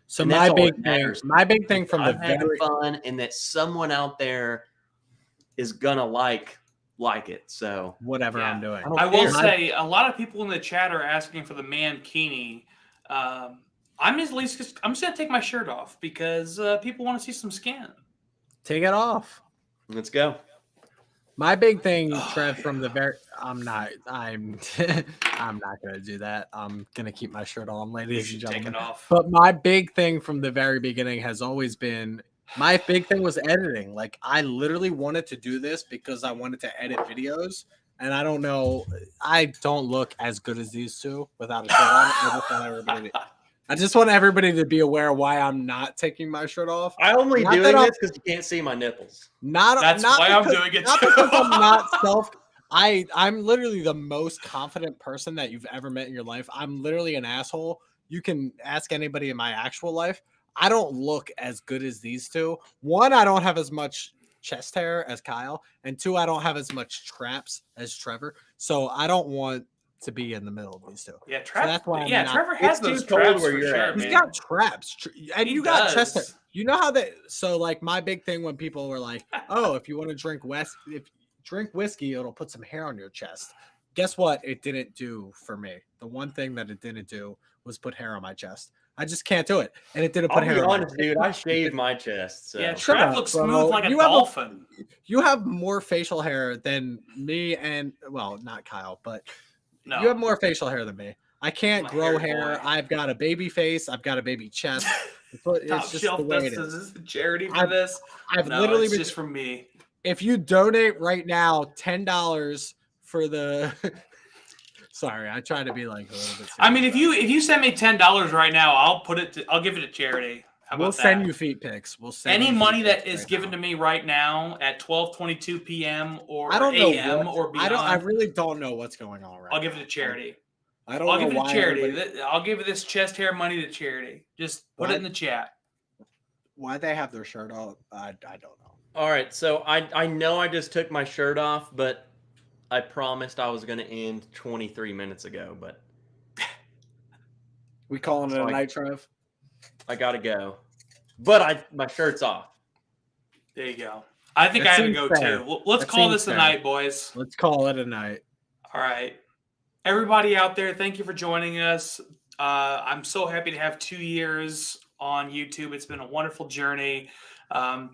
So my big thing from the very fun, and that someone out there is gonna like it. So whatever I'm doing. I will say a lot of people in the chat are asking for the mankini. I'm just gonna take my shirt off because people want to see some skin. Take it off. Let's go. My big thing, Trev, from the very I'm not gonna do that. I'm gonna keep my shirt on, You ladies and should take gentlemen. it off. But my big thing from the very beginning has always been my big thing was editing. Like I literally wanted to do this because I wanted to edit videos. And I don't know, I don't look as good as these two without a shirt on. I just want everybody to be aware why I'm not taking my shirt off. I only Not doing that I'm- this because you can't see my nipples. That's not why I'm because- doing it Not too. because I'm not I'm literally the most confident person that you've ever met in your life. I'm literally an asshole. You can ask anybody in my actual life. I don't look as good as these two. One, I don't have as much chest hair as Kyle, and two, I don't have as much traps as Trevor. So I don't want to be in the middle of these two. Yeah, So that's why I'm not- Trevor has It's those too cold traps where for you're sure, at, He's man. got traps, and He you got chest hair. does. You know how they? So like my big thing when people were like, "Oh, if you want to drink whiskey, it'll put some hair on your chest." Guess what? It didn't do for me. The one thing that it didn't do was put hair on my chest. I just can't do it, and it didn't I'll put be hair on. honest, dude. I shaved my chest. So. Yeah, Shut Trev up, looks bro. smooth like a You have a- dolphin. You have more facial hair than me, and well, not Kyle, but No, you have more facial hair than me. I can't I'm a grow hairy hair. boy. I've got a baby face. I've got a baby chest. Top It's just the shelf. way it This is. is a charity for I've- this. I've No, literally it's been. just for me. If you donate right now $10 for the sorry, I try to be like a little bit I mean, serious if you send me $10 right now, I'll give it to charity. How we'll about send that? you feet pics. We'll send Any you feet money that pics is right given now. to me right now at 12:22 p.m. or I don't know a.m. or beyond, I really don't know what's going on right I'll give it now. to charity. I don't I'll know give it why to charity. everybody- I'll give this chest hair money to charity. Just put it in the chat. why they have their shirt off. I don't know. All right, so I know I just took my shirt off, but I promised I was going to end 23 minutes ago, but We calling it So a I- night, Trev? I got to go. But my shirt's off. There you go. I think That I have to seems go fair. too. Well, let's That call seems this a fair. night, boys. Let's call it a night. All right. Everybody out there, thank you for joining us. I'm so happy to have 2 years on YouTube. It's been a wonderful journey.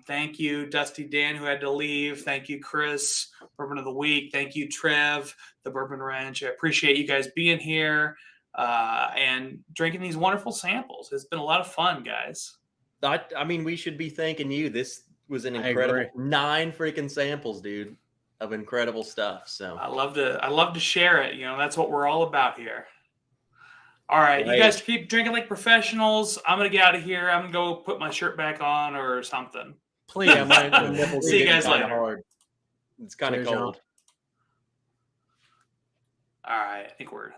Thank you, Dusty Dan, who had to leave. Thank you, Chris, Bourbon of the Week. Thank you, Trev, the Bourbon Ranch. I appreciate you guys being here and drinking these wonderful samples. It's been a lot of fun, guys. I mean, we should be thanking you. This was an I incredible agree. 9 freaking samples, dude, of incredible stuff. So I love to share it. You know, that's what we're all about here. All right, you Right. guys keep drinking like professionals. I'm gonna get out of here. I'm gonna go put my shirt back on or something. Please. yeah, my nipples See you are getting guys kinda later. hard. It's kind of Cheers, y'all. cold. All right, I think we're